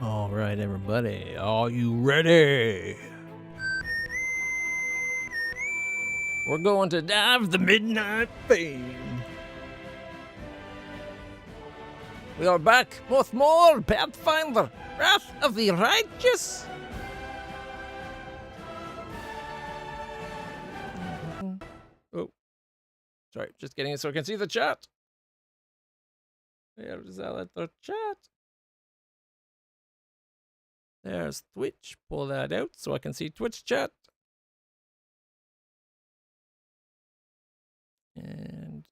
All right, everybody, are you ready? We're going to dive the Midnight Fane. We are back with more Pathfinder, Wrath of the Righteous. Oh, sorry, just getting it so I can see the chat. Where is the chat? There's Twitch. Pull that out so I can see Twitch chat. And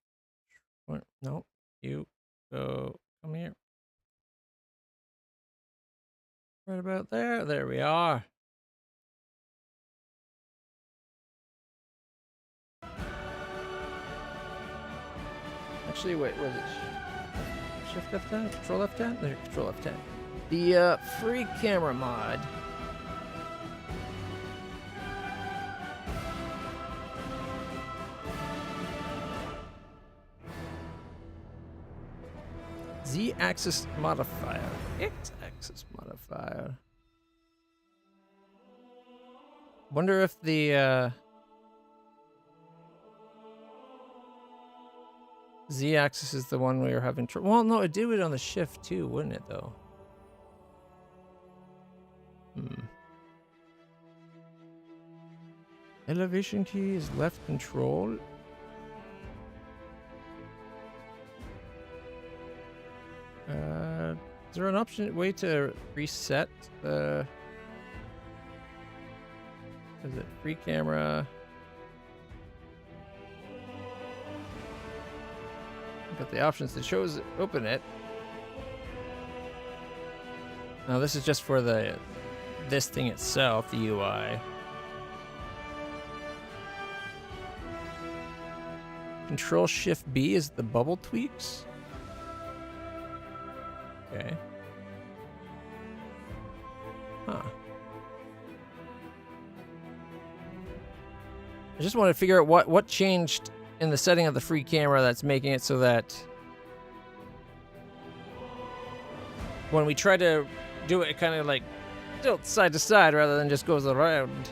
no, you go. Come here. Right about there. There we are. Actually, wait, was it Shift F10? Control F10? There, Control F10. The free camera mod. Z-axis modifier. X-axis modifier. Wonder if the Z-axis is the one we were having trouble. Well, no, it'd do it on the shift too, wouldn't it, though? Elevation key is left control. Is there an option way to reset the? Is it free camera? Got the options that shows open it. Now this is just for this thing itself, the UI. Control Shift B is the bubble tweaks. Okay. Huh. I just want to figure out what changed in the setting of the free camera that's making it so that when we try to do it, it kind of like tilts side to side rather than just goes around.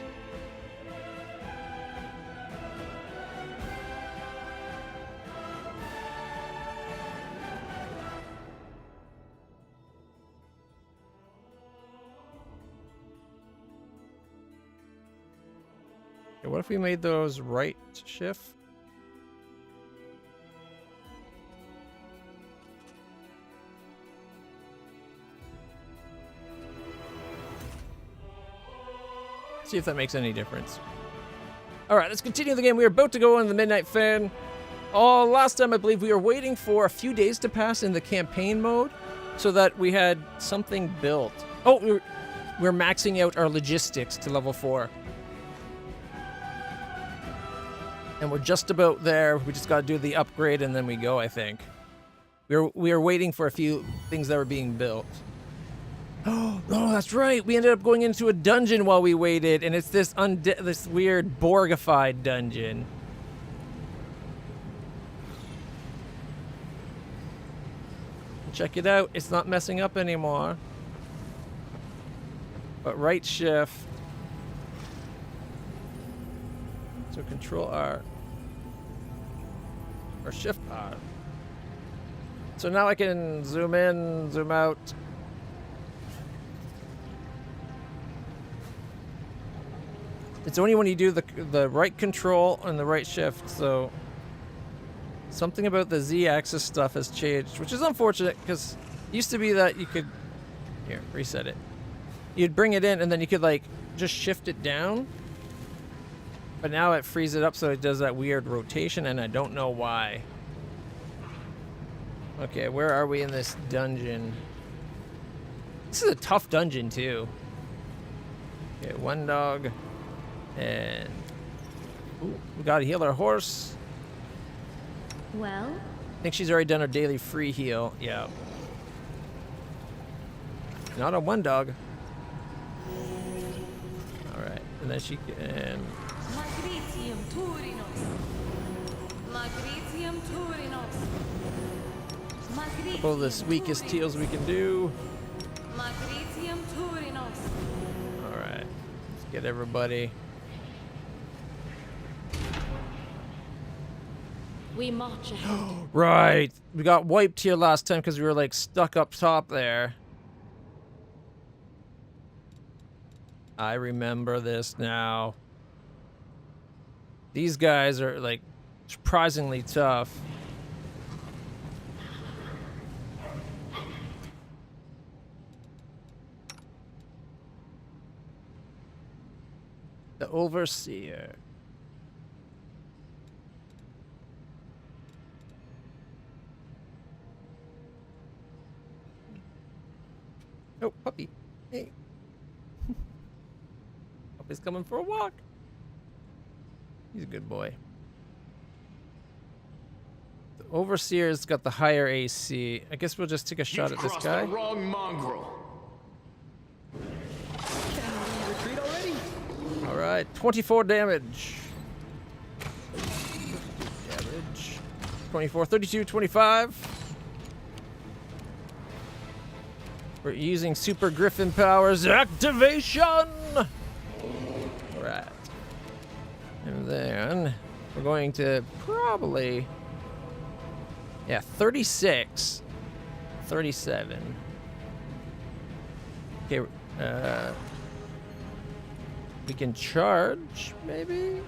Okay, what if we made those right shift? See if that makes any difference. All right, let's continue the game. We are about to go on the Midnight Fane. Oh, last time I believe we were waiting for a few days to pass in the campaign mode so that we had something built. Oh, we're maxing out our logistics to level 4. And we're just about there. We just got to do the upgrade and then we go, I think. We were waiting for a few things that were being built. Oh, that's right. We ended up going into a dungeon while we waited, and it's this weird Borgified dungeon. Check it out. It's not messing up anymore. But right shift. So Control R. Or Shift R. So now I can zoom in, zoom out. It's only when you do the right control and the right shift, so something about the Z-axis stuff has changed, which is unfortunate because it used to be that you could, here, reset it. You'd bring it in and then you could like just shift it down, but now it frees it up so it does that weird rotation and I don't know why. Okay, where are we in this dungeon? This is a tough dungeon too. Okay, one dog. And ooh, we gotta heal our horse. Well, I think she's already done her daily free heal. Yeah. Not on one dog. All right, and then she can. Couple of the weakest heals we can do. All right, let's get everybody. We march ahead. Right, we got wiped here last time because we were like stuck up top there. I remember this now. These guys are like surprisingly tough. The Overseer. Oh, puppy. Hey. Puppy's coming for a walk. He's a good boy. The Overseer's got the higher AC. I guess we'll just take a shot at this guy. The wrong mongrel. Retreat already? All right, 24 damage. Damage. 24, 32, 25. We're using Super Griffin powers activation. All right. And then we're going to probably, yeah, 36, 37. Okay, we can charge, maybe?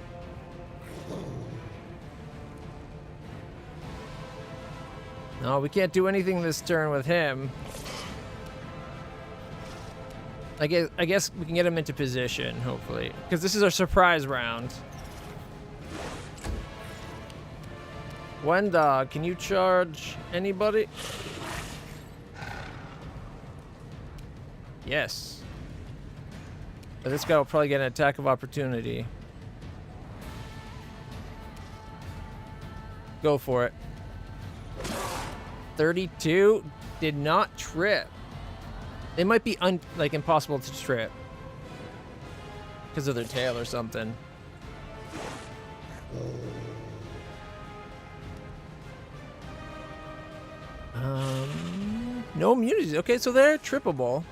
No, we can't do anything this turn with him. I guess we can get him into position, hopefully. Because this is our surprise round. One dog, can you charge anybody? Yes. But this guy will probably get an attack of opportunity. Go for it. 32 did not trip. They might be like impossible to trip because of their tail or something. No immunities. Okay, so they're trippable.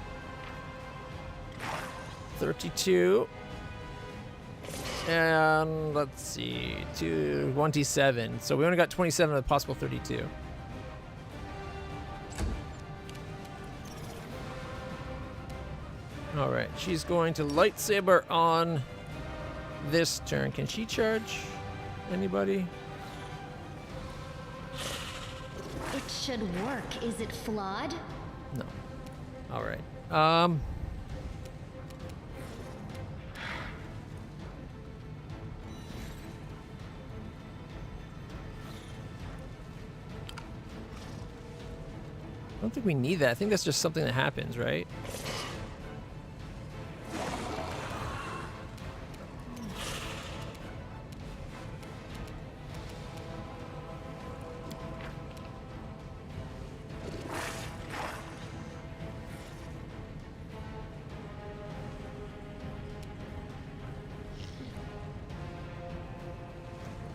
32. And let's see, 27. So we only got 27 of the possible 32. All right, she's going to lightsaber on this turn. Can she charge anybody? It should work. Is it flawed? No. All right. I don't think we need that. I think that's just something that happens, right?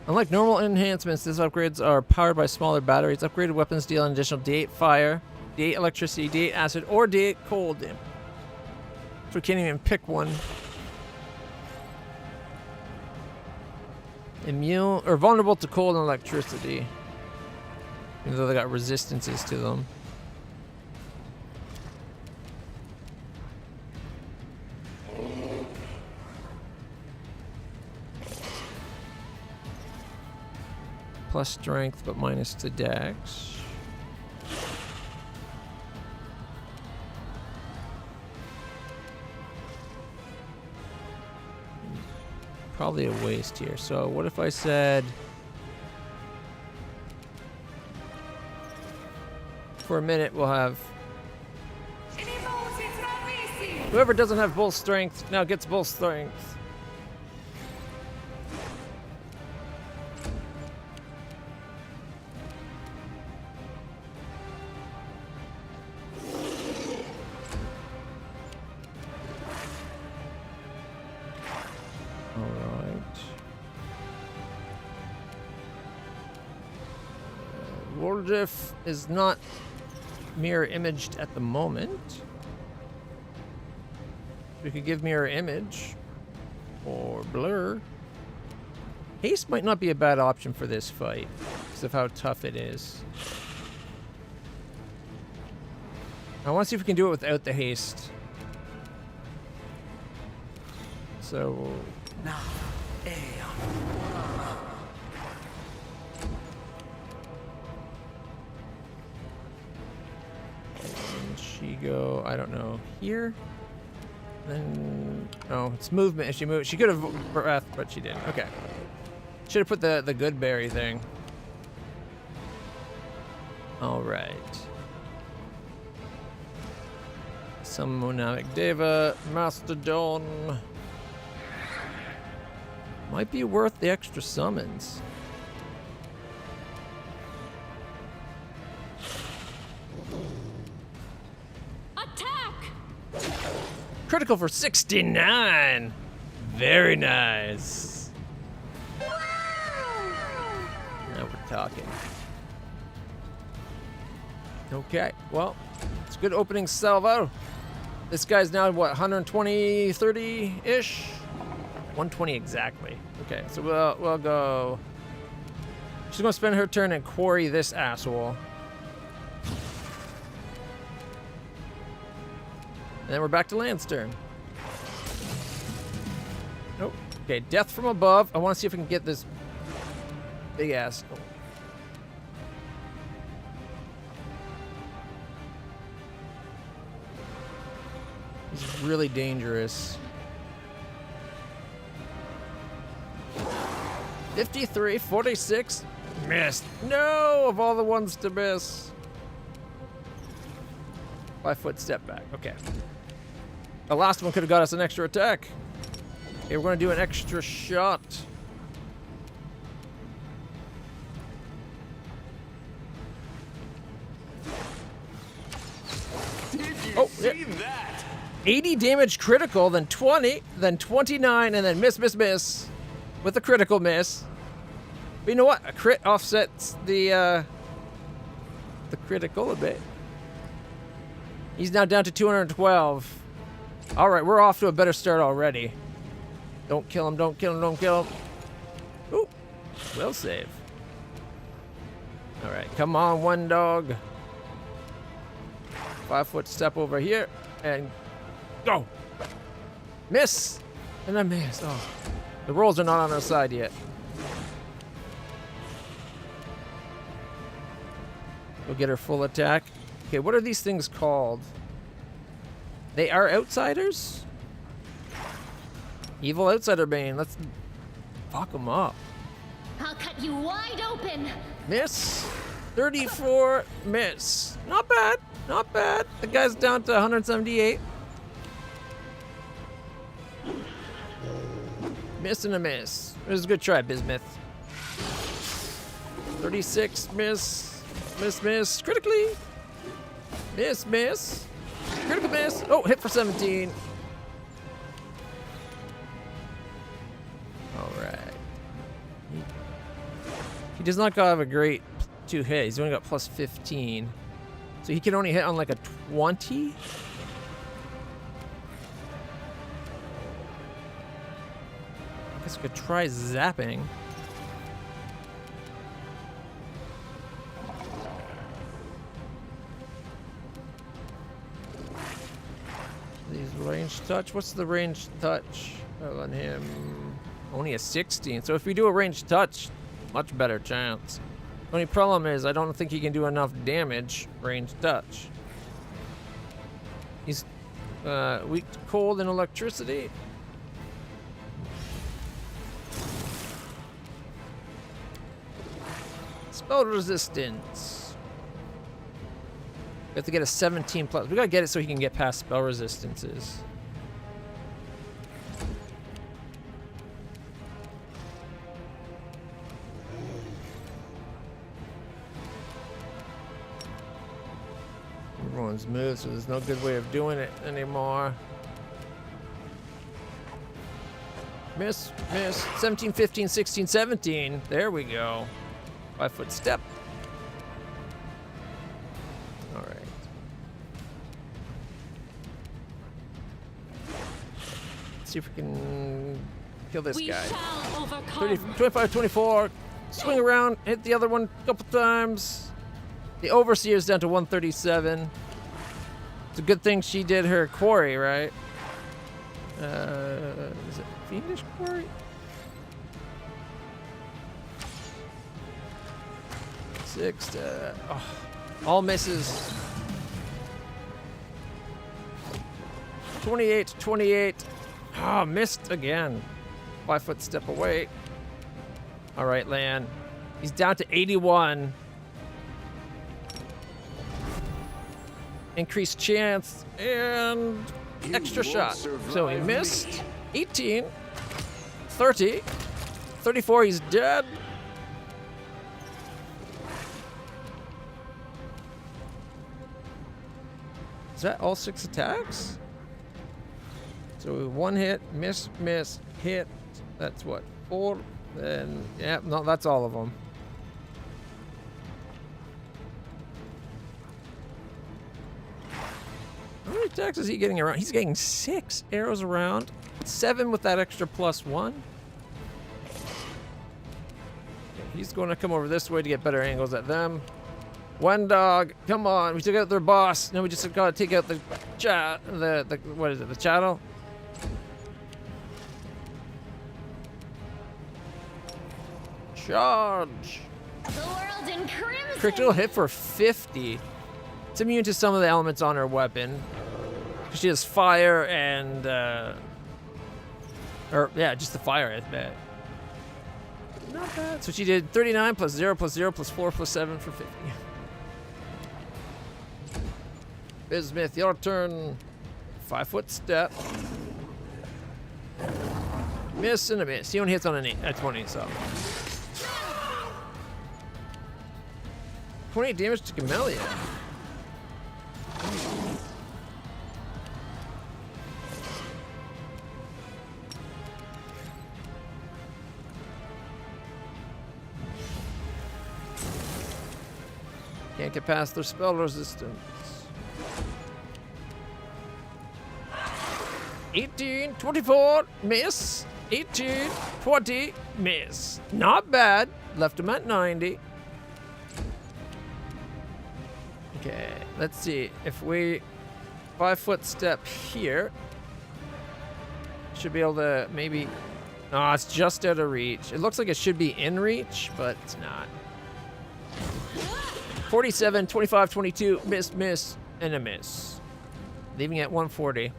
Unlike normal enhancements, these upgrades are powered by smaller batteries. Upgraded weapons deal an additional D8 fire, D8 electricity, D8 acid, or D8 cold damage. So we can't even pick one. Immune or vulnerable to cold and electricity. Even though they got resistances to them. Plus strength, but minus to dex. Probably a waste here. So what if I said... For a minute, we'll have... Whoever doesn't have bull strength now gets bull strength. Wardriff is not mirror imaged at the moment. We could give me her image. Or blur. Haste might not be a bad option for this fight, because of how tough it is. I want to see if we can do it without the haste. So... And she go, I don't know, here? Then... Oh, it's movement if she moved. She could have breath, but she didn't. Okay. Should have put the good berry thing. Alright. Some Monamic Deva, Mastodon. Might be worth the extra summons. Attack! Critical for 69. Very nice. Now we're talking. Okay, well, it's a good opening salvo. This guy's now, what, 120, 30-ish? 120 exactly. Okay, so we'll go. She's gonna spend her turn and quarry this asshole. And then we're back to Land's turn. Nope. Okay, death from above. I want to see if we can get this big ass. Oh. He's really dangerous. 53, 46, missed. No, of all the ones to miss. 5 foot step back. Okay. The last one could have got us an extra attack. Okay, we're going to do an extra shot. Oh, see that? 80 damage critical, then 20, then 29, and then miss, miss, miss. With a critical miss. But you know what? A crit offsets the critical a bit. He's now down to 212. Alright, we're off to a better start already. Don't kill him, don't kill him, don't kill him. Ooh, well save. Alright, come on, one dog. 5 foot step over here, and go! Miss! And I miss. Oh. The rolls are not on our side yet. We'll get her full attack. Okay, what are these things called? They are outsiders? Evil Outsider Bane. Let's fuck them up. I'll cut you wide open. Miss. 34. Miss. Not bad. Not bad. The guy's down to 178. Miss and a miss. It was a good try, Bismuth. 36. Miss. Miss, miss. Critically. Miss, miss. Critical miss. Oh, hit for 17. Alright. He does not have a great 2 hit. He's only got plus 15. So he can only hit on like a 20? I guess we could try zapping. These range touch. What's the range touch on him? Only a 16. So if we do a range touch, much better chance. The only problem is I don't think he can do enough damage range touch. He's weak to cold and electricity. Spell resistance. We have to get a 17 plus. We gotta get it so he can get past spell resistances. Everyone's moved, so there's no good way of doing it anymore. Miss, miss. 17, 15, 16, 17. There we go. 5 foot step. All right. see if we can kill this We guy. shall 30, overcome. 25, 24. Swing around, hit the other one a couple times. The Overseer's down to 137. It's a good thing she did her quarry, right? Is it Fiendish Quarry? Six. All misses. 28, 28. Ah, missed again. 5 foot step away. All right, Lan. He's down to 81. Increased chance and extra shot. So he missed. 18. 30. 34, he's dead. Is that all 6 attacks? So 1 hit, miss, miss, hit. That's what, 4? Then, yeah, no, that's all of them. How many attacks is he getting around? He's getting 6 arrows around. 7 with that extra +1. Okay, he's going to come over this way to get better angles at them. One dog, come on. We took out their boss. Now we just got to take out the what is it? The chattel. Charge. The world in crimson. Critical hit for 50. It's immune to some of the elements on her weapon. She has fire and, just the fire, I bet. Not bad. So she did 39 plus 0 plus 0 plus 4 plus 7 for 50. Bismuth, your turn. 5 foot step. Miss and a miss. He only hits on a 20, so. 28 damage to Camellia. Can't get past their spell resistance. 18, 24, miss. 18, 20, miss. Not bad. Left him at 90. Okay, let's see. If we 5 foot step here, should be able to maybe. No, it's just out of reach. It looks like it should be in reach, but it's not. 47, 25, 22, miss, miss, and a miss. Leaving at 140.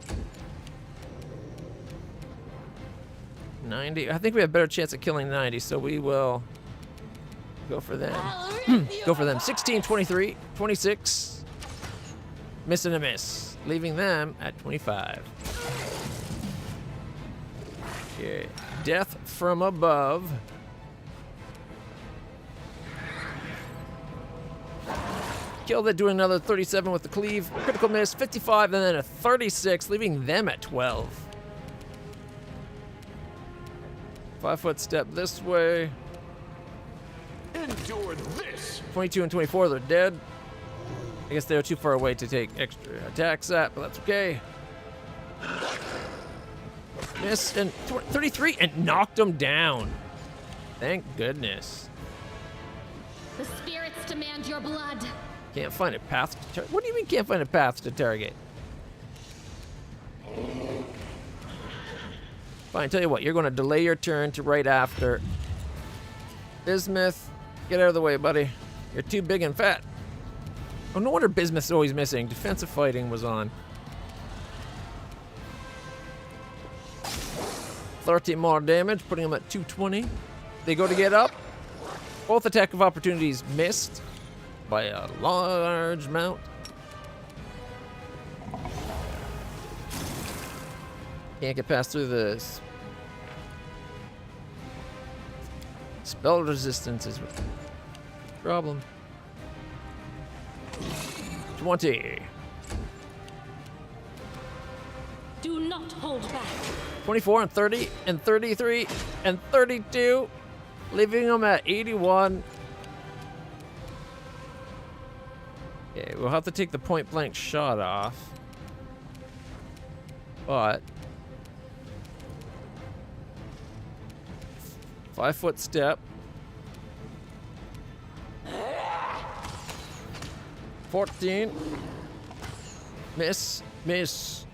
90. I think we have a better chance of killing 90, so we will go for them. Go for them. 16, 23, 26. Miss and a miss. Leaving them at 25. Okay. Death from above. Killed it, doing another 37 with the cleave. Critical miss, 55, and then a 36, leaving them at 12. 5 foot step this way. Endure this. 22 and 24, they're dead. I guess they're too far away to take extra attacks at, but that's okay. Miss and 33 and knocked them down. Thank goodness. The spirits demand your blood. Can't find a path to target. What do you mean can't find a path to target? Fine, tell you what, you're going to delay your turn to right after. Bismuth, get out of the way, buddy. You're too big and fat. Oh, no wonder Bismuth's always missing. Defensive fighting was on. 30 more damage, putting him at 220. They go to get up. Both attack of opportunities missed by a large amount. Can't get past through this. Spell resistance is a problem. 20. Do not hold back. 24 and 30 and 33 and 32. Leaving them at 81. Okay, we'll have to take the point blank shot off. But 5-foot step. 14. Miss. Miss.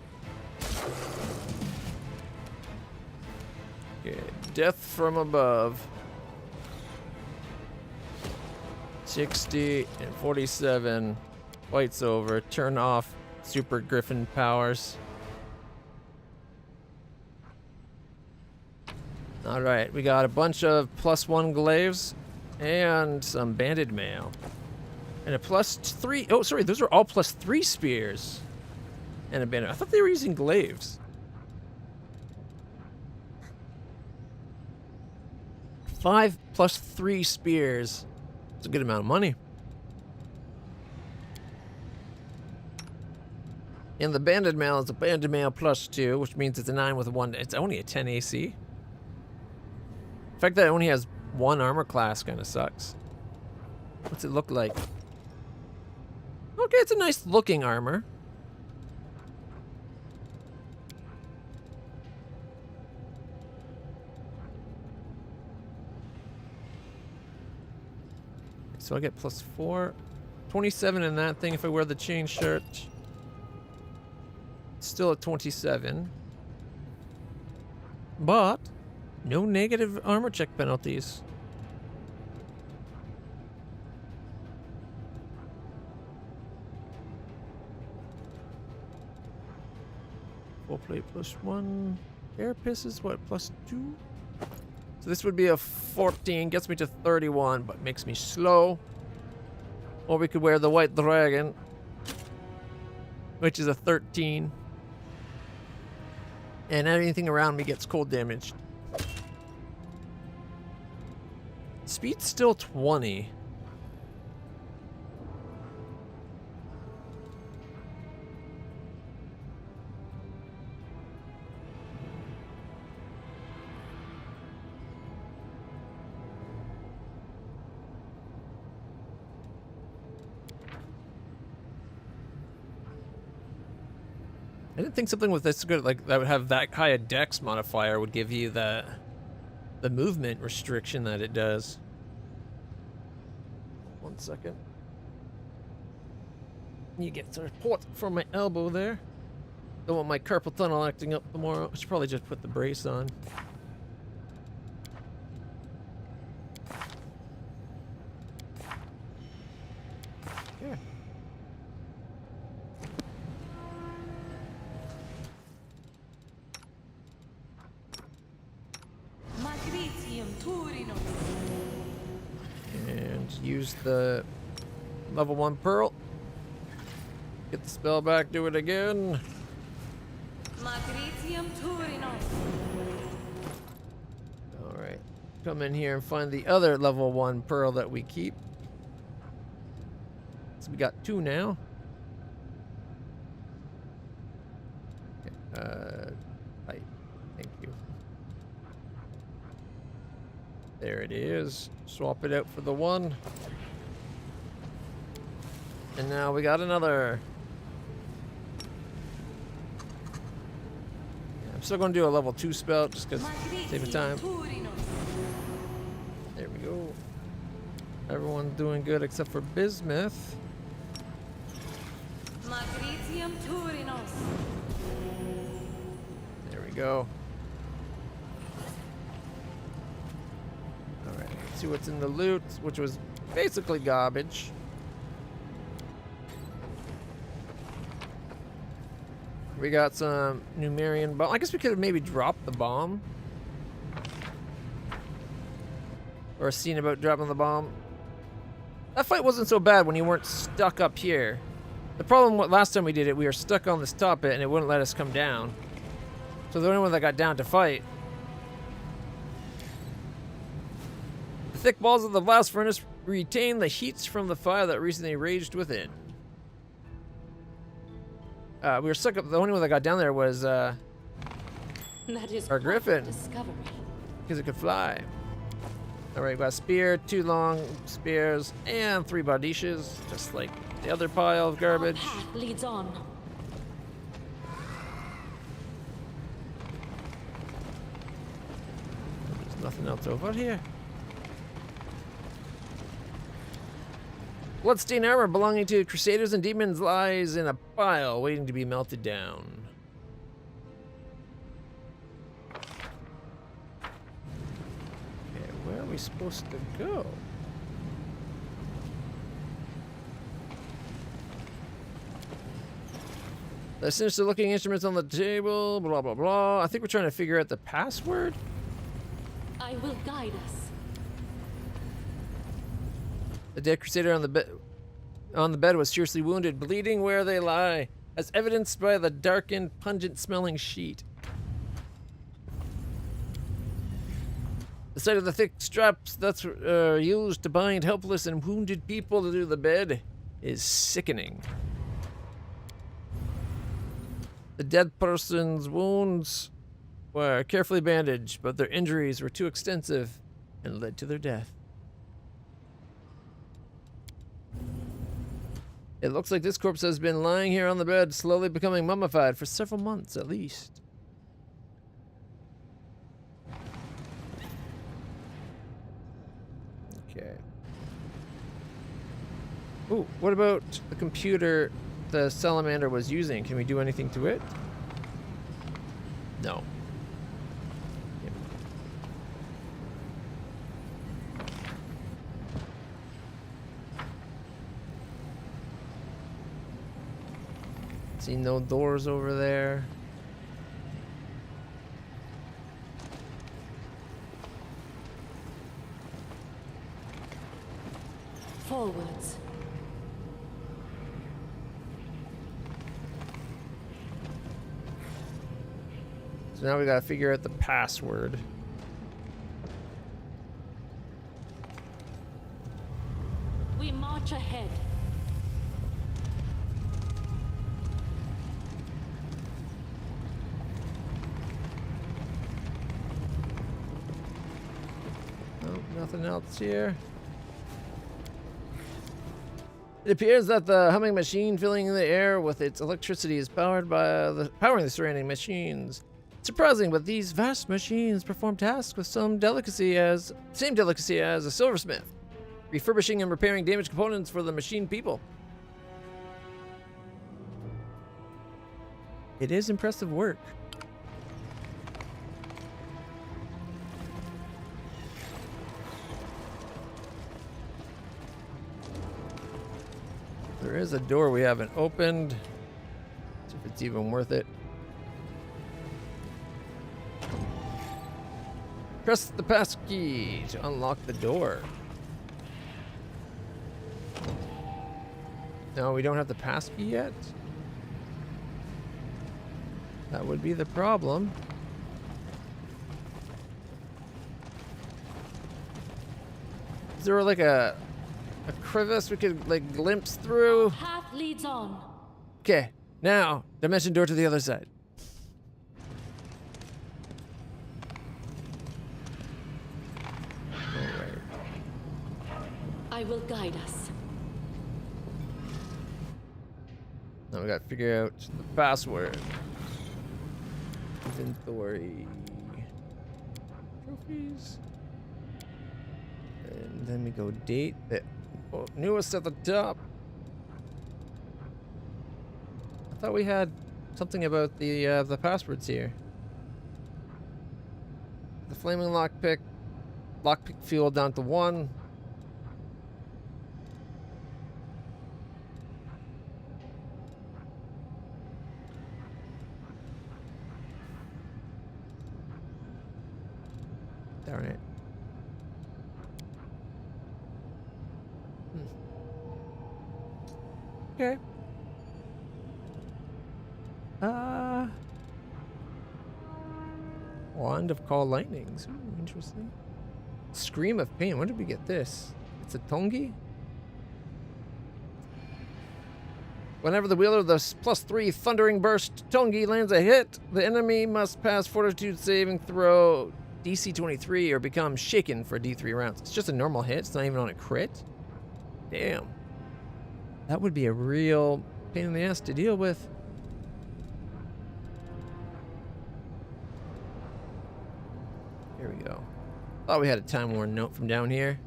Okay. Death from above. 60 and 47. Fight's over. Turn off Super Griffin powers. Alright, we got a bunch of +1 glaives and some banded mail. And a +3. Oh, sorry, those are all +3 spears. And a banded. I thought they were using glaives. 5 +3 spears. It's a good amount of money. And the banded mail is a banded mail +2, which means it's a 9 with a 1. It's only a 10 AC. The fact that it only has 1 armor class kind of sucks. What's it look like? Okay, it's a nice looking armor. So I get +4. 27 in that thing if I wear the chain shirt. Still at 27. But no negative armor check penalties. Full plate +1. Carapace is what, +2? So this would be a 14, gets me to 31, but makes me slow. Or we could wear the white dragon, which is a 13. And anything around me gets cold damage. Speed's still 20. I didn't think something with this good, like that would have that high a dex modifier would give you the movement restriction that it does. 1 second. You get support from my elbow there. Don't want my carpal tunnel acting up tomorrow. I should probably just put the brace on. Yeah. And use the level 1 pearl. Get the spell back, do it again. Alright. Come in here and find the other level 1 pearl that we keep. So we got 2 now. Okay. Right. Thank you. There it is. Swap it out for the 1. And now we got another. I'm still going to do a level 2 spell just because save the time. There we go. Everyone's doing good except for Bismuth. There we go. Alright, let's see what's in the loot, which was basically garbage. We got some Numerian bomb. I guess we could have maybe dropped the bomb. Or a scene about dropping the bomb. That fight wasn't so bad when you weren't stuck up here. The problem last time we did it, we were stuck on this top bit and it wouldn't let us come down. So the only one that got down to fight. The thick balls of the blast furnace retain the heats from the fire that recently raged within. We were stuck up. The only one that got down there was That is our griffin, discovery. because it could fly. All right, we got a spear, 2 long spears, and 3 badishes, just like the other pile of garbage. Our path leads on. There's Nothing else over here. Bloodstained armor belonging to crusaders and demons lies in a pile waiting to be melted down. Okay, where are we supposed to go? The sinister looking instruments on the table, blah blah blah. I think we're trying to figure out the password. I will guide us. The dead crusader on the bed was seriously wounded, bleeding where they lie, as evidenced by the darkened, pungent-smelling sheet. The sight of the thick straps that's used to bind helpless and wounded people to the bed is sickening. The dead person's wounds were carefully bandaged, but their injuries were too extensive and led to their death. It looks like this corpse has been lying here on the bed, slowly becoming mummified for several months at least. Okay. Ooh, what about the computer the salamander was using? Can we do anything to it? No. Yep. See no doors over there. Forwards. So now we gotta figure out the password. We march ahead. Nope, nothing else here. It appears that the humming machine filling the air with its electricity is powered by powering the surrounding machines. Surprising, but these vast machines perform tasks with same delicacy as a silversmith, refurbishing and repairing damaged components for the machine people. It is impressive work. There is a door we haven't opened. See if it's even worth it. Press the pass key to unlock the door. No, we don't have the pass key yet. That would be the problem. Is there like a crevice we could like glimpse through? Path leads on. Okay, now dimension door to the other side. I will guide us. Now we gotta figure out the password. Inventory. Trophies. And then we go date. The newest at the top. I thought we had something about the passwords here. The flaming lockpick fuel down to 1. Darn it. Okay. Wand of Call Lightnings. Ooh, interesting. Scream of Pain. When did we get this? It's a Tongi? Whenever the wielder of the +3 Thundering Burst Tongi lands a hit, the enemy must pass Fortitude saving throw DC 23 or become shaken for D3 rounds. It's just a normal hit. It's not even on a crit. Damn. That would be a real pain in the ass to deal with. Here we go. Thought we had a time warn note from down here.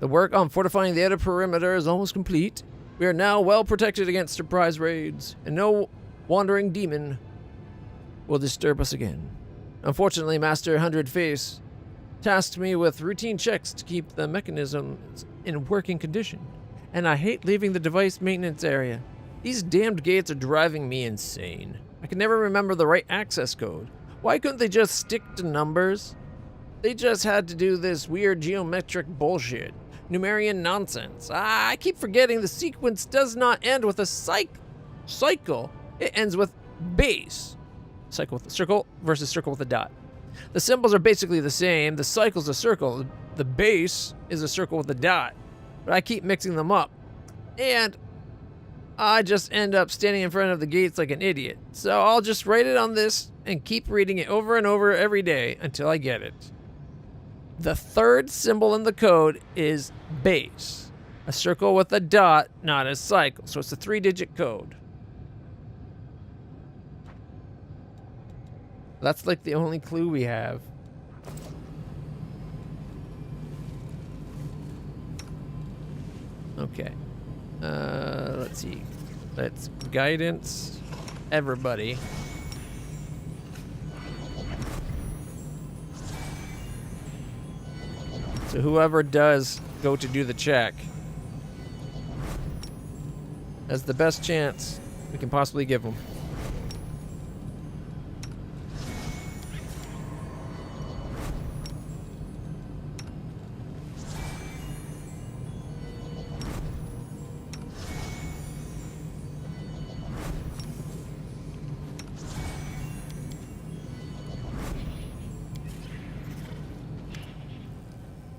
The work on fortifying the outer perimeter is almost complete. We are now well protected against surprise raids, and no wandering demon will disturb us again. Unfortunately, Master 100 Face tasked me with routine checks to keep the mechanisms in working condition, and I hate leaving the device maintenance area. These damned gates are driving me insane. I can never remember the right access code. Why couldn't they just stick to numbers? They just had to do this weird geometric bullshit. Numerian nonsense. I keep forgetting the sequence does not end with a cycle. It ends with base. Cycle with a circle versus circle with a dot. The symbols are basically the same. The cycle's a circle. The base is a circle with a dot. But I keep mixing them up. And I just end up standing in front of the gates like an idiot. So I'll just write it on this and keep reading it over and over every day until I get it. The third symbol in the code is base. A circle with a dot, not a cycle. So it's a 3-digit code. That's like the only clue we have. Okay. Let's see. Let's guidance everybody. So whoever does go to do the check has the best chance we can possibly give them.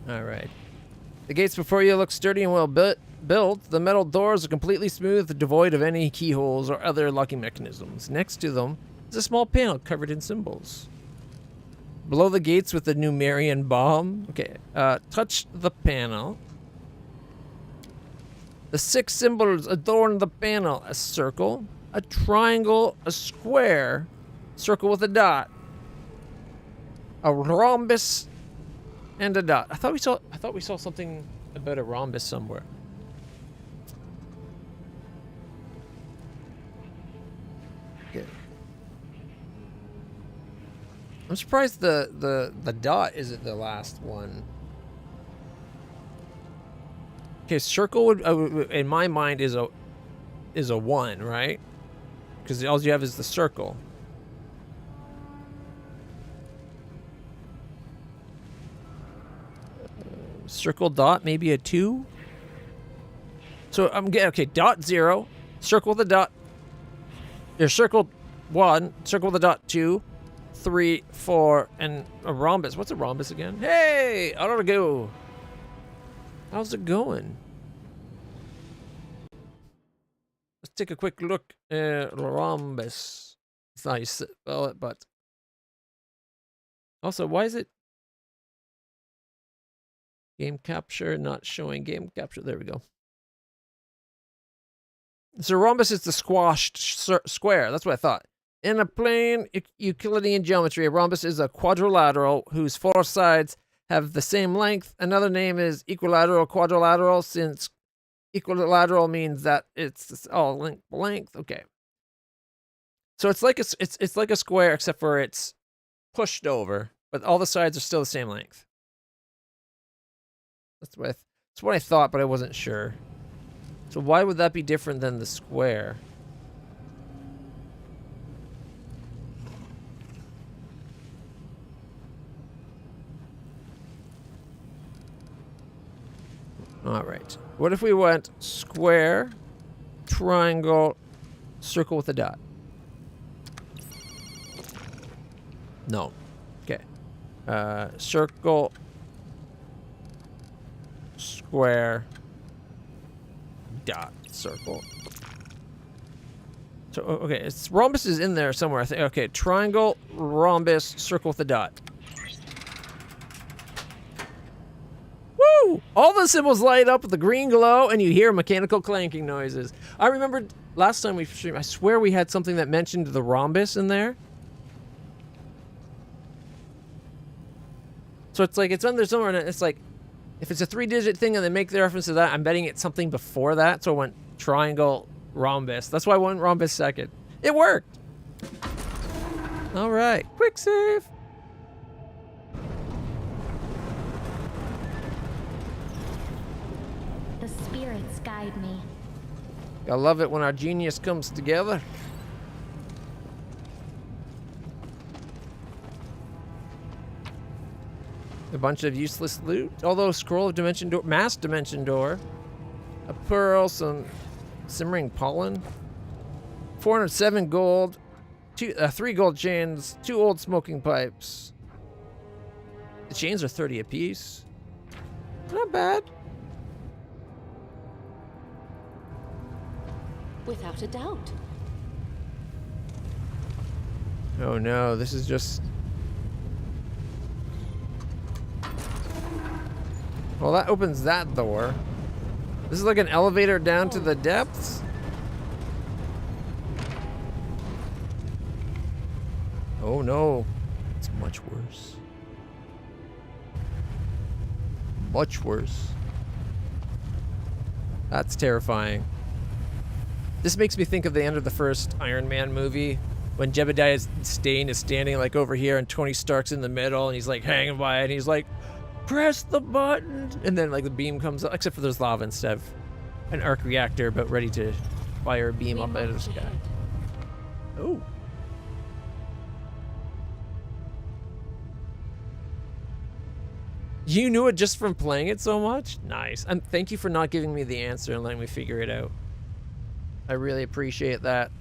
Alright. The gates before you look sturdy and well built. The metal doors are completely smooth, devoid of any keyholes or other locking mechanisms. Next to them is a small panel covered in symbols. Below the gates with the Numerian bomb. Okay, touch the panel. The 6 symbols adorn the panel. A circle, a triangle, a square, circle with a dot, a rhombus, and a dot. I thought we saw something about a rhombus somewhere. Okay. I'm surprised the dot isn't the last one. Okay, circle would in my mind is a 1, right? Because all you have is the circle. Circle dot, maybe a 2. So I'm getting, okay, dot 0, circle the dot. There's circle 1, circle the dot 2, 3, 4, and a rhombus. What's a rhombus again? Hey, I gotta go. How's it going? Let's take a quick look at rhombus. It's not how you spell it, but also, why is it game capture not showing game capture? There we go. So rhombus is the squashed square. That's what I thought. In a plane Euclidean geometry, a rhombus is a quadrilateral whose 4 sides have the same length. Another name is equilateral quadrilateral, since equilateral means that it's all length. Okay. So it's like it's like a square, except for it's pushed over, but all the sides are still the same length. That's what I thought, but I wasn't sure. So why would that be different than the square? All right. What if we went square, triangle, circle with a dot? No. Okay. Circle, square, dot, circle. So, okay, it's rhombus is in there somewhere, I think. Okay, triangle, rhombus, circle with a dot. Woo! All the symbols light up with a green glow, and you hear mechanical clanking noises. I remember last time we streamed, I swear we had something that mentioned the rhombus in there. So it's like it's under somewhere, and it's like if it's a 3-digit thing and they make the reference to that, I'm betting it's something before that. So I went triangle rhombus. That's why I went rhombus second. It worked. All right, quick save. The spirits guide me. I love it when our genius comes together. A bunch of useless loot. Although scroll of dimension door, mass dimension door, a pearl, some simmering pollen, 407 gold, 3 gold chains, 2 old smoking pipes. The chains are 30 apiece. Not bad. Without a doubt. Oh no, this is just... Well, that opens that door. This is like an elevator down to the depths. Oh no, it's much worse. Much worse. That's terrifying. This makes me think of the end of the first Iron Man movie when Jebediah Stane is standing like over here and Tony Stark's in the middle and he's like hanging by it and he's like, press the button, and then like the beam comes up, except for there's lava instead of an arc reactor, but ready to fire a beam up out of the sky. Oh. You knew it just from playing it so much? Nice. And thank you for not giving me the answer and letting me figure it out. I really appreciate that.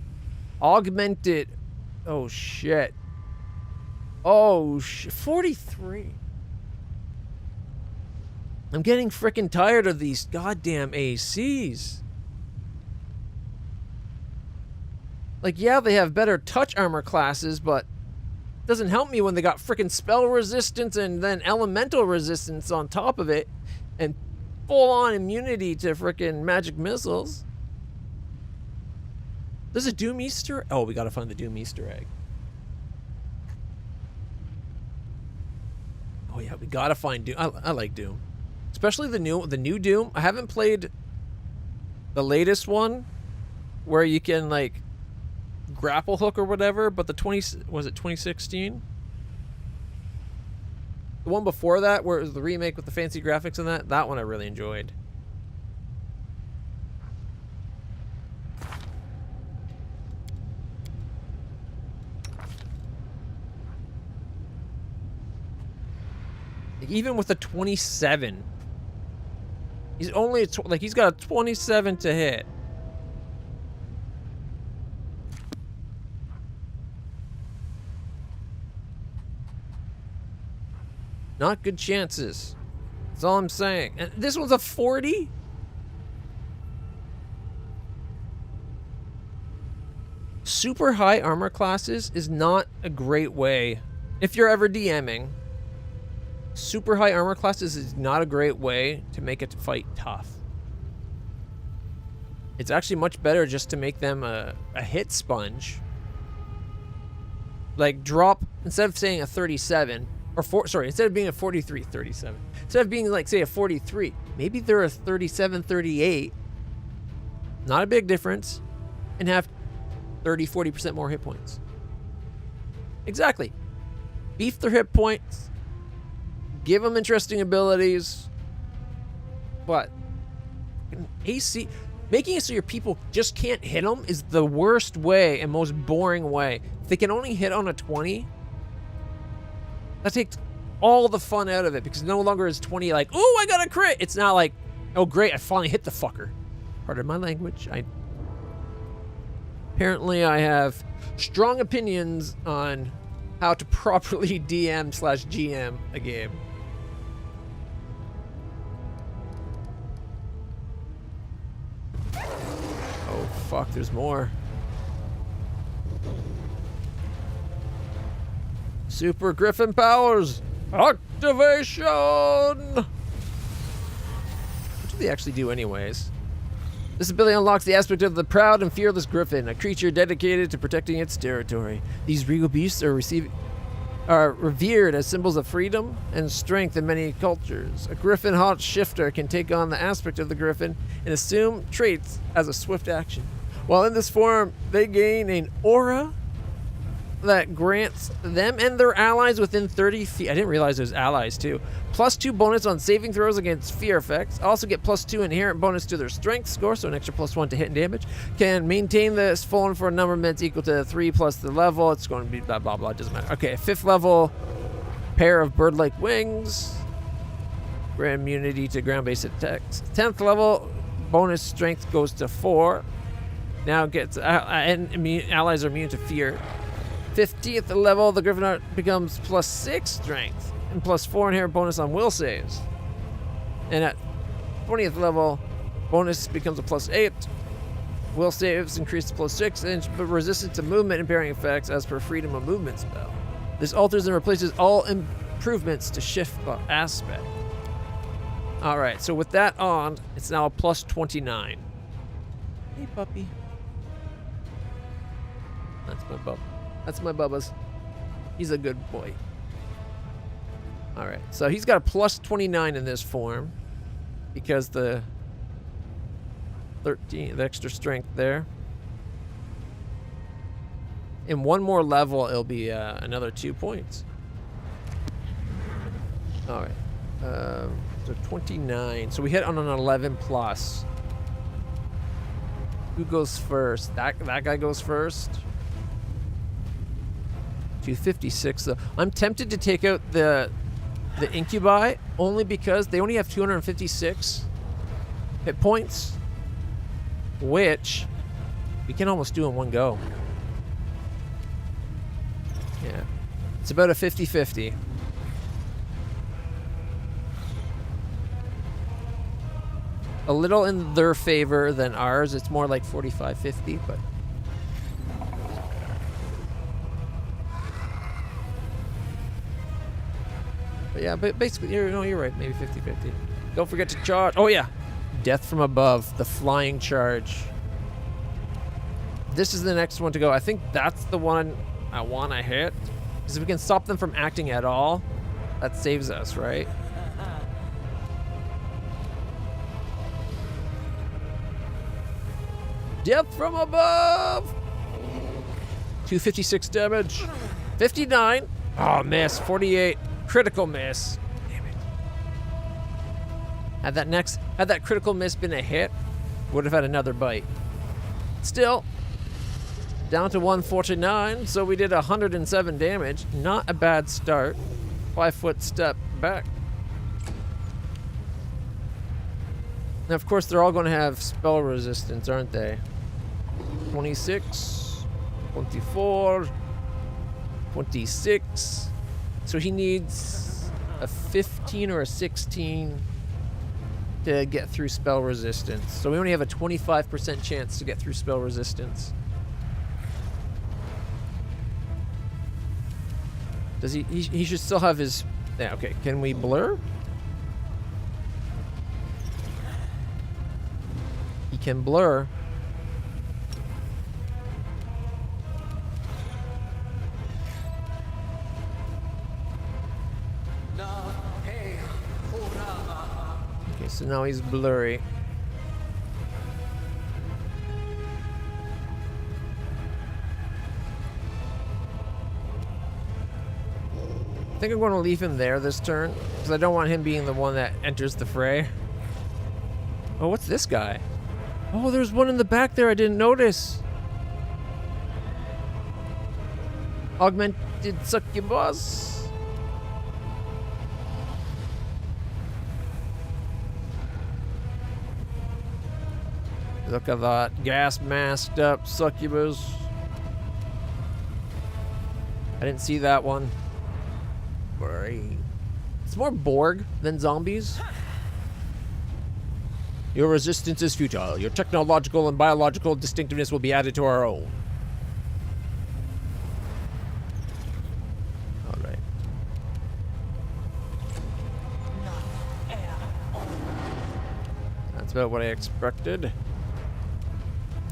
Augmented. Oh shit. Oh shit. 43. I'm getting freaking tired of these goddamn ACs. Like, yeah, they have better touch armor classes, but it doesn't help me when they got freaking spell resistance and then elemental resistance on top of it and full-on immunity to freaking magic missiles. There's a Doom Easter... Oh, we gotta find the Doom Easter egg. Oh yeah, we gotta find Doom. I like Doom. Especially the new Doom. I haven't played the latest one where you can like grapple hook or whatever, but the 2016? The one before that where it was the remake with the fancy graphics and that one I really enjoyed. Like, even with the 27, he's only he's got a 27 to hit. Not good chances. That's all I'm saying. And this one's a 40? Super high armor classes is not a great way. If you're ever DMing, super high armor classes is not a great way to make it fight tough. It's actually much better just to make them a hit sponge. Like drop, instead of saying a 37, instead of being a 43, 37. Instead of being like, say, a 43, maybe they're a 37, 38. Not a big difference. And have 30, 40% more hit points. Exactly. Beef their hit points. Give them interesting abilities. But AC, making it so your people just can't hit them is the worst way and most boring way. If they can only hit on a 20, that takes all the fun out of it, because no longer is 20 like, oh, I got a crit. It's not like, oh, great, I finally hit the fucker. Pardon my language. Apparently I have strong opinions on how to properly DM/GM a game. Oh, fuck, there's more. Super Griffin powers! Activation! What do they actually do anyways? This ability unlocks the aspect of the proud and fearless griffin, a creature dedicated to protecting its territory. These regal beasts are are revered as symbols of freedom and strength in many cultures. A griffin hot shifter can take on the aspect of the griffin and assume traits as a swift action. While in this form, they gain an aura that grants them and their allies within 30 feet. I didn't realize there's allies too. +2 bonus on saving throws against fear effects. Also get +2 inherent bonus to their strength score, so an extra +1 to hit and damage. Can maintain this phone for a number of minutes equal to 3 plus the level. It's going to be blah blah blah. Doesn't matter. Okay, 5th level, pair of bird-like wings. Grant immunity to ground-based attacks. 10th level, bonus strength goes to 4. Now gets allies are immune to fear. 50th level, the Griffin Heart becomes +6 strength and +4 inherent bonus on will saves. And at 20th level, bonus becomes a +8. Will saves increase to +6 and resistance to movement impairing effects as per freedom of movement spell. This alters and replaces all improvements to shift the aspect. All right, so with that on, it's now a +29. Hey, puppy. That's my bub. That's my Bubba's. He's a good boy. All right, so he's got a +29 in this form because the 13, the extra strength there. In one more level, it'll be another 2 points. All right, so 29. So we hit on an 11 plus. Who goes first? That guy goes first. 256 though. I'm tempted to take out the incubi only because they only have 256 hit points, which we can almost do in one go. Yeah, it's about a 50-50. A little in their favor than ours. It's more like 45-50, but yeah, but basically, you're right. Maybe 50-50. Don't forget to charge. Oh, yeah. Death from above. The flying charge. This is the next one to go. I think that's the one I want to hit. Because if we can stop them from acting at all, that saves us, right? Death from above. 256 damage. 59. Oh, miss. 48. Critical miss. Damn it. Had that critical miss been a hit, would have had another bite. Still, down to 149, so we did 107 damage. Not a bad start. 5-foot step back. Now, of course, they're all going to have spell resistance, aren't they? 26, 24, 26. So he needs a 15 or a 16 to get through spell resistance. So we only have a 25% chance to get through spell resistance. Does he should still have his... Yeah, okay, can we blur? He can blur. Okay, so now he's blurry. I think I'm going to leave him there this turn because I don't want him being the one that enters the fray. Oh, what's this guy? Oh, there's one in the back there I didn't notice. Augmented succubus. Look at that gas masked up succubus. I didn't see that one. It's more Borg than zombies. Your resistance is futile. Your technological and biological distinctiveness will be added to our own. All right. That's about what I expected.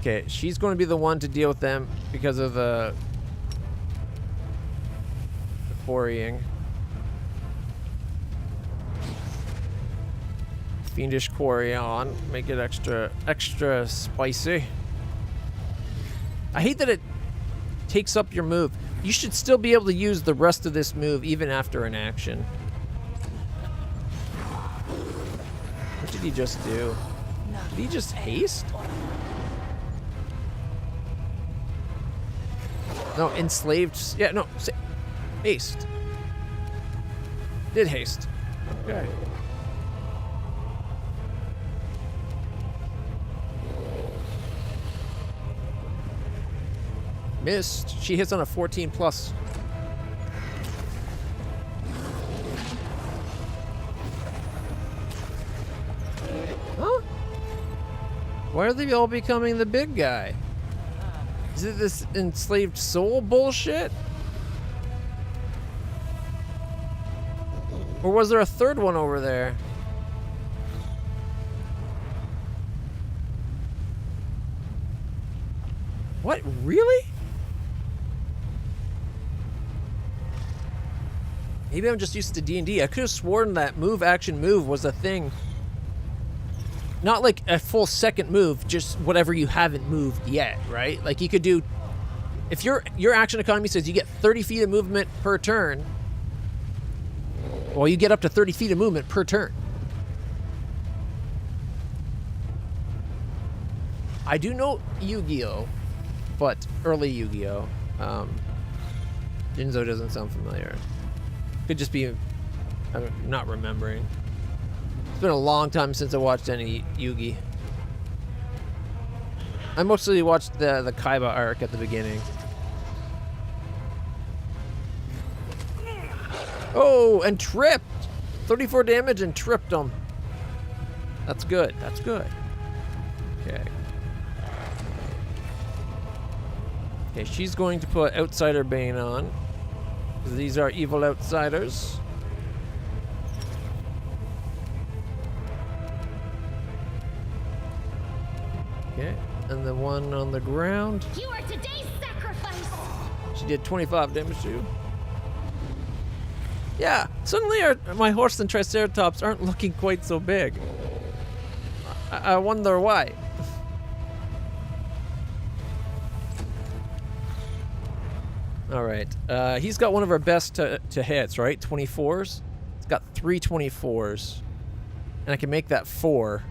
Okay, she's going to be the one to deal with them because of the quarrying. Fiendish quarry on. Make it extra spicy. I hate that it takes up your move. You should still be able to use the rest of this move even after an action. What did he just do? Did he just haste? No, enslaved. Yeah, no. Haste. Did haste. Okay. Missed. She hits on a 14 plus. Huh? Why are they all becoming the big guy? Is it this enslaved soul bullshit? Or was there a third one over there? What? Really? Maybe I'm just used to D&D. I could have sworn that move, action, move was a thing. Not like a full second move, just whatever you haven't moved yet, right? Like you could do... If your action economy says you get 30 feet of movement per turn, well, you get up to 30 feet of movement per turn. I do know Yu-Gi-Oh! But early Yu-Gi-Oh! Jinzo doesn't sound familiar. Could just be I'm not remembering. It's been a long time since I watched any Yu-Gi. I mostly watched the Kaiba arc at the beginning. Oh, and tripped! 34 damage and tripped him. That's good. That's good. Okay. Okay, she's going to put Outsider Bane on. Because these are evil outsiders. Okay, and the one on the ground. You are today's sacrifice. She did 25 damage too. Yeah, suddenly my horse and Triceratops aren't looking quite so big. I wonder why. All right, he's got one of our best to hits, right? 24s. It's got 3 24s, and I can make that 4,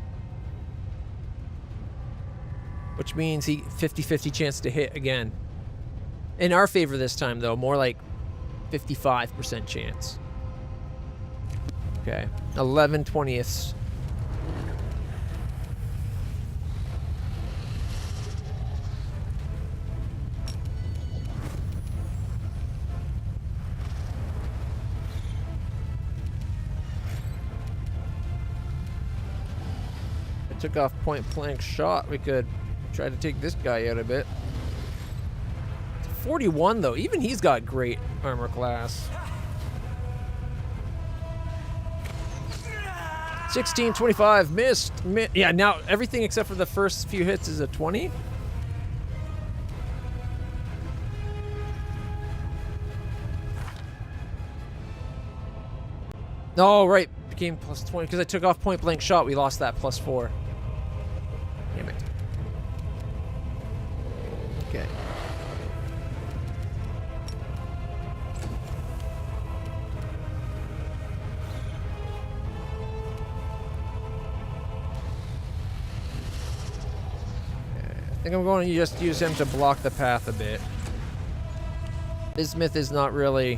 which means he 50-50 chance to hit again. In our favor this time, though, more like 55% chance. Okay, 11 20ths. Took off point blank shot. We could try to take this guy out a bit. It's 41 though. Even he's got great armor class. 16, 25, missed. Yeah, now everything except for the first few hits is a 20. Oh, right. Became plus 20 because I took off point blank shot. We lost that plus 4. Damn it. Okay. I think I'm going to just use him to block the path a bit. Bismuth is not really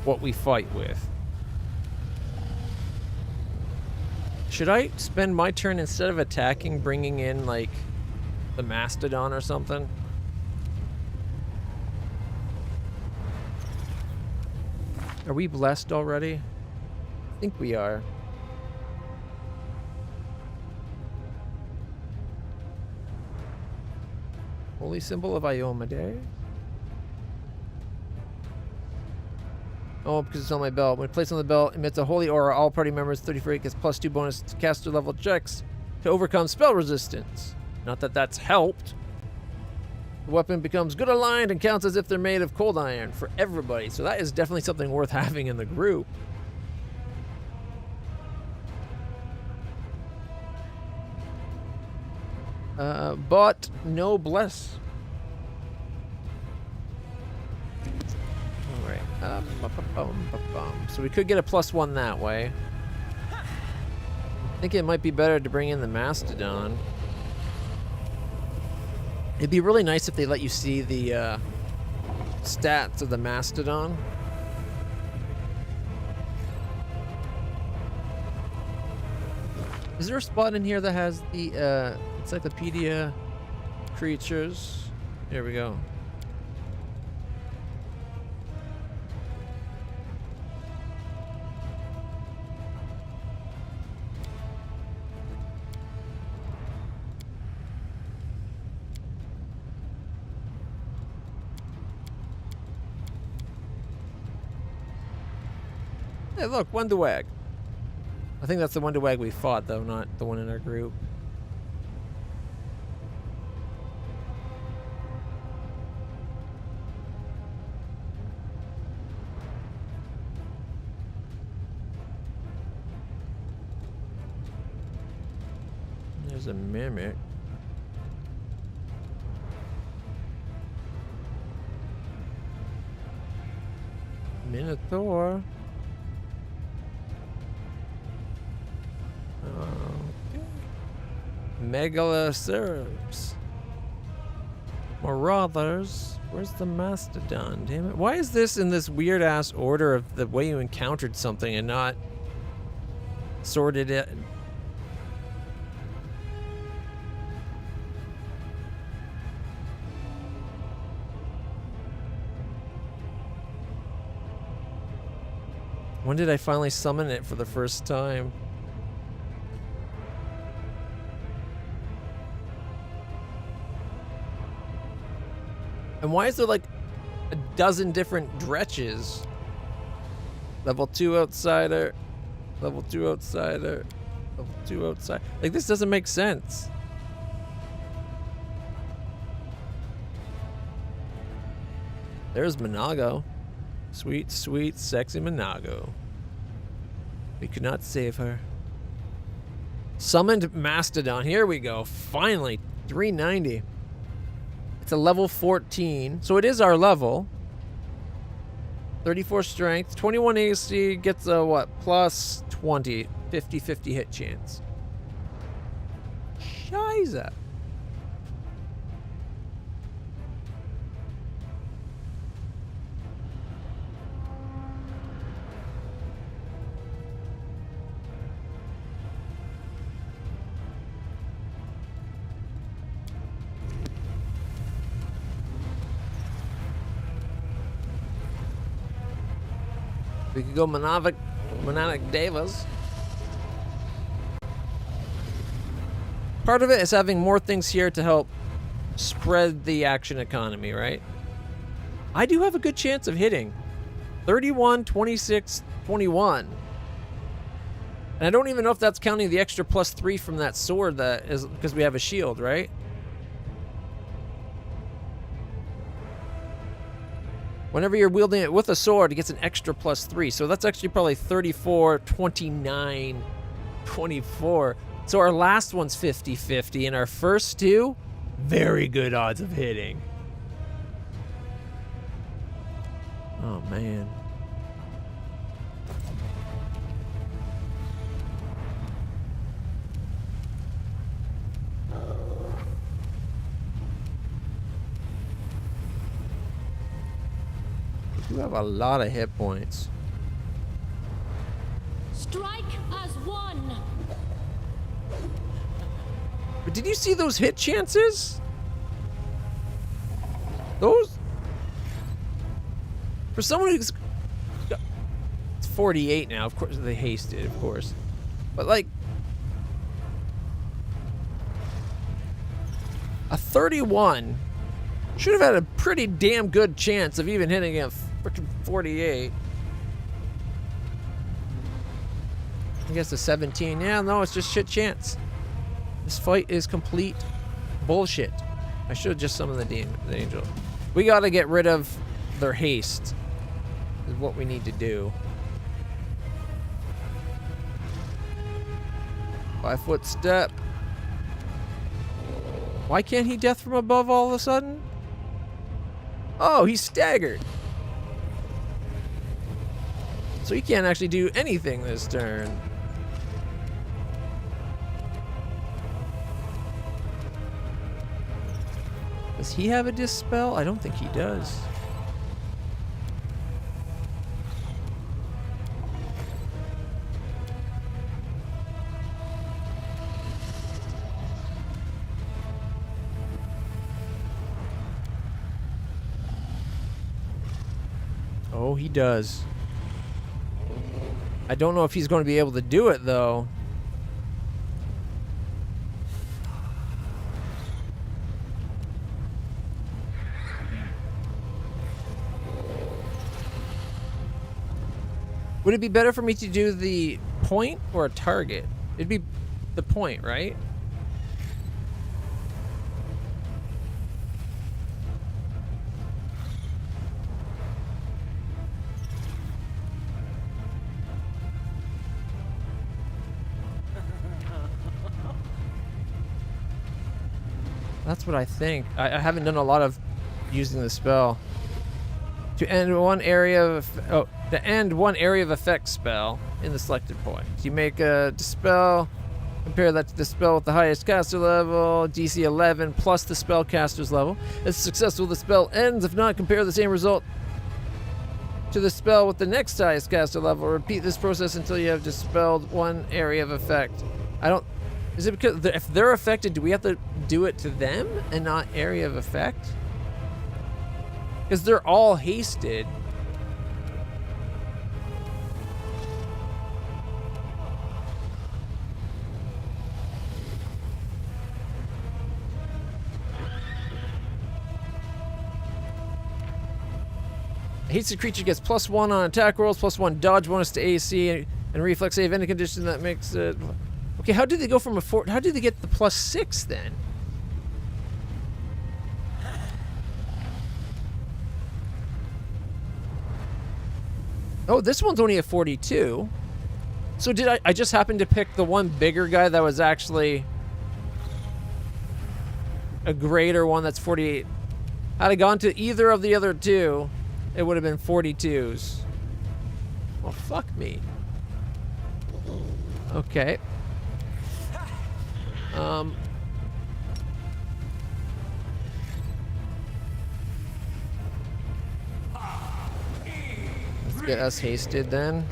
what we fight with. Should I spend my turn instead of attacking, bringing in like the Mastodon or something? Are we blessed already? I think we are. Holy symbol of Iomade. Oh, because it's on my belt. When placed on the belt, emits a holy aura. All party members 34 gets +2 bonus to caster level checks to overcome spell resistance. Not that that's helped. The weapon becomes good aligned and counts as if they're made of cold iron for everybody. So that is definitely something worth having in the group. But no bless. All right. So we could get a +1 that way. I think it might be better to bring in the Mastodon. It'd be really nice if they let you see the stats of the Mastodon. Is there a spot in here that has the encyclopedia creatures? There we go. Hey, look, Wonderwag. I think that's the Wonderwag we fought, though, not the one in our group. There's a mimic. Minotaur. Megaloceros. Marauders. Where's the Mastodon? Damn it. Why is this in this weird ass order of the way you encountered something and not sorted it? When did I finally summon it for the first time? And why is there like a dozen different dretches? Level 2 outsider, level 2 outsider, level 2 outsider. Like, this doesn't make sense. There's Monago. Sweet, sweet, sexy Monago. We could not save her. Summoned Mastodon. Here we go. Finally, 390. It's a level 14, so it is our level. 34 strength, 21 AC, gets a what? Plus 20, 50-50 hit chance. Shiza. We could go Monadic Devas. Part of it is having more things here to help spread the action economy, right? I do have a good chance of hitting. 31, 26, 21. And I don't even know if that's counting the extra +3 from that sword that is because we have a shield, right? Whenever you're wielding it with a sword, it gets an extra +3. So that's actually probably 34, 29, 24. So our last one's 50-50, and our first two, very good odds of hitting. Oh, man. You have a lot of hit points. Strike as one. But did you see those hit chances? Those? For someone who's... It's 48 now. Of course, they hasted, of course. But, like... A 31 should have had a pretty damn good chance of even hitting a freaking 48. I guess a 17. Yeah, no, it's just shit chance. This fight is complete bullshit. I should just summon the angel. We gotta get rid of their haste. Is what we need to do. 5-foot step. Why can't he death from above all of a sudden? Oh, he's staggered. So he can't actually do anything this turn. Does he have a dispel? I don't think he does. Oh, he does. I don't know if he's going to be able to do it, though. Would it be better for me to do the point or a target? It'd be the point, right? That's what I think. I haven't done a lot of using the spell. To end one area of effect spell in the selected point. You make a dispel, compare that to the spell with the highest caster level, DC 11 plus the spellcaster's level. If successful, the spell ends. If not, compare the same result to the spell with the next highest caster level. Repeat this process until you have dispelled one area of effect. Is it because if they're affected, do we have to do it to them and not area of effect? Because they're all hasted. A hasted creature gets +1 on attack rolls, +1 dodge bonus to AC, and reflex save any condition that makes it... Okay, how did they go from a 4... How did they get the +6 then? Oh, this one's only a 42. So did I just happen to pick the one bigger guy that was actually a greater one that's 48. Had I gone to either of the other two, it would have been 42s. Well, fuck me. Okay. Let's get us hasted then.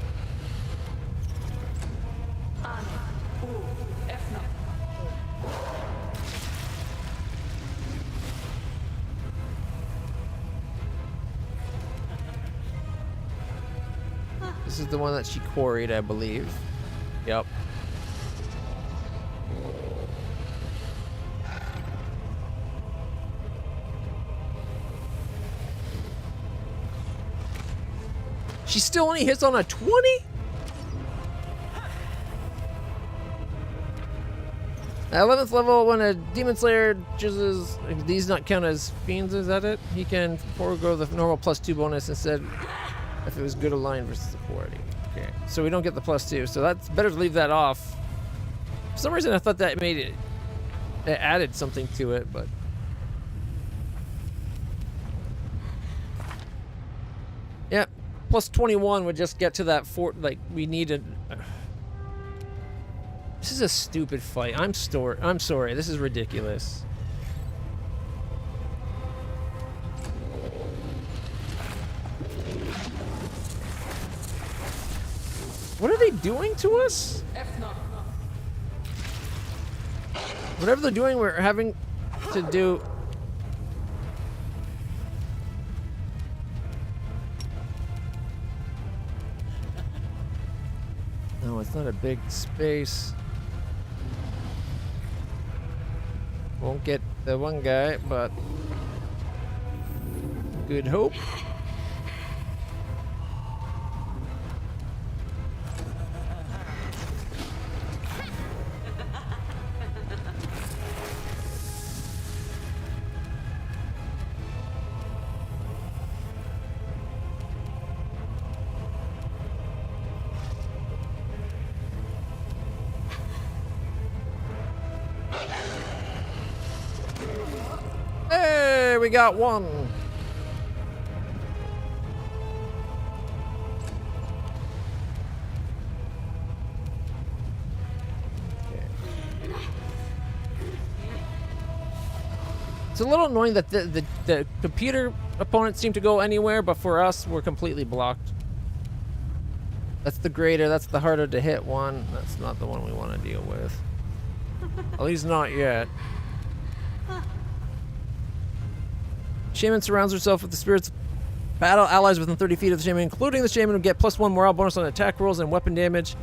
This is the one that she quarried, I believe. Yep. She still only hits on a 20? At 11th level, when a Demon Slayer chooses, these not count as fiends, is that it? He can forego the normal +2 bonus instead if it was good aligned versus supporting. Okay, so we don't get the +2, so that's better to leave that off. For some reason I thought that made it added something to it, but... Yep. +21 would just get to that like we needed. This is a stupid fight. I'm sorry. This is ridiculous. What are they doing to us? Whatever they're doing, we're having to do. No, it's not a big space. Won't get the one guy, but good hope. we got one. It's a little annoying that the computer opponents seem to go anywhere, but for us, we're completely blocked. That's the greater, that's the harder to hit one. That's not the one we want to deal with. At least not yet. Shaman surrounds herself with the spirits. Battle allies within 30 feet of the shaman, including the shaman, will get +1 morale bonus on attack rolls and weapon damage.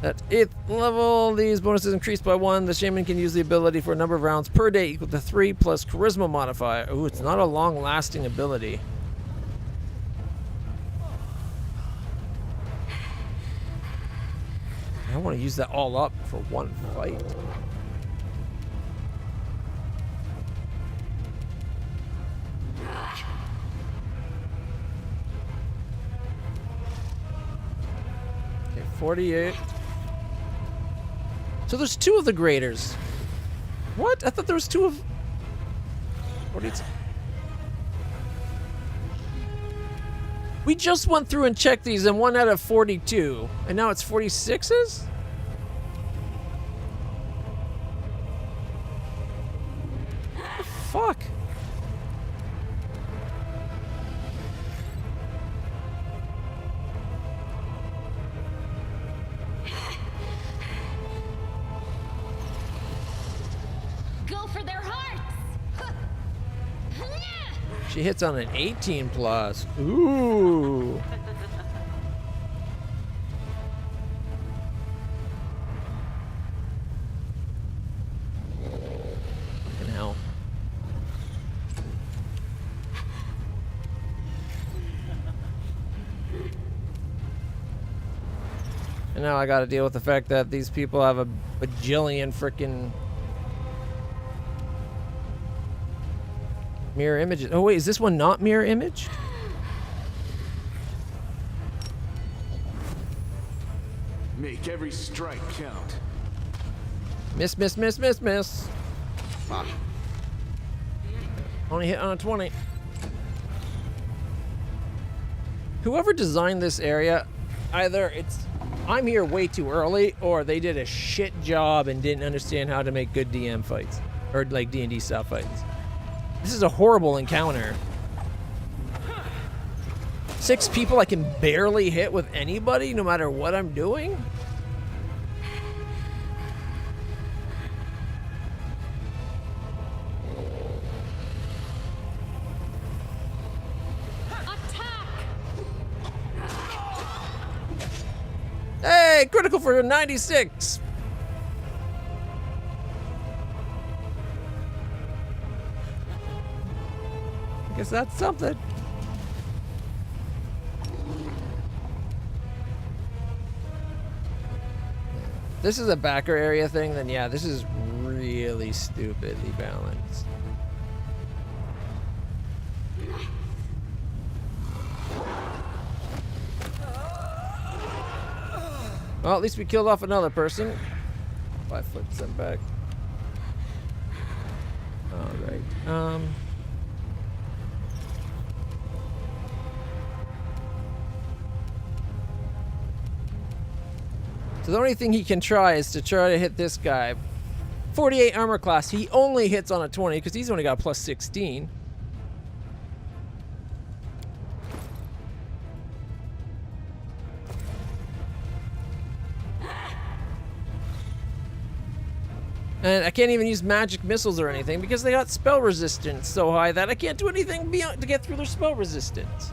At 8th level, these bonuses increase by 1. The shaman can use the ability for a number of rounds per day equal to 3 plus charisma modifier. Ooh, it's not a long-lasting ability. I want to use that all up for one fight. Okay, 48. So there's 2 of the graders. What? I thought there was 2 of... 42. We just went through and checked these, and 1 out of 42. And now it's 46s? What the fuck? Go for their hearts! She hits on an 18 plus. Ooh. Fucking hell. And now I gotta deal with the fact that these people have a bajillion frickin' mirror images. Oh wait, is this one not mirror image? Make every strike count. Miss, miss, miss, miss, miss. Fuck. Only hit on a 20. Whoever designed this area, either I'm here way too early, or they did a shit job and didn't understand how to make good DM fights. Or like D&D style fights. This is a horrible encounter. 6 people I can barely hit with anybody, no matter what I'm doing? Attack! Hey, critical for 96! Guess that's something. This is a backer area thing, then yeah, this is really stupidly balanced. Well, at least we killed off another person. 5 foot sent back. Alright. So the only thing he can try is to try to hit this guy. 48 armor class. He only hits on a 20 because he's only got plus 16. And I can't even use magic missiles or anything because they got spell resistance so high that I can't do anything beyond to get through their spell resistance.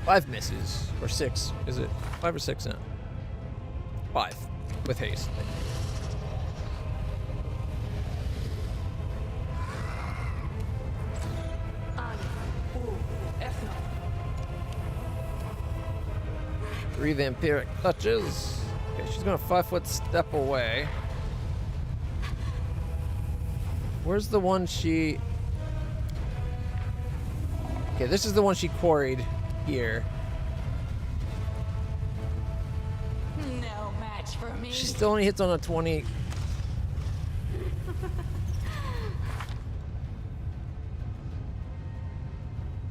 Five misses, or 6. Is it 5 or 6 now? 5 with haste. Three vampiric touches. Okay, she's gonna 5 foot step away. Where's the one she... Okay, this is the one she quarried here. No match for me. She still only hits on a 20.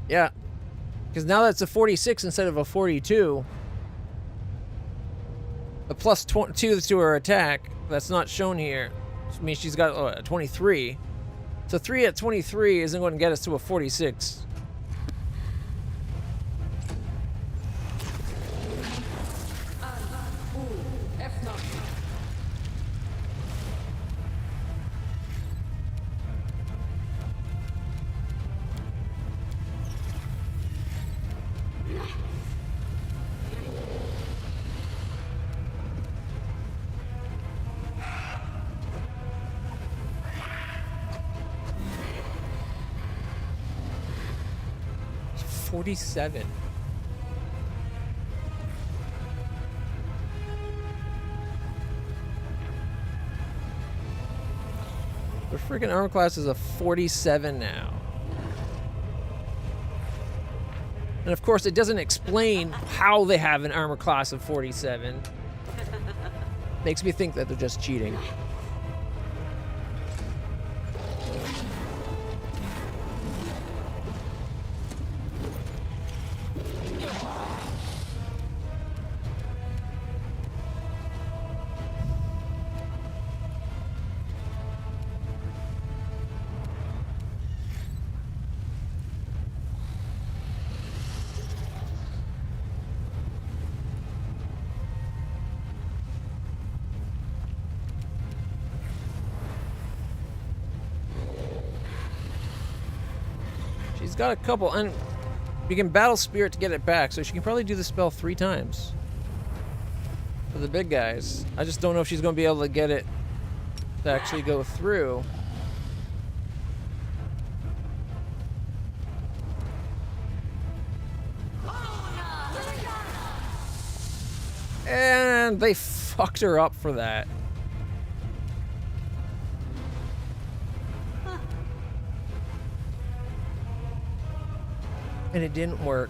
Yeah. Because now that's a 46 instead of a 42. A plus 2 to her attack. That's not shown here. I mean, she's got a 23. So 3 at 23 isn't going to get us to a 46. $47. The freaking armor class is a 47 now. And of course, it doesn't explain how they have an armor class of 47. Makes me think that they're just cheating. She's got a couple, and we can battle spirit to get it back, so she can probably do the spell 3 times for the big guys. I just don't know if she's going to be able to get it to actually go through. And they fucked her up for that. And it didn't work.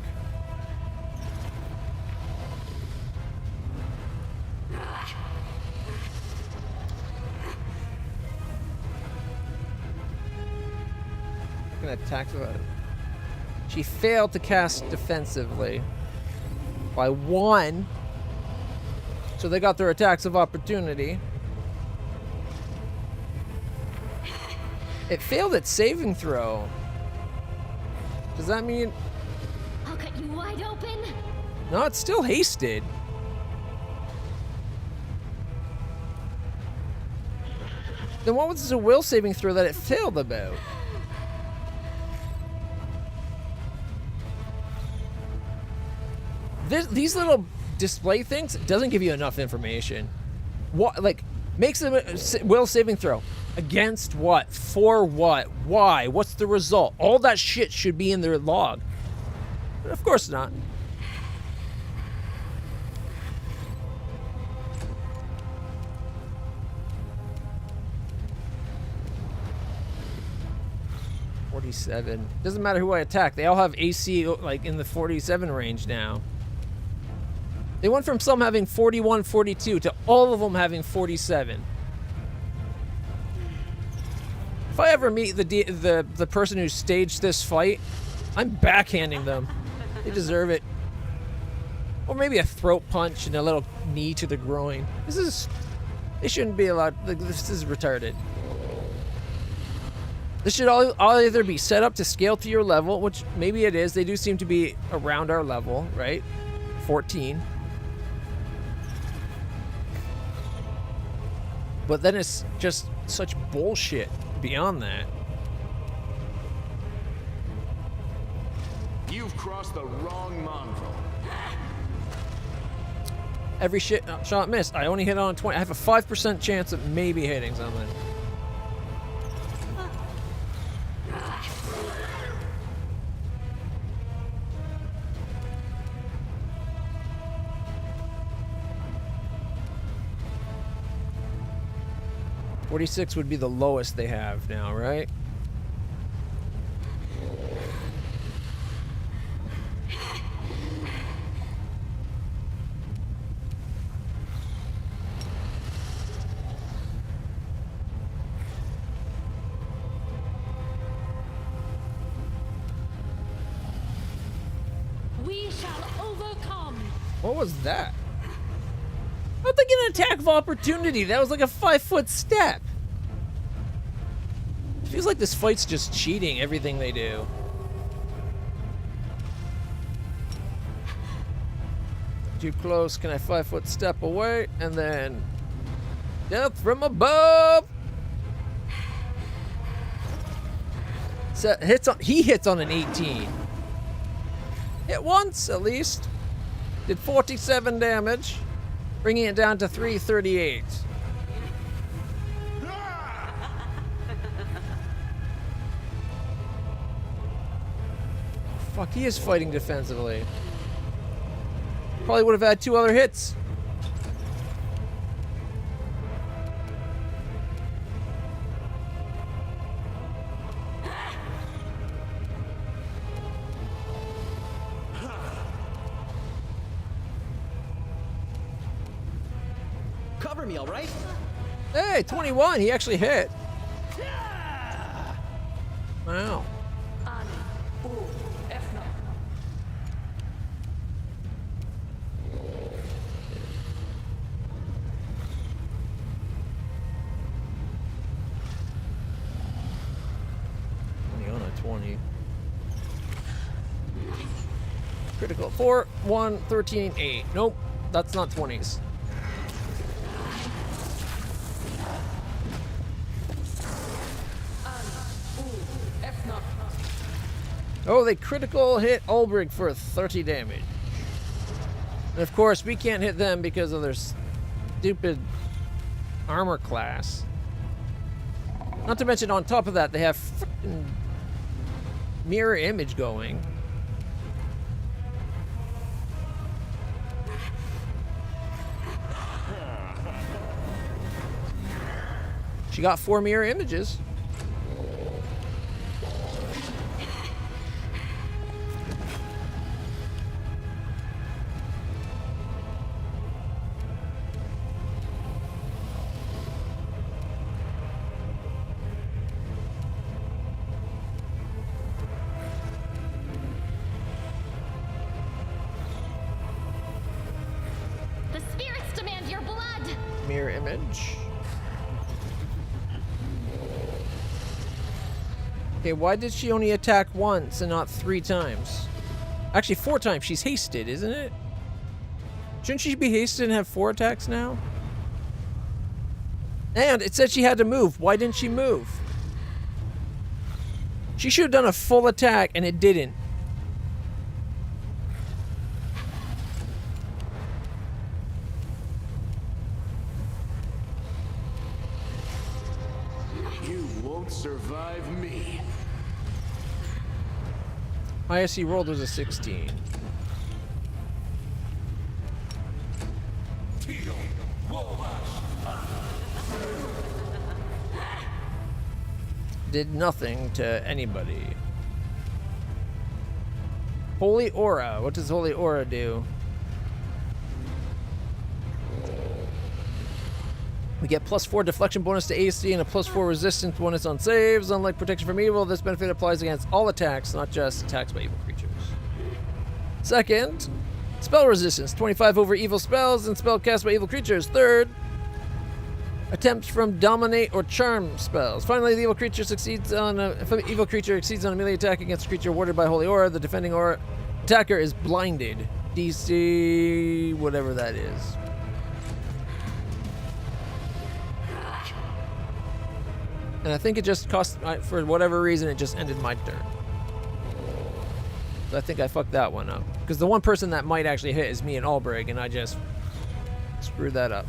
I'm gonna attack the... She failed to cast defensively by 1. So they got their attacks of opportunity. It failed its saving throw. Does that mean... I'll cut you wide open. No, it's still hasted. Then what was the will saving throw that it failed about? These little display things doesn't give you enough information. What, like, makes a will saving throw. Against what? For what? Why? What's the result? All that shit should be in their log. But of course not. $47. Doesn't matter who I attack. They all have AC like in the 47 range now. They went from some having 41, 42 to all of them having 47. If I ever meet the person who staged this fight, I'm backhanding them. They deserve it. Or maybe a throat punch and a little knee to the groin. They shouldn't be allowed. This is retarded. This should all either be set up to scale to your level, which maybe it is. They do seem to be around our level, right? 14. But then it's just such bullshit beyond that. You've crossed the wrong mongrel. Every shot missed. I only hit on 20. I have a 5% chance of maybe hitting something. $46 would be the lowest they have now, right? overcome. What was that? I'm thinking an attack of opportunity. That was like a 5-foot step. Feels like this fight's just cheating everything they do. Too close. Can I 5-foot step away? And then death from above. So he hits on an 18. Hit once at least. Did 47 damage, bringing it down to 338. Fuck, he is fighting defensively. Probably would have had 2 other hits. Cover me, all right? Hey, 21. He actually hit. Wow. On a 20. Critical. 4, 1, 13, 8. Nope. That's not 20s. Oh, they critical hit Ulbrich for 30 damage. And of course, we can't hit them because of their stupid armor class. Not to mention, on top of that, they have frickin' mirror image going. She got 4 mirror images. The spirits demand your blood! Mirror image. Okay, why did she only attack once and not 3 times? Actually, 4 times. She's hasted, isn't it? Shouldn't she be hasted and have 4 attacks now? And it said she had to move. Why didn't she move? She should have done a full attack and it didn't. You won't survive me. Highest he rolled was a 16. Did nothing to anybody. Holy Aura. What does Holy Aura do? We get +4 deflection bonus to AC and a +4 resistance bonus on saves. Unlike protection from evil, this benefit applies against all attacks, not just attacks by evil creatures. Second, spell resistance, 25 over evil spells and spell cast by evil creatures. Third, attempts from dominate or charm spells. Finally, the evil creature succeeds on if an evil creature exceeds on a melee attack against a creature warded by Holy Aura, the defending aura attacker is blinded. DC, whatever that is. And I think it just cost, for whatever reason, it just ended my turn. So I think I fucked that one up. Because the one person that might actually hit is me and Ulbrich, and I just screwed that up.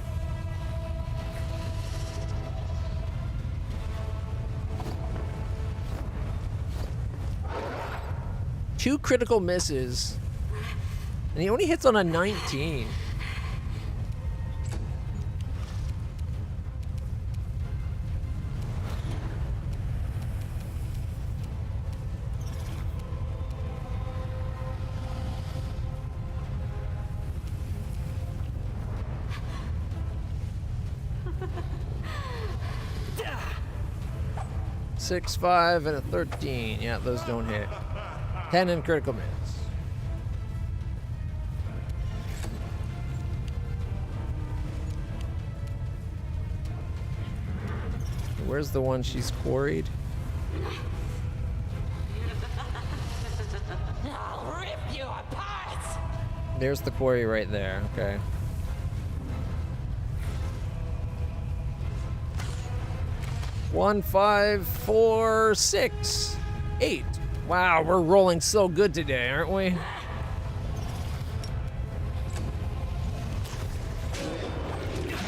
Two critical misses. And he only hits on a 19. Six, 5, and a 13. Yeah, those don't hit. 10 and critical miss. where's the one she's quarried? I'll rip you apart. There's the quarry right there. Okay. One, 5, 4, 6, 8. Wow, we're rolling so good today, aren't we?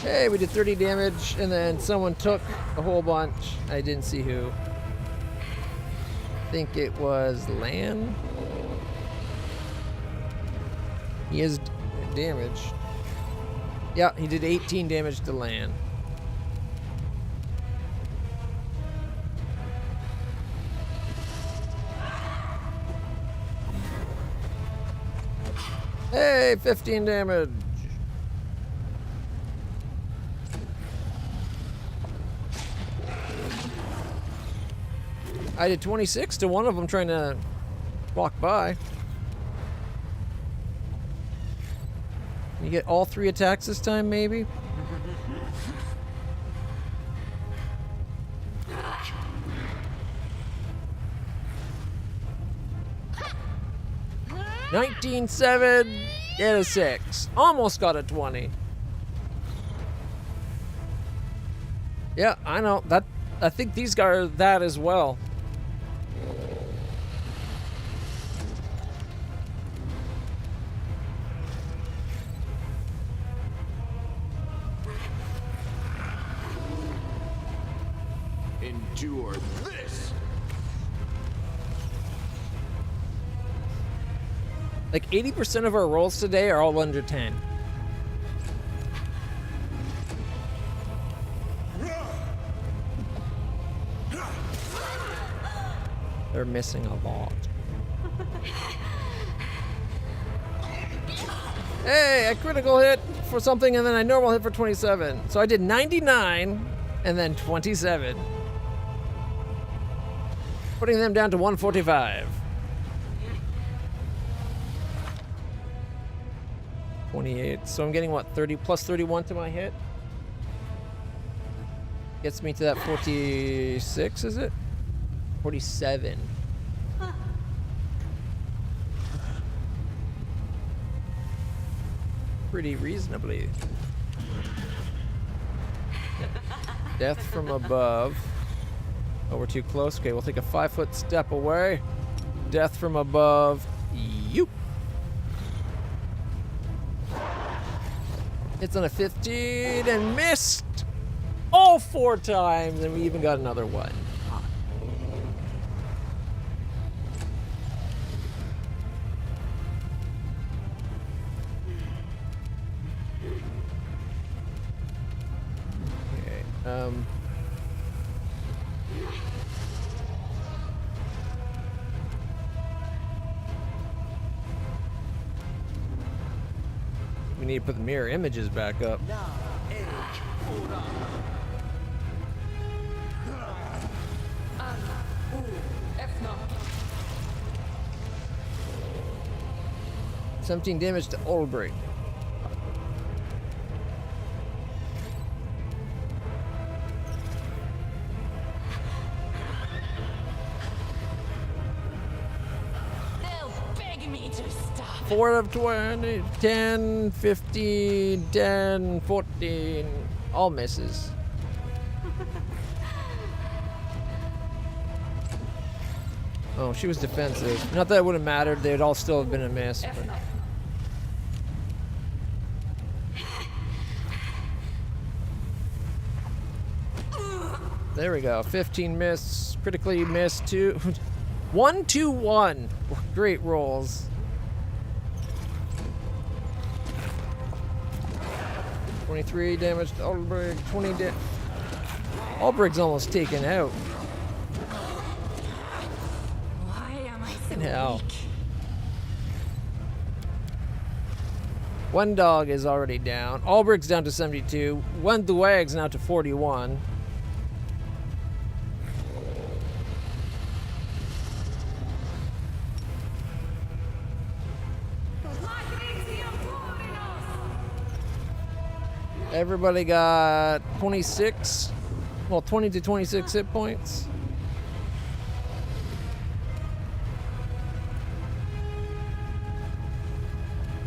Hey, we did 30 damage, and then someone took a whole bunch. I didn't see who. I think it was Lan. He is damage. Yeah, he did 18 damage to Lan. Hey, 15 damage. I did 26 to one of them trying to walk by. You get all 3 attacks this time, maybe? $19.7 and a 6. Almost got a 20. Yeah, I know. I think these guys are that as well. Endure this. Like 80% of our rolls today are all under 10. They're missing a lot. Hey, a critical hit for something and then a normal hit for 27. So I did 99 and then 27. Putting them down to 145. 28. So I'm getting what, 30 plus 31 to my hit? Gets me to that 46, is it? 47. Pretty reasonably. Death from above. Oh, we're too close. Okay, we'll take a 5-foot step away. Death from above. Yoop. It's on a 15 and missed all 4 times, and we even got another one. Okay. We need to put the mirror images back up. 17 damage to Olbrich. They'll beg me to stop. 4 out of 20, 10, 15, 10, 14. All misses. Oh, she was defensive. Not that it would have mattered. They'd all still have been a miss. But. There we go. 15 miss. Critically missed 2. 1, 2, 1. Great rolls. 23 damage to Olbrich. 20 damage. Olbrich's almost taken out. Why am I so Hell. weak? One dog is already down. Olbrich's down to 72. One Duag's now to 41. Everybody got 26. Well, 20 to 26 hit points.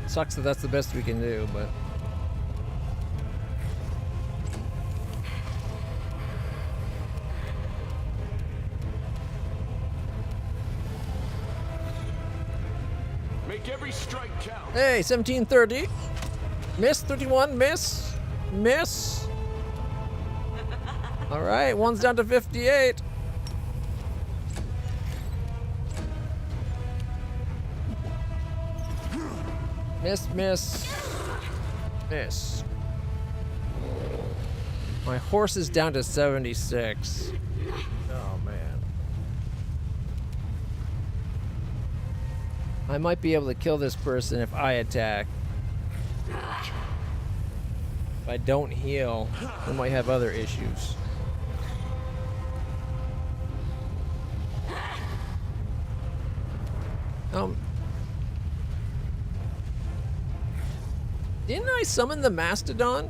Sucks that that's the best we can do, but... Make every strike count. Hey, 1730. Miss, 31, miss. Miss. All right, one's down to 58. Miss, miss. Miss. My horse is down to 76. Oh, man. I might be able to kill this person if I attack. If I don't heal, I might have other issues. Didn't I summon the Mastodon?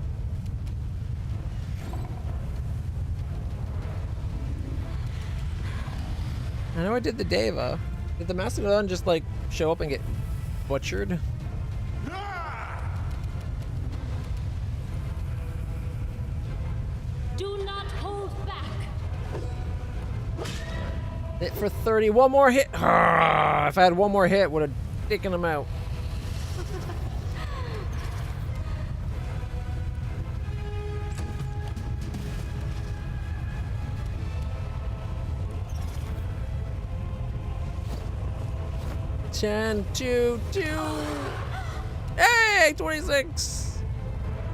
I know I did the Deva. Did the Mastodon just like show up and get butchered? Do not hold back. Hit for 30. One more hit. Ah, if I had one more hit, would have taken him out. Ten, two, two. Hey, 26.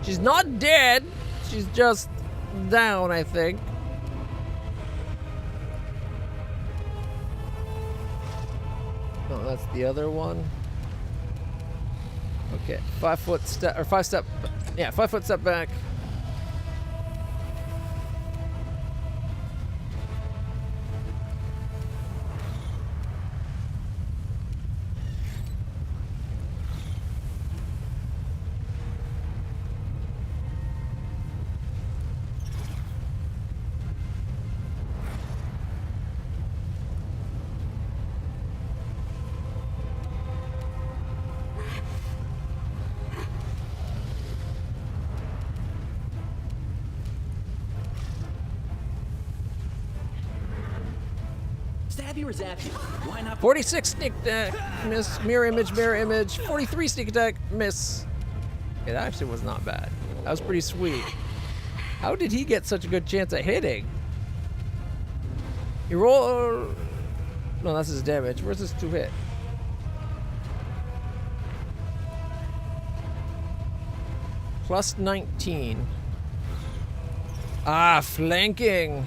She's not dead. She's just down, I think. No, that's the other one. Okay, 5 foot step, or 5 step, yeah, 5 foot step back. Stab you or zap you? Why not? 46 sneak attack, miss. Mirror image, mirror image. 43 sneak attack, miss. Okay, that actually was not bad. That was pretty sweet. How did he get such a good chance at hitting? He roll. No, that's his damage. Where's his 2 hit? Plus 19. Ah, flanking.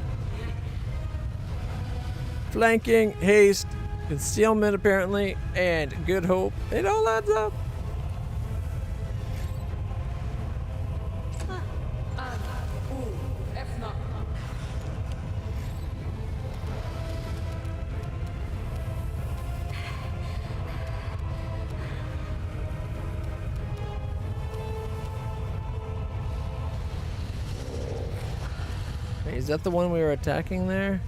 Flanking, haste, concealment apparently, and good hope. It all adds up. Wait, is that the one we were attacking there?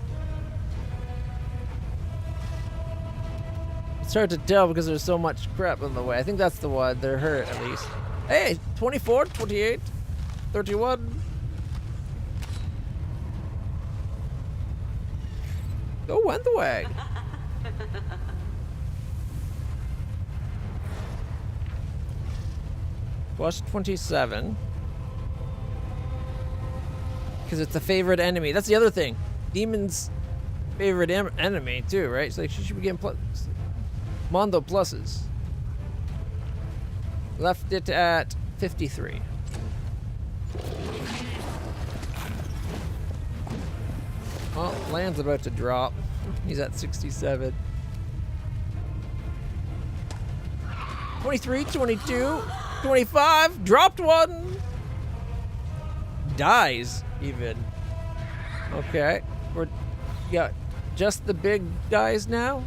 It's hard to tell because there's so much crap in the way. I think that's the one. They're hurt at least. Hey, 24, 28, 31. Go Wentherwag. Plus 27. Because it's a favorite enemy. That's the other thing. Demon's favorite enemy too, right? So she should be getting plus. Mondo pluses. Left it at 53. Well, Land's about to drop. He's at 67. 23, 22, 25. Dropped one. Dies, even. Okay. We're got just the big guys now.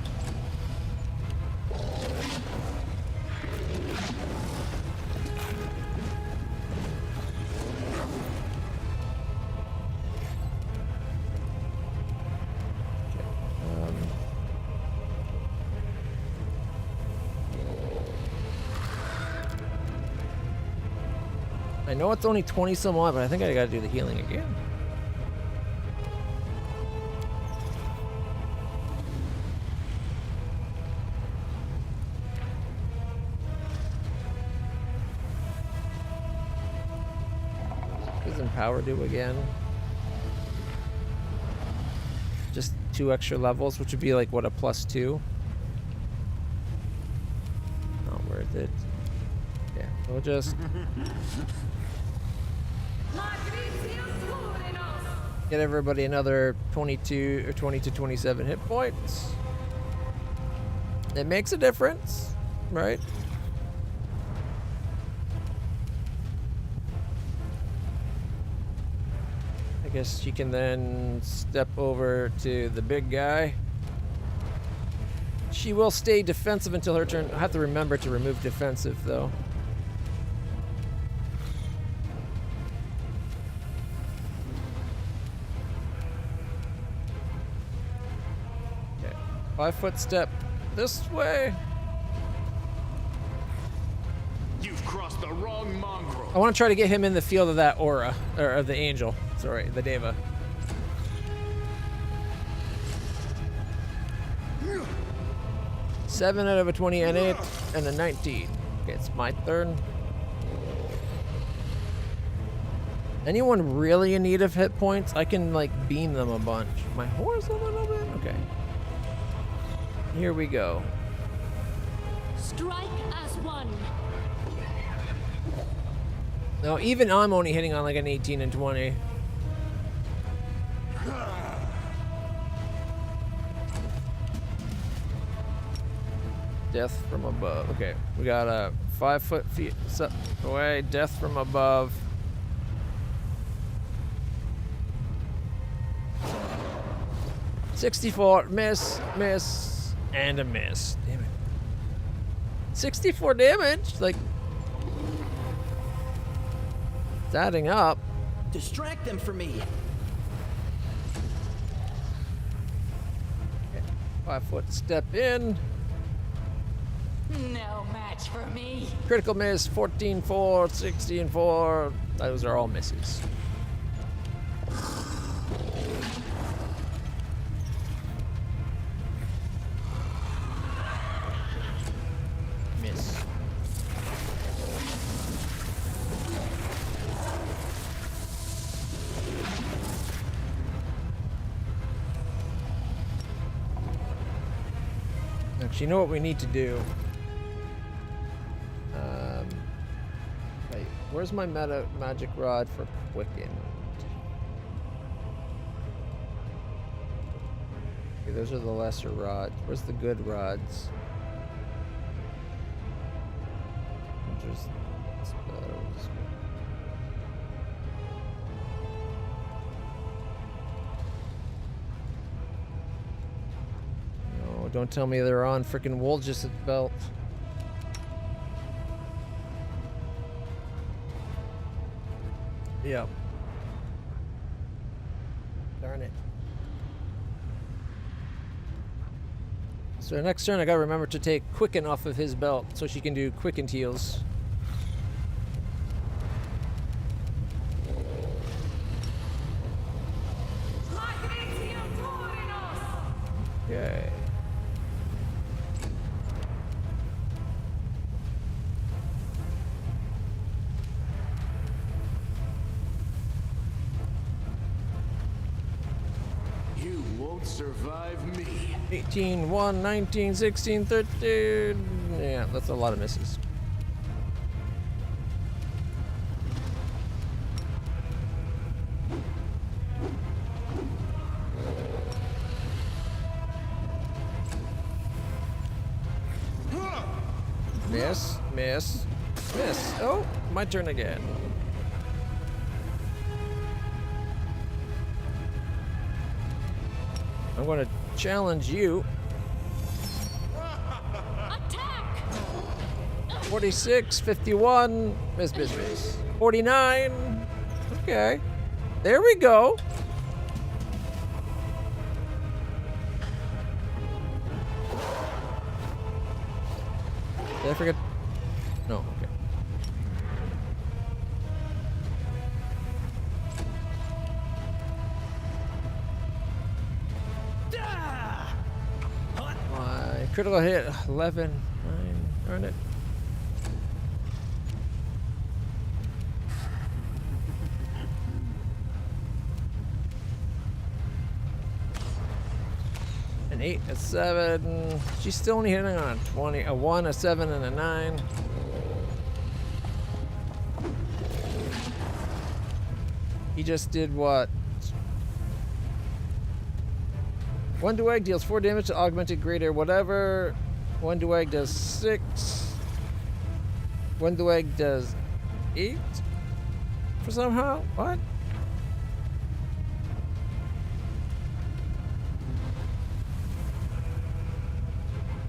know it's only 20 some odd, but I think I gotta do the healing again. What does Empower do again? Just 2 extra levels, which would be like, what, a +2? Not worth it. Yeah, we'll just get everybody another 22 or 20 to 27 hit points. It makes a difference, right? I guess she can then step over to the big guy. She will stay defensive until her turn. I have to remember to remove defensive, though. Okay. 5-foot step this way. You've crossed the wrong mongrel. I want to try to get him in the field of that aura, or of the angel. Sorry, the Deva. Seven out of a 20 and 8 and a 19. Okay, it's my turn. Anyone really in need of hit points? I can like beam them a bunch. My horse a little bit? Okay. Here we go. Strike as one. Now, even I'm only hitting on like an 18 and 20. Death from above. Okay, we got a 5 foot feet away. Death from above. $64, miss, and a miss. Damn it. 64 damage? Like, it's adding up. Distract them for me. Okay, 5 foot step in. No match for me. Critical miss, 14, 4, 16, 4. Those are all misses. Miss. Actually, you know what we need to do? Wait, where's my magic rod for quicken? Okay, those are the lesser rods. Where's the good rods? Just no, don't tell me they're on freaking Woolgis' belt. Yep. Darn it. So next turn I gotta remember to take Quicken off of his belt so she can do Quickened heals. Okay. You won't survive me. 18, 1, 19, 16, 13. Yeah, that's a lot of misses. Miss, miss, miss. Oh, my turn again. I'm going to challenge you. Attack! 46, 51, miss, miss, miss. 49. Okay. There we go. Did I forget? No, okay. Critical hit 11, 9, darn it. An 8, a 7. She's still only hitting on a 20, a 1, a 7, and a 9. He just did what? One Duag deals 4 damage to augmented greater whatever. One Duag does 6. One Duag does 8. For somehow? What?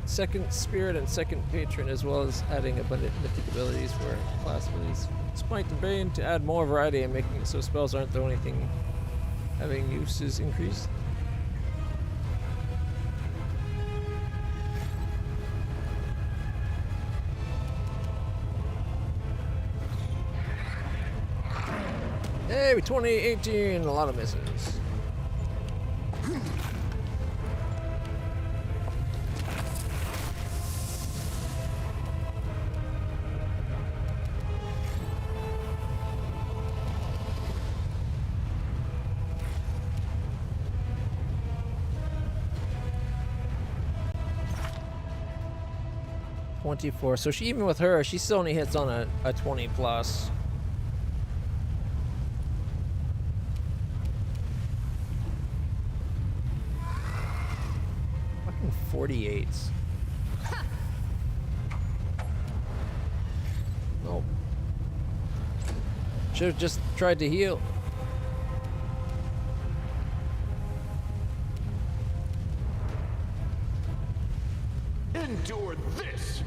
Second Spirit and Second Patron, as well as adding abundant mythic abilities for class abilities. Spite and Bane to add more variety and making it so spells aren't the only thing having uses increased. Hey, 2018, a lot of misses. .24. So she, even with her, she still only hits on a 20 plus. Fucking 48s. Nope. Should have just tried to heal. Endure this!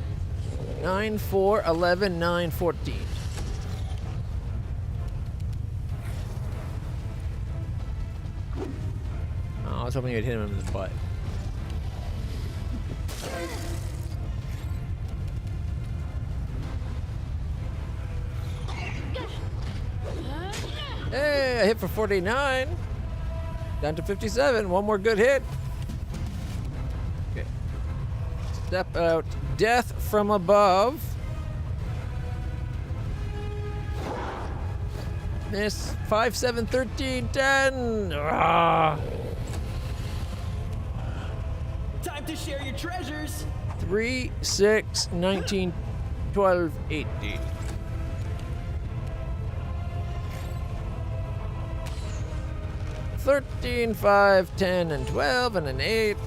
9, 4, 11, 9, 14. Oh, I was hoping you'd hit him in the butt. Hey, I hit for 49. Down to 57. One more good hit. Okay. Step out. Death from above. Miss. 5, 7, 13, 10. Ah. Time to share your treasures. 3, 6, 19, 12, 18. $13, 5, 10, and 12, and an 8.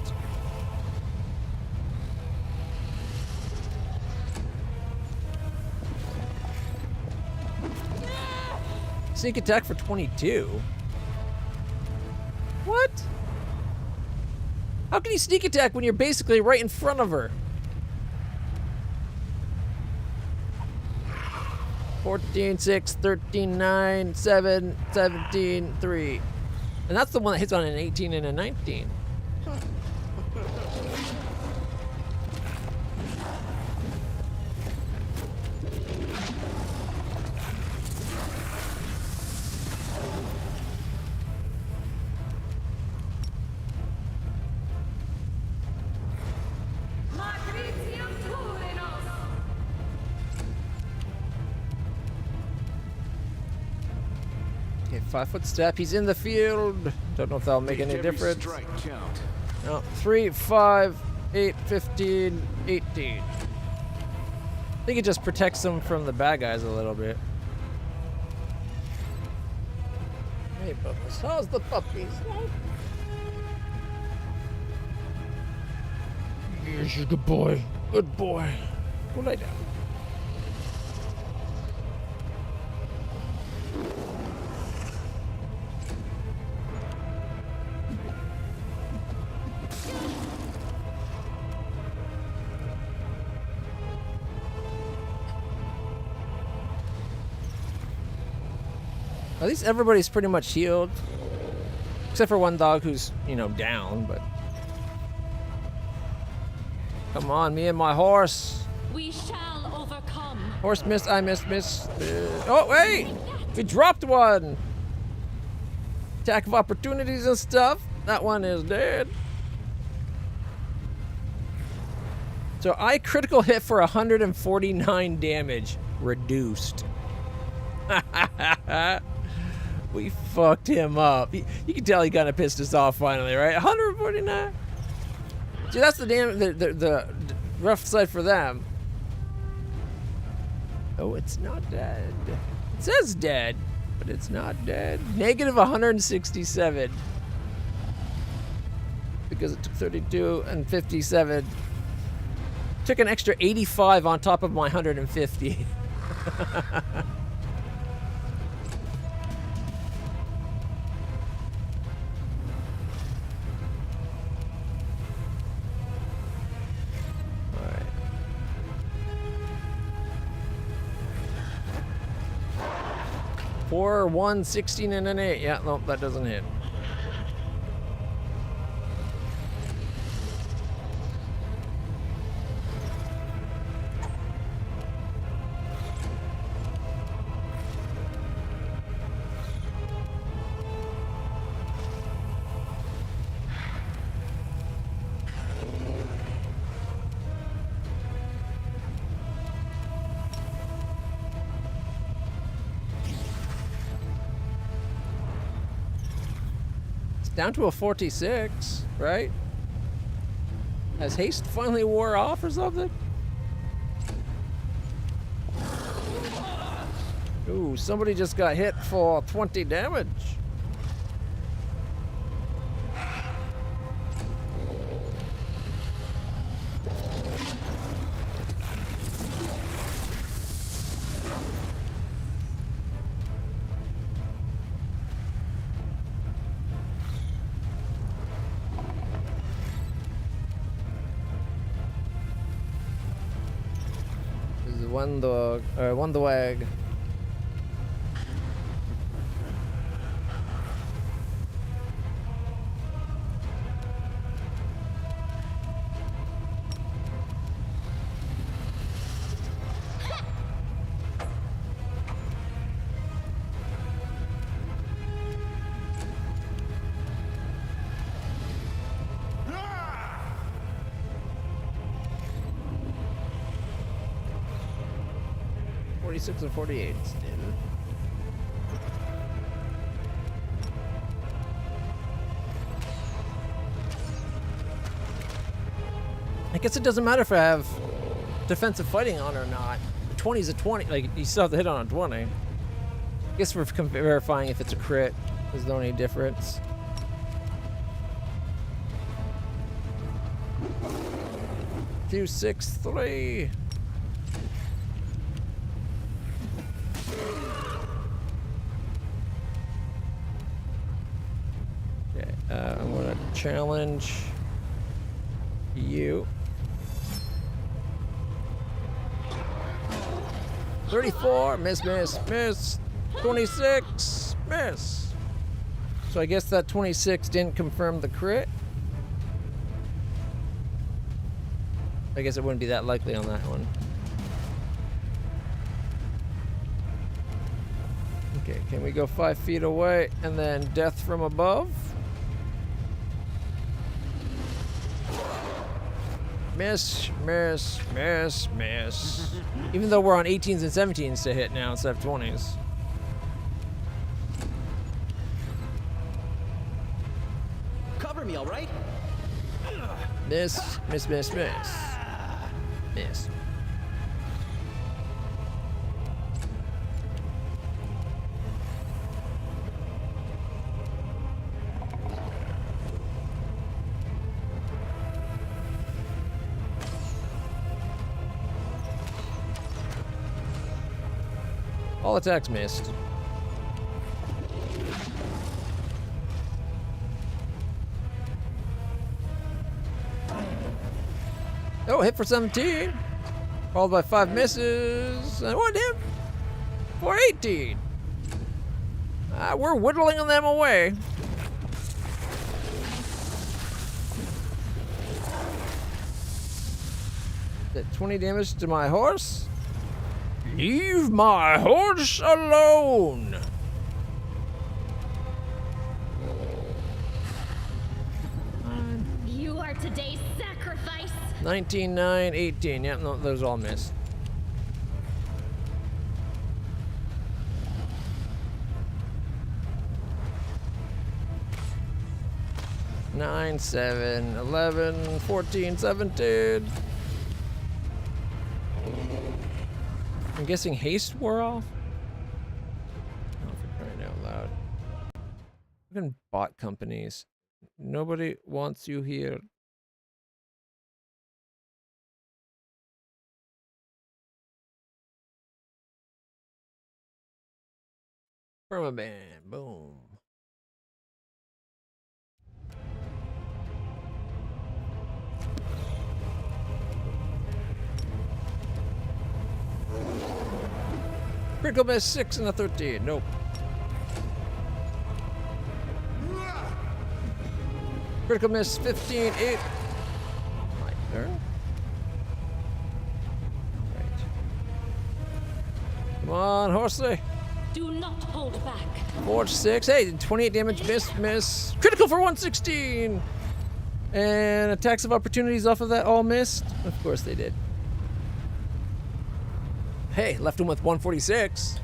Sneak attack for 22. What? How can you sneak attack when you're basically right in front of her? 14, 6, 13, 9, 7, 17, 3. And that's the one that hits on an 18 and a 19. Okay, 5-foot step. He's in the field. Don't know if that'll make any difference. Strike count. No, 3, 5, 8, 15, 18. I think it just protects them from the bad guys a little bit. Hey, Bubbles. How's the puppies? Yes, you're a good boy. Good boy. Go lie down. At least everybody's pretty much healed. Except for one dog who's, you know, down, but... Come on, me and my horse. We shall overcome. Horse missed, I missed. Oh, wait! We dropped one! Attack of opportunities and stuff. That one is dead. So I critical hit for 149 damage. Reduced. We fucked him up. You can tell he kind of pissed us off finally, right? 149. See, that's the the rough side for them. Oh, it's not dead. It says dead, but it's not dead. Negative 167. Because it took 32 and 57. Took an extra 85 on top of my 150. Alright. 4, 1, 16, and an 8. Yeah, nope, that doesn't hit. Down to a 46, right? Has haste finally wore off or something? Ooh, somebody just got hit for 20 damage. One dog. And 48 still. I guess it doesn't matter if I have defensive fighting on or not. 20 is a 20. Like, you still have to hit on a 20. I guess we're verifying if it's a crit. Is there any difference? Two, 6, 3. I'm gonna challenge you. 34, miss, miss, miss. 26, miss. So I guess that 26 didn't confirm the crit. I guess it wouldn't be that likely on that one. Okay, can we go 5 feet away and then death from above? Miss, miss, miss, miss. Even though we're on 18s and 17s to hit now instead of 20s. Cover me, all right? Miss, miss, miss, miss. Miss. All attacks missed. Oh, hit for 17. Followed by 5 misses. And 1 hit for 18. We're whittling them away. Did 20 damage to my horse? Leave my horse alone! You are today's sacrifice! 19, 9, 18. Yep, no, those all missed. Nine, 7, 11, 14, 17. I'm guessing haste wore off? Oh, for crying out loud. Even bot companies. Nobody wants you here. Permaban, boom. Critical miss 6 and a 13. Nope. Critical miss 15, 8. My turn. Right. Come on, horsey. Do not hold back. Forge 6. Hey, 28 damage. Miss. Critical for 116. And attacks of opportunities off of that all missed. Of course they did. Hey, left him with 146.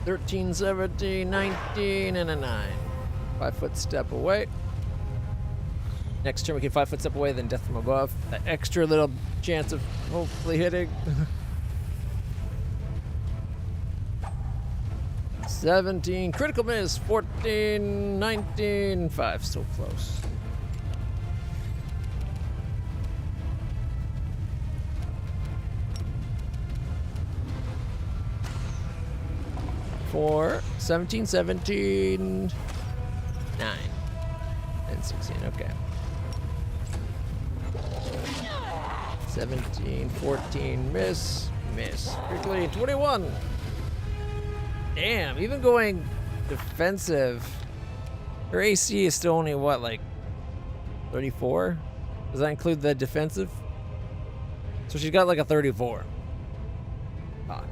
$13, 17, 19, and a 9. 5-foot step away. Next turn we can 5-foot step away, then death from above. That extra little chance of hopefully hitting. 17, critical miss. 14, 19, 5. So close. For 17, 17, 9, and 16. Okay. 17, 14, miss. Quickly, 21. Damn, even going defensive, her AC is still only what, like 34? Does that include the defensive? So she's got like a 34. Ah.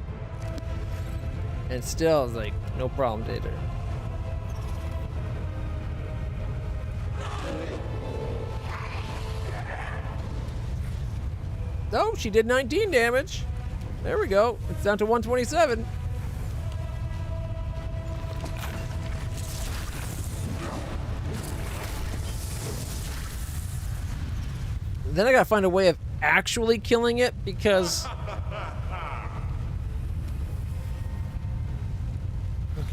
And still, it's like, no problem to hit her. Oh, she did 19 damage. There we go. It's down to 127. Then I gotta find a way of actually killing it because...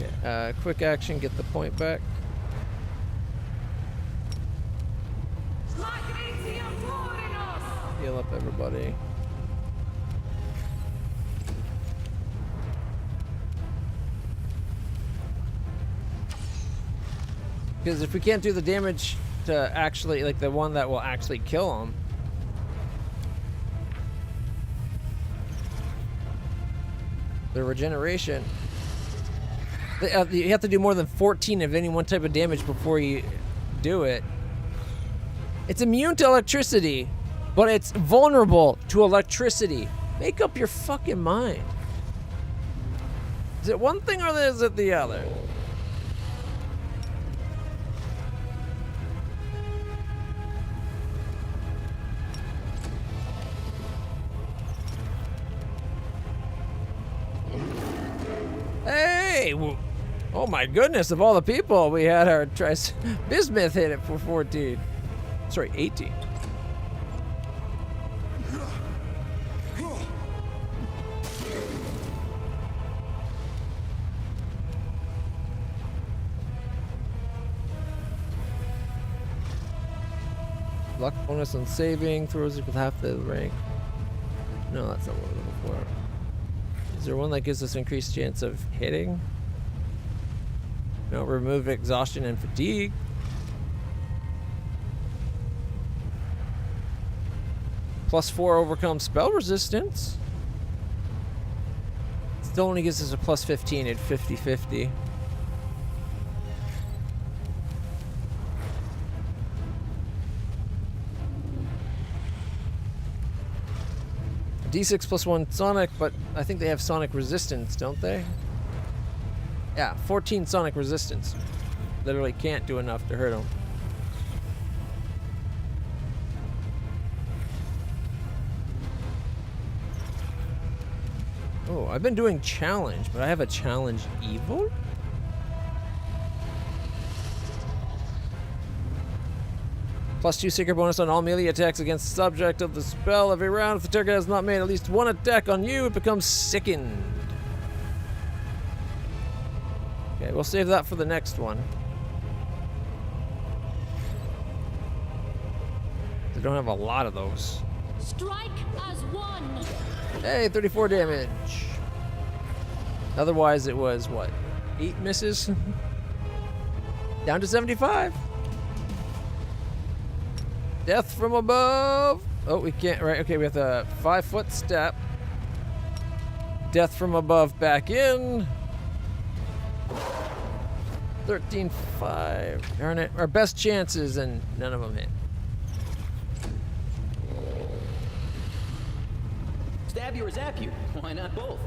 Okay, quick action, get the point back. Heal up everybody. Because if we can't do the damage to actually, like the one that will actually kill him, the regeneration, you have to do more than 14 of any one type of damage before you do it. It's immune to electricity, but it's vulnerable to electricity. Make up your fucking mind. Is it one thing or is it the other? Hey! Oh my goodness, of all the people, we had our Bismuth hit it for 14. Sorry, 18. Luck bonus on saving, throws equal half the rank. No, that's not what we're looking for. Is there one that gives us increased chance of hitting? No, remove exhaustion and fatigue. +4 overcome spell resistance. Still only gives us a +15 at 50-50. D6 +1 sonic, but I think they have sonic resistance, don't they? Yeah, 14 sonic resistance. literally can't do enough to hurt him. Oh, I've been doing challenge, but I have a challenge evil? +2 secret bonus on all melee attacks against the subject of the spell. Every round, if the target has not made at least one attack on you, it becomes sickened. Okay, we'll save that for the next one. I don't have a lot of those. Strike as one. Hey, 34 damage. Otherwise, it was what? 8 misses? Down to 75. Death from above. Oh, we can't. Right. Okay, we have a 5-foot step. Death from above back in. 13-5. Darn it. Our best chances, and none of them hit. Stab you or zap you? Why not both?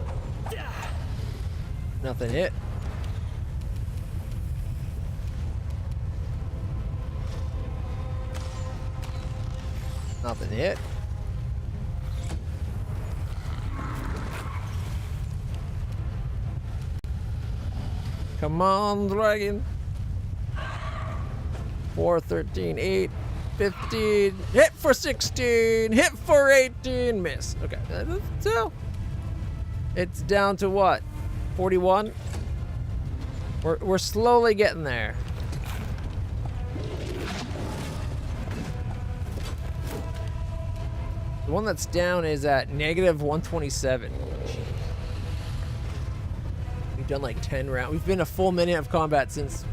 Nothing hit. Nothing hit. Come on, dragon. 4, 13, 8, 15. Hit for 16. Hit for 18. Miss. Okay. So it's down to what? 41? We're slowly getting there. The one that's down is at -127. We've done like 10 rounds. We've been a full minute of combat since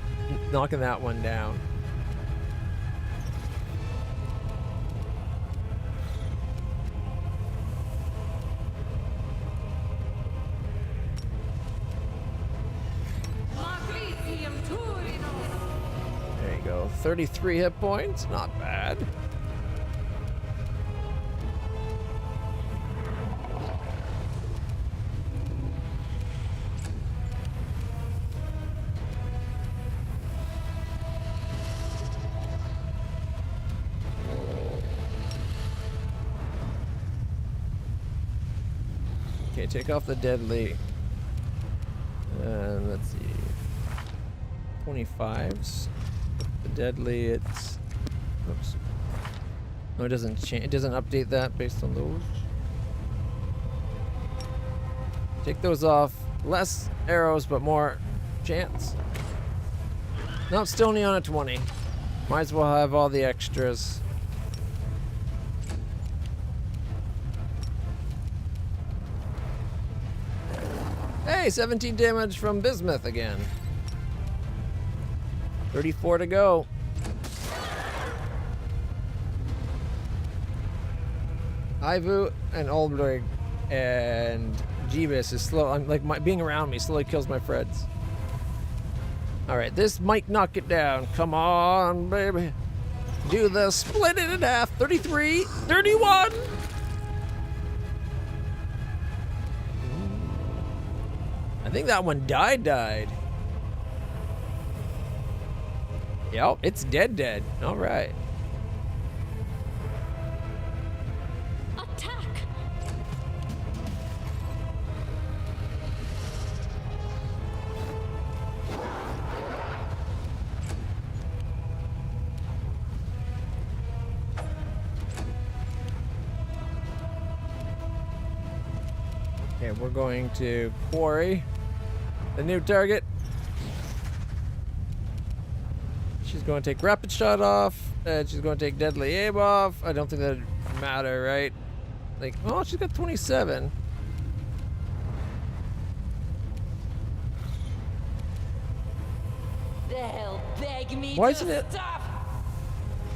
knocking that one down. There you go. 33 hit points. Not bad. Okay, take off the deadly. And let's see. 25s. The deadly, it's. Oops. No, it doesn't change. It doesn't update that based on those. Take those off. Less arrows, but more chance. No, it's still only on a 20. Might as well have all the extras. Hey, 17 damage from Bismuth again. 34 to go. Ivu and Oldrig and Jeebus is slow. I'm like being around me slowly kills my friends. All right, this might knock it down. Come on, baby. Do the split it in half. 33, 31. I think that one died. Yep, it's dead. All right. Attack. Okay, we're going to quarry the new target. She's going to take rapid shot off, and she's going to take deadly aim off. I don't think that'd matter, right? Like, oh, she's got 27. They'll beg me Why to isn't it? stop.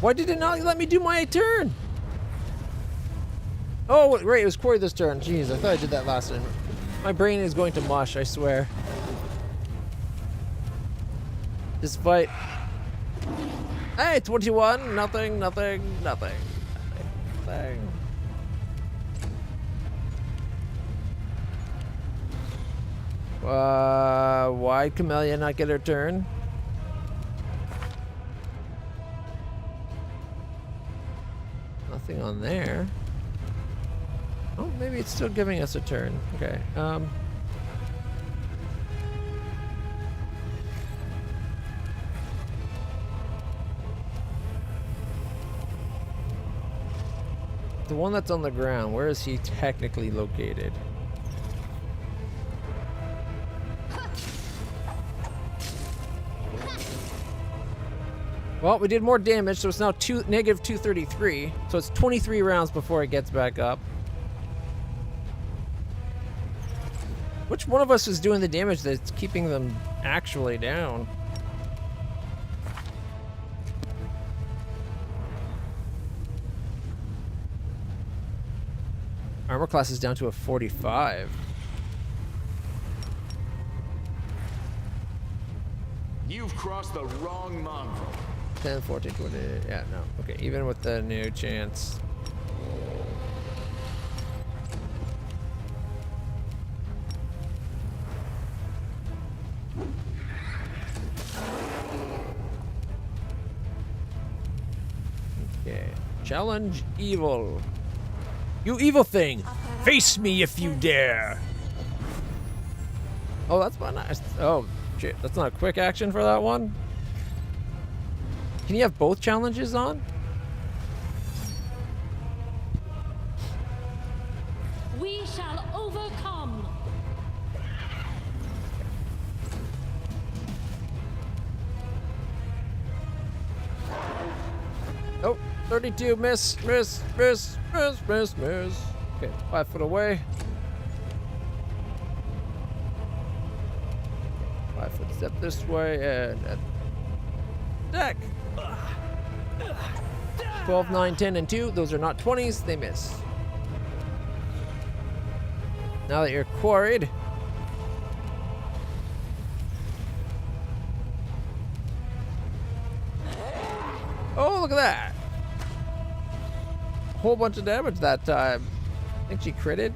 Why did it not let me do my turn? Oh, right, it was quarry this turn. Jeez, I thought I did that last time. My brain is going to mush, I swear. This fight. Hey, 21. Nothing. Why'd Camellia not get her turn? Nothing on there. Oh, maybe it's still giving us a turn. Okay. The one that's on the ground, where is he technically located? Well, we did more damage, so it's now negative 233. So it's 23 rounds before it gets back up. Which one of us is doing the damage that's keeping them actually down? Armor class is down to a 45. You've crossed the wrong mongrel. 10, 14, 20. Yeah, no. Okay, even with the new chance. Okay. Challenge evil. You evil thing! Face me if you dare! Oh, that's not nice. Oh, shit. That's not a quick action for that one? Can you have both challenges on? We shall overcome. Oh, 32, miss. Okay, 5 foot away. 5 foot step this way and attack. 12, 9, 10, and 2. Those are not 20s. They miss. Now that you're quarried. Oh, look at that. Whole bunch of damage that time. I think she critted.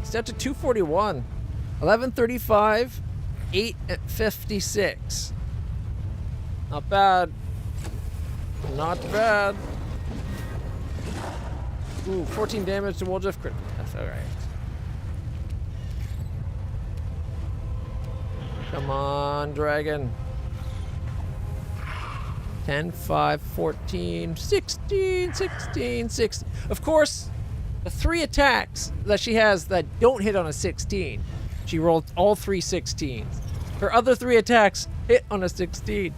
It's down to 241. 1135. 8 at 56. Not bad. Not bad. Ooh, 14 damage to Wolf crit. That's alright. Come on, dragon. 10, 5, 14, 16, 16, 16. Of course, the 3 attacks that she has that don't hit on a 16, she rolled all 3 16s. Her other 3 attacks hit on a 16.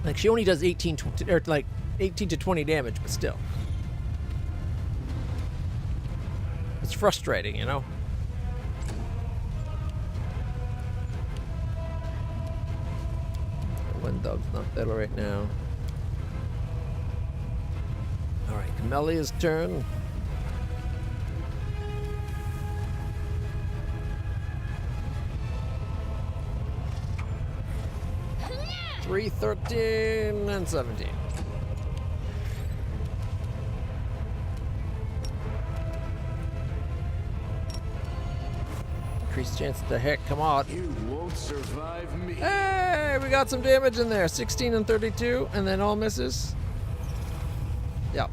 Like, she only does 18 to 20 damage, but still. It's frustrating, you know? One dog's not better right now. Alright, Camellia's turn. Three, 13, and 17. Increased chance to hit. Come on. You won't survive me. Hey, we got some damage in there. 16 and 32, and then all misses. Yep.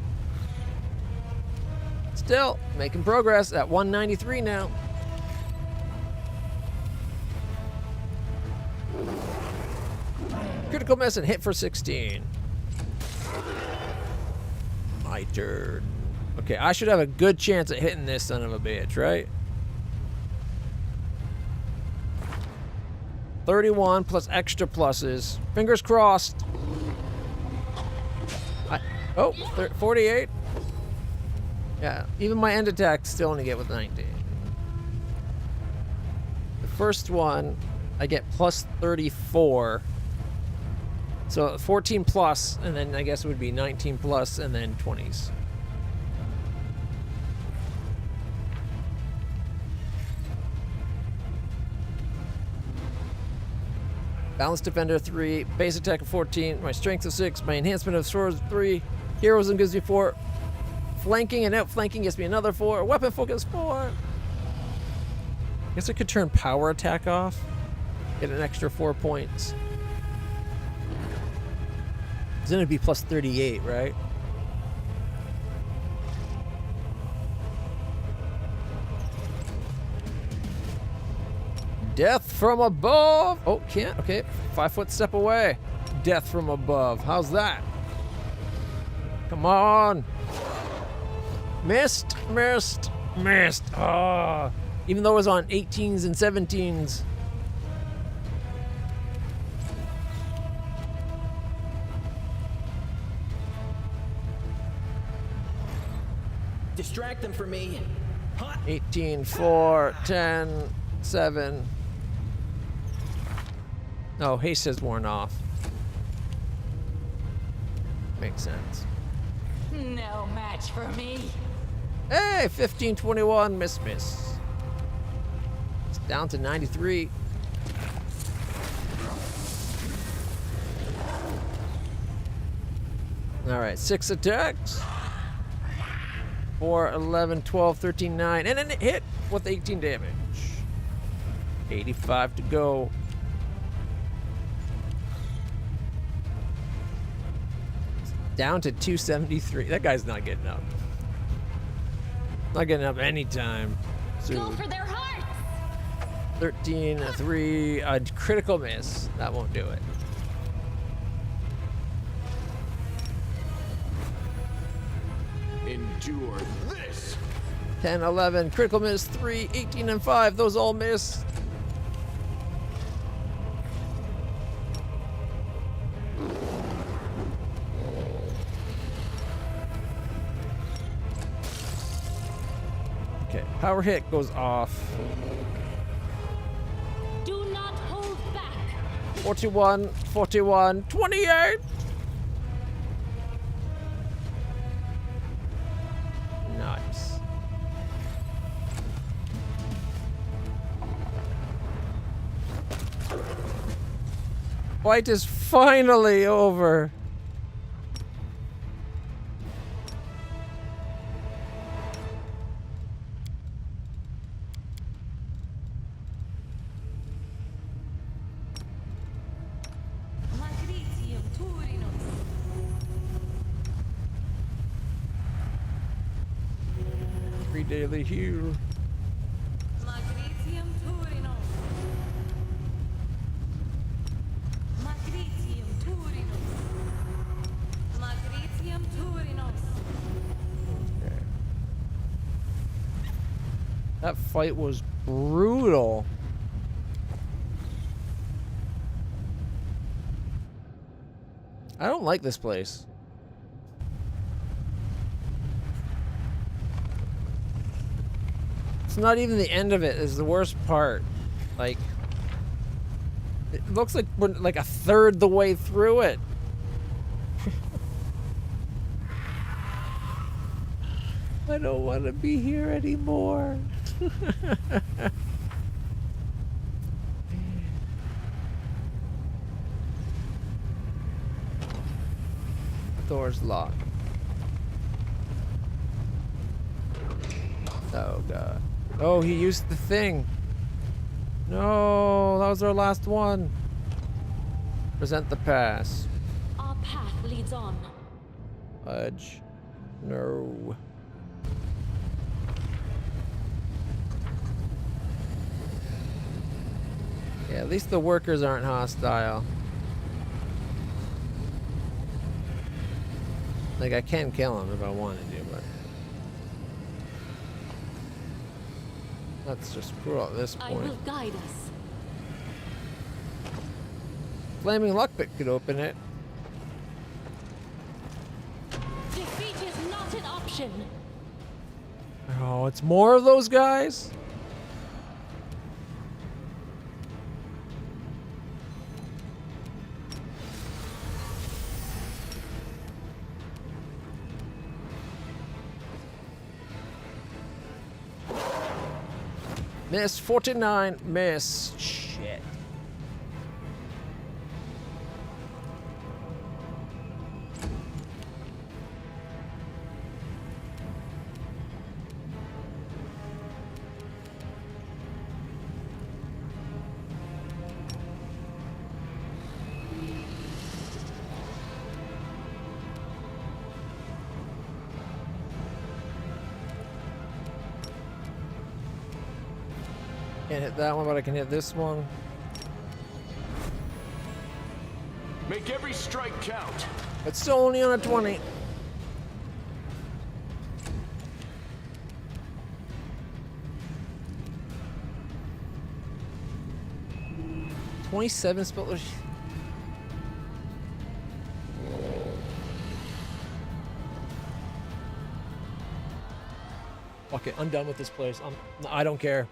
Still making progress at 193 now. Critical miss and hit for 16. My turn. Okay, I should have a good chance at hitting this son of a bitch, right? 31 plus extra pluses. Fingers crossed. 48. Yeah, even my end attack still only get with 19. The first one, I get plus 34. So 14 plus, and then I guess it would be 19 plus, and then 20s. Balanced Defender 3, base attack of 14, my strength of 6, my enhancement of swords 3, heroism gives me 4, flanking and outflanking gives me another 4, weapon focus 4. I guess I could turn power attack off, get an extra 4 points. Then it'd be plus 38, right? Death from above. Oh, can't. Okay, 5 foot step away. Death from above. How's that? Come on. Missed, missed, missed. Ah. Even though it was on 18s and 17s. Distract them for me. Hot. 18, 4, 10, 7. No, haste has worn off. Makes sense. No match for me. Hey, 15, 21, miss. It's down to 93. All right, 6 attacks. 4, 11, 12, 13, 9, and then it hit with 18 damage. 85 to go. Down to 273. That guy's not getting up. Not getting up anytime Go soon. for their hearts! 13, 3, a critical miss. That won't do it. Endure this. 10, 11, critical miss, 3, 18, and 5. Those all miss. Okay, power hit goes off. Do not hold back! 41, 41, 28. Nice. Fight is finally over. Magritium Turinus. 3 daily heal. Magritium Turinus. Magritium Turinus. Magritium Turinus. Okay. That fight was brutal. I don't like this place. It's not even the end of it is the worst part. Like, it looks like we're like a third the way through it. I don't want to be here anymore. Door's locked. Oh god. Oh, he used the thing. No, that was our last one. Present the pass. Our path leads on. Fudge. No. Yeah, at least the workers aren't hostile. Like, I can kill him if I wanted to, but... That's just cruel at this I point. will guide us. Flaming Lockpick could open it. Defeat is not an option. Oh, it's more of those guys? Miss 49, miss. Shit. Can't hit that one, but I can hit this one. Make every strike count. It's still only on a 20. $27 spell. Okay, I'm done with this place. I don't care.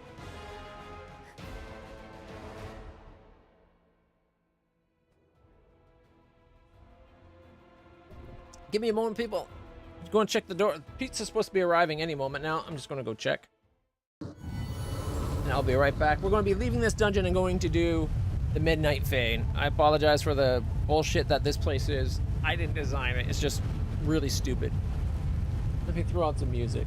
Give me a moment, people. Let's go and check the door. Pizza's supposed to be arriving any moment now. I'm just going to go check. And I'll be right back. We're going to be leaving this dungeon and going to do the Midnight Fane. I apologize for the bullshit that this place is. I didn't design it. It's just really stupid. Let me throw out some music.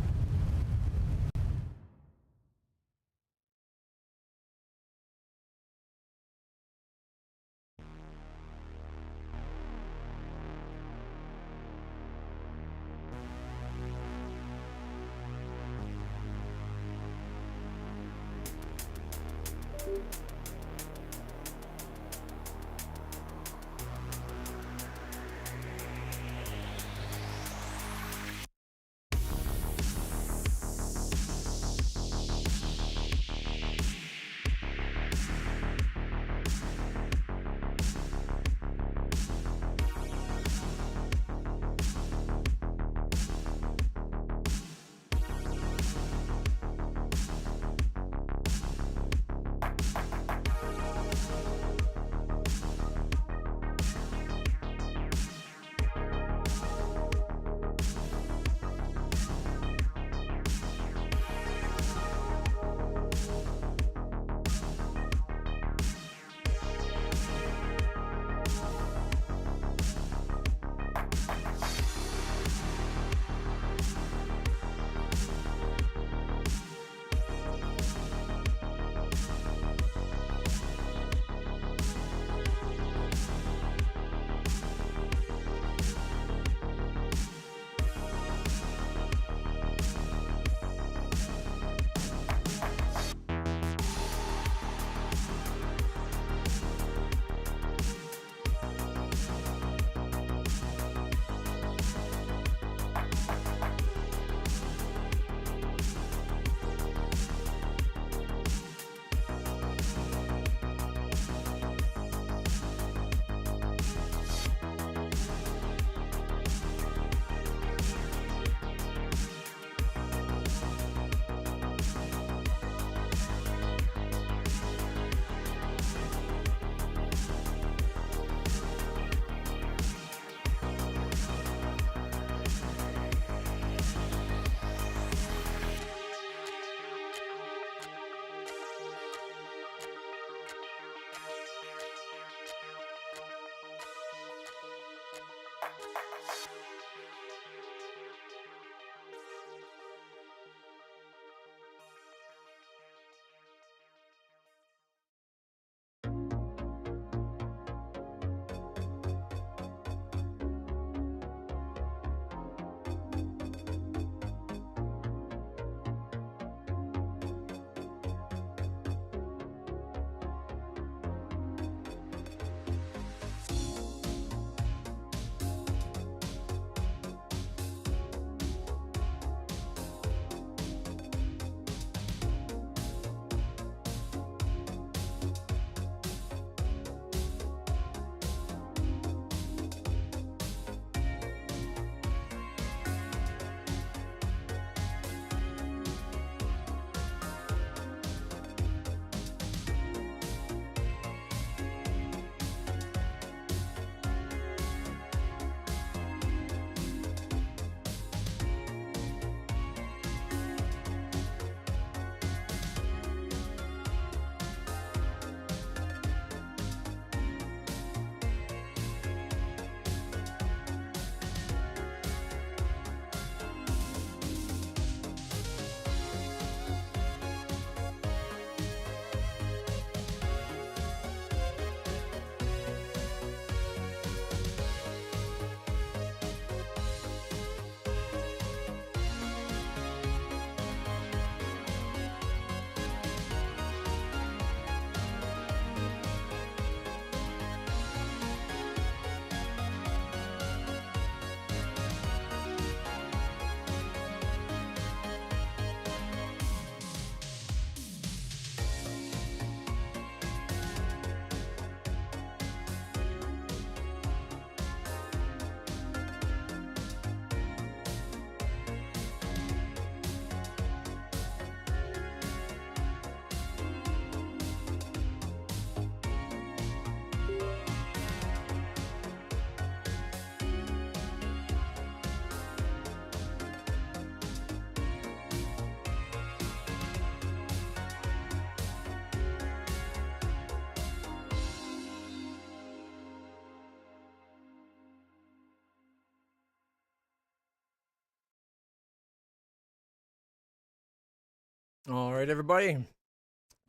All right, everybody.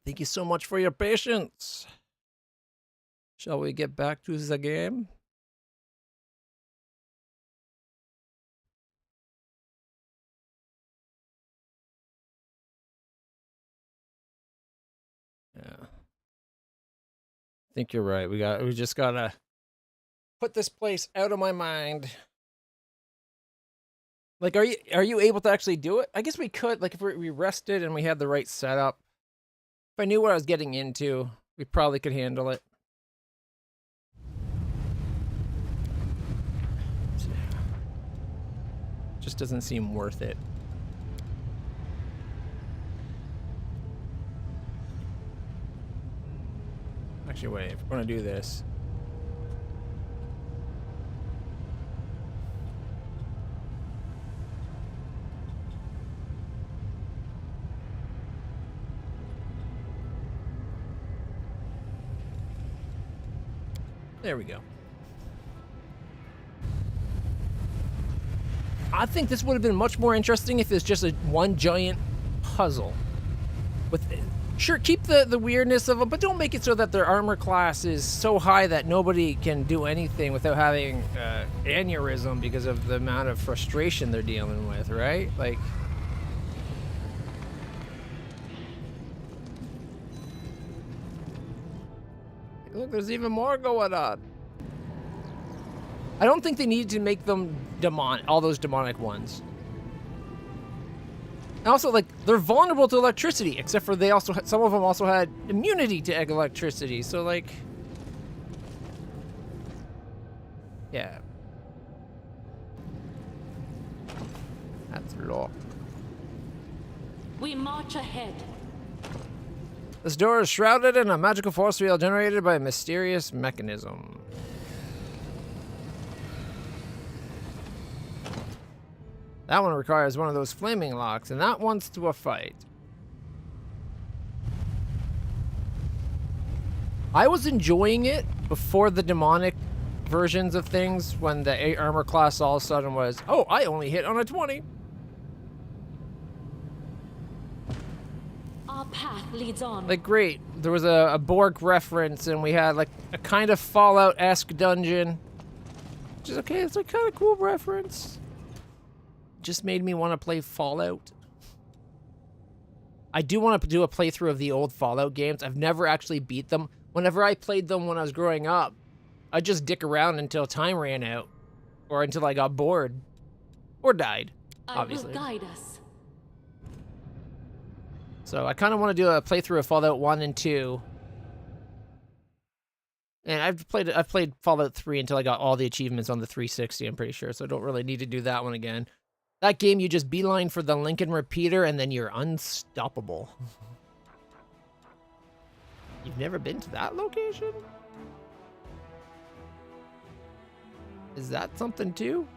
Thank you so much for your patience. Shall we get back to the game? Yeah. I think you're right. We just gotta put this place out of my mind. Like, are you able to actually do it? I guess we could. Like, if we rested and we had the right setup. If I knew what I was getting into, we probably could handle it. Just doesn't seem worth it. Actually, wait. If we're gonna do this. There we go. I think this would have been much more interesting if it's just a one giant puzzle. With sure, keep the weirdness of it, but don't make it so that their armor class is so high that nobody can do anything without having aneurysm because of the amount of frustration they're dealing with, right? Like. Look, there's even more going on. I don't think they need to make them all those demonic ones. And also, like, they're vulnerable to electricity, except for they also some of them also had immunity to electricity. So, like, yeah, that's law. We march ahead. This door is shrouded in a magical force field generated by a mysterious mechanism. That one requires one of those flaming locks, and that one's to a fight. I was enjoying it before the demonic versions of things, when the 8 armor class all of a sudden was, oh, I only hit on a 20. Our path leads on. Like, great. There was a Borg reference, and we had, like, a kind of Fallout-esque dungeon. Which is okay. It's a kind of cool reference. Just made me want to play Fallout. I do want to do a playthrough of the old Fallout games. I've never actually beat them. Whenever I played them when I was growing up, I'd just dick around until time ran out. Or until I got bored. Or died, obviously. I will guide us. So I kind of want to do a playthrough of Fallout 1 and 2. And I've played Fallout 3 until I got all the achievements on the 360, I'm pretty sure. So I don't really need to do that one again. That game, you just beeline for the Lincoln repeater, and then you're unstoppable. You've never been to that location? Is that something too?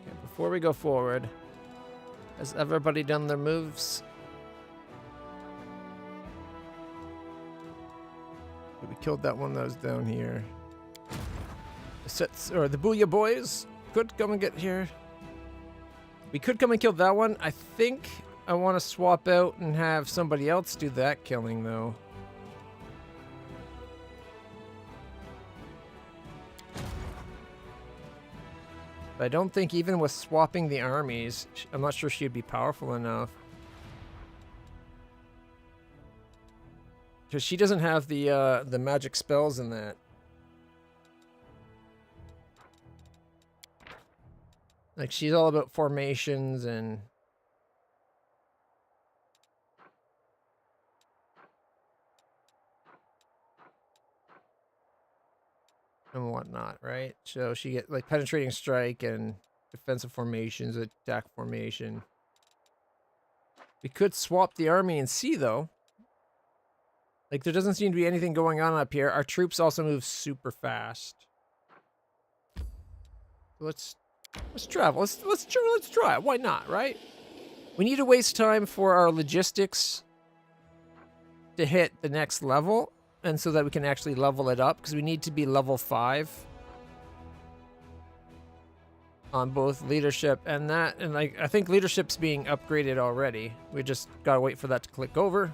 Okay, before we go forward, has everybody done their moves? We killed that one that was down here. The Booyah Boys could come and get here. We could come and kill that one. I think I want to swap out and have somebody else do that killing, though. But I don't think even with swapping the armies, I'm not sure she'd be powerful enough. Because she doesn't have the magic spells in that. Like, she's all about formations and whatnot, right? So she get like penetrating strike and defensive formations, attack formation. We could swap the army and see, though. Like, there doesn't seem to be anything going on up here. Our troops also move super fast. Let's travel. Let's try it. Why not, right? We need to waste time for our logistics to hit the next level, and so that we can actually level it up, because we need to be level 5. on both leadership and that. And like, I think leadership's being upgraded already. We just gotta wait for that to click over.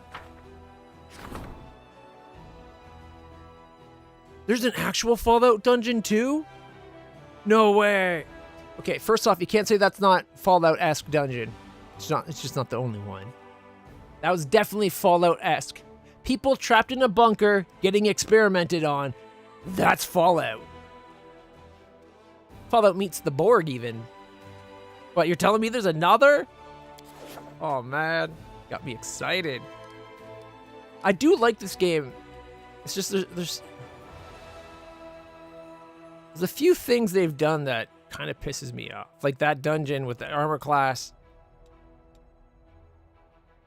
There's an actual Fallout dungeon too? No way. Okay, first off, you can't say that's not Fallout-esque dungeon. It's not. It's just not the only one. That was definitely Fallout-esque. People trapped in a bunker getting experimented on. That's Fallout. Fallout meets the Borg even. What, you're telling me there's another? Oh man, got me excited. I do like this game. It's just there's a few things they've done that kind of pisses me off. Like that dungeon with the armor class.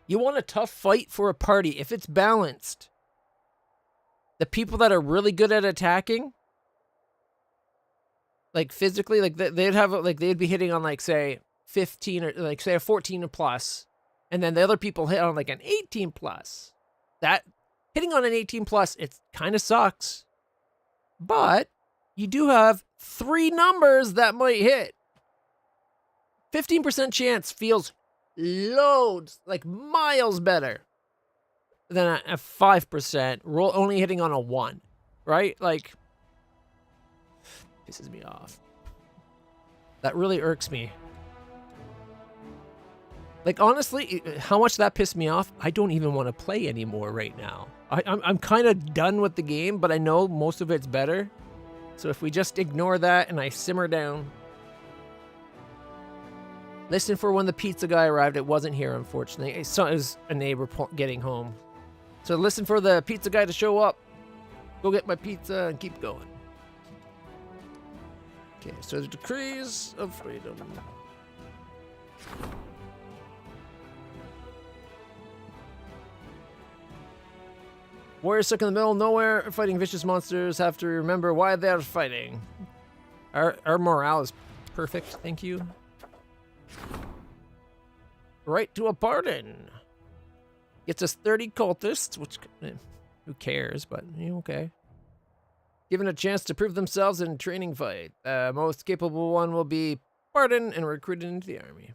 You want a tough fight for a party if it's balanced. The people that are really good at attacking, like physically, like they'd have, like they'd be hitting on like say 15 or like say a 14 plus, and then the other people hit on like an 18 plus. That hitting on an 18 plus, it kind of sucks, but you do have 3 numbers that might hit. 15% chance feels loads, like miles better than a 5% roll only hitting on a 1, right? Like, pisses me off. That really irks me. Like, honestly, how much that pissed me off, I don't even want to play anymore right now. I'm kind of done with the game, but I know most of it's better. So if we just ignore that and I simmer down. Listen for when the pizza guy arrived. It wasn't here, unfortunately. It was a neighbor getting home. So listen for the pizza guy to show up. Go get my pizza and keep going. Okay, so the decrees of freedom. Warriors stuck in the middle of nowhere, fighting vicious monsters. Have to remember why they're fighting. Our morale is perfect, thank you. Right to a pardon. Gets us 30 cultists, which, who cares, but okay. Given a chance to prove themselves in a training fight. Most capable one will be pardoned and recruited into the army.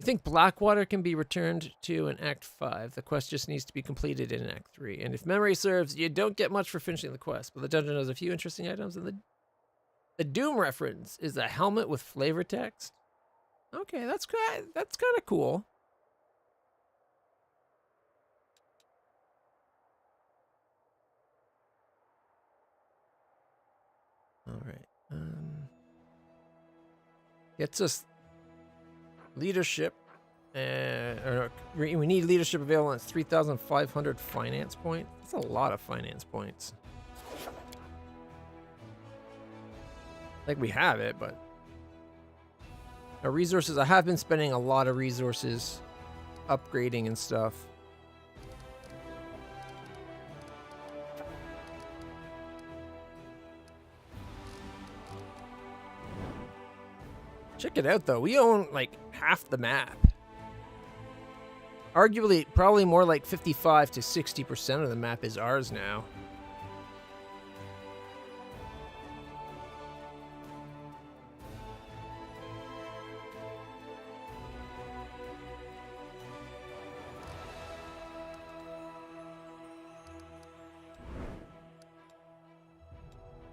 You think Blackwater can be returned to in Act 5. The quest just needs to be completed in Act 3. And if memory serves, you don't get much for finishing the quest, but the dungeon has a few interesting items, and the Doom reference is a helmet with flavor text. Okay, that's kind of cool. All right. Gets us leadership, we need leadership available at 3,500 finance points. That's a lot of finance points. Like we have it, but our resources. I have been spending a lot of resources upgrading and stuff. Check it out, though. We own, like, half the map. Arguably, probably more like 55 to 60% of the map is ours now.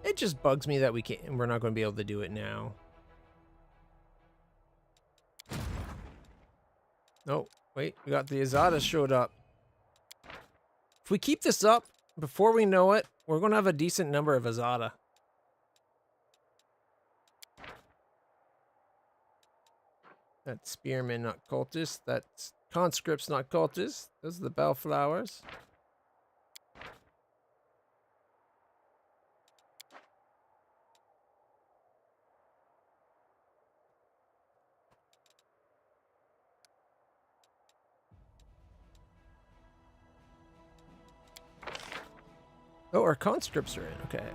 It just bugs me that we're not going to be able to do it now. Oh, wait, we got the Azada showed up. If we keep this up, before we know it, we're going to have a decent number of Azada. That's Spearmen, not cultists. That's Conscripts, not cultists. Those are the Bellflowers. Oh, our conscripts are in. Okay.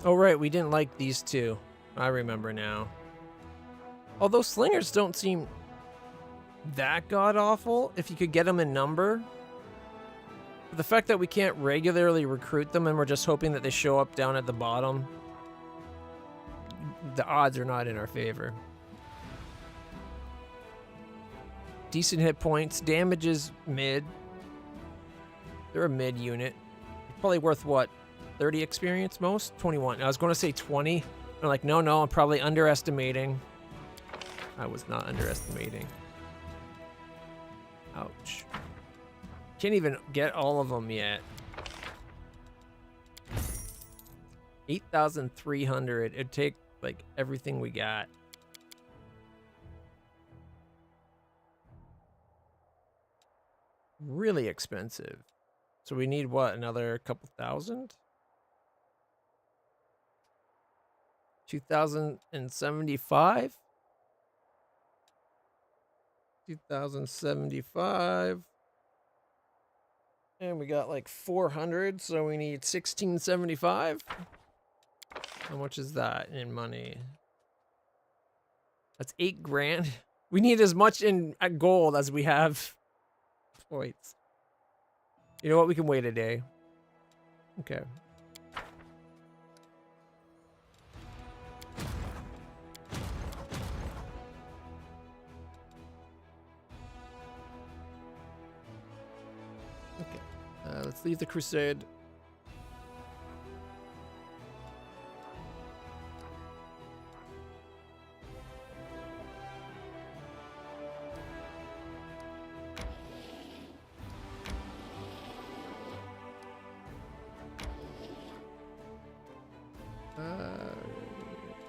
Oh, right. We didn't like these two. I remember now. Although slingers don't seem that god-awful if you could get them in number. But the fact that we can't regularly recruit them and we're just hoping that they show up down at the bottom. the odds are not in our favor. Decent hit points. Damage is mid. They're a mid unit. Probably worth what? 30 experience most? 21. I was going to say 20. I'm like, no, I'm probably underestimating. I was not underestimating. Ouch. Can't even get all of them yet. 8,300. It'd take like everything we got. Really expensive. So we need what? Another couple thousand? 2,075? 2,075. And we got like 400, so we need 1,675. How much is that in money? That's 8 grand. We need as much in gold as we have points. You know what? We can wait a day. Okay. Okay. Let's leave the crusade.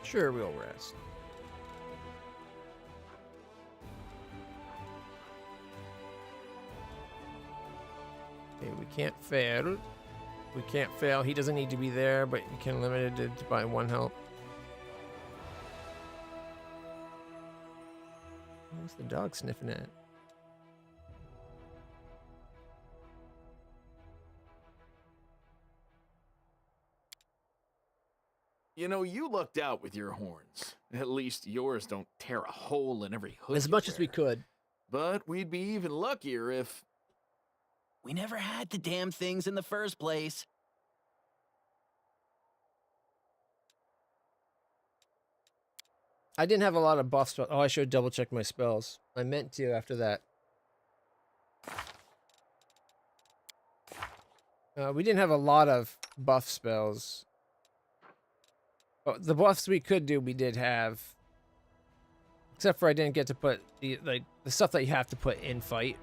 Sure, we'll rest. Okay, we can't fail. We can't fail. He doesn't need to be there, but you can limit it to buy 1 health. What's the dog sniffing at? You know, you lucked out with your horns. At least yours don't tear a hole in every hood. As much as we could. But we'd be even luckier if... We never had the damn things in the first place. I didn't have a lot of buff spells. Oh, I should double check my spells. I meant to after that. We didn't have a lot of buff spells. Oh, the buffs we could do, we did have. Except for I didn't get to put the stuff that you have to put in fight.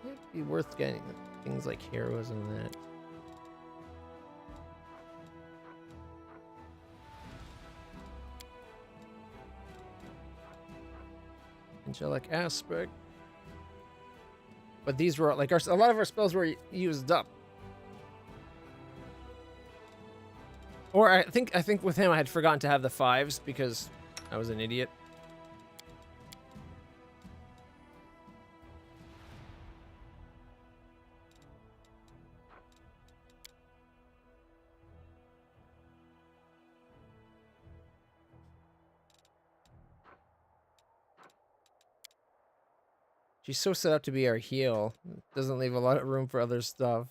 It'd be worth getting things like heroes and that. Angelic aspect, but these were like a lot of our spells were used up. Or I think with him I had forgotten to have the 5s because I was an idiot. She's so set up to be our heal. Doesn't leave a lot of room for other stuff.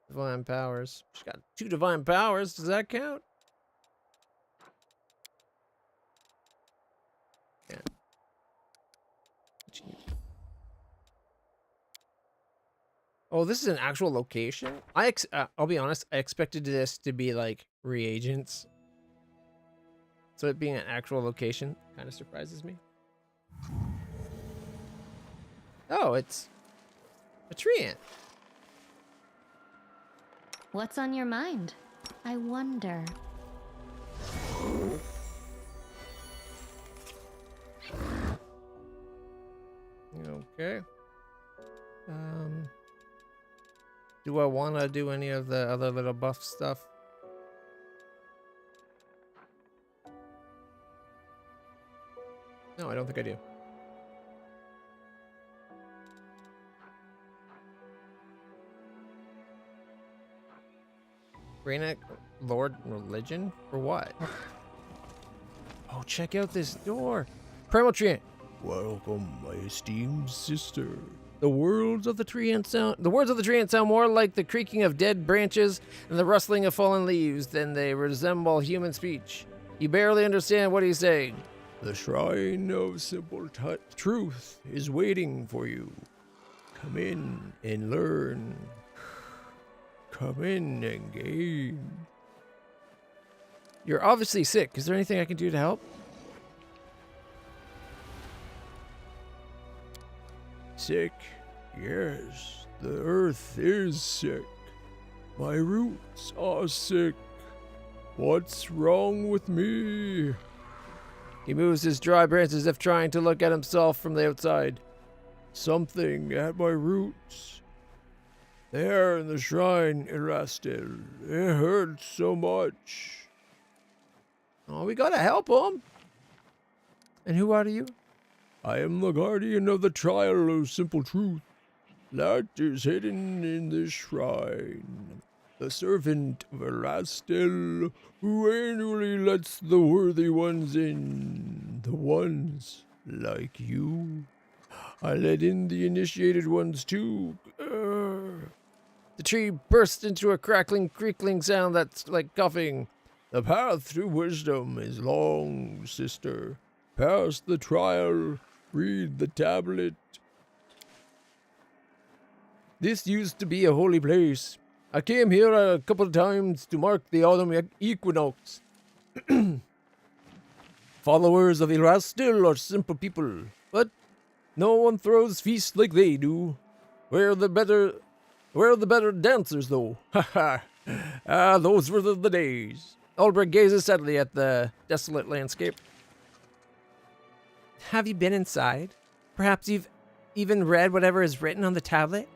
Divine powers. She's got 2 divine powers. Does that count? Yeah. Oh, this is an actual location? I'll be honest, I expected this to be like reagents. So it being an actual location kind of surprises me. Oh, it's a tree ant. What's on your mind? I wonder. Okay. Do I want to do any of the other little buff stuff? No, I don't think I do. Rayna, Lord Religion? For what? Oh, check out this door. Primal Treant. Welcome, my esteemed sister. The words of the treant sound more like the creaking of dead branches and the rustling of fallen leaves than they resemble human speech. You barely understand what he's saying. The shrine of simple truth is waiting for you. Come in and learn. Come in and gain. You're obviously sick. Is there anything I can do to help? Sick? Yes, the earth is sick. My roots are sick. What's wrong with me? He moves his dry branches as if trying to look at himself from the outside. Something at my roots. There in the shrine, Erastil. It hurts so much. Oh, we gotta help him. And who are you? I am the guardian of the trial of simple truth. That is hidden in this shrine. The servant of Erastil, who annually lets the worthy ones in. The ones like you. I let in the initiated ones too. The tree burst into a crackling, creakling sound that's like coughing. The path to wisdom is long, sister. Pass the trial. Read the tablet. This used to be a holy place. I came here a couple of times to mark the autumn equinox. Followers of Erastil are simple people, but no one throws feasts like they do. We're the better dancers, though. Ha ha. Those were the days. Ulbrich gazes sadly at the desolate landscape. Have you been inside? Perhaps you've even read whatever is written on the tablet?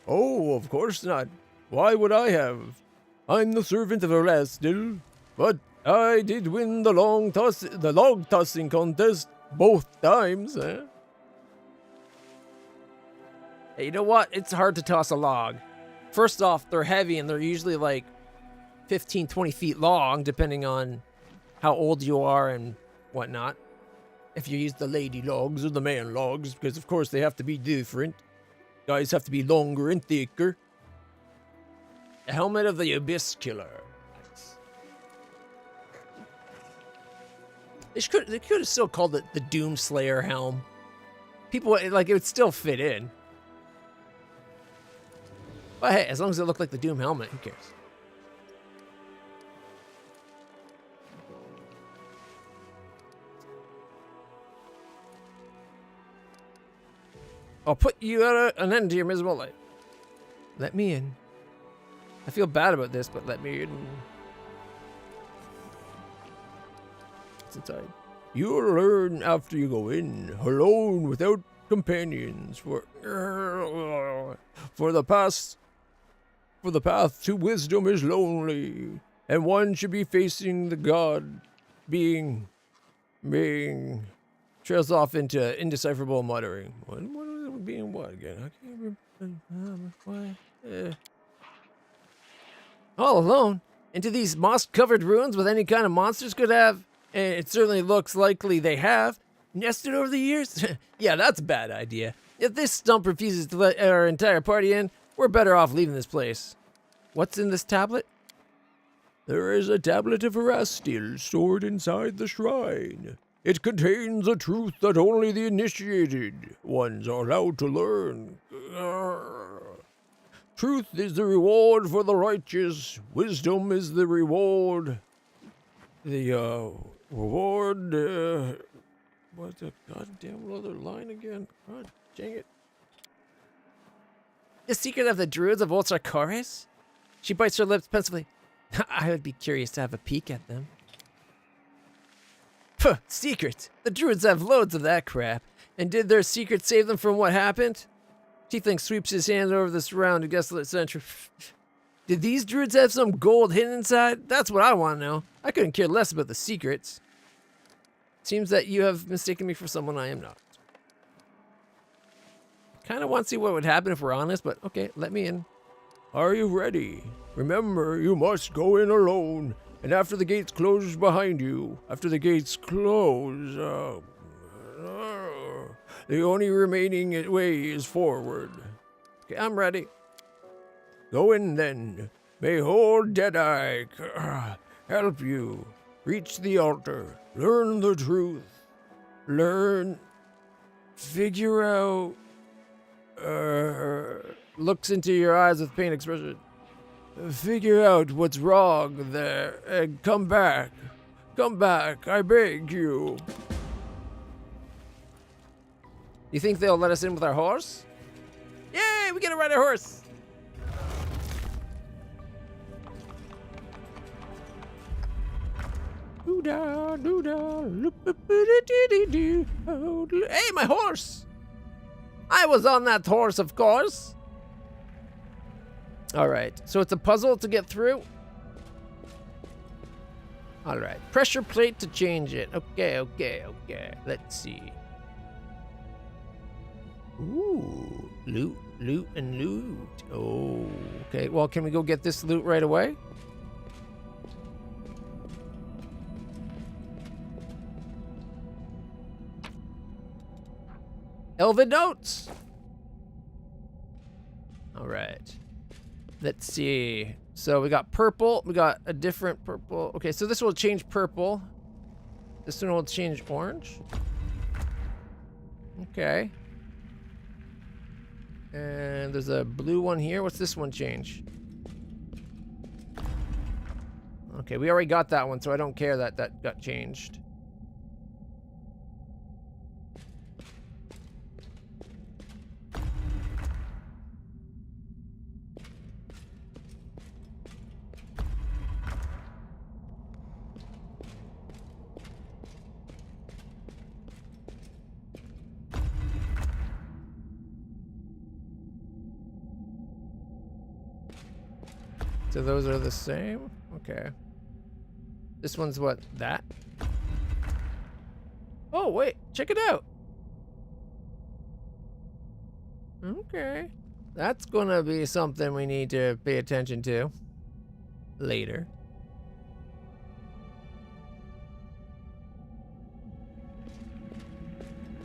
Oh, of course not. Why would I have? I'm the servant of Erastil, but I did win the log tossing contest both times, eh? Hey, you know what? It's hard to toss a log. First off, they're heavy and they're usually like 15, 20 feet long, depending on how old you are and whatnot. If you use the lady logs or the man logs, because of course they have to be different. Guys have to be longer and thicker. The helmet of the Abyss Killer. Nice. They could have still called it the Doom Slayer helm. People, like, it would still fit in. But hey, as long as it looked like the Doom helmet, who cares? I'll put you at an end to your miserable life. Let me in. I feel bad about this, but let me in. What's inside? You'll learn after you go in, alone, without companions. For the path to wisdom is lonely, and one should be facing the god, being trails off into indecipherable muttering. What being what again? I can't remember. All alone into these moss-covered ruins with any kind of monsters could have, and it certainly looks likely they have, nested over the years? Yeah, that's a bad idea. If this stump refuses to let our entire party in, we're better off leaving this place. What's in this tablet? There is a tablet of Erastil stored inside the shrine. It contains a truth that only the initiated ones are allowed to learn. Truth is the reward for the righteous. Wisdom is the reward. The reward. What the goddamn other line again? God dang it. The secret of the druids of WotR. She bites her lips pensively. I would be curious to have a peek at them. Puh, secret. The druids have loads of that crap. And did their secret save them from what happened? Tiefling sweeps his hand over the surrounding desolate center. Did these druids have some gold hidden inside? That's what I want to know. I couldn't care less about the secrets. Seems that you have mistaken me for someone I am not. Kind of want to see what would happen if we're honest, but okay, let me in. Are you ready? Remember, you must go in alone. And after the gates close behind you, the only remaining way is forward. Okay, I'm ready. Go in then. May old Deadeye help you reach the altar. Learn the truth. Figure out. Looks into your eyes with pain expression. Figure out what's wrong there and come back. Come back, I beg you. You think they'll let us in with our horse? Yay, we get to ride a horse. Hey, my horse! I was on that horse, of course. All right, so it's a puzzle to get through. All right, pressure plate to change it. Okay. Let's see. Ooh, loot. Oh, okay. Well, can we go get this loot right away? Elven notes. All right. Let's see. So we got purple. We got a different purple. Okay, so this will change purple. This one will change orange. Okay. And there's a blue one here. What's this one change? Okay, we already got that one, so I don't care that that got changed. So those are the same? Okay. This one's what? That? Oh, wait. Check it out. Okay. That's gonna be something we need to pay attention to later.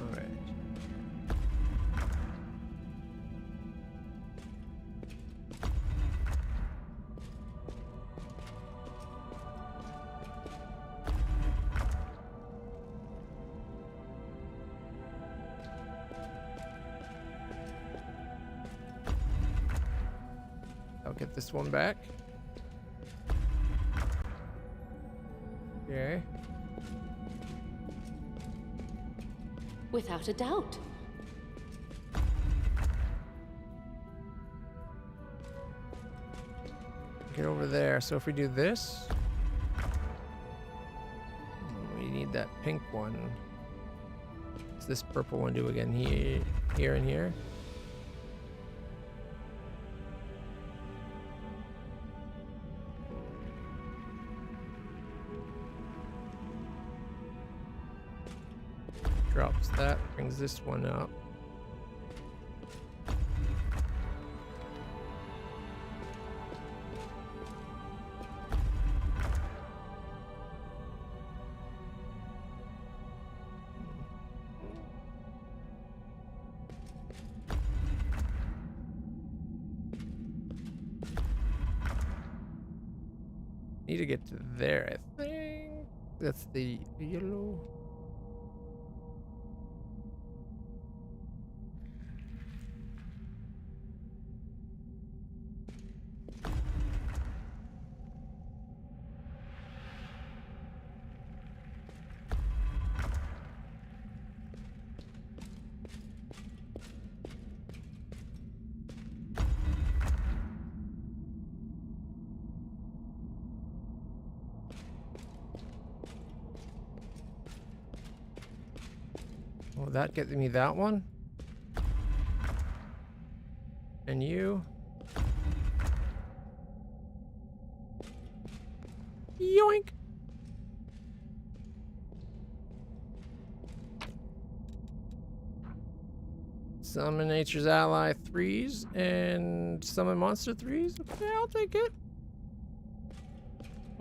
All right. I'll get this one back. Okay. Without a doubt. Get over there. So if we do this, we need that pink one. What's this purple one do again? Here and here. Drops that, brings this one up. Need to get to there, I think. That's the yellow. Will that get me that one? And you? Yoink! Summon Nature's Ally 3s and summon Monster 3s? Okay, I'll take it.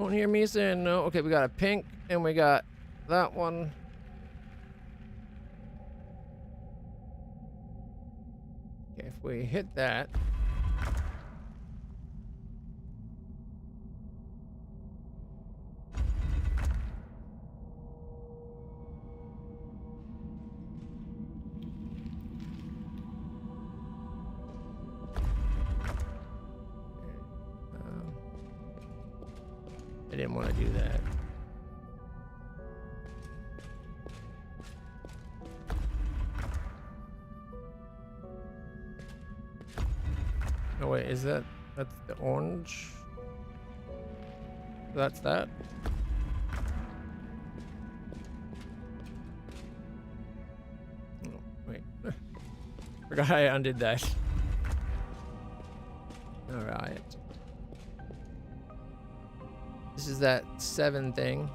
Don't hear me saying no. Okay, we got a pink and we got that one. Okay, if we hit that. I didn't want to do that. No, wait, is that's the orange? That's that? Oh, wait. Forgot I undid that. Alright. This is that 7 thing.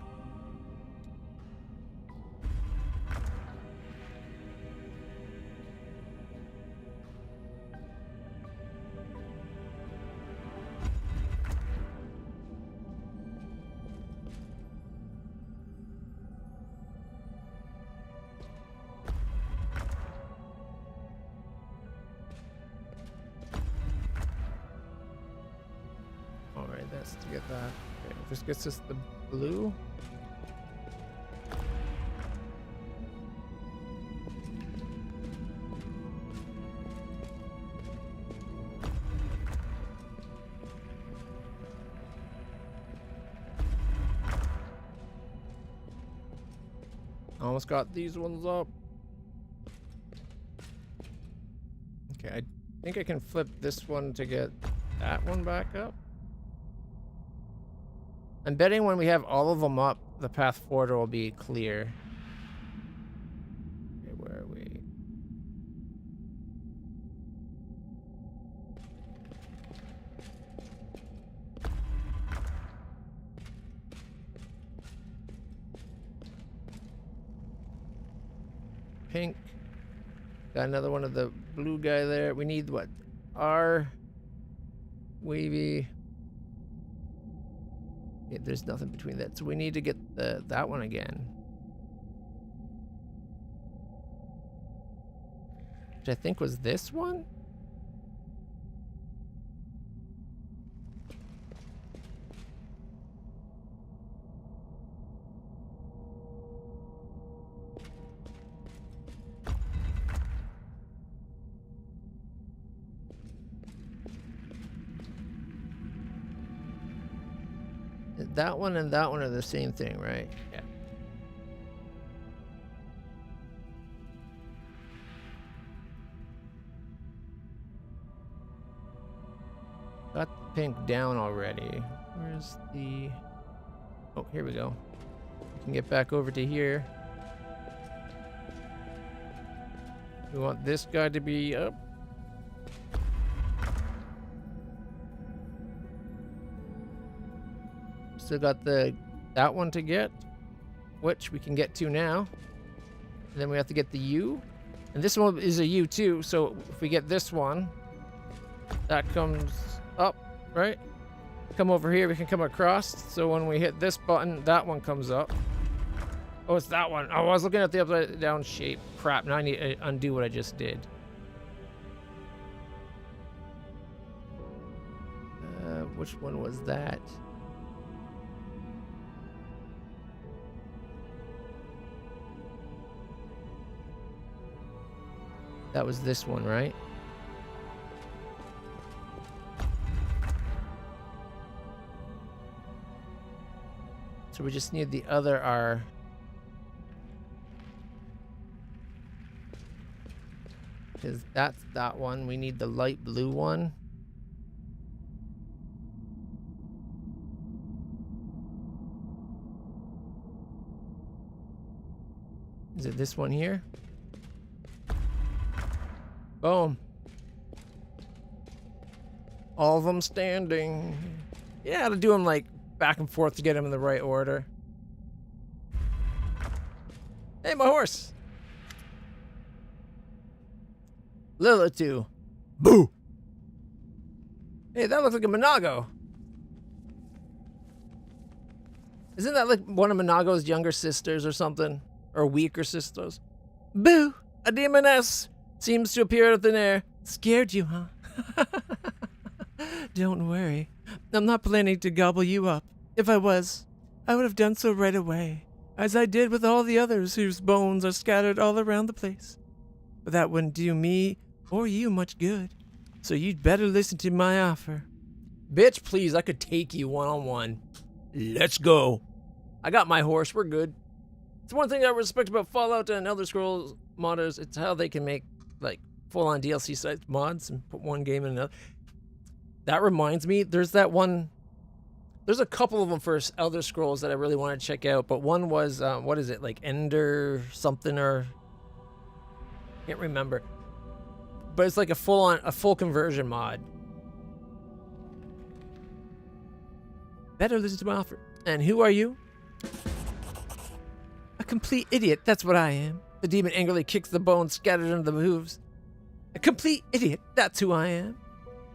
Alright, that's to get that. Okay, this gets us the blue. Almost got these ones up. Okay, I think I can flip this one to get that one back up. I'm betting when we have all of them up, the path forward will be clear. Okay, where are we? Pink. Got another one of the blue guy there. We need what? R. Wavy. Yeah, there's nothing between that. So we need to get that one again. Which I think was this one? That one and that one are the same thing, right? Yeah. Got the pink down already. Where's the... Oh, here we go. We can get back over to here. We want this guy to be up. Still got that one to get, which we can get to now. And then we have to get the U. And this one is a U too, so if we get this one, that comes up, right? Come over here, we can come across. So when we hit this button, that one comes up. Oh, it's that one. Oh, I was looking at the upside down shape. Crap, now I need to undo what I just did. Which one was that? That was this one, right? So we just need the other R. Because that's that one. We need the light blue one. Is it this one here? Boom. All of them standing. Yeah, I had to do them like back and forth to get them in the right order. Hey, my horse. LitlClutch. Boo. Hey, that looks like a Monago. Isn't that like one of Monago's younger sisters or something? Or weaker sisters? Boo! A demoness seems to appear out of thin air. Scared you, huh? Don't worry. I'm not planning to gobble you up. If I was, I would have done so right away, as I did with all the others whose bones are scattered all around the place. But that wouldn't do me or you much good, so you'd better listen to my offer. Bitch, please, I could take you one-on-one. Let's go. I got my horse, we're good. It's one thing I respect about Fallout and Elder Scrolls modders, it's how they can make, like, full-on DLC size mods and put one game in another. That reminds me, there's a couple of them for Elder Scrolls that I really want to check out, but one was, what is it, like Ender something or... Can't remember. But it's like a full conversion mod. Better listen to my offer. And who are you? A complete idiot, that's what I am. The demon angrily kicks the bones scattered under the hooves. A complete idiot, that's who I am.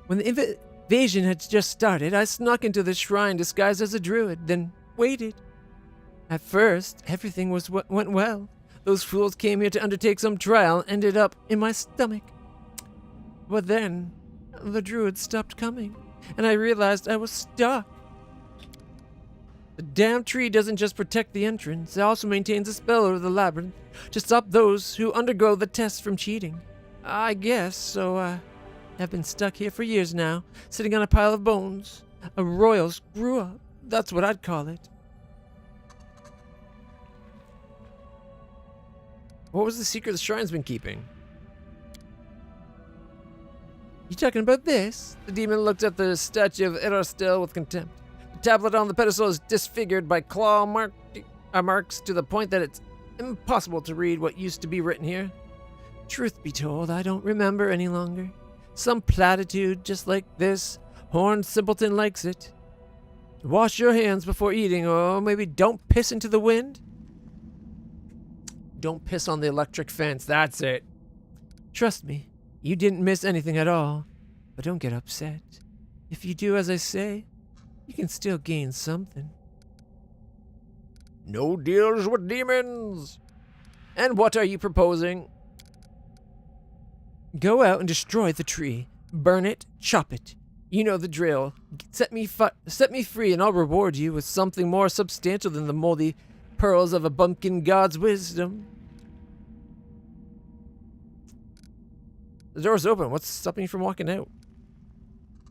When the invasion had just started, I snuck into the shrine disguised as a druid, then waited. At first, everything went well. Those fools came here to undertake some trial and ended up in my stomach. But then, the druid stopped coming, and I realized I was stuck. The damn tree doesn't just protect the entrance, it also maintains a spell over the labyrinth to stop those who undergo the test from cheating. I guess, so I've been stuck here for years now, sitting on a pile of bones. A royal screw-up, that's what I'd call it. What was the secret the shrine's been keeping? You talking about this? The demon looked at the statue of Erostel with contempt. The tablet on the pedestal is disfigured by claw marks to the point that it's impossible to read what used to be written here. Truth be told, I don't remember any longer. Some platitude just like this. Horned simpleton likes it. Wash your hands before eating, or maybe don't piss into the wind. Don't piss on the electric fence, that's it. Trust me, you didn't miss anything at all. But don't get upset. If you do as I say, you can still gain something. No deals with demons! And what are you proposing? Go out and destroy the tree. Burn it, chop it. You know the drill. Set me free and I'll reward you with something more substantial than the moldy pearls of a bumpkin god's wisdom. The door's open. What's stopping you from walking out?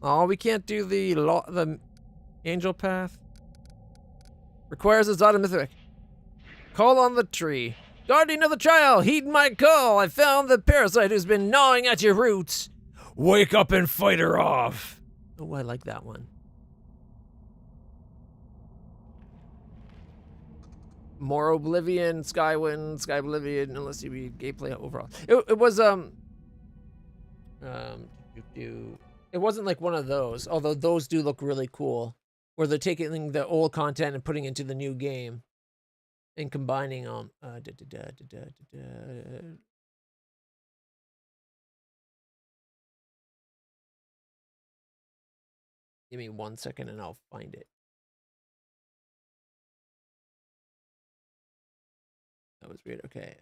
Oh, we can't do the angel path. Requires a Zotomythic. Call on the tree. Guardian of the child, heed my call. I found the parasite who's been gnawing at your roots. Wake up and fight her off. Oh, I like that one. More Oblivion, Skywind, Sky Oblivion, unless you read gameplay overall. It was it wasn't like one of those, although those do look really cool, where they're taking the old content and putting it into the new game and combining them. Give me 1 second and I'll find it. That was weird. Okay.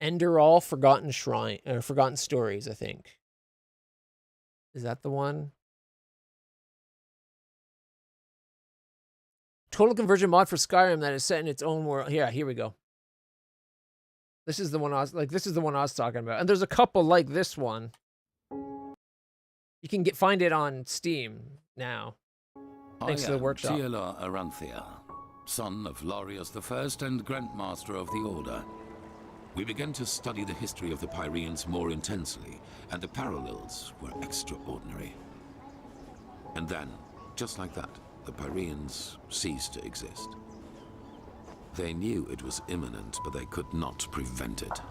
Enderall Forgotten Shrine, or Forgotten Stories, I think. Is that the one? Total conversion mod for Skyrim that is set in its own world. Yeah, here we go. This is the one I was talking about. And there's a couple like this one. You can find it on Steam now. Thanks to the workshop. Tiela Aranthia, son of Larius I and Grandmaster of the Order. We began to study the history of the Pyreans more intensely, and the parallels were extraordinary. And then, just like that, the Pyreans ceased to exist. They knew it was imminent, but they could not prevent it.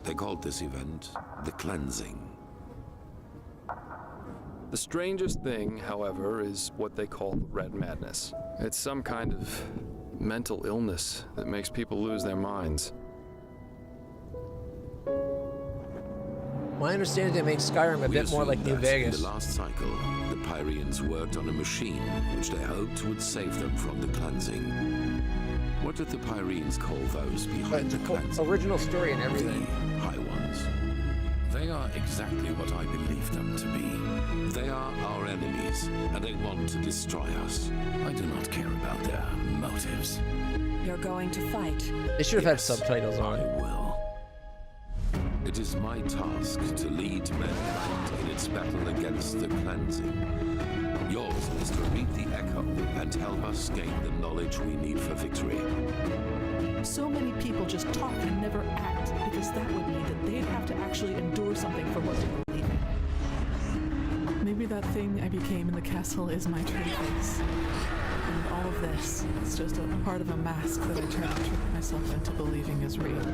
They called this event the Cleansing. The strangest thing, however, is what they call red madness. It's some kind of mental illness that makes people lose their minds. My understanding they made Skyrim a We bit more like assumed New that Vegas. In the last cycle, the Pyrians worked on a machine which they hoped would save them from the cleansing. What did the Pyrians call those behind the cleansing? Original story and everything. The High Ones. They are exactly what I believe them to be. They are our enemies, and they want to destroy us. I do not care about their motives. You're going to fight. They should have had subtitles I on. will. It is my task to lead mankind in its battle against the cleansing. Yours is to read the echo and help us gain the knowledge we need for victory. So many people just talk and never act because that would mean that they'd have to actually endure something for what they believe in. Maybe that thing I became in the castle is my true face. And all of this is just a part of a mask that I try to trick myself into believing is real.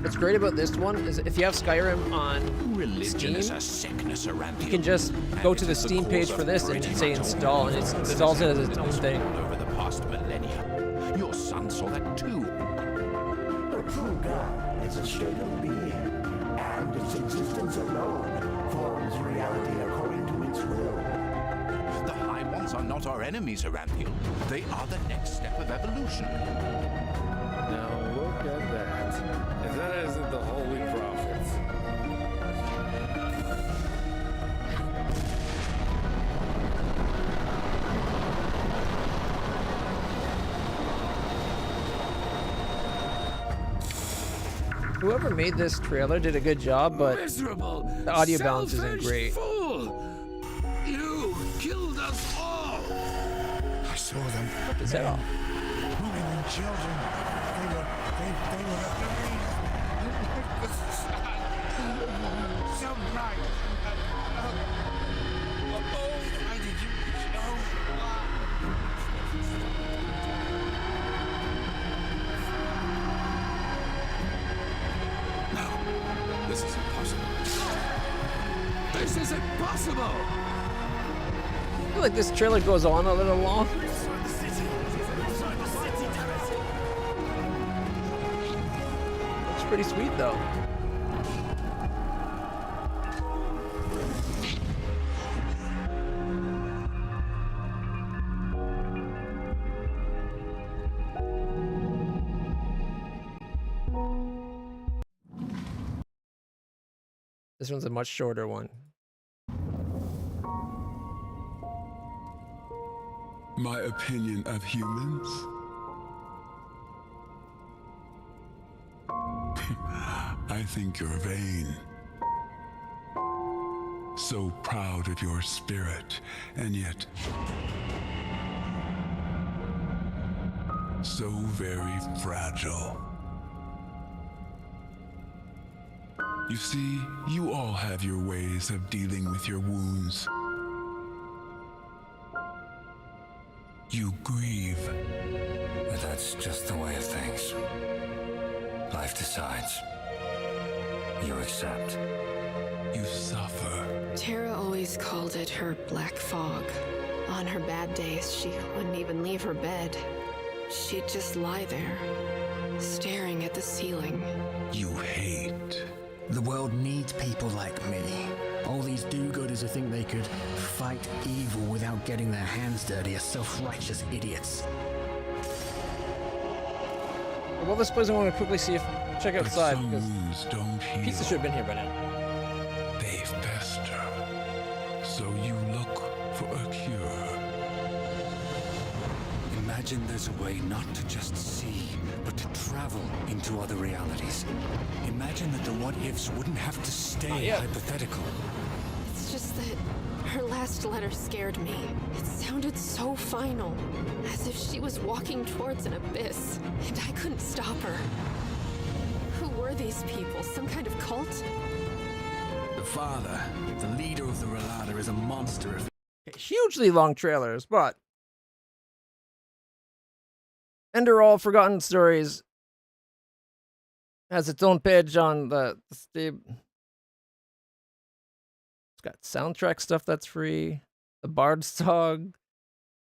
What's great about this one is if you have Skyrim on Religion is Steam, a sickness around you can just go to the Steam page for this and say install, and it installs it as its own thing. Over the past millennia, your son saw that too. The true God is a state of being, and its existence alone forms reality according to its will. The High Ones are not our enemies, Arampiel. They are the next step of evolution. Now look at that. If that isn't the Holy Prophets. Whoever made this trailer did a good job, but Miserable, the audio balance isn't selfish great. Fool. You killed us all. I saw them. What is that? Women and children. They were so bright. Why did you No, this is impossible. This is impossible. I feel like this trailer goes on a little long. Looks pretty sweet though. This one's a much shorter one. My opinion of humans? I think you're vain. So proud of your spirit, and yet so very fragile. You see, you all have your ways of dealing with your wounds. You grieve. But that's just the way of things. Life decides. You accept. You suffer. Tara always called it her black fog. On her bad days, she wouldn't even leave her bed. She'd just lie there, staring at the ceiling. You hate. The world needs people like me. All these do-gooders who think they could fight evil without getting their hands dirty are self-righteous idiots. Well, this place I want to quickly see if check But outside some because wounds don't heal. pizza should have been here by now. They fester. So you look for a cure. Imagine there's a way not to just see, but to travel into other realities. Imagine that the what-ifs wouldn't have to stay hypothetical. It's just that her last letter scared me. It sounded so final, as if she was walking towards an abyss, and I couldn't stop her. Who were these people? Some kind of cult? The father, the leader of the Relata, is a monster of... Hugely long trailers, but Ender All Forgotten Stories has its own page on the Steam. It's got soundtrack stuff that's free. The Bard's Song,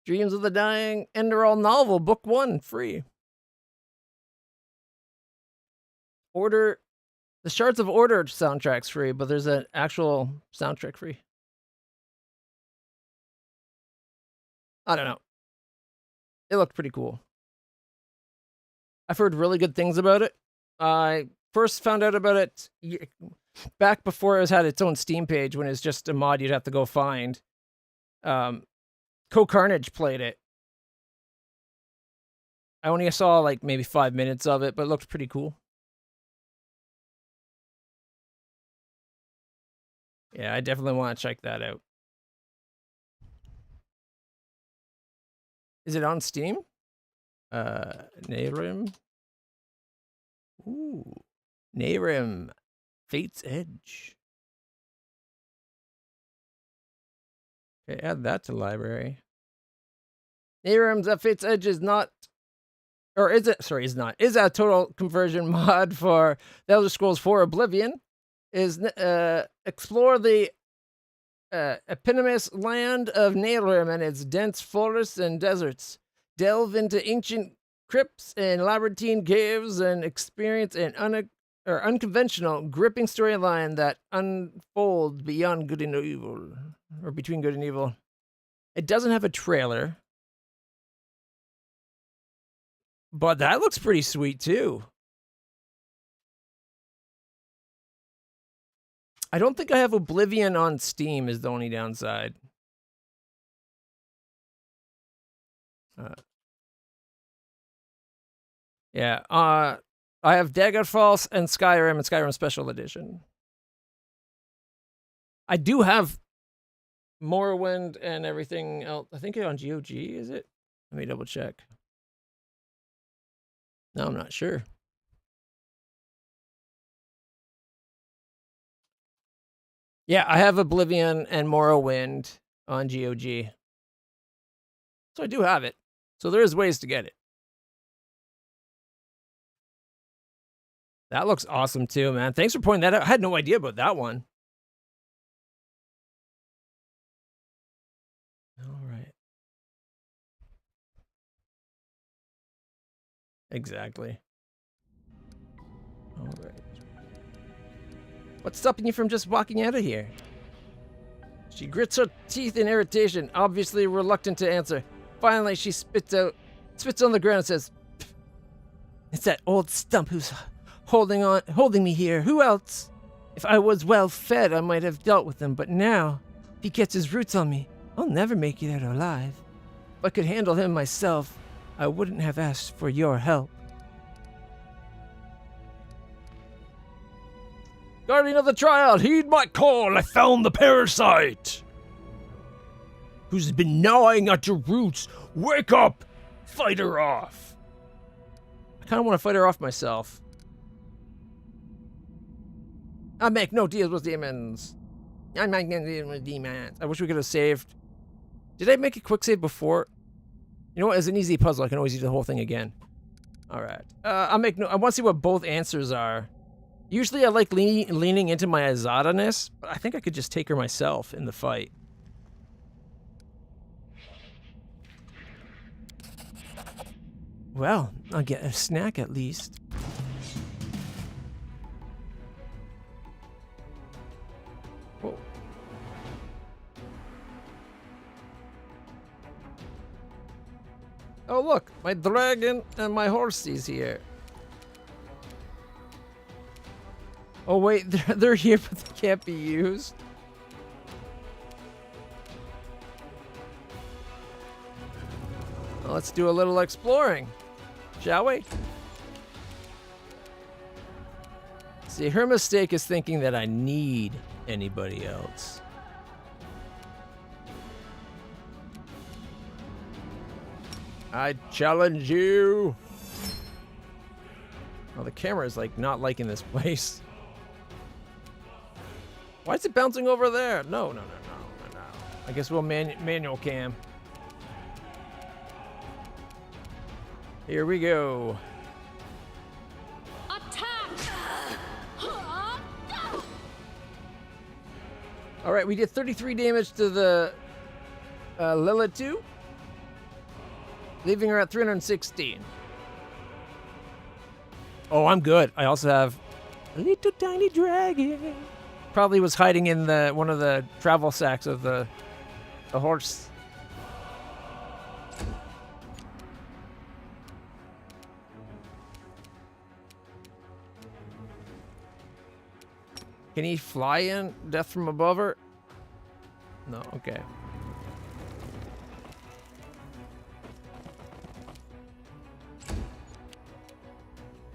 Dreams of the Dying, Ender All novel, book 1, free. Order The Shards of Order soundtrack's free, but there's an actual soundtrack free. I don't know. It looked pretty cool. I've heard really good things about it. I first found out about it back before it had its own Steam page, when it was just a mod you'd have to go find. Co-Carnage played it. I only saw like maybe 5 minutes of it, but it looked pretty cool. Yeah, I definitely want to check that out. Is it on Steam? Nehrim. Ooh. Nehrim. Fate's Edge. Okay, add that to library. Nehrim's Fate's Edge is not, or is it? Sorry, is not. Is a total conversion mod for The Elder Scrolls 4 Oblivion. Is explore the eponymous land of Nehrim and its dense forests and deserts. Delve into ancient crypts and labyrinthine caves and experience an unconventional, gripping storyline that unfolds beyond good and evil, or between good and evil. It doesn't have a trailer, but that looks pretty sweet too. I don't think I have Oblivion on Steam is the only downside. Yeah, I have Daggerfall and Skyrim Special Edition. I do have Morrowind and everything else. I think it's on GOG, is it? Let me double check. No, I'm not sure. Yeah, I have Oblivion and Morrowind on GOG. So I do have it. So there is ways to get it. That looks awesome too, man. Thanks for pointing that out. I had no idea about that one. All right. Exactly. All right. What's stopping you from just walking out of here? She grits her teeth in irritation, obviously reluctant to answer. Finally, she spits on the ground and says, "It's that old stump who's holding me here. Who else? If I was well fed, I might have dealt with him, but now, if he gets his roots on me, I'll never make it out alive. If I could handle him myself, I wouldn't have asked for your help." Guardian of the Triad, heed my call. I found the parasite who's been gnawing at your roots. Wake up! Fight her off. I kind of want to fight her off myself. I make no deals with demons. I make no deals with demons. I wish we could have saved. Did I make a quick save before? You know what? It's an easy puzzle. I can always do the whole thing again. All right. I want to see what both answers are. Usually I like leaning into my Azada-ness, but I think I could just take her myself in the fight. Well, I'll get a snack at least. Whoa. Oh look, my dragon and my horsey's here. Oh wait, they're here, but they can't be used. Well, let's do a little exploring, shall we? See, her mistake is thinking that I need anybody else. I challenge you. Oh, the camera is like not liking this place. Why is it bouncing over there? No. I guess we'll manual cam. Here we go. Attack! All right, we did 33 damage to the Lilith, leaving her at 316. Oh, I'm good. I also have A little tiny dragon. Probably was hiding in the one of the travel sacks of the horse. Can he fly in? Death from above her? No, okay.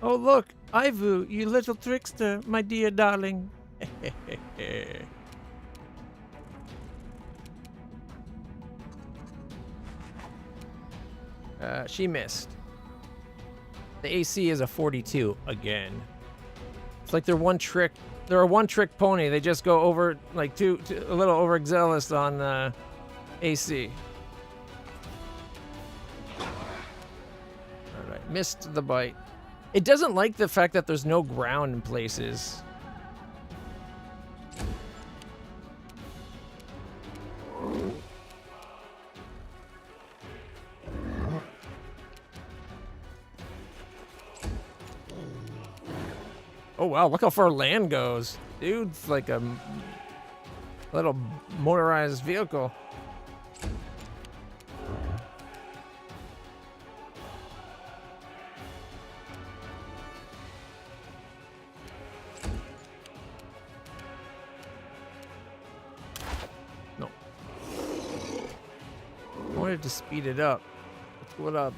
Oh look, Ivu, you little trickster, my dear darling. She missed. The AC is a 42 again. It's like they're a one-trick pony. They just go over like a little overzealous on AC. All right, missed the bite. It doesn't like the fact that there's no ground in places. Oh wow, look how far land goes. Dude's like a little motorized vehicle. No. I wanted to speed it up. Let's go up.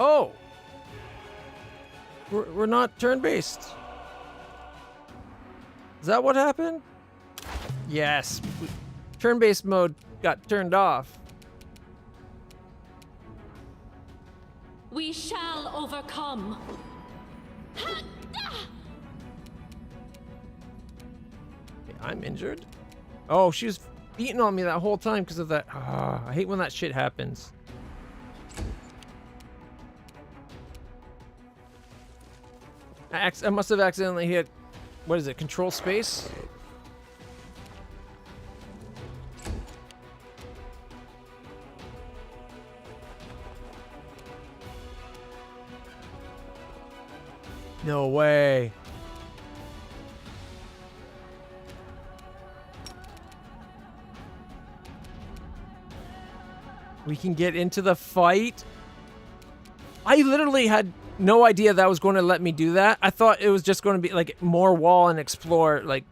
Oh! We're not turn-based. Is that what happened? Yes. Turn-based mode got turned off. We shall overcome. Okay, I'm injured. Oh, she was beating on me that whole time because of that. I hate when that shit happens. I must have accidentally hit, what is it, control space? No way. We can get into the fight. I literally had no idea that was going to let me do that. I thought it was just going to be like more wall and explore, like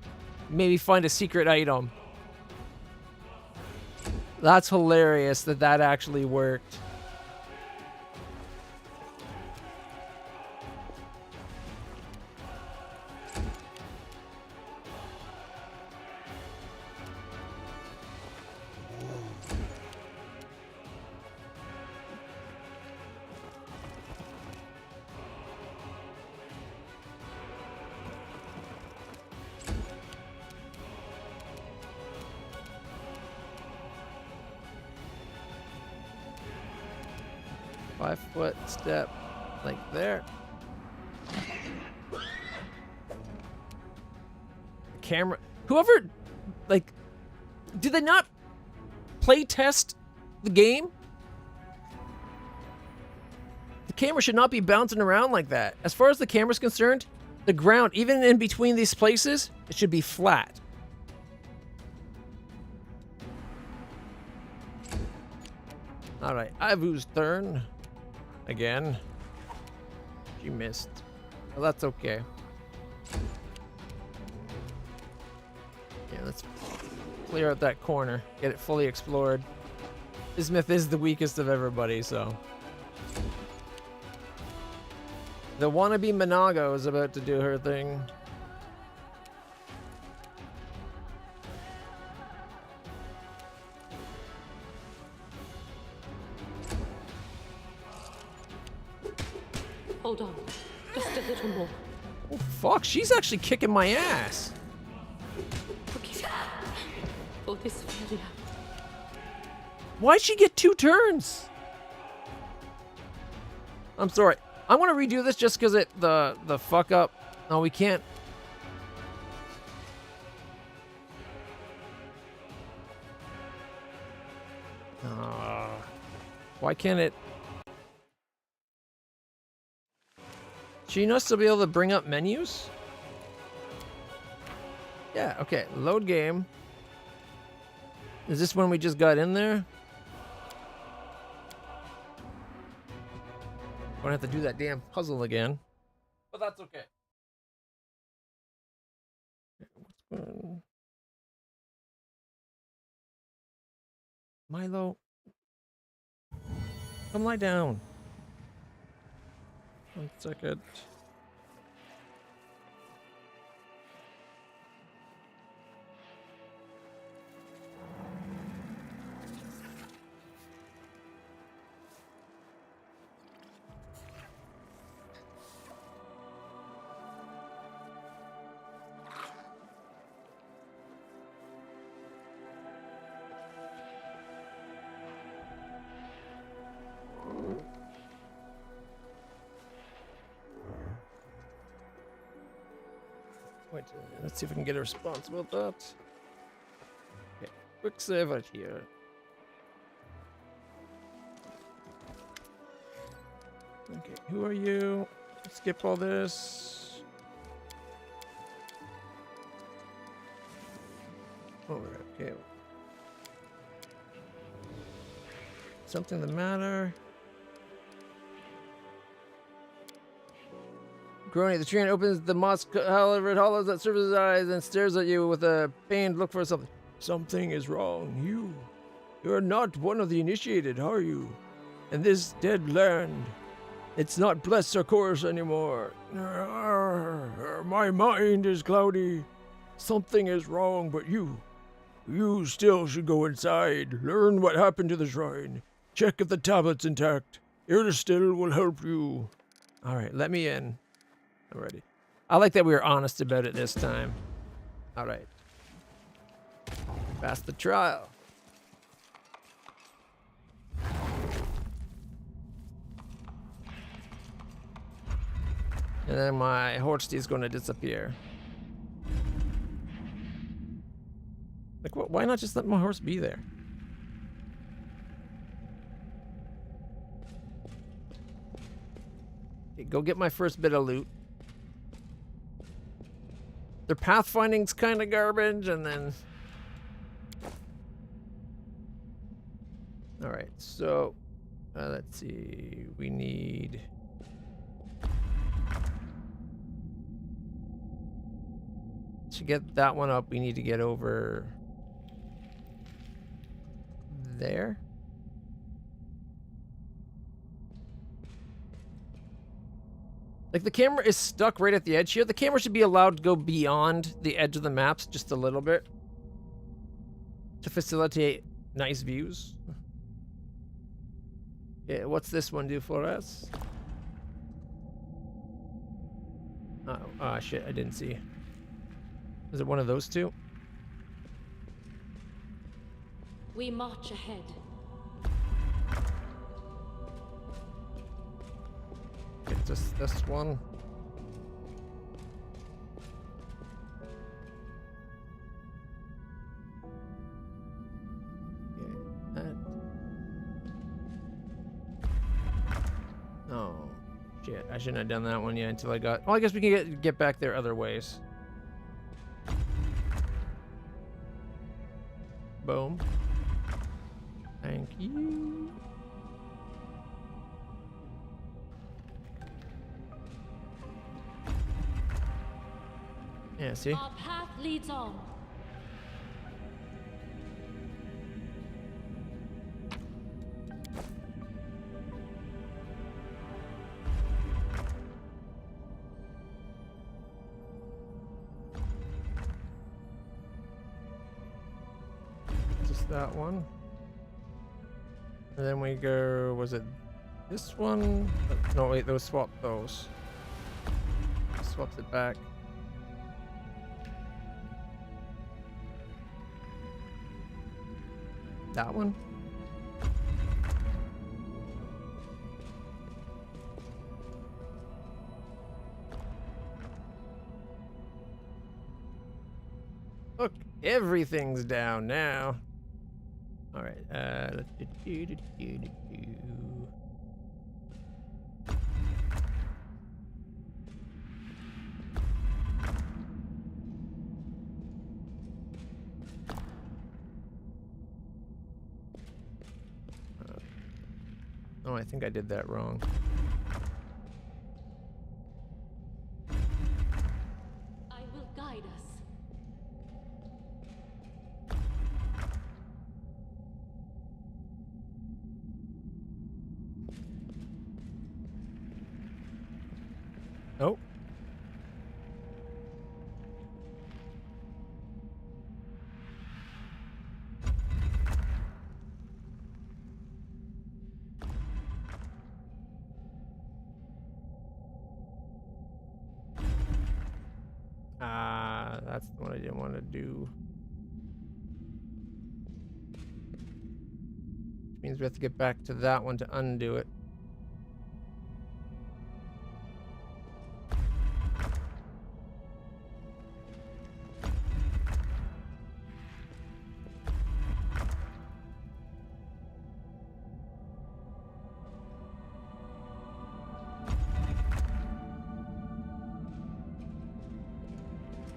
maybe find a secret item. That's hilarious that that actually worked. Foot step, like there. Camera. Whoever, like, did they not play test the game? The camera should not be bouncing around like that. As far as the camera's concerned, the ground, even in between these places, it should be flat. All right, Ivu's turn. Again. She missed. Well, that's okay. Yeah, let's clear out that corner. Get it fully explored. Bismuth is the weakest of everybody, so. The wannabe Monago is about to do her thing. Hold on. Just a little more. Oh, fuck. She's actually kicking my ass. Okay. For this failure. Why'd she get 2 turns? I'm sorry. I want to redo this just because the fuck up. No, we can't. Why can't it? Should you not still be able to bring up menus? Yeah, okay. Load game. Is this when we just got in there? Gonna have to do that damn puzzle again. But that's okay. What's going on? Milo. Come lie down. 1 second. Wait, let's see if we can get a response about that. Okay, quick save right here. Okay, who are you? Skip all this. Over, okay. Something the matter? Groaning, the treant opens the moss, however, it hollows that surfaces his eyes and stares at you with a pained look for something. Something is wrong. You're not one of the initiated, are you? And this dead land, it's not blessed or course anymore. My mind is cloudy. Something is wrong, but you still should go inside. Learn what happened to the shrine. Check if the tablet's intact. Still will help you. All right, let me in. Already. I like that we were honest about it this time. All right. Pass the trial. And then my horse is going to disappear. Like, why not just let my horse be there? Okay, go get my first bit of loot. Their pathfinding's kind of garbage, and then... Alright, so... let's see... We need... To get that one up, we need to get over... There? Like, the camera is stuck right at the edge here. The camera should be allowed to go beyond the edge of the maps just a little bit to facilitate nice views. Yeah, what's this one do for us? Oh, shit, I didn't see. Is it one of those two? We march ahead. Get this one. Okay, that. Oh, shit! I shouldn't have done that one yet until I got. Well, I guess we can get back there other ways. Boom. Thank you. Yeah, see? Our path leads on. Just that one. And then we go, was it this one? No, wait, those swap those. Swaps it back. That one? Look, everything's down now. All right. Oh, I think I did that wrong. I will guide us. Nope. That's the one I didn't want to do. Which means we have to get back to that one to undo it.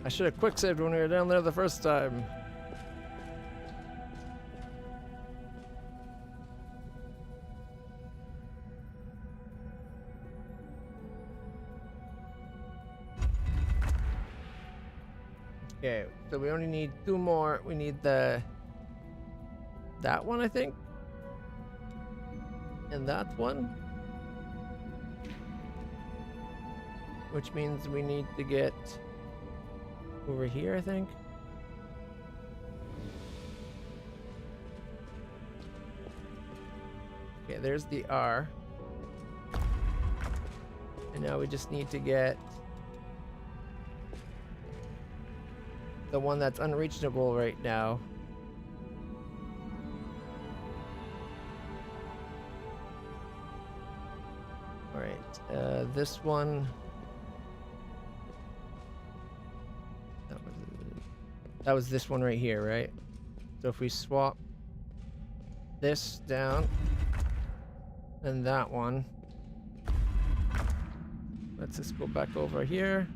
I should have quick saved when we were down there the first time. Okay, so we only need 2 more. We need that one, I think. And that one. Which means we need to get over here, I think. Okay, there's the R. And now we just need to get the one that's unreachable right now. All right, this one. That was this one right here, right? So if we swap this down and that one, let's just go back over here.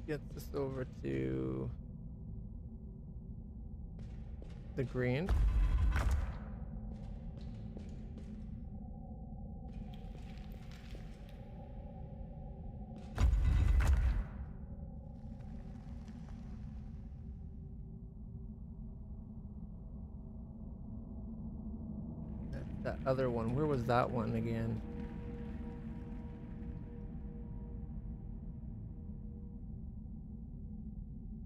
Get this over to the green. That other one, where was that one again?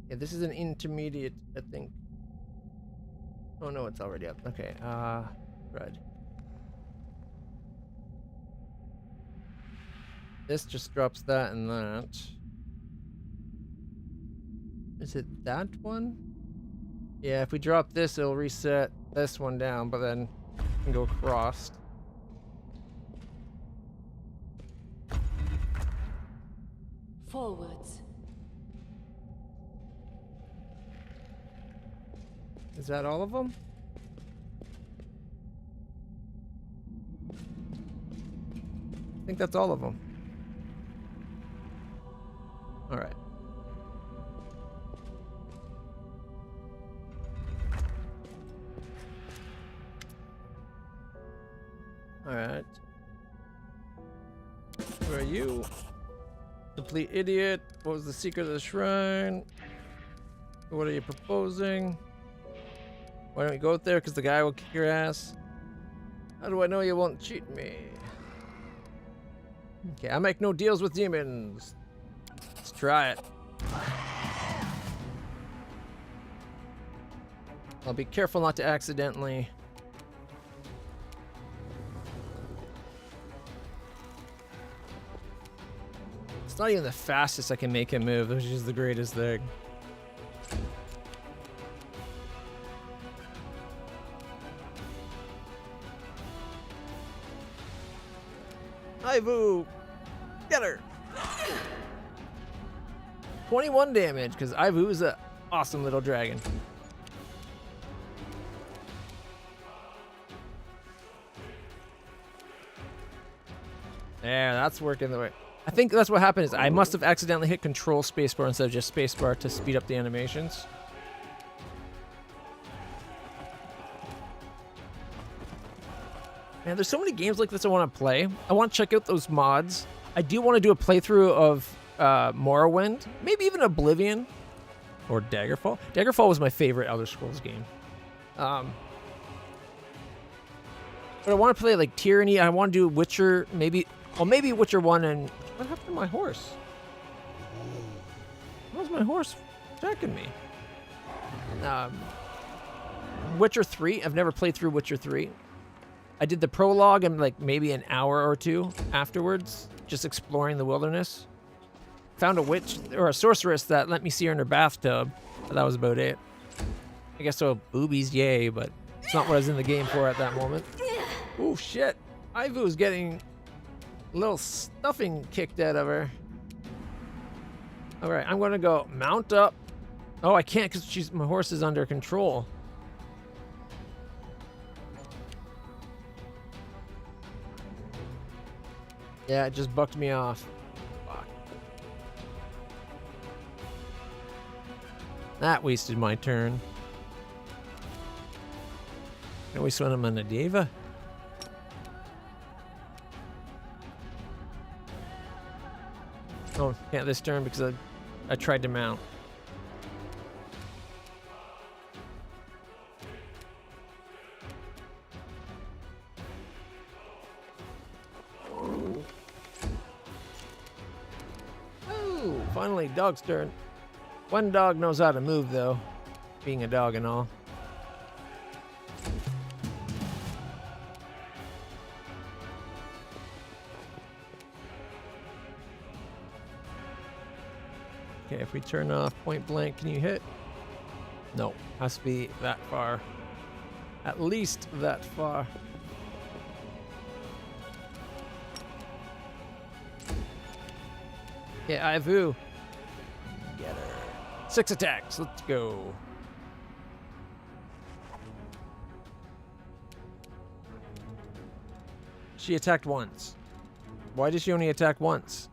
Yeah, this is an intermediate, I think. Oh no, it's already up. Okay, red. This just drops that and that. Is it that one? Yeah, if we drop this, it'll reset this one down, but then can go across. Forwards. Is that all of them? I think that's all of them. All right. Alright. Where are you? Complete idiot. What was the secret of the shrine? What are you proposing? Why don't you go out there? Because the guy will kick your ass. How do I know you won't cheat me? Okay, I make no deals with demons. Let's try it. I'll be careful not to accidentally. It's not even the fastest I can make him move, which is the greatest thing. Ivu! Get her! 21 damage, because Ivu is an awesome little dragon. Yeah, that's working the way. I think that's what happened is I must have accidentally hit control spacebar instead of just spacebar to speed up the animations. Man, there's so many games like this I want to play. I want to check out those mods. I do want to do a playthrough of Morrowind, maybe even Oblivion or Daggerfall. Daggerfall was my favorite Elder Scrolls game. But I want to play like Tyranny. I want to do Witcher, maybe Witcher 1 and... What happened to my horse? How's my horse attacking me? Witcher 3. I've never played through Witcher 3. I did the prologue and like maybe an hour or two afterwards, just exploring the wilderness. Found a witch or a sorceress that let me see her in her bathtub. But that was about it. I guess so, boobies, yay, but it's not what I was in the game for at that moment. Oh shit! Ivu's getting a little stuffing kicked out of her. All right, I'm gonna go mount up. Oh, I can't because my horse is under control. Yeah, it just bucked me off. Fuck. That wasted my turn. Can we swim him on a diva? Oh, can't this turn because I tried to mount. Oh, finally, dog's turn. One dog knows how to move, though, being a dog and all. Okay, if we turn off point blank, can you hit? No, has to be that far. At least that far. Yeah, Ivu. Get her. 6 attacks, let's go. She attacked once. Why did she only attack once?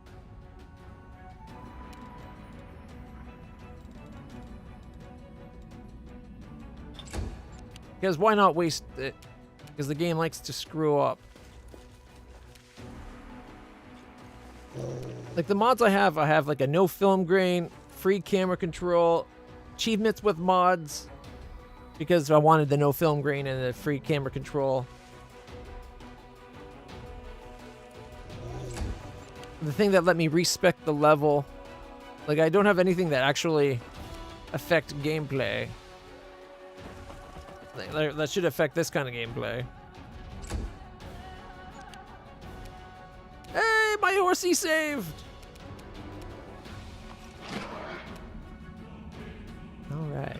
Because why not waste it? Because the game likes to screw up. Like the mods I have like a no film grain, free camera control, achievements with mods, because I wanted the no film grain and the free camera control. The thing that let me respec the level. Like I don't have anything that actually affect gameplay. That should affect this kind of gameplay. Hey, my horsey saved! Alright.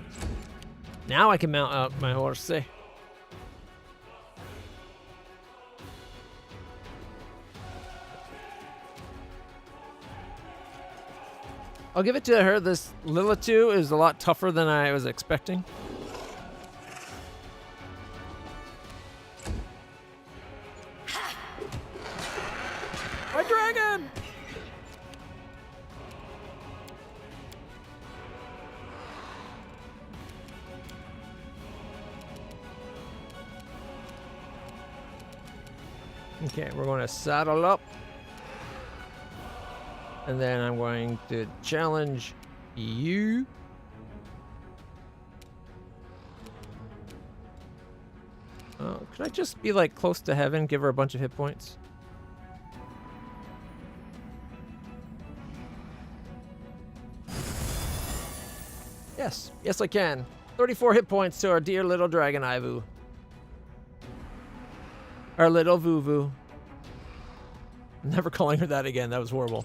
Now I can mount up my horsey. I'll give it to her. This LitlClutch is a lot tougher than I was expecting. My dragon! Okay, we're going to saddle up. And then I'm going to challenge you. Could I just be like close to heaven, give her a bunch of hit points? Yes, yes I can. 34 hit points to our dear little dragon Ivu. Our little Vuvu. I'm never calling her that again, that was horrible.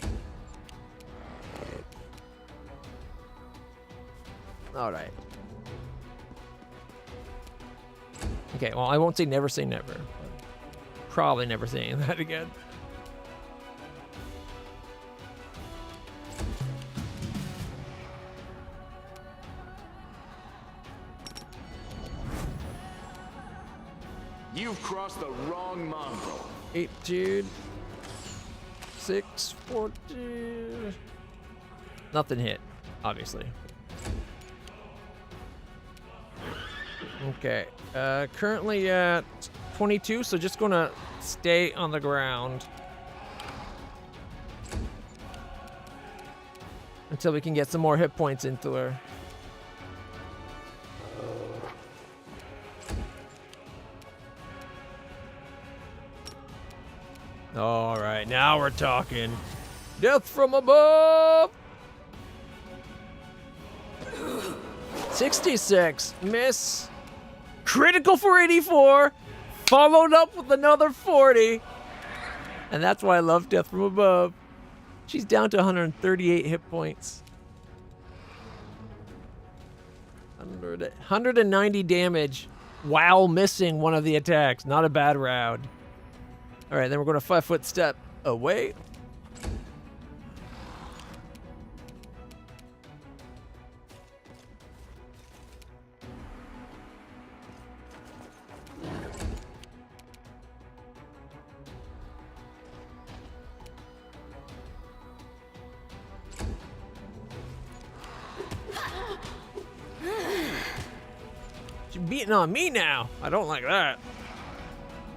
Alright. Okay, well I won't say never. Probably never saying that again. You've crossed the wrong mongrel. 18. 6, 14. Nothing hit, obviously. Okay, currently at 22, so just gonna stay on the ground until we can get some more hit points into her. All right, now we're talking. Death from above. 66, miss. Critical for 84, followed up with another 40. And that's why I love Death from Above. She's down to 138 hit points. 190 damage while missing one of the attacks. Not a bad round. All right, then we're going to 5-foot step away. She's beating on me now. I don't like that.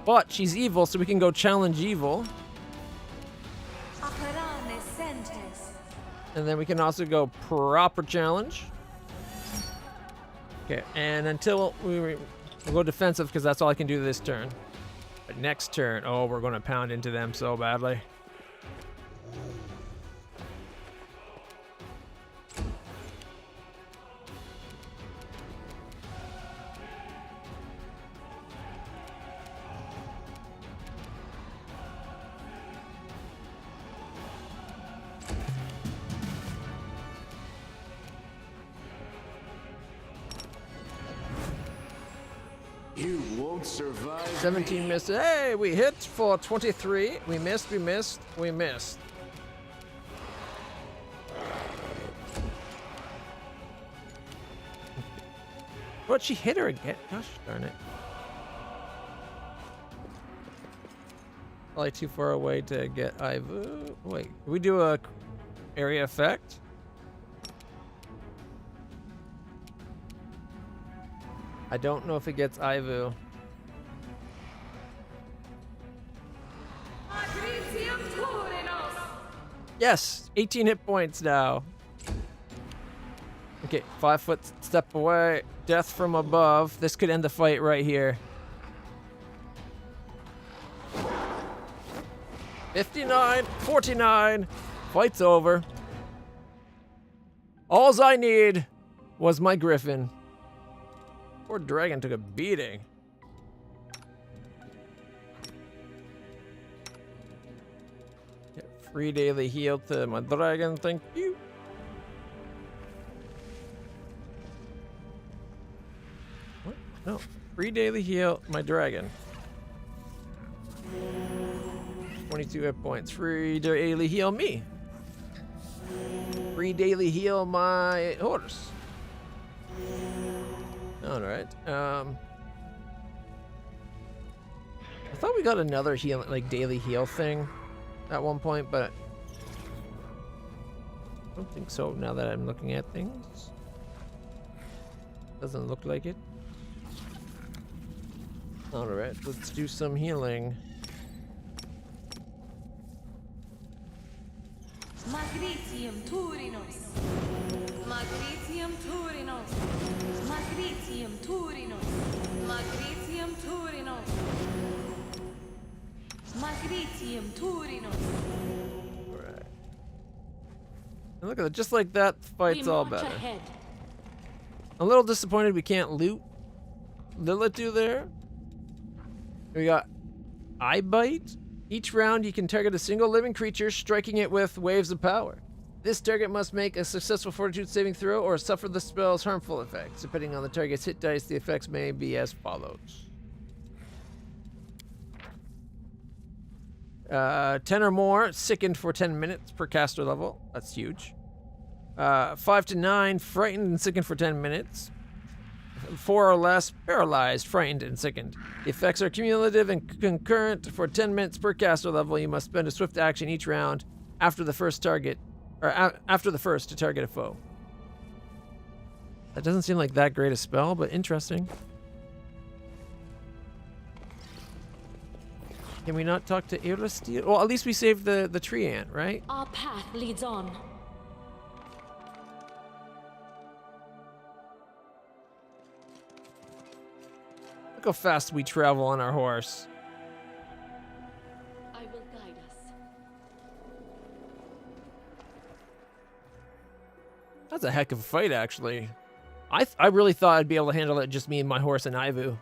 But she's evil, so we can go challenge evil. And then we can also go proper challenge. Okay, and until we'll go defensive because that's all I can do this turn. But next turn, oh, we're going to pound into them so badly. You won't survive. 17 missed. Hey, we hit for 23. We missed, we missed, we missed. But she hit her again. Gosh darn it. Probably too far away to get Ivu. Wait, can we do a area effect? I don't know if it gets Ivu. Yes, 18 hit points now. Okay, 5-foot step away. Death from above. This could end the fight right here. 59, 49. Fight's over. Alls I need was my griffin. Poor dragon took a beating. Get free daily heal to my dragon, thank you. What? No, free daily heal my dragon. 22 hit points. Free daily heal me. Free daily heal my horse. All right. I thought we got another heal, like daily heal thing, at one point, but I don't think so. Now that I'm looking at things, doesn't look like it. All right, let's do some healing. Magritium Turinos. Magritium Turinos. Magritium Turinos. Magritium Turinos. Magritium Turinos. Alright. And look at it, just like that, the fight's all better. Ahead. A little disappointed we can't loot Lilith there. We got Eye Bite. Each round you can target a single living creature, striking it with waves of power. This target must make a successful fortitude saving throw or suffer the spell's harmful effects. Depending on the target's hit dice, the effects may be as follows. 10 or more, sickened for 10 minutes per caster level. That's huge. 5 to 9, frightened and sickened for 10 minutes. 4 or less, paralyzed, frightened, and sickened. The effects are cumulative and concurrent. For 10 minutes per caster level, you must spend a swift action each round after the first target, or after the first to target a foe. That doesn't seem like that great a spell, but interesting. Can we not talk to Iristil? Well, at least we saved the tree ant, right? Our path leads on. Look how fast we travel on our horse. I will guide us. That's a heck of a fight, actually. I really thought I'd be able to handle it just me and my horse and Ivu.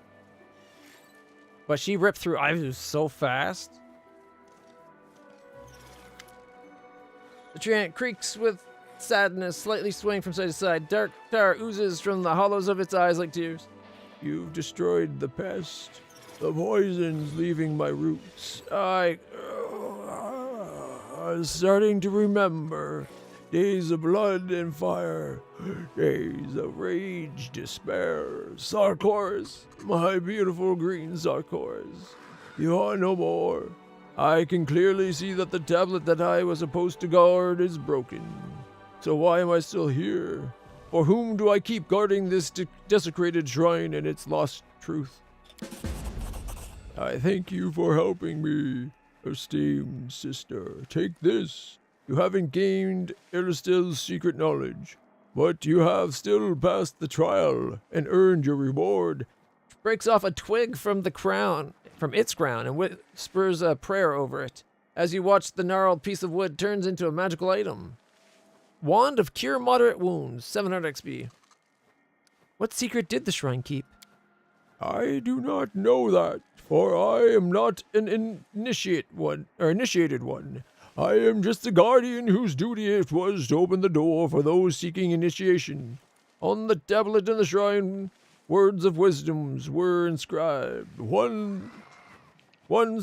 But she ripped through Ivu so fast. The tree ant creaks with sadness, slightly swaying from side to side. Dark tar oozes from the hollows of its eyes like tears. You've destroyed the pest. The poison's leaving my roots. I'm starting to remember. Days of blood and fire. Days of rage, despair. Sarkors, my beautiful green Sarkors. You are no more. I can clearly see that the tablet that I was supposed to guard is broken. So why am I still here? For whom do I keep guarding this desecrated shrine and its lost truth? I thank you for helping me, esteemed sister. Take this. You haven't gained Iristil's secret knowledge, but you have still passed the trial and earned your reward. Breaks off a twig from the crown, from its crown, and whispers a prayer over it. As you watch, the gnarled piece of wood turns into a magical item. Wand of Cure Moderate Wounds, 700 XP. What secret did the shrine keep? I do not know that, for I am not an initiated one. I am just a guardian whose duty it was to open the door for those seeking initiation. On the tablet in the shrine, words of wisdoms were inscribed. Ones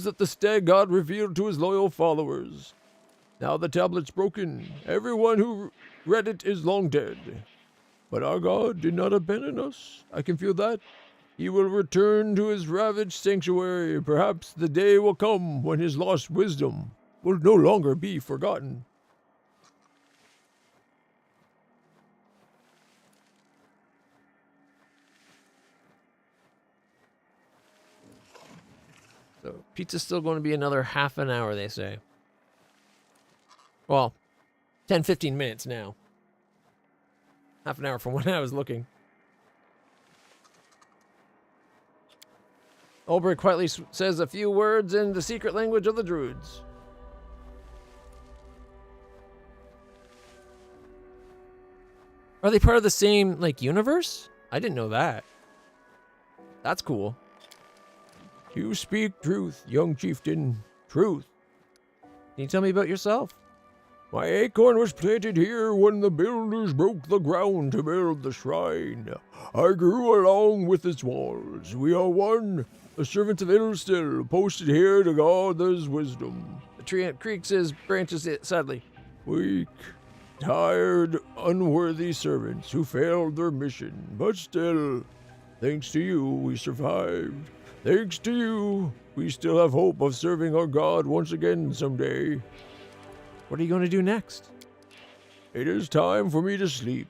that the stag god revealed to his loyal followers. Now the tablet's broken. Everyone who read it is long dead. But our god did not abandon us. I can feel that. He will return to his ravaged sanctuary. Perhaps the day will come when his lost wisdom will no longer be forgotten. So, pizza's still going to be another half an hour, they say. Well, 10-15 minutes now. Half an hour from when I was looking. Olberg quietly says a few words in the secret language of the Druids. Are they part of the same, like, universe? I didn't know that. That's cool. You speak truth, young chieftain. Truth. Can you tell me about yourself? My acorn was planted here when the builders broke the ground to build the shrine. I grew along with its walls. We are one, a servant of Iristil, posted here to guard his wisdom. The tree ant creaks his branches sadly. Weak, tired, unworthy servants who failed their mission. But still, thanks to you, we survived. Thanks to you, we still have hope of serving our God once again someday. What are you going to do next? It is time for me to sleep.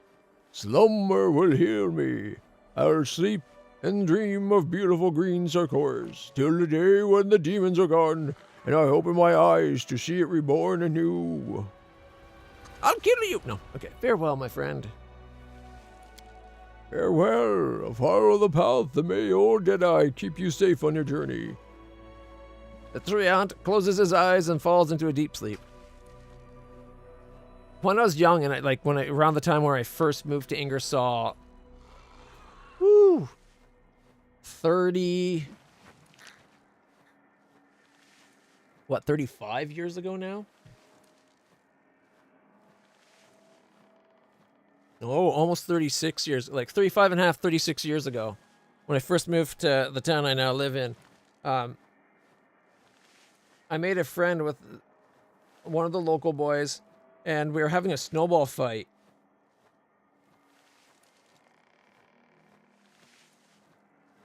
Slumber will heal me. I'll sleep and dream of beautiful green Sarkors till the day when the demons are gone, and I open my eyes to see it reborn anew. I'll kill you! No, okay. Farewell, my friend. Farewell. Follow the path, and may old Deadeye keep you safe on your journey. The tree ant closes his eyes and falls into a deep sleep. When I was young, and around the time where I first moved to Ingersoll, 35 years ago now? Oh, almost 36 years, like 35 and a half, 36 years ago, when I first moved to the town I now live in. I made a friend with one of the local boys, and we were having a snowball fight.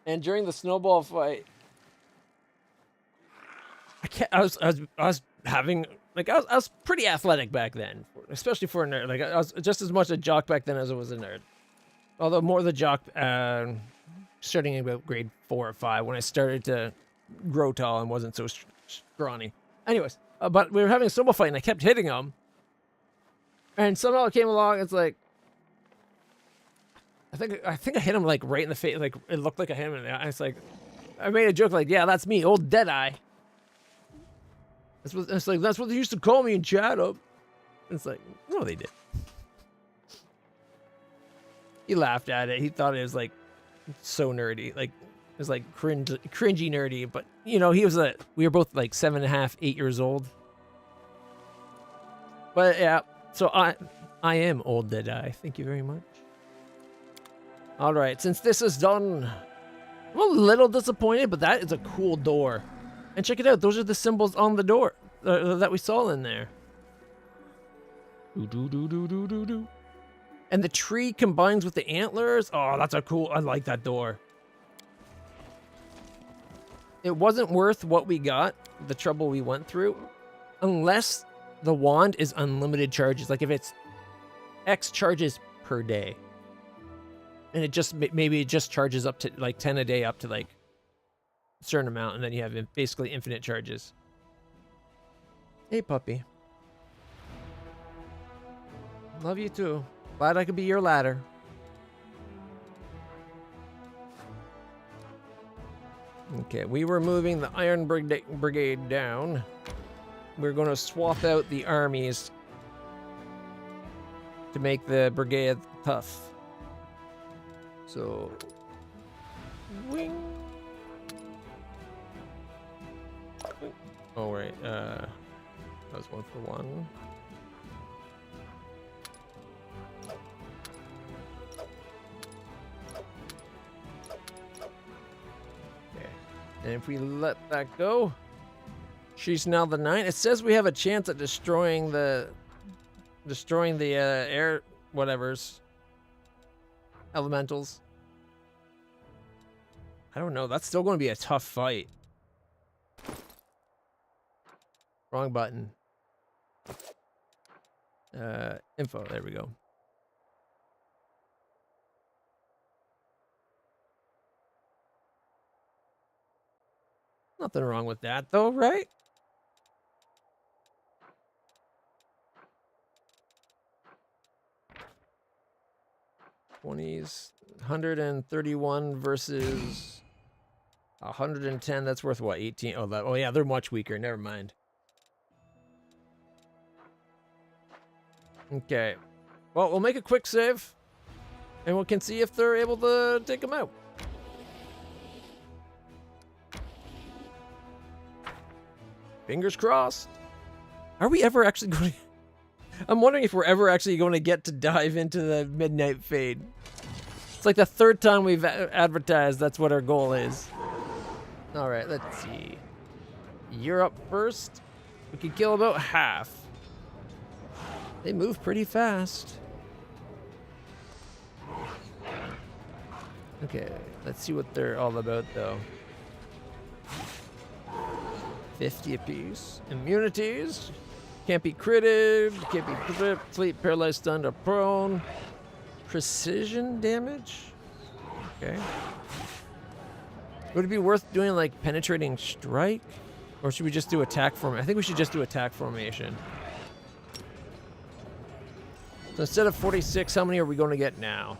And during the snowball fight, I was pretty athletic back then, especially for a nerd. Like, I was just as much a jock back then as I was a nerd. Although more the jock, starting in about grade 4 or 5, when I started to grow tall and wasn't so scrawny. Anyways, but we were having a snowball fight, and I kept hitting him. And somehow it came along. It's like, I think I hit him like right in the face. Like it looked like I hit him, and it's like, I made a joke like, yeah, that's me, old Deadeye. It's like that's what they used to call me in chat up. It's like, no, they did. He laughed at it. He thought it was like so nerdy, like it was like cringy nerdy. But you know, we were both like 7.5, 8 years old. But yeah, so I am old Deadeye. Thank you very much. All right, since this is done, I'm a little disappointed, but that is a cool door. And check it out; those are the symbols on the door that we saw in there. And the tree combines with the antlers. Oh, that's a cool. I like that door. It wasn't worth what we got, the trouble we went through, unless the wand is unlimited charges. Like if it's X charges per day, and it just maybe it just charges up to like 10 a day, up to like a certain amount, and then you have basically infinite charges. Hey, puppy. Love you too. Glad I could be your ladder. Okay, we were moving the Iron Brigade down. We're going to swap out the armies to make the brigade tough. So, wing. Oh, right. That was 1 for 1. And if we let that go, she's now the 9. It says we have a chance at destroying the air whatevers, elementals. I don't know. That's still going to be a tough fight. Wrong button. Info. There we go. Nothing wrong with that, though, right? $20s, 131 versus 110. That's worth what? 18. Oh, yeah, they're much weaker. Never mind. Okay. Well, we'll make a quick save, and we can see if they're able to take them out. Fingers crossed. Are we ever actually going to... I'm wondering if we're ever actually going to get to dive into the Midnight Fane. It's like the 3rd time we've advertised that's what our goal is. All right, let's see. You're up first. We can kill about half. They move pretty fast. Okay, let's see what they're all about, though. 50 apiece. Immunities. Can't be critted. Can't be fleet, paralyzed, stunned, or prone. Precision damage. Okay. Would it be worth doing like penetrating strike? Or should we just do attack formation? I think we should just do attack formation. So instead of 46, how many are we going to get now?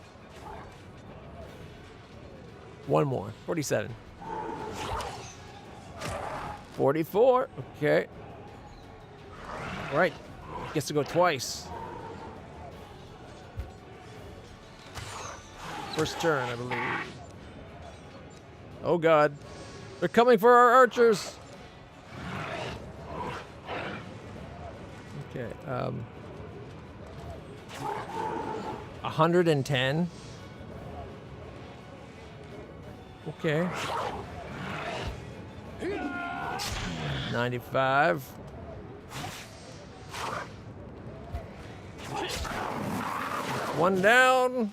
1 more. 47. 44. Okay. All right. Gets to go twice. First turn, I believe. Oh, God. They're coming for our archers. Okay. 110. Okay. 95. One down.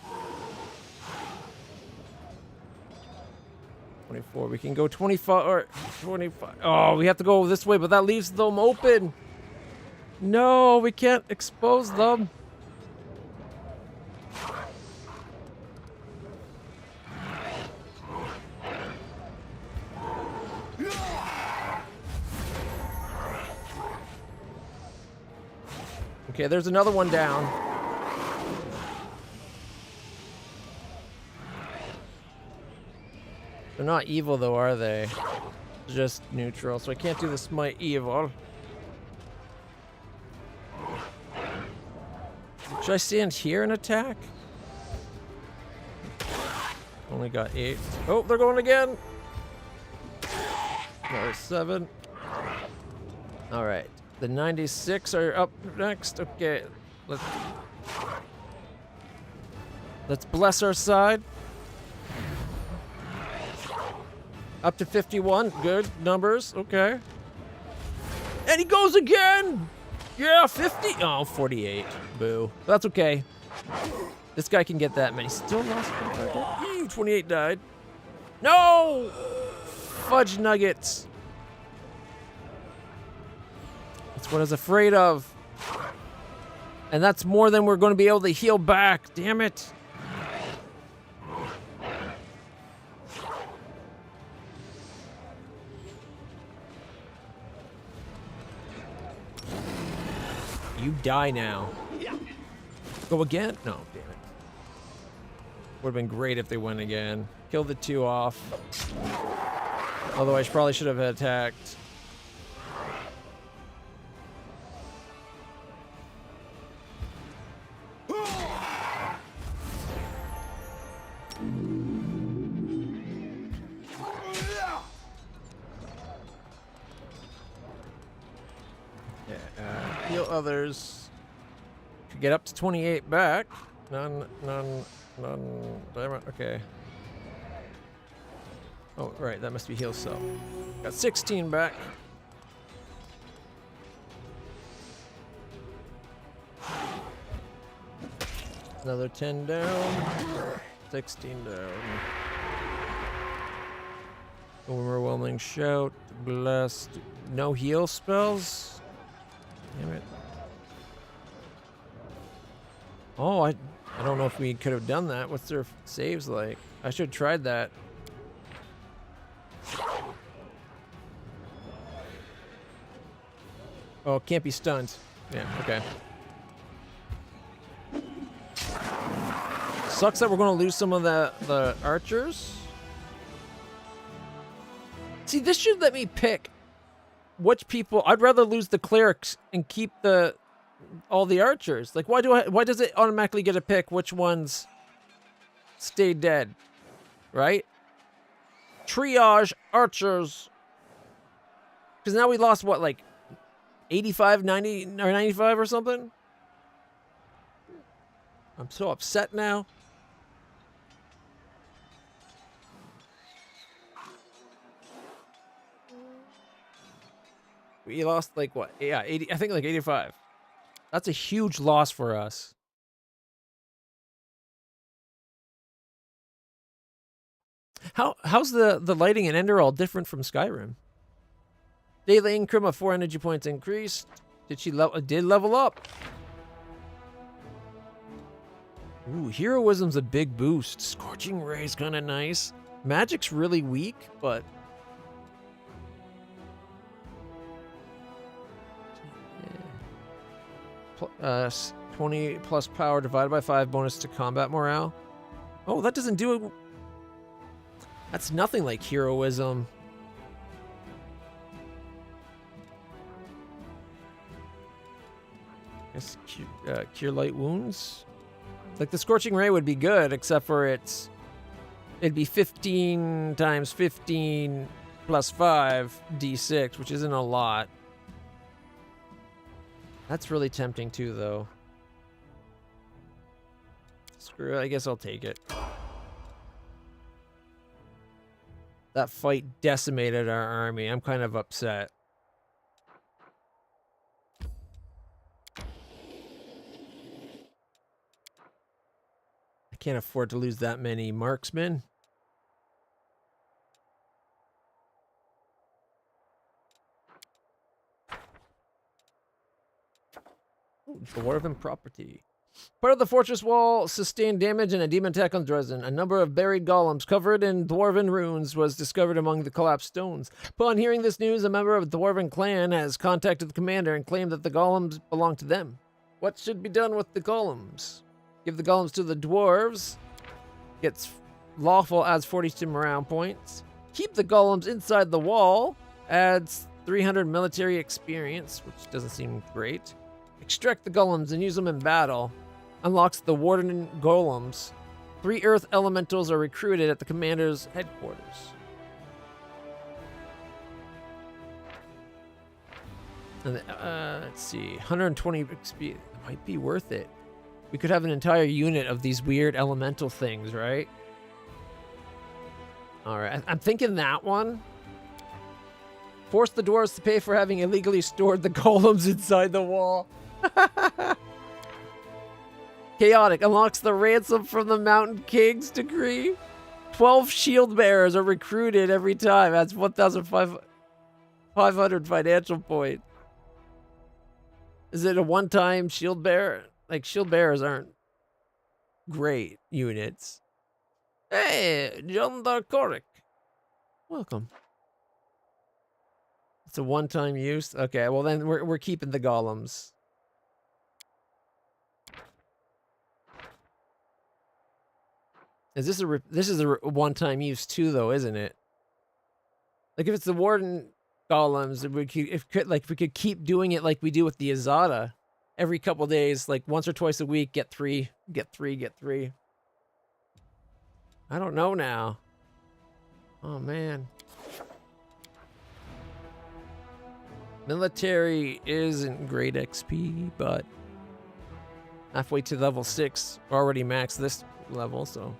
24. We can go 25 or 25. Oh, we have to go this way, but that leaves them open. No, we can't expose them. Okay, there's another one down. They're not evil though, are they? Just neutral, so I can't do the smite evil. Should I stand here and attack? Only got 8. Oh, they're going again. Another 7. All right, the 96 are up next. Okay, let's bless our side. Up to 51, good numbers, okay. And he goes again! Yeah, 50, oh, 48, boo. That's okay. This guy can get that many. Still lost 25, 28 died. No! Fudge nuggets. That's what I was afraid of. And that's more than we're gonna be able to heal back, damn it. You die now. Go again? No, damn it. Would have been great if they went again. Kill the 2 off. Although I probably should have attacked. Heal others. Could get up to 28 back. None. Damn it. Okay. Oh, right. That must be heal cell. Got 16 back. Another 10 down. 16 down. Overwhelming shout. Blessed. No heal spells? Damn it. Oh, I don't know if we could have done that. What's their saves like? I should have tried that. Oh, it can't be stunned. Yeah, okay. Sucks that we're going to lose some of the archers. See, this should let me pick which people. I'd rather lose the clerics and keep all the archers. Like, why does it automatically get to pick which ones stay dead? Right? Triage archers. Because now we lost what, like 85, 90, or 95 or something? I'm so upset now. We lost like what? Yeah, 80. I think like 85. That's a huge loss for us. How's the lighting in Ender all different from Skyrim? Daily income of 4 energy points increased. Did level up? Ooh, heroism's a big boost. Scorching Ray's kind of nice. Magic's really weak, but 20 plus power divided by 5 bonus to combat morale. Oh, that doesn't do it. That's nothing like heroism. I guess cure light wounds. Like the Scorching Ray would be good, except for it'd be 15 times 15 plus 5 d6, which isn't a lot. That's really tempting too, though. Screw it, I guess I'll take it. That fight decimated our army. I'm kind of upset. I can't afford to lose that many marksmen. Dwarven property. Part of the fortress wall sustained damage in a demon attack on Dresden. A number of buried golems covered in dwarven runes was discovered among the collapsed stones. Upon hearing this news, a member of the dwarven clan has contacted the commander and claimed that the golems belong to them. What should be done with the golems? Give the golems to the dwarves. Gets lawful, adds 42 morale points. Keep the golems inside the wall. Adds 300 military experience, which doesn't seem great. Extract the golems and use them in battle. Unlocks the warden golems. 3 earth elementals are recruited at the commander's headquarters. And, let's see, 120 XP. Might be worth it. We could have an entire unit of these weird elemental things, right? All right, I'm thinking that one. Force the dwarves to pay for having illegally stored the golems inside the wall. Chaotic unlocks the ransom from the Mountain King's decree. 12 shield bearers are recruited every time. That's 1,500 financial points. Is it a one-time shield bearer? Like, shield bearers aren't great units. Hey, John Darkoric. Welcome. It's a one-time use? Okay, well then we're keeping the golems. Is this this is a one-time use too, though, isn't it? Like, if it's the warden golems, we could keep doing it like we do with the Azada. Every couple days, like once or twice a week, get 3, get 3, get 3. I don't know now. Oh man. Military isn't great XP, but halfway to level 6, already maxed this level, so.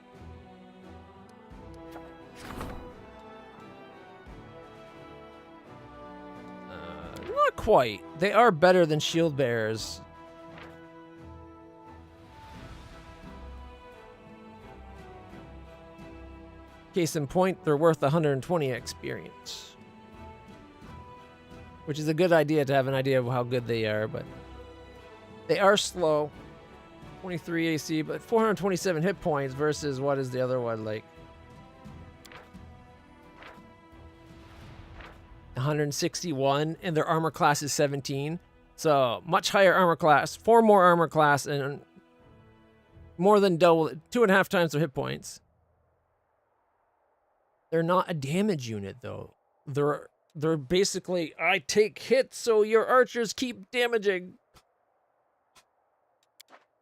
Not quite. They are better than shield bearers. Case in point, they're worth 120 experience. Which is a good idea to have an idea of how good they are, but they are slow. 23 AC, but 427 hit points versus what is the other one like? 161, and their armor class is 17. So much higher armor class, 4 more armor class, and more than double, 2.5 times their hit points. They're not a damage unit though. They're basically, I take hits so your archers keep damaging.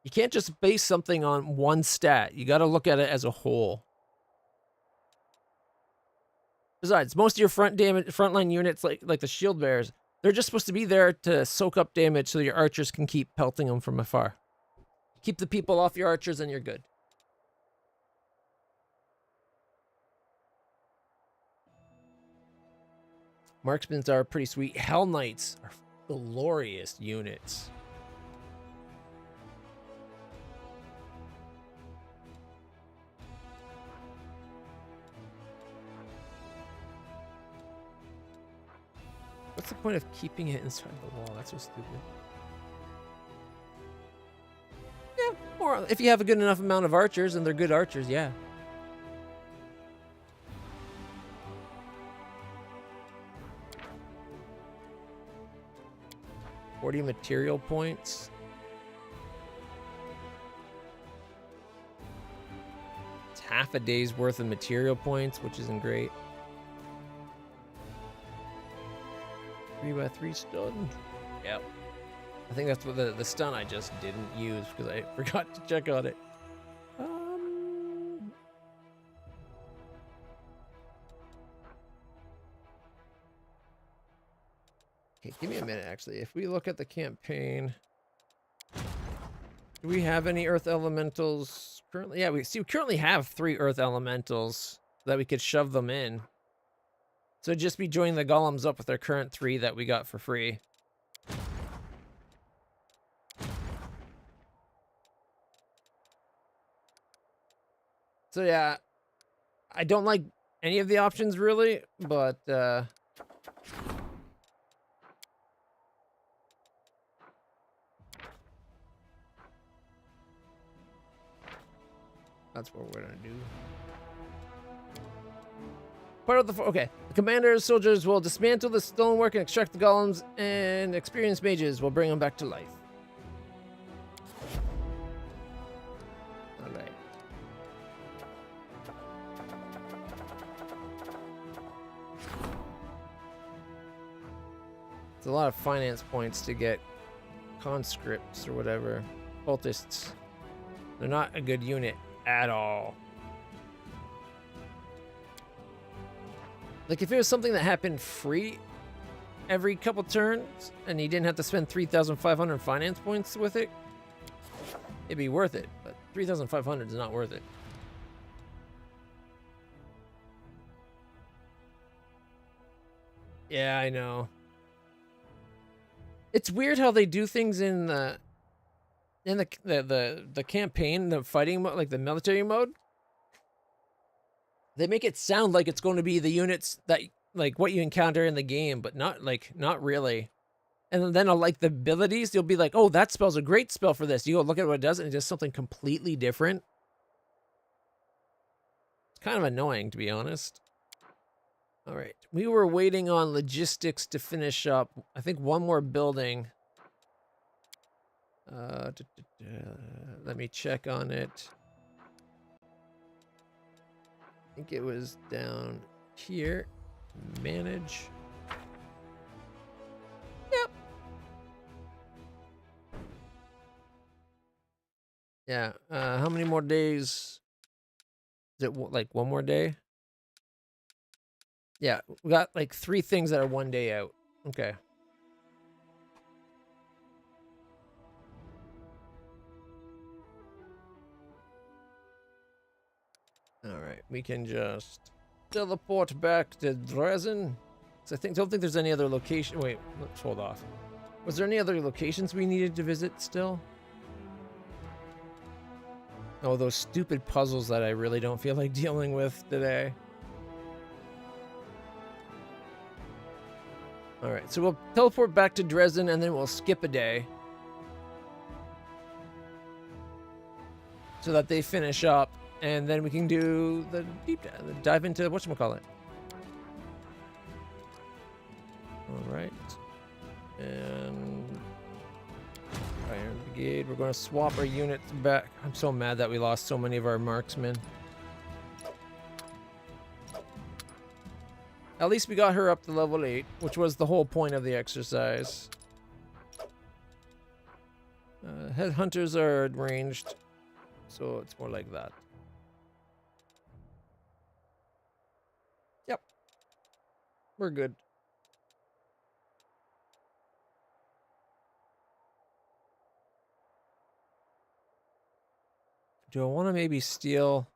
You can't just base something on one stat. You got to look at it as a whole. Besides, most of your frontline units, like the shield bearers, they're just supposed to be there to soak up damage so your archers can keep pelting them from afar. Keep the people off your archers and you're good. Marksmen are pretty sweet. Hell Knights are glorious units. What's the point of keeping it inside the wall? That's so stupid. Yeah, or if you have a good enough amount of archers and they're good archers, yeah. $40 material points. It's half a day's worth of material points, which isn't great. 3x3 stun. Yep. I think that's what the stun I just didn't use because I forgot to check on it. Okay, give me a minute, actually. If we look at the campaign, do we have any Earth Elementals currently? Yeah, we currently have 3 Earth Elementals that we could shove them in. So just be joining the golems up with our current 3 that we got for free. So yeah, I don't like any of the options really, but that's what we're gonna do. Part of the okay. The commander's soldiers will dismantle the stonework and extract the golems, and experienced mages will bring them back to life. It's a lot of finance points to get conscripts or whatever. Cultists. They're not a good unit at all. Like, if it was something that happened free every couple turns, and you didn't have to spend 3,500 finance points with it, it'd be worth it. But 3,500 is not worth it. Yeah, I know. It's weird how they do things in the campaign, the fighting mode, like the military mode. They make it sound like it's going to be the units that, like, what you encounter in the game, but not really. And then like the abilities, you'll be like, oh, that spell's a great spell for this. You go look at what it does, and it does something completely different. It's kind of annoying, to be honest. All right, we were waiting on logistics to finish up. I think one more building. Let me check on it. I think it was down here. Manage. Yep. Yeah. How many more days? Is it like one more day? Yeah, we got like 3 things that are 1 day out. Okay. All right, we can just teleport back to Dresden. So don't think there's any other location. Wait, let's hold off. Was there any other locations we needed to visit still? Oh, those stupid puzzles that I really don't feel like dealing with today. All right, so we'll teleport back to Dresden, and then we'll skip a day so that they finish up, and then we can do the deep dive into whatchamacallit. All right, and Iron Brigade. We're going to swap our units back. I'm so mad that we lost so many of our marksmen. At least we got her up to level 8, which was the whole point of the exercise. Headhunters are ranged, so it's more like that. Yep. We're good. Do I want to maybe steal...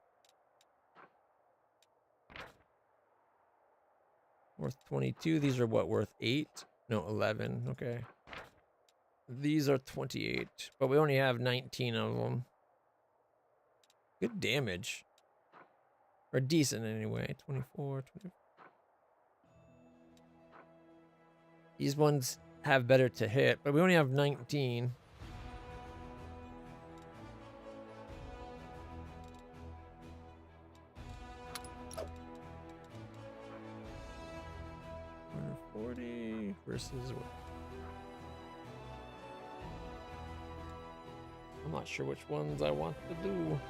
Worth 22. These are what, worth 8? No, 11. Okay. These are 28, but we only have 19 of them. Good damage. Or decent anyway. 24, 20. These ones have better to hit, but we only have 19. Versus what? I'm not sure which ones I want to do.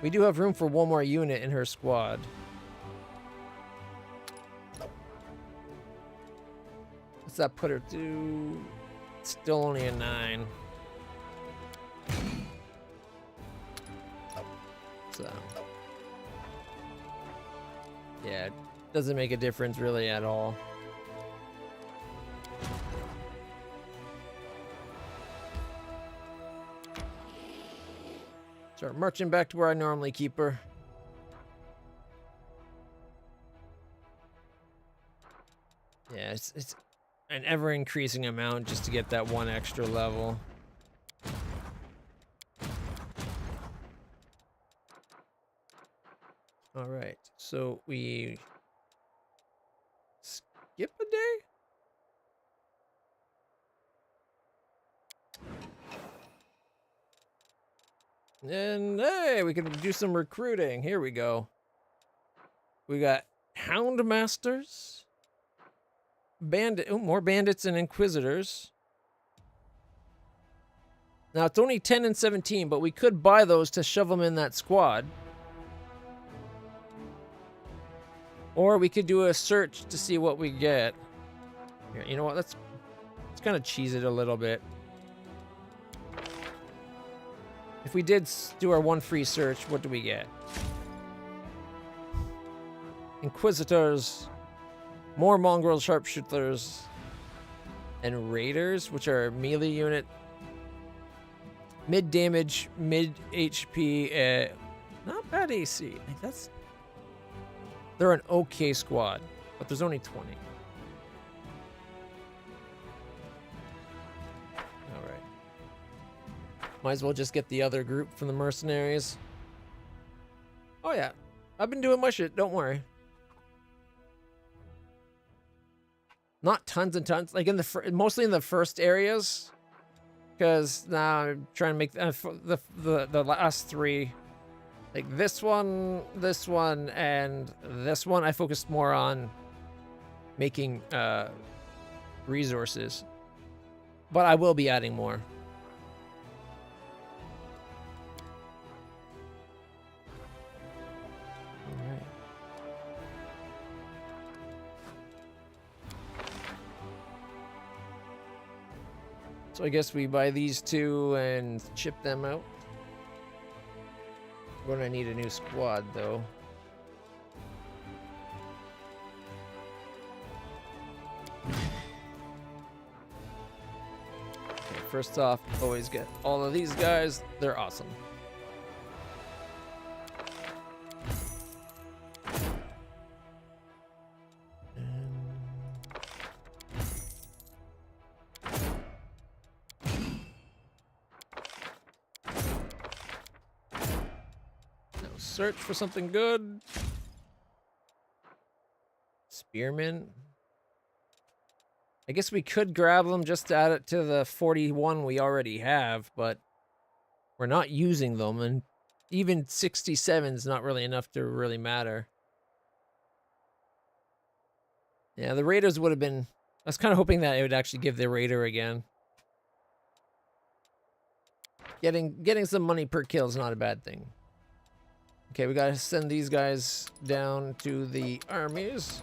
We do have room for one more unit in her squad. What's that put her to? Still only a 9. So yeah, it doesn't make a difference really at all. Start marching back to where I normally keep her. Yeah, it's an ever-increasing amount just to get that one extra level. All right, so we skip a day? And hey, we can do some recruiting. Here we go. We got Hound Masters, more bandits and inquisitors. Now it's only 10 and 17, but we could buy those to shove them in that squad. Or we could do a search to see what we get. Here, you know what? Let's kind of cheese it a little bit. If we did do our one free search, what do we get? Inquisitors, more mongrel sharpshooters, and raiders, which are melee unit, mid damage, mid HP, not bad AC. Like they're an okay squad, but there's only 20. All right. Might as well just get the other group from the mercenaries. Oh yeah, I've been doing my shit. Don't worry. Not tons and tons, like in the mostly in the first areas, because now I'm trying to make the last three, like this one, and this one. I focused more on making resources, but I will be adding more. So I guess we buy these two and chip them out. We're gonna need a new squad though. Okay, first off, always get all of these guys. They're awesome. Search for something good. Spearmen. I guess we could grab them just to add it to the 41 we already have, but we're not using them, and even 67 is not really enough to really matter. Yeah, the raiders would have been... I was kind of hoping that it would actually give the raider again. Getting some money per kill is not a bad thing. Okay, we gotta send these guys down to the armies.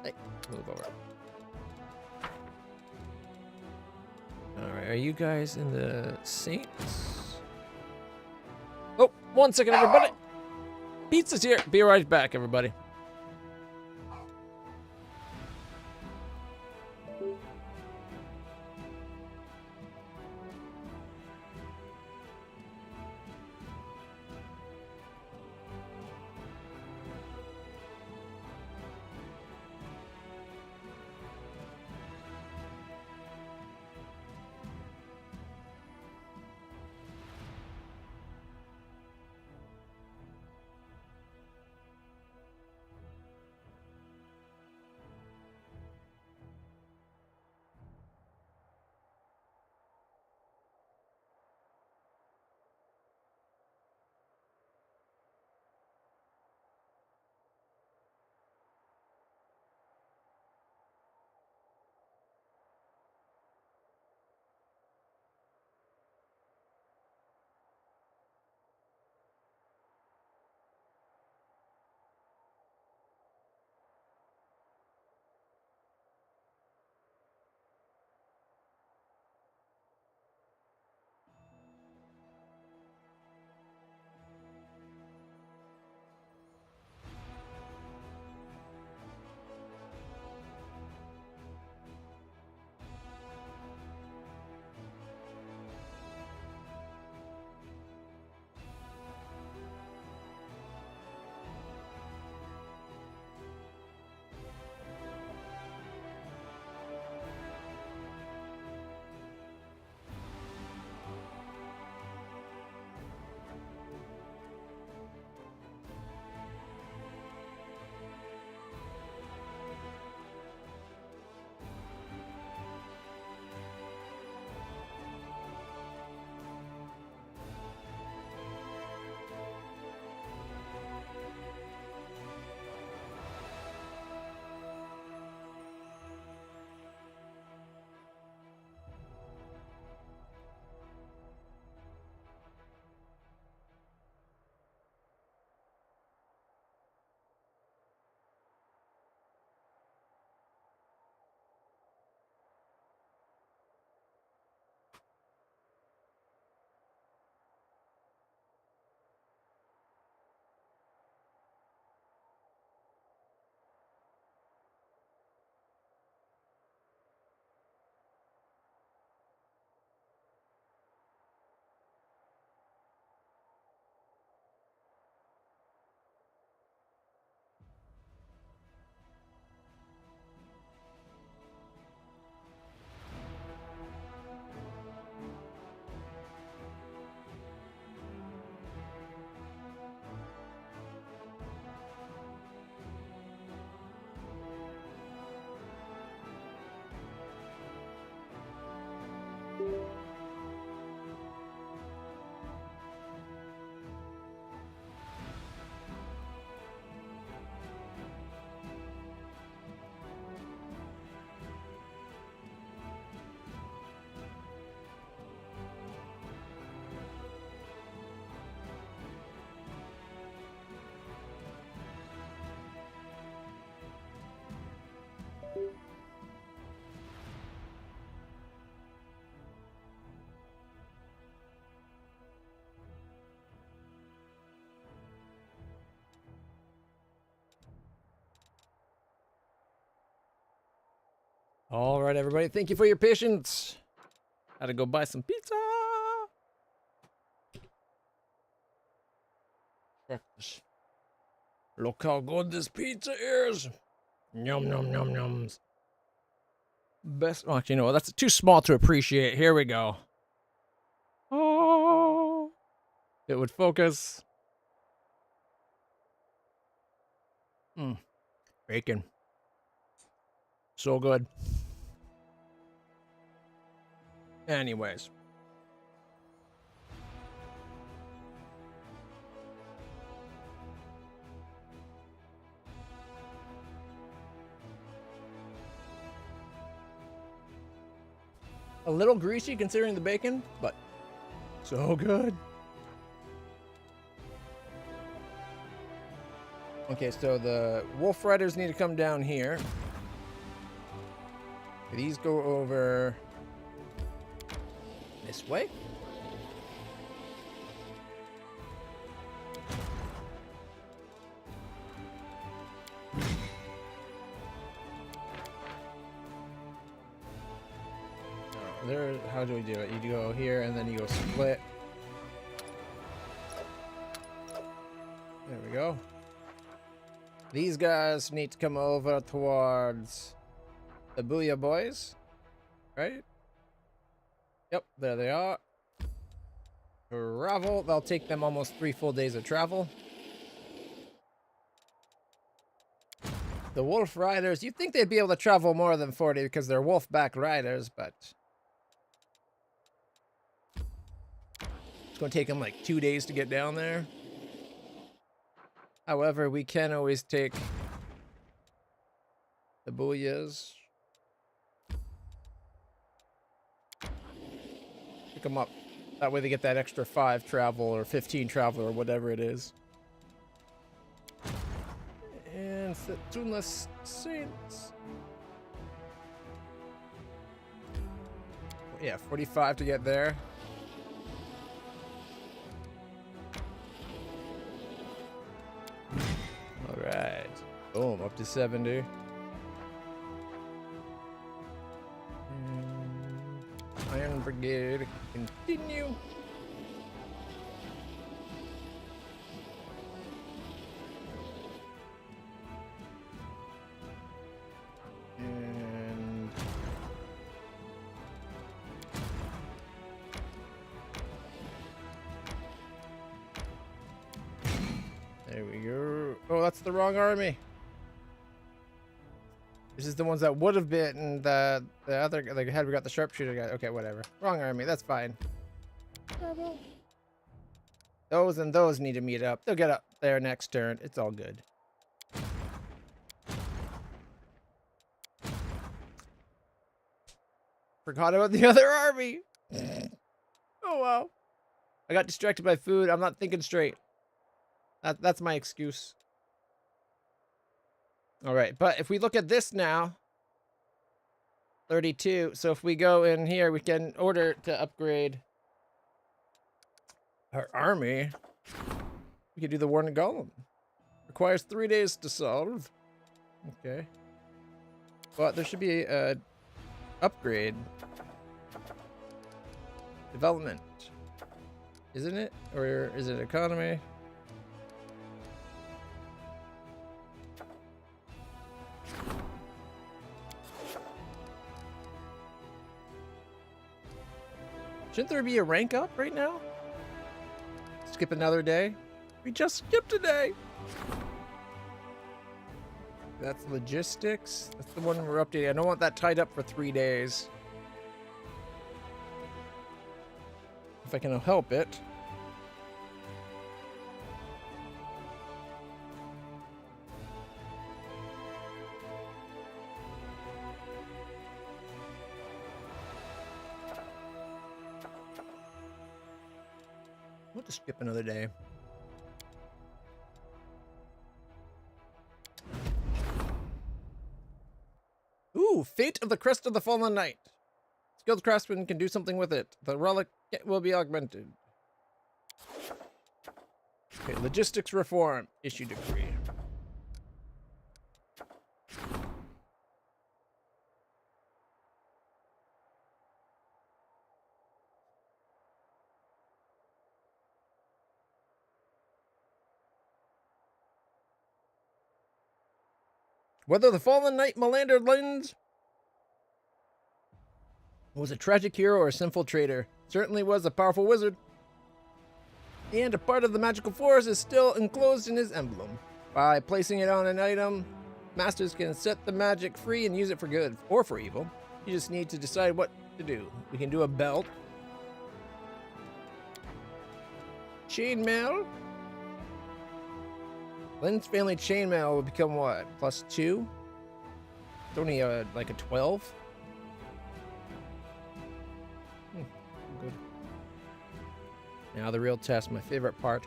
Hey, move over. Alright, are you guys in the Saints? Oh, 1 second, everybody! Pizza's here! Be right back, everybody. All right, everybody. Thank you for your patience. Had to go buy some pizza. Look how good this pizza is. Yum, yum, yum, yums. Best. Oh, actually, no, that's too small to appreciate. Here we go. Oh. It would focus. Bacon. So good. Anyways. A little greasy considering the bacon, but so good. Okay, so the wolf riders need to come down here. These go over this way. There, how do we do it? You go here and then you go split. There we go. These guys need to come over towards the Booyah Boys, right? Yep, there they are. Travel. That'll take them almost 3 full days of travel. The Wolf Riders, you'd think they'd be able to travel more than 40 because they're wolf-back riders, but it's going to take them like 2 days to get down there. However, we can always take the Booyahs. Pick them up. That way they get that extra 5 travel or 15 travel or whatever it is. And Tuneless Saints. Yeah, 45 to get there. Alright. Boom, up to 70. Iron Brigade, continue. And there we go. Oh, that's the wrong army. This is the ones that would have been the other, like, had we got the sharpshooter guy. Okay, whatever. Wrong army. That's fine. Those and those need to meet up. They'll get up there next turn. It's all good. Forgot about the other army. Oh, wow. I got distracted by food. I'm not thinking straight. That's my excuse. All right, but if we look at this now, 32. So if we go in here, we can order to upgrade our army. We could do the Warden Golem. Requires 3 days to solve. Okay. But there should be a upgrade. Development. Isn't it? Or is it economy? Shouldn't there be a rank up right now? Skip another day? We just skipped a day. That's logistics. That's the one we're updating. I don't want that tied up for 3 days. If I can help it. We'll just skip another day. Ooh, Fate of the Crest of the Fallen Knight. Skilled craftsman can do something with it. The relic will be augmented. Okay, logistics reform. Issue decree. Whether the fallen knight Melander Lins was a tragic hero or a sinful traitor, certainly was a powerful wizard. And a part of the magical force is still enclosed in his emblem. By placing it on an item, masters can set the magic free and use it for good or for evil. You just need to decide what to do. We can do a belt. Chainmail. Lynn's family chainmail will become what? +2? It's only like a 12. Good. Now the real test, my favorite part.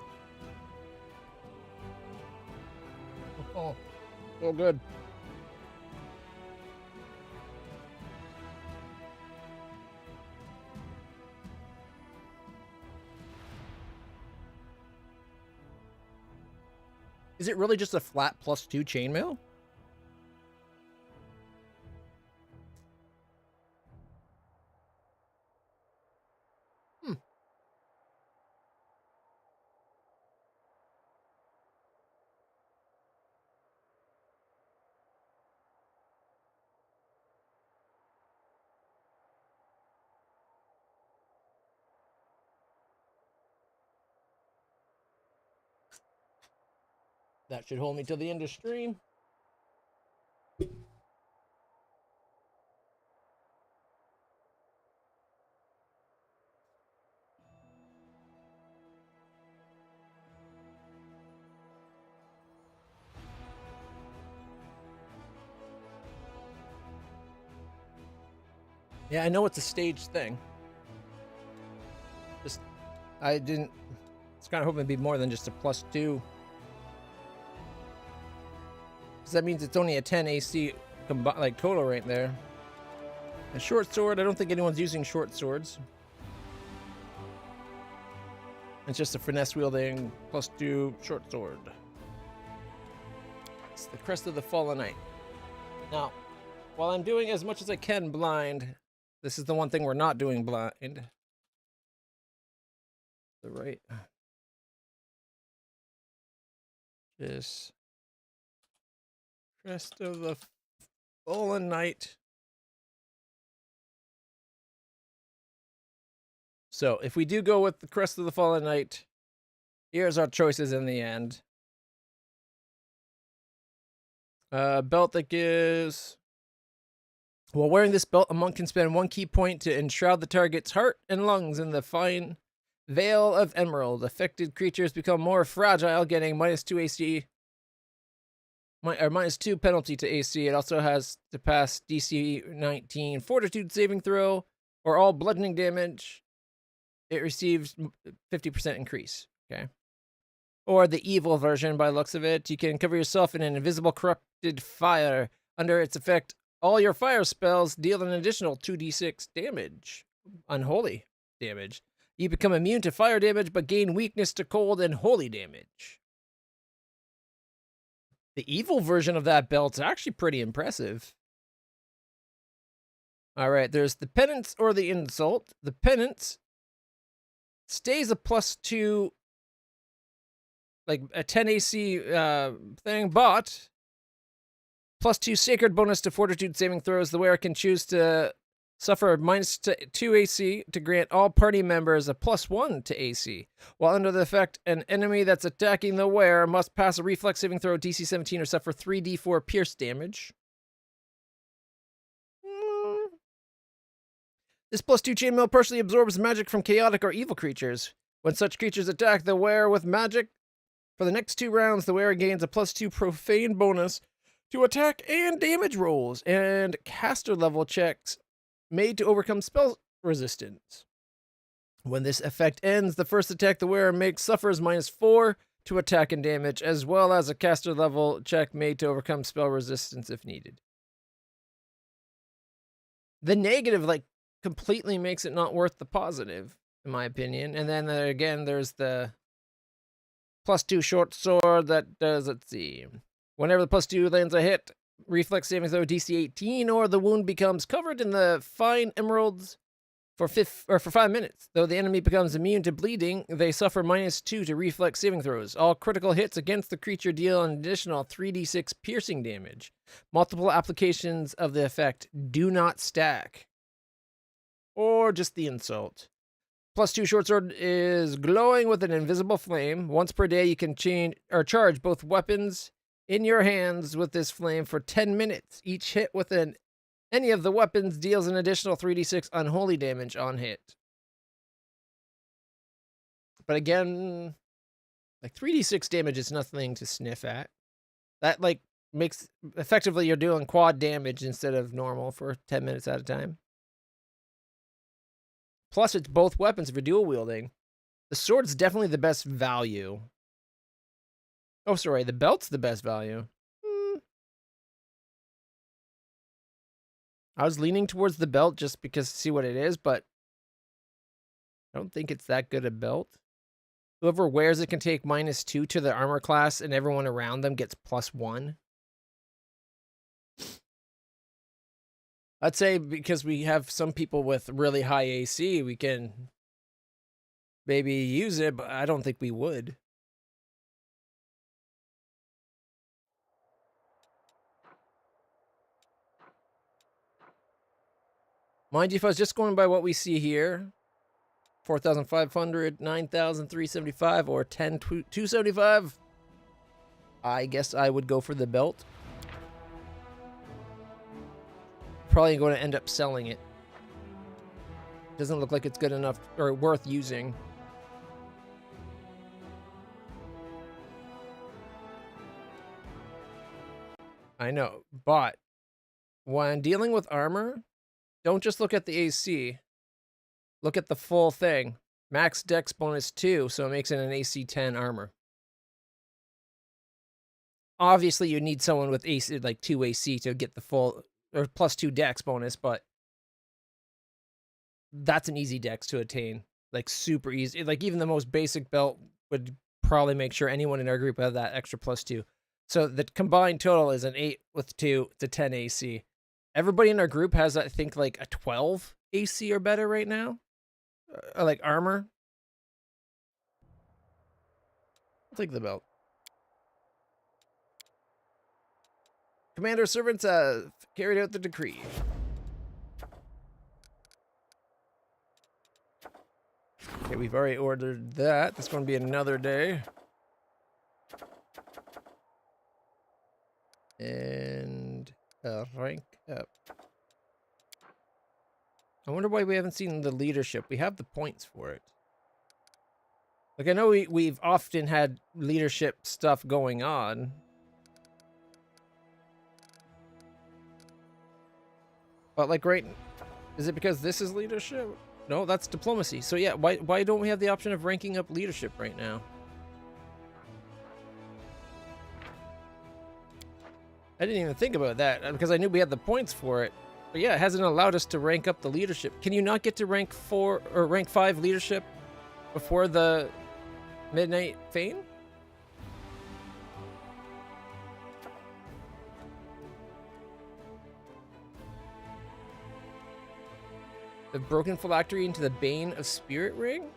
Oh, so good. Is it really just a flat +2 chainmail? That should hold me till the end of stream. Yeah, I know it's a staged thing. Just, I didn't. It's kind of hoping to be more than just a +2. Because that means it's only a 10 AC like total right there. A short sword, I don't think anyone's using short swords. It's just a finesse wielding +2 short sword. It's the Crest of the Fallen Knight. Now, while I'm doing as much as I can blind, this is the one thing we're not doing blind. The right. This Crest of the Fallen Knight. So, if we do go with the Crest of the Fallen Knight, here's our choices in the end. Belt that gives... While wearing this belt, a monk can spend 1 key point to enshroud the target's heart and lungs in the fine veil of emerald. Affected creatures become more fragile, getting -2 AC. Or -2 penalty to AC. It also has to pass DC 19 Fortitude saving throw, or all bludgeoning damage. It receives 50% increase. Okay. Or the evil version, by the looks of it. You can cover yourself in an invisible corrupted fire. Under its effect, all your fire spells deal an additional 2d6 damage. Unholy damage. You become immune to fire damage, but gain weakness to cold and holy damage. The evil version of that belt's actually pretty impressive. Alright, there's the penance or the insult. The penance stays a +2, like a 10 AC thing, but +2 sacred bonus to fortitude saving throws. The wearer can choose to suffer -2 AC to grant all party members a +1 to AC. While under the effect, an enemy that's attacking the wearer must pass a reflex saving throw DC 17 or suffer 3d4 pierce damage. This +2 chainmail partially absorbs magic from chaotic or evil creatures. When such creatures attack the wearer with magic, for the next 2 rounds, the wearer gains a +2 profane bonus to attack and damage rolls and caster level checks made to overcome spell resistance. When this effect ends, the first attack the wearer makes suffers -4 to attack and damage, as well as a caster level check made to overcome spell resistance if needed. The negative, like, completely makes it not worth the positive, in my opinion. And then again, there's the +2 short sword that does, let's see, whenever the +2 lands a hit, reflex saving throw DC 18, or the wound becomes covered in the fine emeralds for 5 minutes. Though the enemy becomes immune to bleeding, they suffer -2 to reflex saving throws. All critical hits against the creature deal an additional 3d6 piercing damage. Multiple applications of the effect do not stack. Or just the insult. +2 short sword is glowing with an invisible flame. Once per day, you can charge both weapons in your hands with this flame for 10 minutes. Each hit with any of the weapons deals an additional 3d6 unholy damage on hit. But again, like 3d6 damage is nothing to sniff at. That like makes effectively you're doing quad damage instead of normal for 10 minutes at a time. Plus, it's both weapons if you're dual wielding. The sword's definitely the best value. Oh, sorry, the belt's the best value. I was leaning towards the belt just because see what it is, but I don't think it's that good a belt. Whoever wears it can take -2 to the armor class, and everyone around them gets +1. I'd say because we have some people with really high AC, we can maybe use it, but I don't think we would. Mind you, if I was just going by what we see here, 4,500, 9,375, or 10,275, I guess I would go for the belt. Probably going to end up selling it. Doesn't look like it's good enough or worth using. I know, but when dealing with armor, don't just look at the AC. Look at the full thing. Max Dex -2, so it makes it an AC 10 armor. Obviously, you need someone with AC, like 2 AC to get the full, or +2 Dex bonus, but that's an easy Dex to attain. Like, super easy. Like, even the most basic belt would probably make sure anyone in our group had that extra +2. So the combined total is an 8 with 2. It's a 10 AC. Everybody in our group has, I think, like a 12 AC or better right now. Like armor. I'll take the belt. Commander servants have carried out the decree. Okay, we've already ordered that. That's going to be another day. And rank up. I wonder why we haven't seen the leadership. We have the points for it. Like, I know we've often had leadership stuff going on. But, like, right... Is it because this is leadership? No, that's diplomacy. So, yeah, why don't we have the option of ranking up leadership right now? I didn't even think about that, because I knew we had the points for it. But yeah, it hasn't allowed us to rank up the leadership. Can you not get to rank 4 or rank 5 leadership before the Midnight Fane? The broken phylactery into the Bane of Spirit Ring?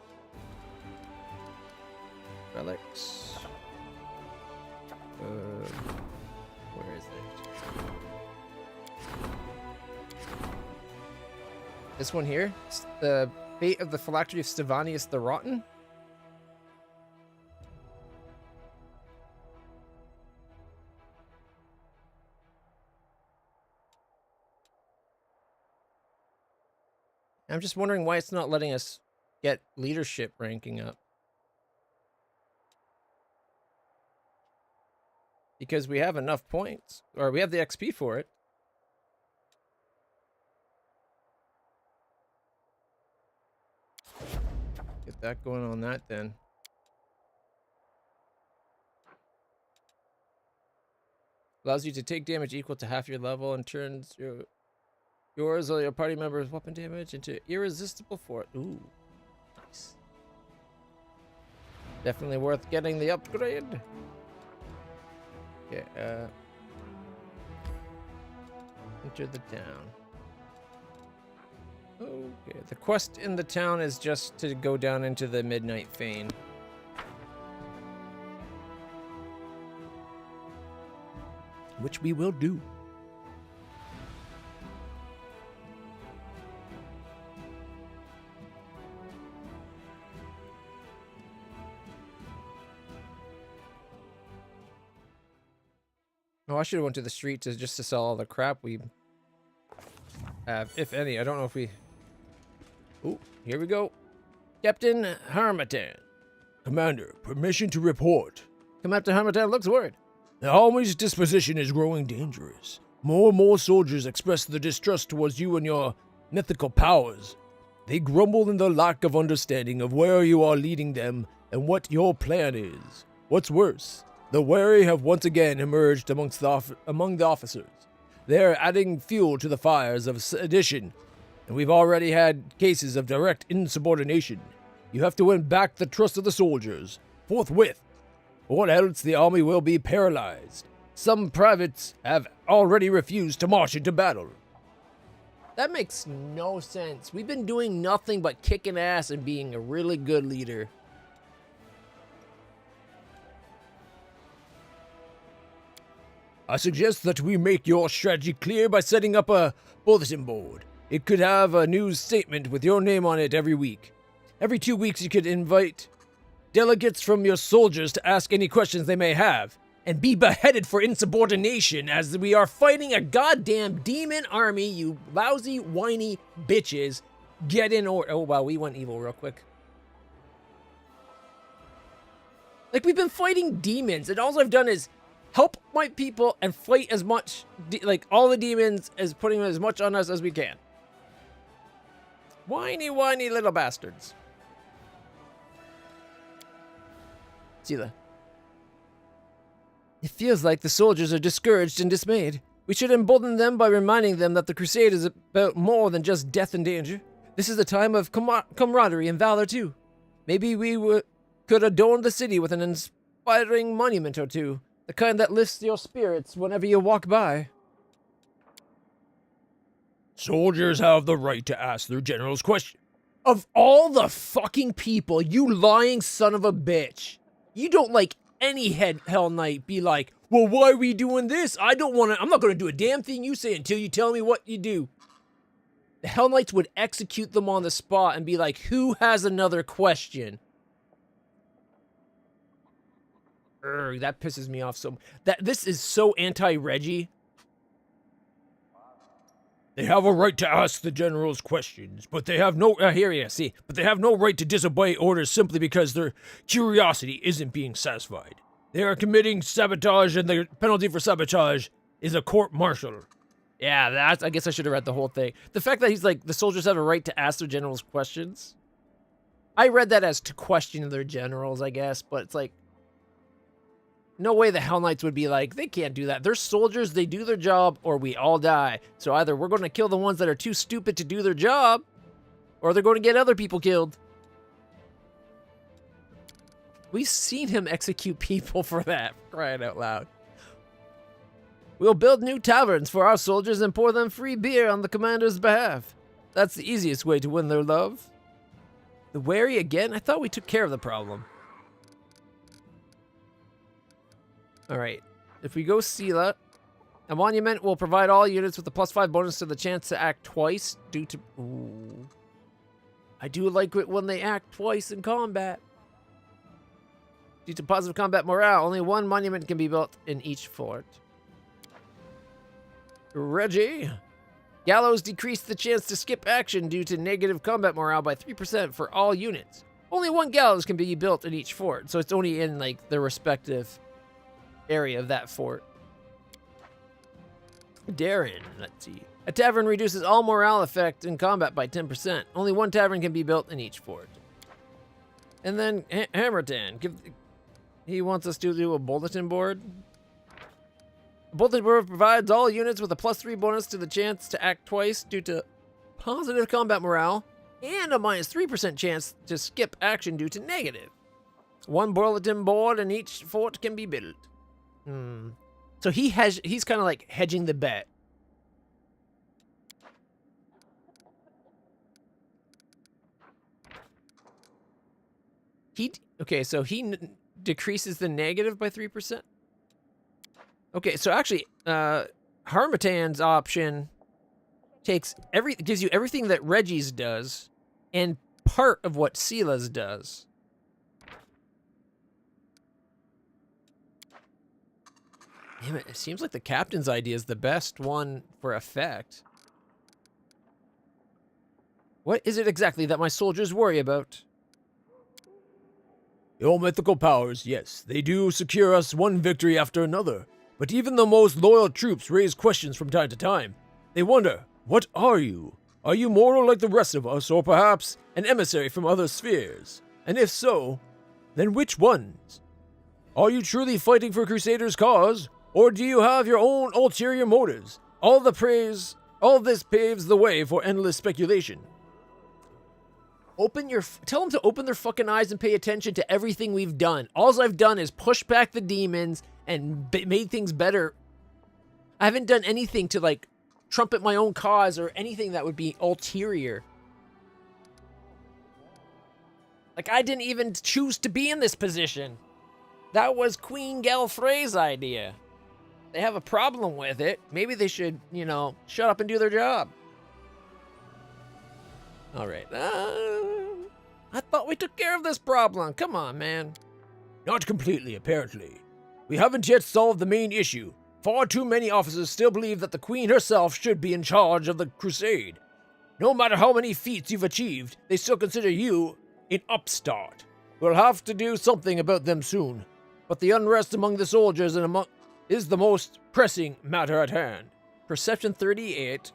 Relics. Where is it? This one here? It's the Fate of the Phylactery of Stevanius the Rotten? I'm just wondering why it's not letting us get leadership ranking up. Because we have enough points, or we have the XP for it. Get that going on that then. Allows you to take damage equal to half your level and turns yours or your party member's weapon damage into irresistible force. Ooh, nice. Definitely worth getting the upgrade. Okay, enter the town. Okay, the quest in the town is just to go down into the Midnight Fane. Which we will do. Oh, I should have went to the street to just to sell all the crap we have, if any. I don't know if we... Oh, here we go. Captain Harmattan. Commander, permission to report. Captain Harmattan looks worried. The army's disposition is growing dangerous. More and more soldiers express their distrust towards you and your mythical powers. They grumble in their lack of understanding of where you are leading them and what your plan is. What's worse, the wary have once again emerged among the officers. They are adding fuel to the fires of sedition, and we've already had cases of direct insubordination. You have to win back the trust of the soldiers, forthwith, or else the army will be paralyzed. Some privates have already refused to march into battle. That makes no sense. We've been doing nothing but kicking ass and being a really good leader. I suggest that we make your strategy clear by setting up a bulletin board. It could have a news statement with your name on it every week. Every 2 weeks you could invite delegates from your soldiers to ask any questions they may have, and be beheaded for insubordination as we are fighting a goddamn demon army, you lousy, whiny bitches. Get in order. Oh, wow, we went evil real quick. Like, we've been fighting demons, and all I've done is help my people and fight as much, like, all the demons as putting as much on us as we can. Whiny, whiny little bastards. Sila. It feels like the soldiers are discouraged and dismayed. We should embolden them by reminding them that the crusade is about more than just death and danger. This is a time of camaraderie and valor too. Maybe we could adorn the city with an inspiring monument or two. The kind that lifts your spirits whenever you walk by. Soldiers have the right to ask their generals questions. Of all the fucking people, you lying son of a bitch. You don't like any Hell Knight be like, well, why are we doing this? I'm not going to do a damn thing you say until you tell me what you do. The Hell Knights would execute them on the spot and be like, who has another question? That pisses me off so. This is so anti-Reggie. They have a right to ask the generals questions, but they have no but they have no right to disobey orders simply because their curiosity isn't being satisfied. They are committing sabotage, and the penalty for sabotage is a court-martial. Yeah, I guess I should have read the whole thing. The fact that he's like, the soldiers have a right to ask their generals questions. I read that as to question their generals, I guess, but it's like, no way the Hell Knights would be like, they can't do that. They're soldiers, they do their job, or we all die. So either we're going to kill the ones that are too stupid to do their job, or they're going to get other people killed. We've seen him execute people for that, crying out loud. We'll build new taverns for our soldiers and pour them free beer on the commander's behalf. That's the easiest way to win their love. The wary again? I thought we took care of the problem. Alright, if we go Sila, a monument will provide all units with a +5 bonus to the chance to act twice due to... Ooh. I do like it when they act twice in combat. Due to positive combat morale, only one monument can be built in each fort. Reggie. Gallows decreased the chance to skip action due to negative combat morale by 3% for all units. Only one gallows can be built in each fort, so it's only in like the respective area of that fort. Darren, let's see. A tavern reduces all morale effect in combat by 10%. Only one tavern can be built in each fort. And then Hammerton, he wants us to do a bulletin board. A bulletin board provides all units with a +3 bonus to the chance to act twice due to positive combat morale, and a -3% chance to skip action due to negative. One bulletin board in each fort can be built. So he's kind of like hedging the bet. Okay, so he decreases the negative by 3%. Okay, so actually, Harmattan's option gives you everything that Reggie's does, and part of what Sila's does. Damn it, it seems like the captain's idea is the best one for effect. What is it exactly that my soldiers worry about? Your mythical powers, yes, they do secure us one victory after another. But even the most loyal troops raise questions from time to time. They wonder, what are you? Are you mortal like the rest of us, or perhaps an emissary from other spheres? And if so, then which ones? Are you truly fighting for Crusaders' cause, or do you have your own ulterior motives? All this paves the way for endless speculation. Tell them to open their fucking eyes and pay attention to everything we've done. All I've done is push back the demons and made things better. I haven't done anything to, like, trumpet my own cause or anything that would be ulterior. Like, I didn't even choose to be in this position. That was Queen Galfrey's idea. They have a problem with it. Maybe they should, you know, shut up and do their job. All right. I thought we took care of this problem. Come on, man. Not completely, apparently. We haven't yet solved the main issue. Far too many officers still believe that the Queen herself should be in charge of the crusade. No matter how many feats you've achieved, they still consider you an upstart. We'll have to do something about them soon. But the unrest among the soldiers is the most pressing matter at hand. Perception 38.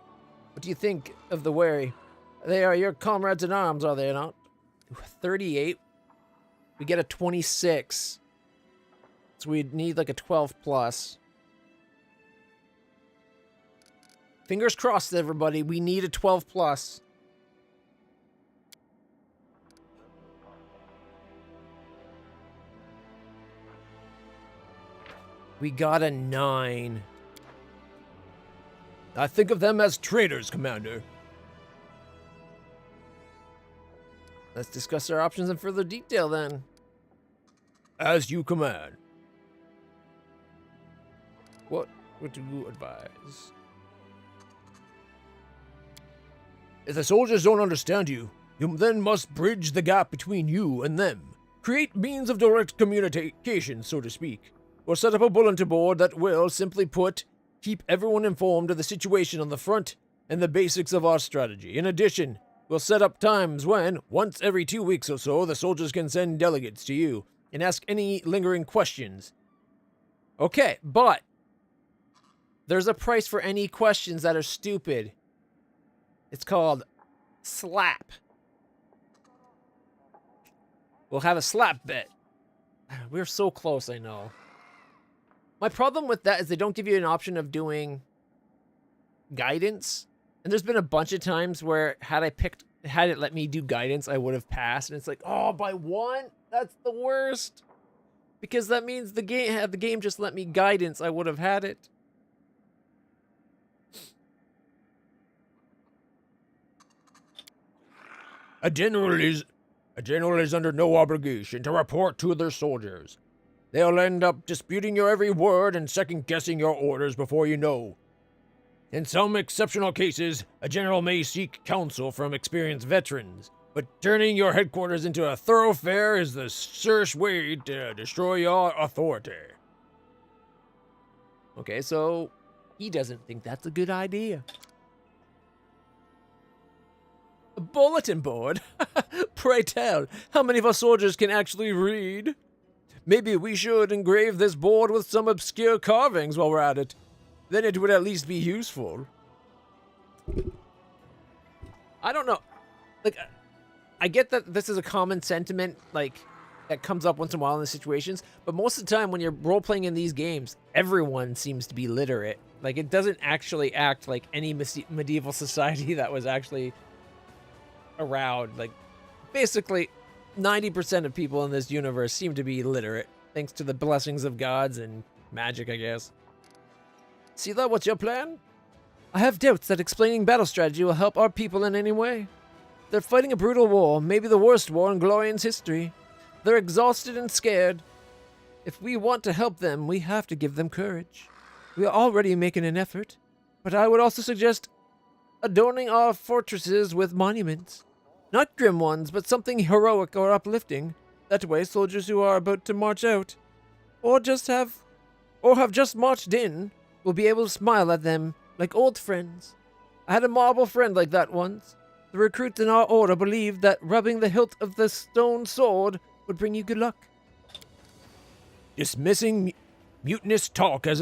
What do you think of the wary? They are your comrades in arms, are they not? 38. We get a 26. So we'd need like a 12 plus. Fingers crossed, everybody. We need a 12 plus. We got a 9. I think of them as traitors, Commander. Let's discuss our options in further detail, then. As you command. What would you advise? If the soldiers don't understand you, you then must bridge the gap between you and them. Create means of direct communication, so to speak. Or set up a bulletin board that will, simply put, keep everyone informed of the situation on the front and the basics of our strategy. In addition, we'll set up times when, once every 2 weeks or so, the soldiers can send delegates to you and ask any lingering questions. Okay, but there's a price for any questions that are stupid. It's called slap. We'll have a slap bet. We're so close, I know. My problem with that is they don't give you an option of doing guidance. And there's been a bunch of times where had it let me do guidance, I would have passed. And it's like, oh, by 1? That's the worst. Because that means had the game just let me guidance, I would have had it. A general is under no obligation to report to their soldiers. They'll end up disputing your every word and second-guessing your orders before you know. In some exceptional cases, a general may seek counsel from experienced veterans, but turning your headquarters into a thoroughfare is the surest way to destroy your authority. Okay, so he doesn't think that's a good idea. A bulletin board? Pray tell, how many of our soldiers can actually read? Maybe we should engrave this board with some obscure carvings while we're at it. Then it would at least be useful. I don't know. Like, I get that this is a common sentiment, like, that comes up once in a while in the situations, but most of the time when you're role-playing in these games, everyone seems to be literate. Like, it doesn't actually act like any medieval society that was actually around. Like, basically, 90% of people in this universe seem to be literate, thanks to the blessings of gods and magic, I guess. Sila, what's your plan? I have doubts that explaining battle strategy will help our people in any way. They're fighting a brutal war, maybe the worst war in Glorian's history. They're exhausted and scared. If we want to help them, we have to give them courage. We are already making an effort, but I would also suggest adorning our fortresses with monuments. Not grim ones, but something heroic or uplifting. That way, soldiers who are about to march out, or have just marched in, will be able to smile at them like old friends. I had a marble friend like that once. The recruits in our order believed that rubbing the hilt of the stone sword would bring you good luck. Dismissing mutinous talk as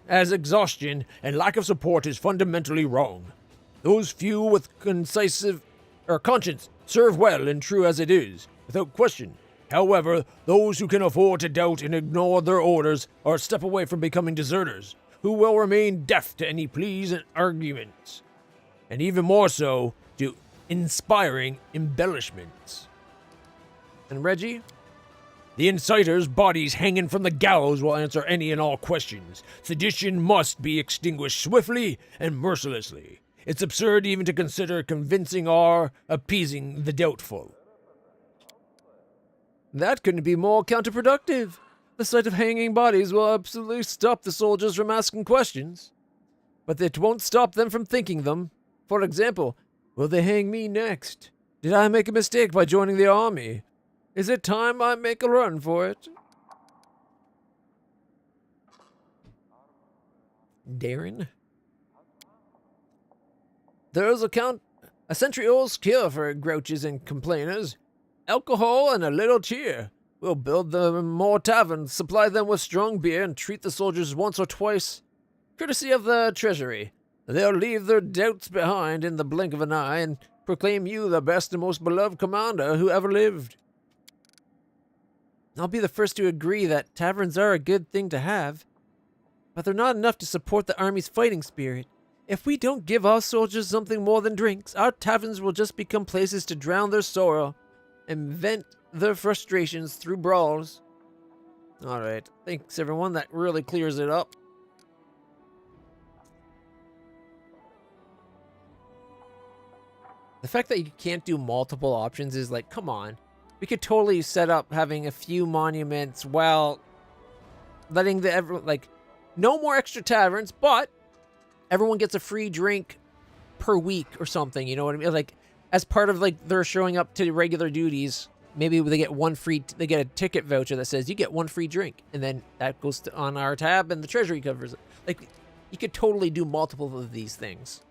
exhaustion and lack of support is fundamentally wrong. Those few with conscience serve well and true as it is, without question. However, those who can afford to doubt and ignore their orders or step away from becoming deserters, who will remain deaf to any pleas and arguments, and even more so to inspiring embellishments. And Reggie? The inciters' bodies hanging from the gallows will answer any and all questions. Sedition must be extinguished swiftly and mercilessly. It's absurd even to consider convincing or appeasing the doubtful. That couldn't be more counterproductive. The sight of hanging bodies will absolutely stop the soldiers from asking questions. But it won't stop them from thinking them. For example, will they hang me next? Did I make a mistake by joining the army? Is it time I make a run for it? Darren? There's a century-old cure for grouches and complainers. Alcohol and a little cheer. We'll build them more taverns, supply them with strong beer, and treat the soldiers once or twice, courtesy of the treasury. They'll leave their doubts behind in the blink of an eye and proclaim you the best and most beloved commander who ever lived. I'll be the first to agree that taverns are a good thing to have, but they're not enough to support the army's fighting spirit. If we don't give our soldiers something more than drinks, our taverns will just become places to drown their sorrow and vent their frustrations through brawls. Alright, thanks everyone, that really clears it up. The fact that you can't do multiple options is like, come on. We could totally set up having a few monuments while letting no more extra taverns, but everyone gets a free drink per week or something, you know what I mean? Like, as part of their showing up to regular duties, maybe they get they get a ticket voucher that says you get one free drink, and then that goes on our tab and the treasury covers it. Like, you could totally do multiple of these things.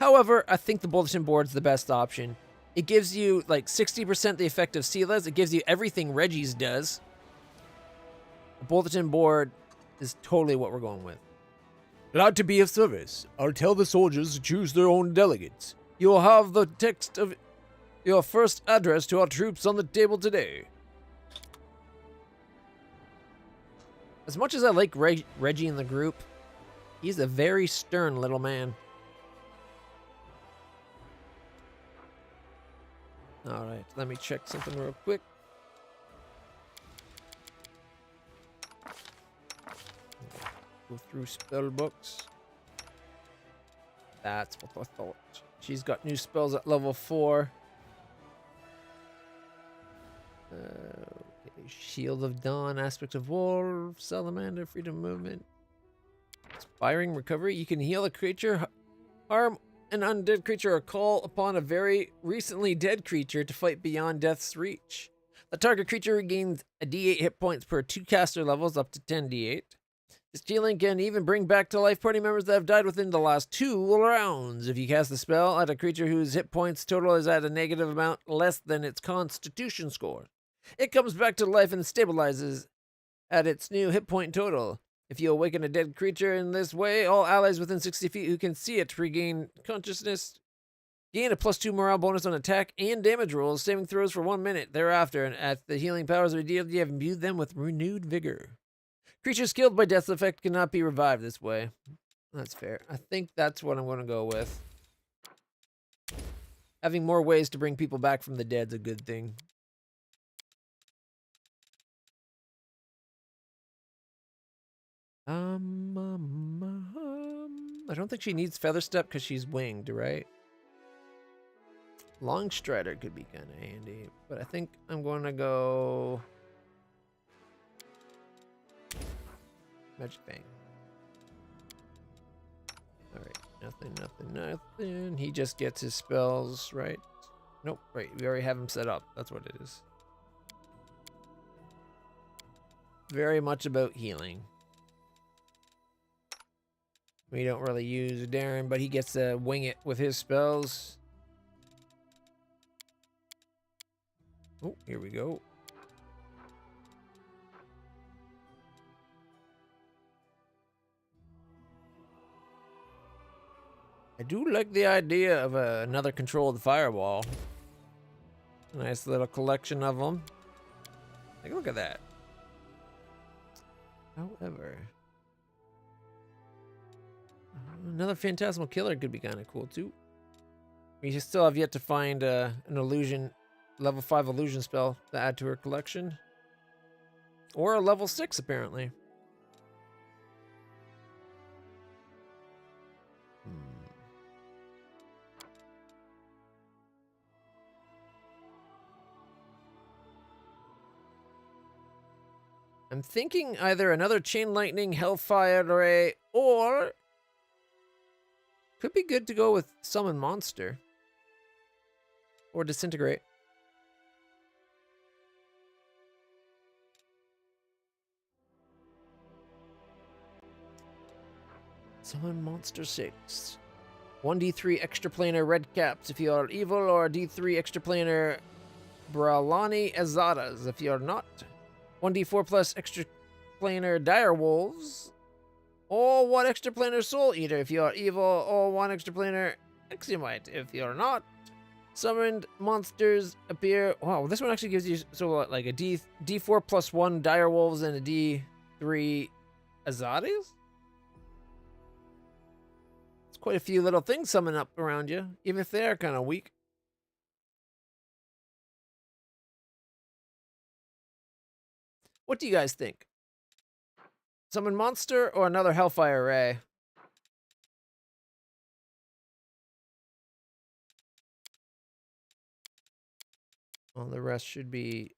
However, I think the bulletin board's the best option. It gives you like 60% the effect of Sila's. It gives you everything Reggie's does. The bulletin board is totally what we're going with. Glad to be of service. I'll tell the soldiers to choose their own delegates. You will have the text of your first address to our troops on the table today. As much as I like Reggie in the group, he's a very stern little man. Alright, let me check something real quick. Go through spell books. That's what I thought. She's got new spells at level 4. Okay. Shield of Dawn, Aspect of War, Salamander, Freedom Movement. Inspiring Recovery. You can heal a creature, harm an undead creature, or call upon a very recently dead creature to fight beyond death's reach. The target creature regains a d8 hit points per 2 caster levels, up to 10 d8. This healing can even bring back to life party members that have died within the last 2 rounds. If you cast the spell at a creature whose hit points total is at a negative amount less than its constitution score, it comes back to life and stabilizes at its new hit point total. If you awaken a dead creature in this way, all allies within 60 feet who can see it regain consciousness, gain a +2 morale bonus on attack and damage rolls, saving throws for 1 minute thereafter, and as the healing powers are revealed, you have imbued them with renewed vigor. Creatures killed by death's effect cannot be revived this way. That's fair. I think that's what I'm going to go with. Having more ways to bring people back from the dead's a good thing. I don't think she needs Feather Step because she's winged, right? Long Strider could be kind of handy, but I think I'm going to go Magic Fang. All right, nothing. He just gets his spells, right? Nope, right. We already have him set up. That's what it is. Very much about healing. We don't really use Darren, but he gets to wing it with his spells. Oh, here we go. I do like the idea of another controlled fireball. Nice little collection of them. Take a look at that. However, another Phantasmal Killer could be kind of cool too. We still have yet to find an illusion, level 5 illusion spell to add to her collection. Or a level 6 apparently. I'm thinking either another Chain Lightning, Hellfire Ray, or could be good to go with Summon Monster. Or Disintegrate. Summon Monster 6. 1d3 extra planar red caps if you are evil, or d3 extra planar Bralani Azadas if you are not. 1d4 plus extra planar dire wolves, or 1 extra planar soul eater if you are evil, or 1 extra planar exumite if you are not. Summoned monsters appear. Wow, this one actually gives you like a d4 plus 1 dire wolves and a d3 Azadas. It's quite a few little things summon up around you, even if they are kind of weak. What do you guys think? Summon monster or another Hellfire Ray? Well, the rest should be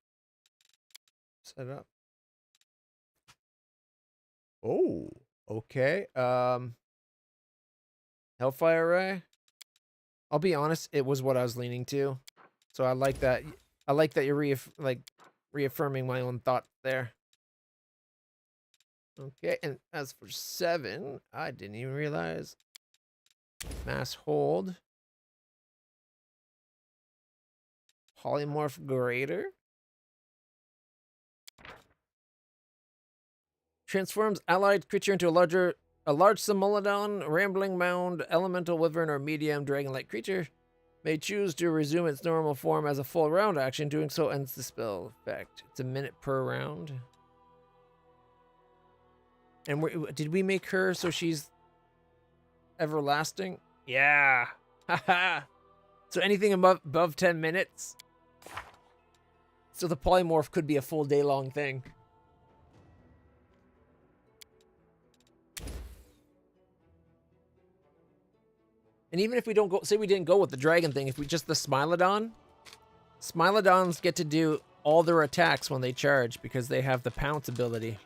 set up. Oh, okay. Hellfire Ray. I'll be honest, it was what I was leaning to. So I like that. I like that you're reaffirming my own thought there. Okay, and as for 7, I didn't even realize. Mass Hold. Polymorph Greater. Transforms allied creature into a large Simulodon, Rambling Mound, Elemental Wyvern, or Medium Dragon-like creature. May choose to resume its normal form as a full round action. Doing so ends the spell effect. It's a minute per round. And did we make her so she's everlasting? Yeah. Haha. So anything above 10 minutes. So the polymorph could be a full day long thing. And even if we don't go, say we didn't go with the dragon thing, if we just the Smilodon, Smilodons get to do all their attacks when they charge because they have the pounce ability.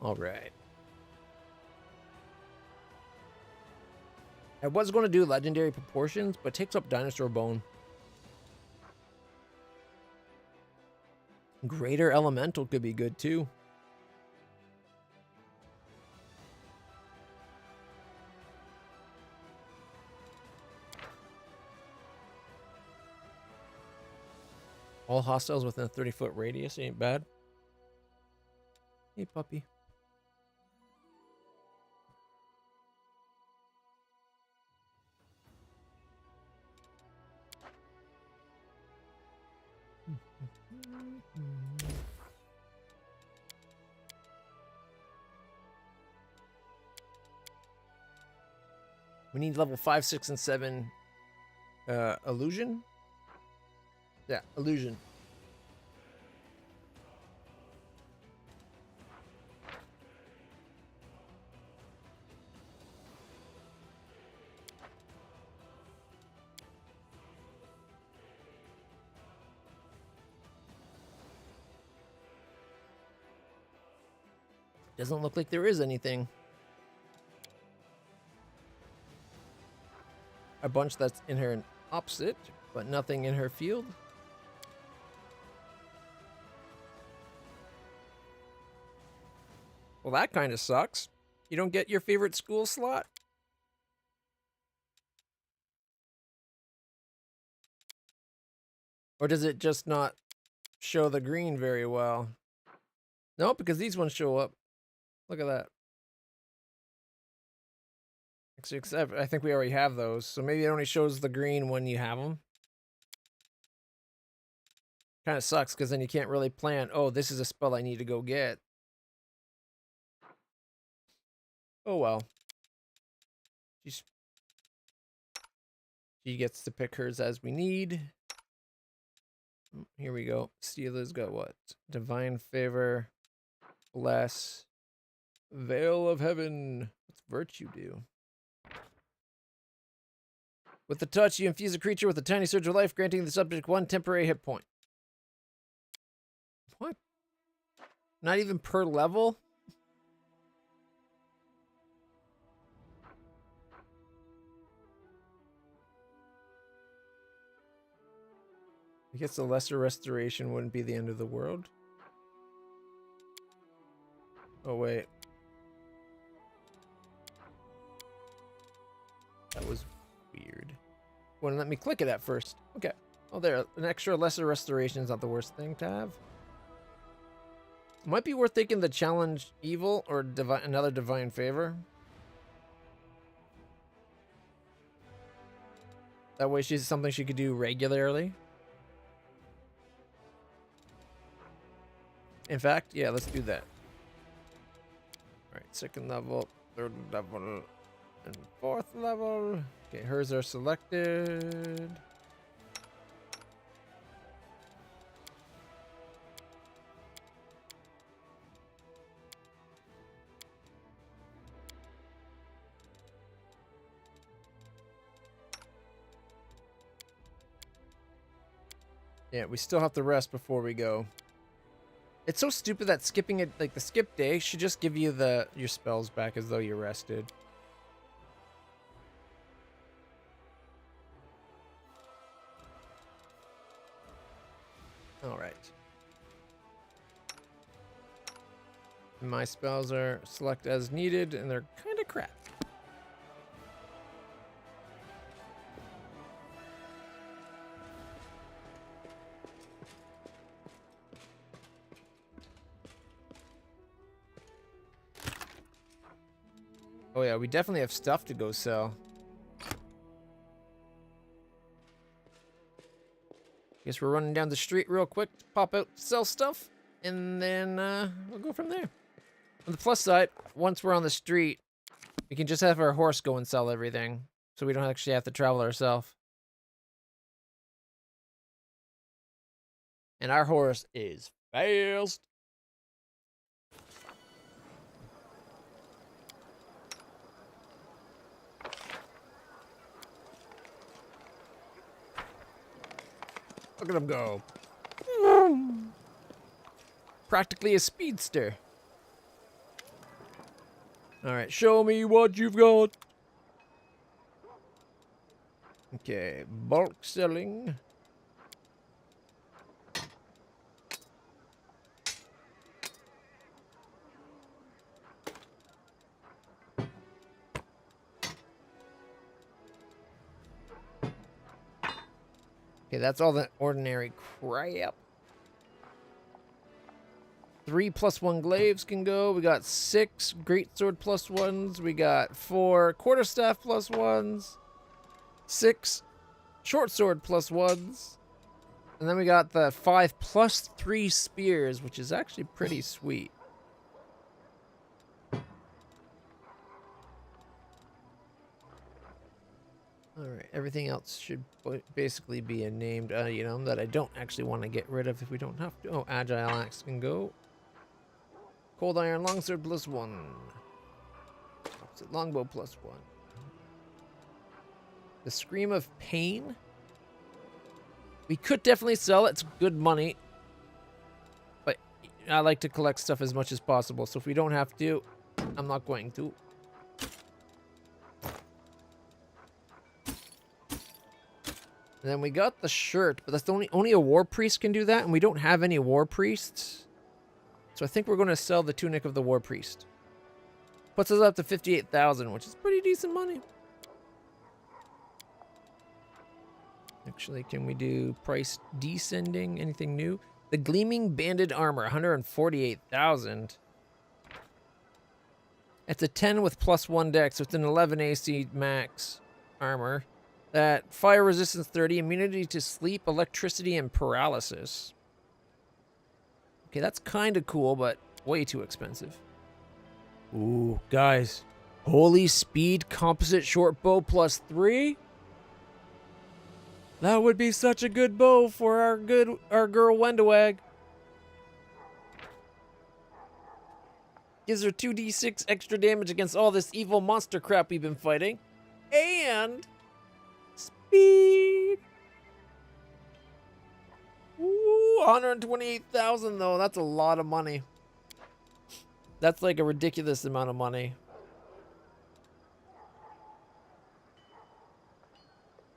All right. I was going to do legendary proportions, but takes up dinosaur bone. Greater elemental could be good too. All hostiles within a 30-foot radius ain't bad. Hey, puppy. We need level 5, 6, and 7 illusion. Yeah, illusion. Doesn't look like there is anything. A bunch that's in her opposite, but nothing in her field. Well, that kind of sucks. You don't get your favorite school slot? Or does it just not show the green very well? No, because these ones show up. Look at that. Except I think we already have those, so maybe it only shows the green when you have them. Kind of sucks, because then you can't really plan, oh, this is a spell I need to go get. Oh well. She gets to pick hers as we need. Here we go. Steela's got what? Divine Favor. Bless. Veil of Heaven. What's Virtue do? With the touch, you infuse a creature with a tiny surge of life, granting the subject 1 temporary hit point. What? Not even per level? I guess the lesser restoration wouldn't be the end of the world. Oh, wait. That was weird. Wouldn't let me click it at first. Okay. Oh, there. An extra lesser restoration is not the worst thing to have. Might be worth taking the challenge evil or another divine favor. That way she's something she could do regularly. In fact, yeah, let's do that. Alright, 2nd level, 3rd level, and 4th level. Okay, hers are selected. Yeah, we still have to rest before we go. It's so stupid that skipping it, like the skip day, should just give you your spells back as though you're rested. All right. My spells are select as needed, and they're kind of crap. Oh yeah, we definitely have stuff to go sell. Guess we're running down the street real quick to pop out, sell stuff, and then we'll go from there. On the plus side, once we're on the street, we can just have our horse go and sell everything, so we don't actually have to travel ourselves. And our horse is fast. Look at him go. Practically a speedster. Alright, show me what you've got. Okay, bulk selling. Okay, that's all the ordinary crap. 3 +1 glaives can go. We got 6 greatsword +1s. We got 4 quarterstaff +1s. 6 short sword +1s. And then we got the 5 +3 spears, which is actually pretty sweet. Alright, everything else should basically be a named item that I don't actually want to get rid of if we don't have to. Oh, agile axe can go. Cold iron longsword +1. Longbow +1. The Scream of Pain. We could definitely sell it. It's good money. But I like to collect stuff as much as possible. So if we don't have to, I'm not going to. And then we got the shirt, but that's the only a war priest can do that, and we don't have any war priests. So I think we're going to sell the tunic of the war priest. Puts us up to 58,000, which is pretty decent money. Actually, can we do price descending? Anything new? The gleaming banded armor, 148,000. It's a 10 with +1 dex, so it's an 11 AC max armor. That fire resistance 30, immunity to sleep, electricity, and paralysis. Okay, that's kind of cool, but way too expensive. Ooh, guys. Holy speed composite short bow +3? That would be such a good bow for our girl Wendawag. Gives her 2d6 extra damage against all this evil monster crap we've been fighting. And speed. Ooh, 128,000 though. That's a lot of money. That's like a ridiculous amount of money.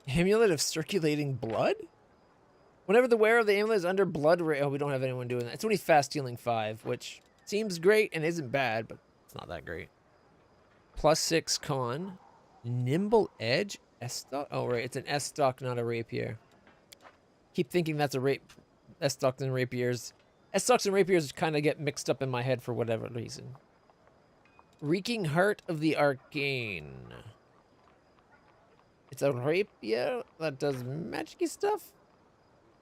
Amulet of circulating blood? Whenever the wearer of the amulet is under blood rage. Oh, we don't have anyone doing that. It's only fast healing 5, which seems great and isn't bad, but it's not that great. +6 con. Nimble edge? S-stock? Oh, right. It's an S-stock, not a rapier. Keep thinking that's a S-stocks and rapiers. S-stocks and rapiers kind of get mixed up in my head for whatever reason. Reeking Heart of the Arcane. It's a rapier that does magic-y stuff.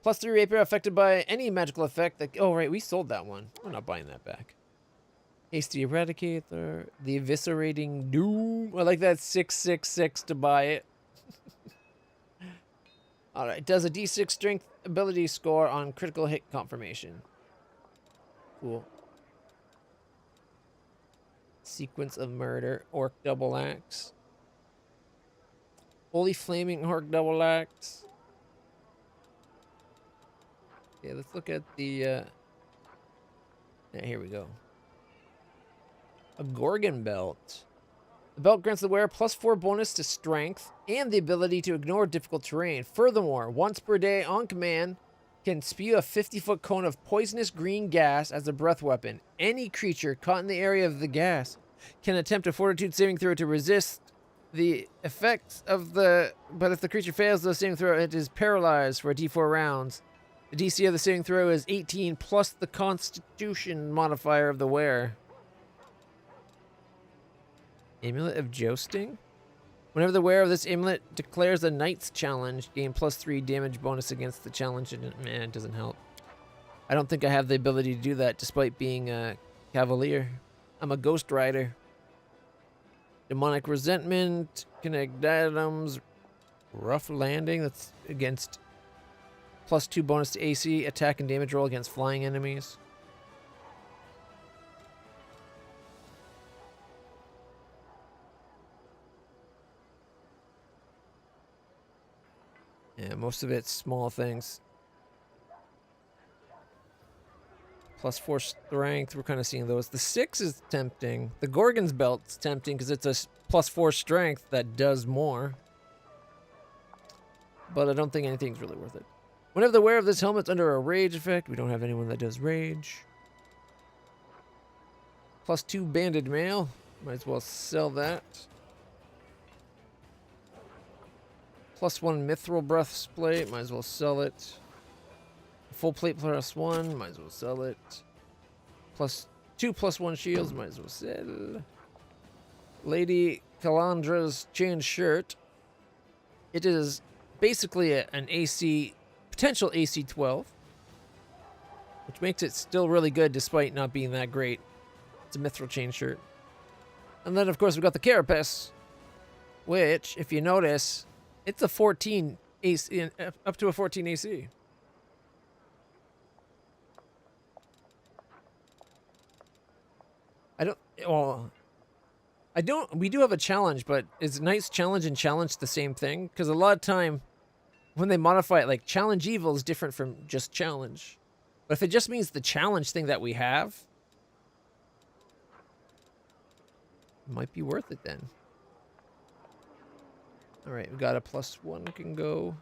+3 rapier affected by any magical effect. That, oh, right. We sold that one. We're not buying that back. Hasty Eradicator. The Eviscerating Doom. I like that 666 to buy it. Alright, does a d6 strength ability score on critical hit confirmation. Cool. Sequence of Murder. Orc Double Axe. Holy Flaming Orc Double Axe. Yeah, let's look at the... Yeah, here we go. A Gorgon Belt. The belt grants the wearer +4 bonus to strength and the ability to ignore difficult terrain. Furthermore, once per day on command, can spew a 50-foot cone of poisonous green gas as a breath weapon. Any creature caught in the area of the gas can attempt a fortitude saving throw to resist the effects of the... But if the creature fails the saving throw, it is paralyzed for a d4 rounds. The DC of the saving throw is 18 plus the constitution modifier of the wearer. Amulet of Jousting? Whenever the wearer of this amulet declares a knight's challenge, gain +3 damage bonus against the challenge. And, man, it doesn't help. I don't think I have the ability to do that despite being a cavalier. I'm a ghost rider. Demonic Resentment, Connect Items, Rough Landing, that's against +2 bonus to AC, attack and damage roll against flying enemies. Yeah, most of it's small things. +4 strength, we're kind of seeing those. The 6 is tempting. The Gorgon's Belt's tempting because it's a +4 strength that does more. But I don't think anything's really worth it. Whenever the wearer of this helmet's under a rage effect, we don't have anyone that does rage. +2 banded mail, might as well sell that. +1 mithril breastplate, might as well sell it. Full plate +1, might as well sell it. +2 +1 shields, might as well sell. Lady Calandra's chain shirt. It is basically an AC, potential AC 12, which makes it still really good despite not being that great. It's a mithril chain shirt. And then, of course, we've got the carapace, which, if you notice, it's a 14 AC, up to a 14 AC. We do have a challenge, but is Knight's Challenge and Challenge the same thing? Because a lot of time, when they modify it, like Challenge Evil is different from just Challenge. But if it just means the challenge thing that we have, it might be worth it then. All right, we got a +1 can go.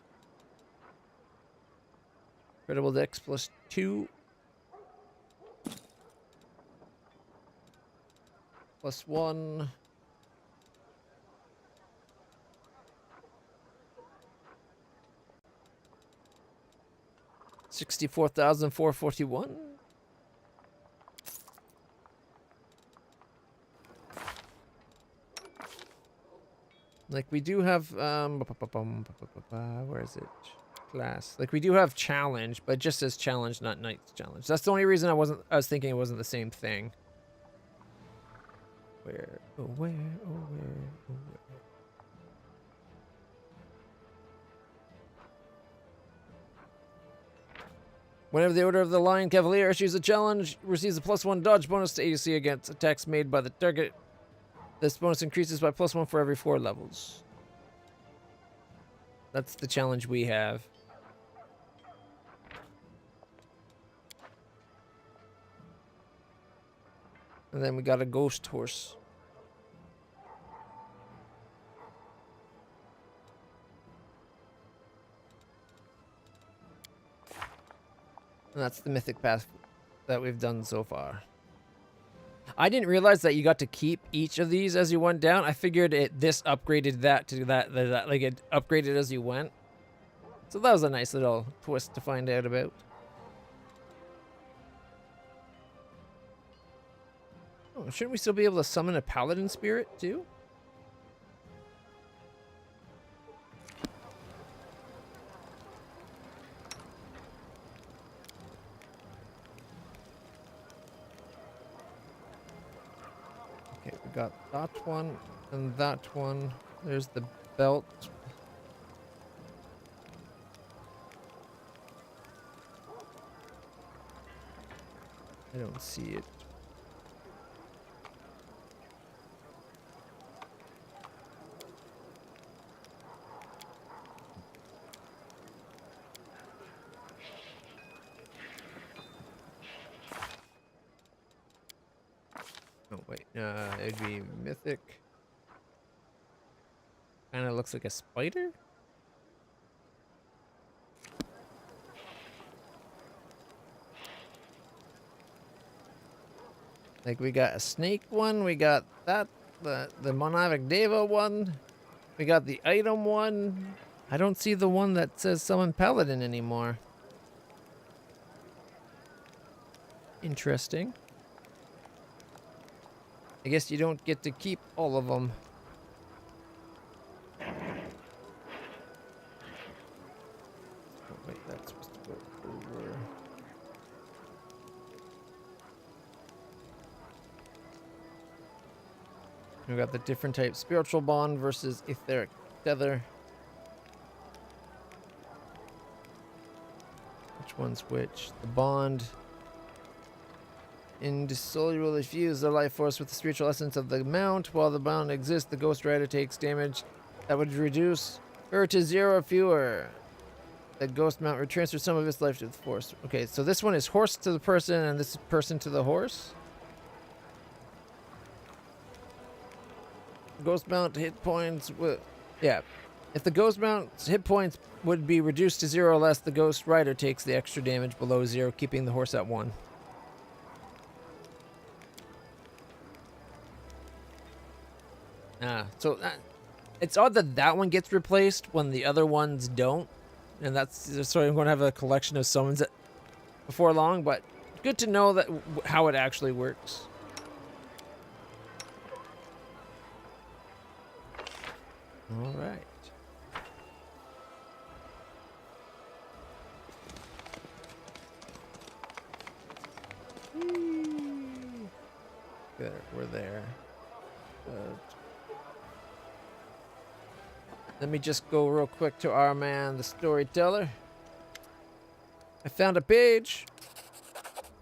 Credible Dex +2. +1. $64,441. Like we do have where is it? Class. Like we do have challenge, but it just says challenge, not knight's challenge. That's the only reason I was thinking it wasn't the same thing. Where? Oh where? Oh where? Oh where? Whenever the Order of the Lion Cavalier issues a challenge, receives a +1 dodge bonus to AC against attacks made by the target. This bonus increases by +1 for every 4 levels. That's the challenge we have. And then we got a ghost horse. And that's the mythic path that we've done so far. I didn't realize that you got to keep each of these as you went down. I figured this upgraded that to that, like it upgraded as you went. So that was a nice little twist to find out about. Oh, shouldn't we still be able to summon a paladin spirit too? Okay, we got that one and that one. There's the belt. I don't see it. Oh wait, it'd be mythic. Kind of looks like a spider. Like we got a snake one, we got that, the Monavik Deva one, we got the item one. I don't see the one that says summon paladin anymore. Interesting. I guess you don't get to keep all of them. Oh, wait, that's supposed to go over. We got the different types: spiritual bond versus etheric tether. Which one's which? The bond indissolubly fuse the life force with the spiritual essence of the mount. While the bond exists, the Ghost Rider takes damage that would reduce her to 0 or fewer. The ghost mount would transfer some of its life to the force. Okay, so this one is horse to the person and this is person to the horse. Ghost mount hit points with, yeah. If the ghost mount's hit points would be reduced to 0 or less, the Ghost Rider takes the extra damage below 0, keeping the horse at 1. So it's odd that that one gets replaced when the other ones don't, and that's so I'm going to have a collection of summons before long. But good to know that how it actually works. All right. Good, we're there. Let me just go real quick to our man, the storyteller. I found a page.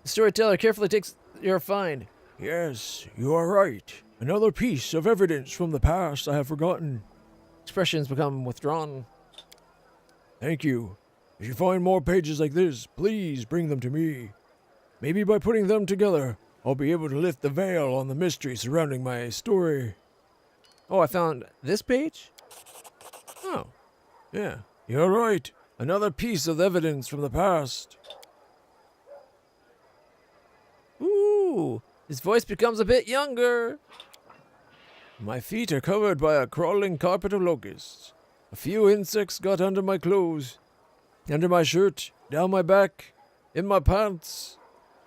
The storyteller carefully takes your find. Yes, you are right. Another piece of evidence from the past I have forgotten. Expressions become withdrawn. Thank you. If you find more pages like this, please bring them to me. Maybe by putting them together, I'll be able to lift the veil on the mystery surrounding my story. Oh, I found this page? Oh, yeah, you're right. Another piece of evidence from the past. Ooh, his voice becomes a bit younger. My feet are covered by a crawling carpet of locusts. A few insects got under my clothes, under my shirt, down my back, in my pants,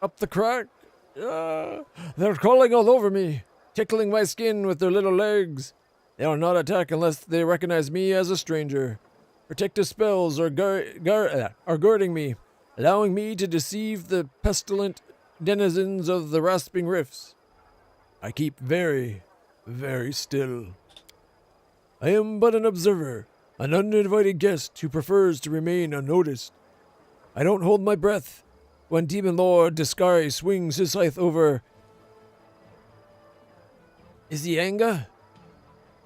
up the crack. They're crawling all over me, tickling my skin with their little legs. They will not attack unless they recognize me as a stranger. Protective spells are guarding me, allowing me to deceive the pestilent denizens of the rasping rifts. I keep very, very still. I am but an observer, an uninvited guest who prefers to remain unnoticed. I don't hold my breath when Demon Lord Discari swings his scythe over Izianga.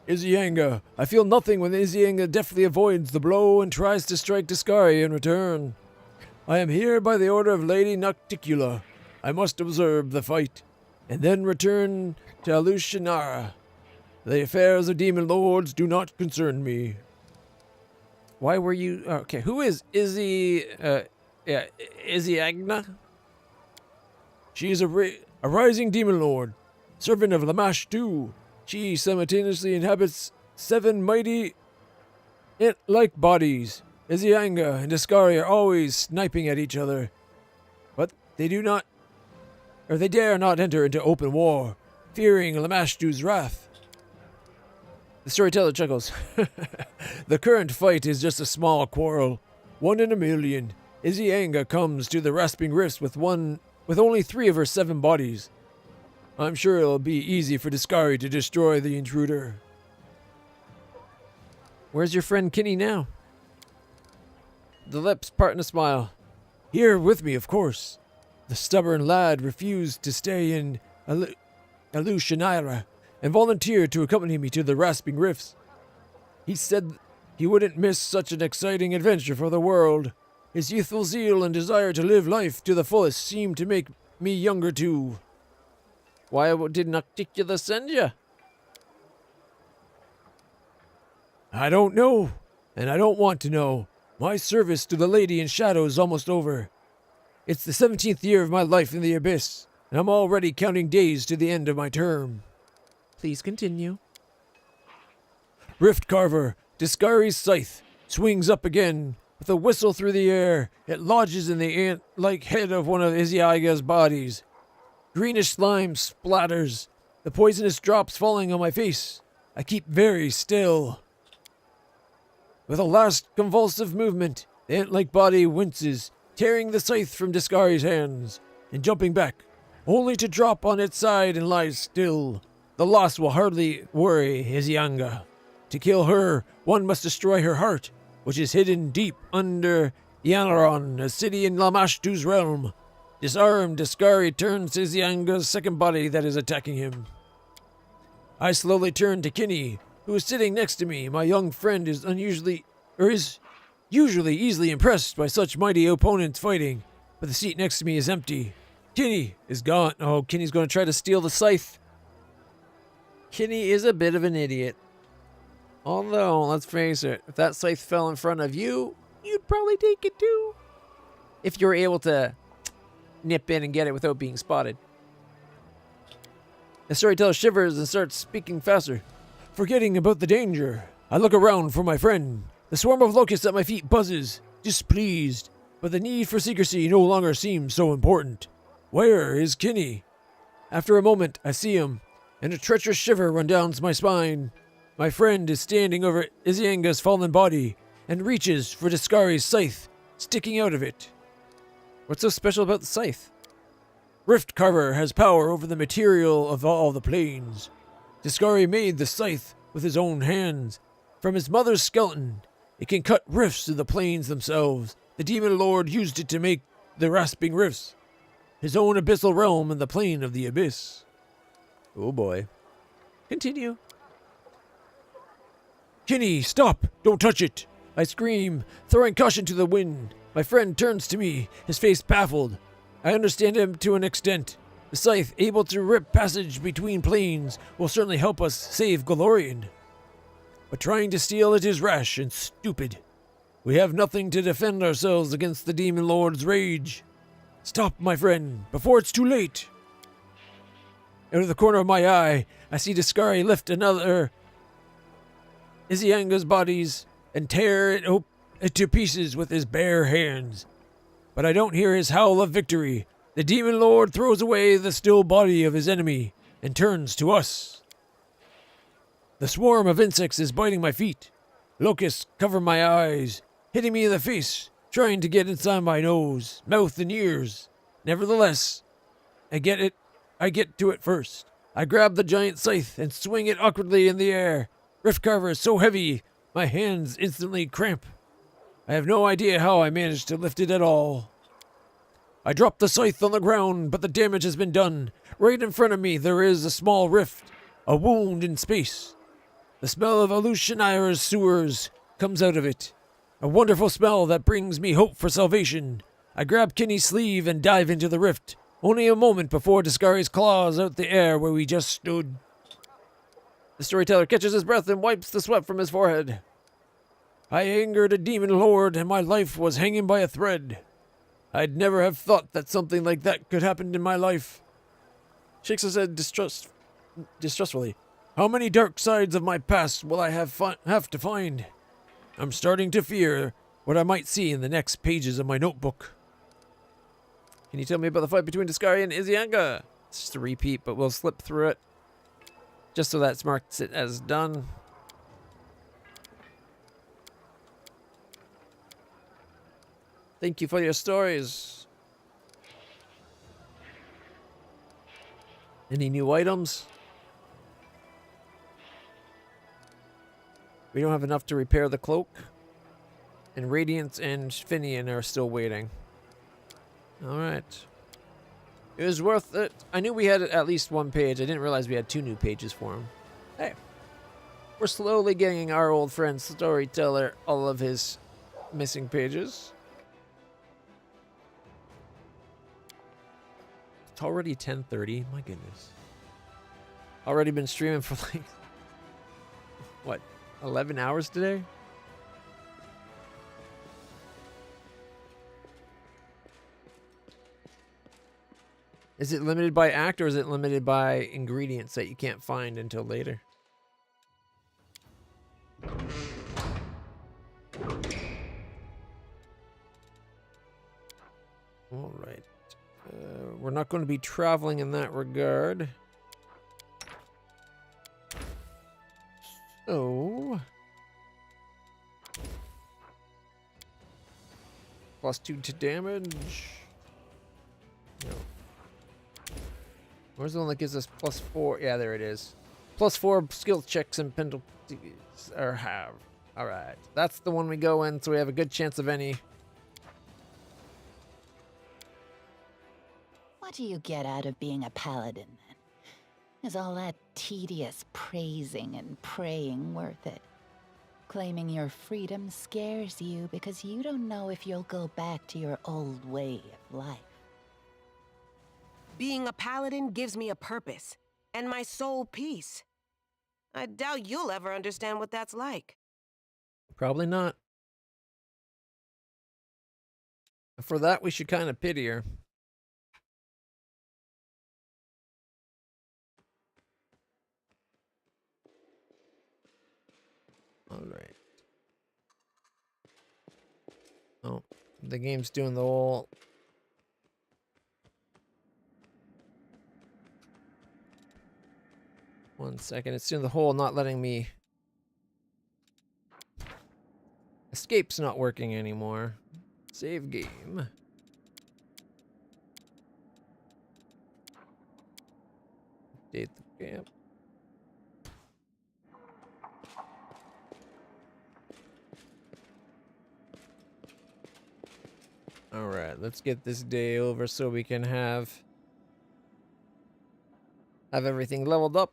I feel nothing when Izianga deftly avoids the blow and tries to strike Discari in return. I am here by the order of Lady Nocticula. I must observe the fight, and then return to Alushinara. The affairs of demon lords do not concern me. Why were you... Okay, who is Iziagna? She is a rising demon lord, servant of Lamash II. She simultaneously inhabits 7 mighty ant-like bodies. Izianga and Discari are always sniping at each other, but they dare not enter into open war, fearing Lamashtu's wrath. The storyteller chuckles. The current fight is just a small quarrel, 1 in a million. Izianga comes to the Rasping Rifts with only 3 of her 7 bodies. I'm sure it'll be easy for Discari to destroy the intruder. Where's your friend Kinney now? The lips part in a smile. Here with me, of course. The stubborn lad refused to stay in Alushinara and volunteered to accompany me to the Rasping Rifts. He said he wouldn't miss such an exciting adventure for the world. His youthful zeal and desire to live life to the fullest seemed to make me younger too. Why did Nocticula send you? I don't know, and I don't want to know. My service to the Lady in Shadow is almost over. It's the 17th year of my life in the Abyss, and I'm already counting days to the end of my term. Please continue. Rift Carver, Discari's scythe, swings up again. With a whistle through the air, it lodges in the ant-like head of one of Iziaga's bodies. Greenish slime splatters, the poisonous drops falling on my face. I keep very still. With a last convulsive movement, the ant-like body winces, tearing the scythe from Discari's hands, and jumping back, only to drop on its side and lie still. The loss will hardly worry Izianga. To kill her, one must destroy her heart, which is hidden deep under Yanaron, a city in Lamashtu's realm. Disarmed, Discari turns to Izianga's second body that is attacking him. I slowly turn to Kinney, who is sitting next to me. My young friend is usually easily impressed by such mighty opponents fighting, but the seat next to me is empty. Kinney is gone. Oh, Kinney's going to try to steal the scythe. Kinney is a bit of an idiot. Although, let's face it, if that scythe fell in front of you, you'd probably take it too. If you were able to nip in and get it without being spotted. The storyteller shivers and starts speaking faster. Forgetting about the danger, I look around for my friend. The swarm of locusts at my feet buzzes, displeased, but the need for secrecy no longer seems so important. Where is Kinney? After a moment, I see him, and a treacherous shiver runs down my spine. My friend is standing over Izianga's fallen body and reaches for Discari's scythe, sticking out of it. What's so special about the scythe? Rift Carver has power over the material of all the planes. Discari made the scythe with his own hands. From his mother's skeleton, it can cut rifts in the planes themselves. The Demon Lord used it to make the Rasping Rifts, his own abyssal realm in the plane of the Abyss. Oh boy. Continue. Kinney, stop! Don't touch it! I scream, throwing caution to the wind. My friend turns to me, his face baffled. I understand him to an extent. The scythe, able to rip passage between planes, will certainly help us save Golorion. But trying to steal it is rash and stupid. We have nothing to defend ourselves against the Demon Lord's rage. Stop, my friend, before it's too late. Out of the corner of my eye, I see Discari lift another Isianga's bodies and tear it to pieces with his bare hands. But I don't hear his howl of victory. The Demon Lord throws away the still body of his enemy and turns to us. The swarm of insects is biting my feet. Locusts cover my eyes, hitting me in the face, trying to get inside my nose, mouth, and ears. Nevertheless, I get to it first. I grab the giant scythe and swing it awkwardly in the air. Riftcarver is so heavy, my hands instantly cramp. I have no idea how I managed to lift it at all. I drop the scythe on the ground, but the damage has been done. Right in front of me there is a small rift, a wound in space. The smell of Alushanira's sewers comes out of it. A wonderful smell that brings me hope for salvation. I grab Kinney's sleeve and dive into the rift, only a moment before Discari's claws out the air where we just stood. The storyteller catches his breath and wipes the sweat from his forehead. I angered a demon lord and my life was hanging by a thread. I'd never have thought that something like that could happen in my life. Shakes his head distrustfully. How many dark sides of my past will I have to find? I'm starting to fear what I might see in the next pages of my notebook. Can you tell me about the fight between Discari and Isianga? It's just a repeat, but we'll slip through it. Just so that marks it as done. Thank you for your stories. Any new items? We don't have enough to repair the cloak. And Radiance and Finian are still waiting. Alright. It was worth it. I knew we had at least one page. I didn't realize we had 2 new pages for him. Hey. We're slowly getting our old friend Storyteller all of his missing pages. It's already 10:30. My goodness. Already been streaming for like, what, 11 hours today? Is it limited by act or is it limited by ingredients that you can't find until later? All right. We're not going to be traveling in that regard. So... +2 to damage. No. Where's the one that gives us +4? Yeah, there it is. +4 skill checks and penalties are have. Alright. That's the one we go in, so we have a good chance of any. What do you get out of being a paladin, then? Is all that tedious praising and praying worth it? Claiming your freedom scares you because you don't know if you'll go back to your old way of life. Being a paladin gives me a purpose, and my soul peace. I doubt you'll ever understand what that's like. Probably not. For that, we should kind of pity her. Alright. Oh, the game's doing the whole... One second, it's doing the whole not letting me... Escape's not working anymore. Save game. Update the camp. Alright, let's get this day over so we can have everything leveled up.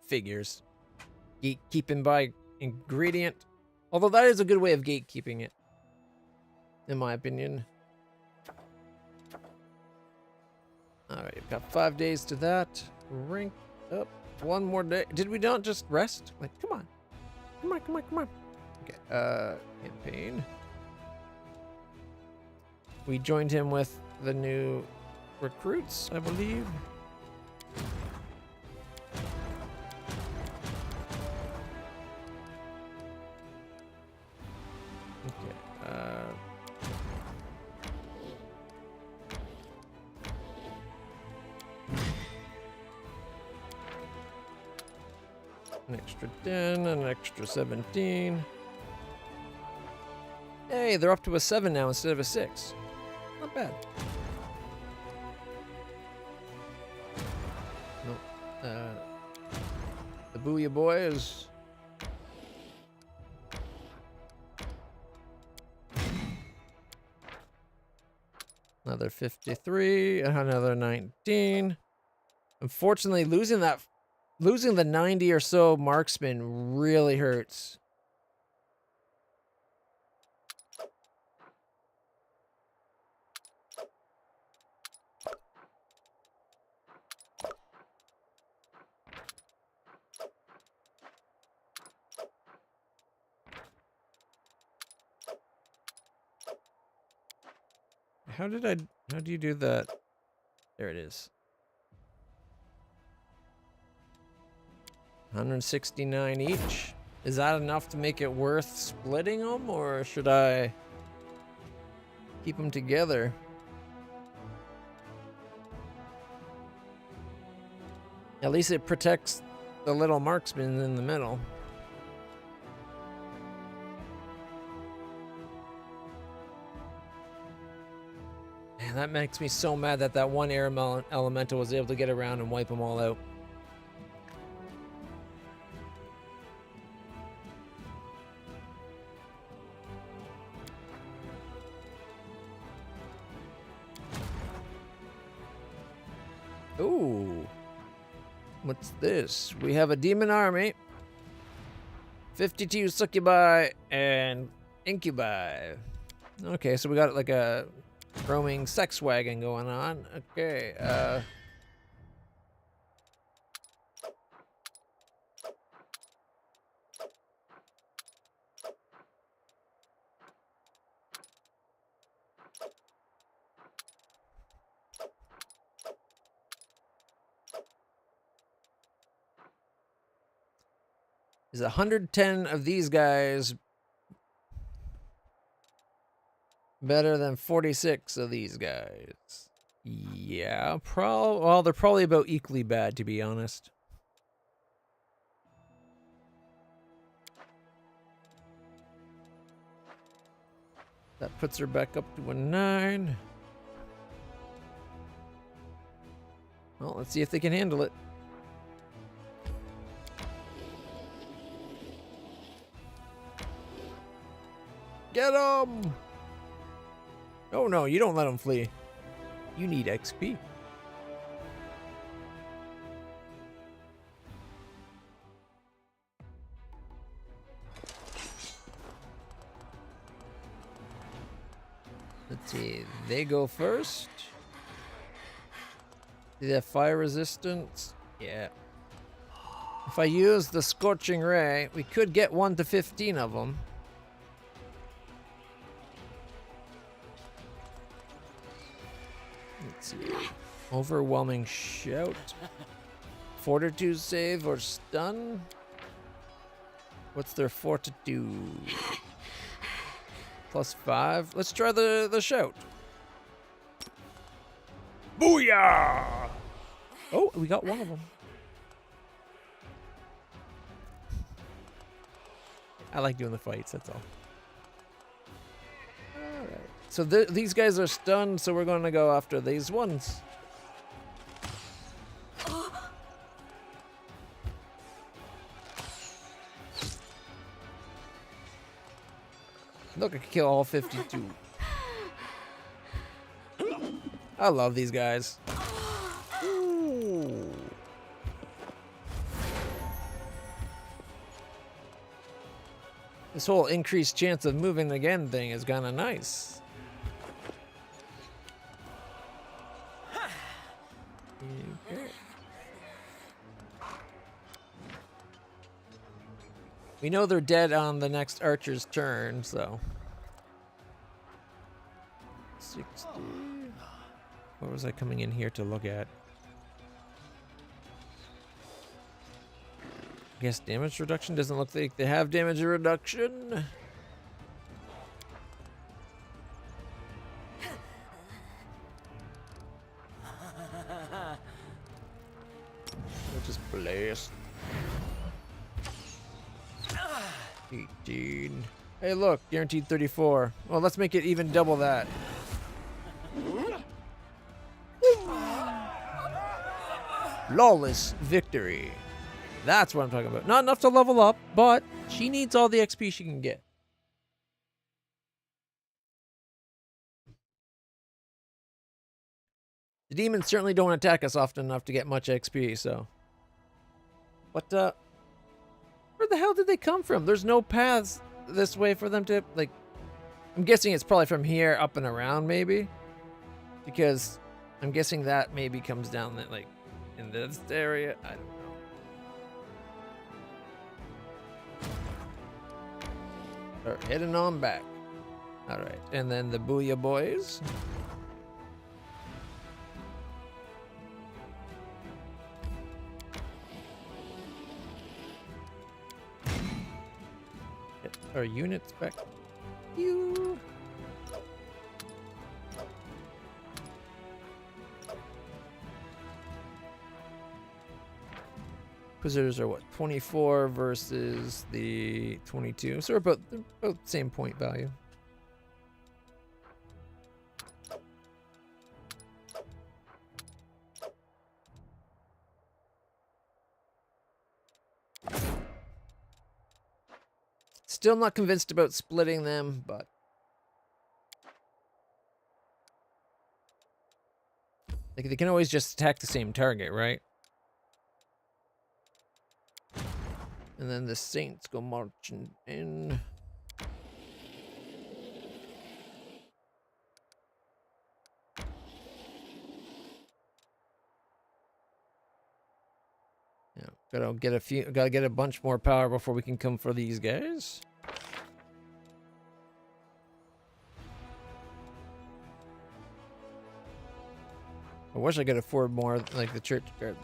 Figures. Keeping by ingredient. Although that is a good way of gatekeeping it, in my opinion. Alright, we've got 5 days to that. Rank up. 1 more day. Did we not just rest? Like, come on. Come on, come on, come on. Okay, campaign. We joined him with the new recruits, I believe. An extra 10, an extra 17. Hey, they're up to a 7 now instead of a 6. Not bad. Nope. The Booyah Boy is... Another 53, another 19. Unfortunately, losing the 90 or so marksman really hurts. How do you do that? There it is. 169 each. Is that enough to make it worth splitting them, or should I keep them together? At least it protects the little marksman in the middle. Man, that makes me so mad that that one air elemental was able to get around and wipe them all out. Ooh. What's this? We have a demon army, 52 succubi, and incubi. Okay, so we got like a roaming sex wagon going on. Okay, is 110 of these guys better than 46 of these guys? Yeah, well, they're probably about equally bad, to be honest. That puts her back up to a 9. Well, let's see if they can handle it. Get him! Oh no, you don't let him flee. You need XP. Let's see, they go first. Do they have fire resistance? Yeah. If I use the Scorching Ray, we could get 1 to 15 of them. Let's see. Overwhelming Shout. Fortitude save or stun? What's their fortitude? +5. Let's try the shout. Booyah! Oh, we got one of them. I like doing the fights, that's all. Alright. So these guys are stunned, so we're going to go after these ones. Look, I can kill all 52. I love these guys. Ooh. This whole increased chance of moving again thing is kind of nice. Okay. We know they're dead on the next archer's turn, so. 60. What was I coming in here to look at? I guess damage reduction doesn't look like they have damage reduction. We'll just blast. 18. Hey, look, guaranteed 34. Well, let's make it even double that. Flawless victory. That's what I'm talking about. Not enough to level up, but she needs all the XP she can get. The demons certainly don't attack us often enough to get much XP, so. But, where the hell did they come from? There's no paths this way for them to, like, I'm guessing it's probably from here up and around, maybe. Because I'm guessing that maybe comes down, that, like, in this area. I don't know. Start heading on back. All right, and then the Booyah Boys. Get our units back. You. Inquisitors are what, 24 versus the 22, so they're both same point value. Still not convinced about splitting them, but like they can always just attack the same target, right? And then the Saints go marching in. Yeah, gotta get a bunch more power before we can come for these guys. I wish I could afford more like the Church Guard.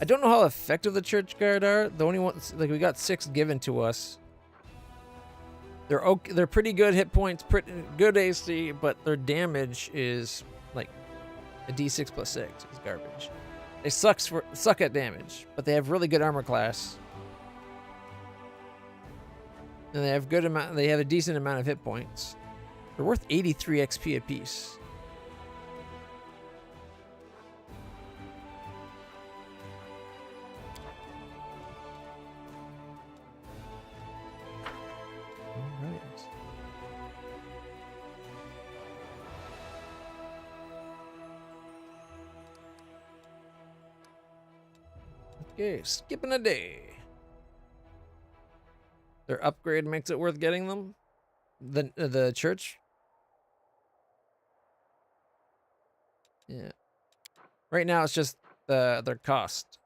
I don't know how effective the Church Guard are. The only ones, like, we got 6 given to us. They're okay, they're pretty good hit points, pretty good AC, but their damage is like a D6 plus 6 is garbage. They suck at damage, but they have really good armor class. And they have a decent amount of hit points. They're worth 83 XP apiece. Okay, skipping a day. Their upgrade makes it worth getting them. The church. Yeah. Right now it's just their cost.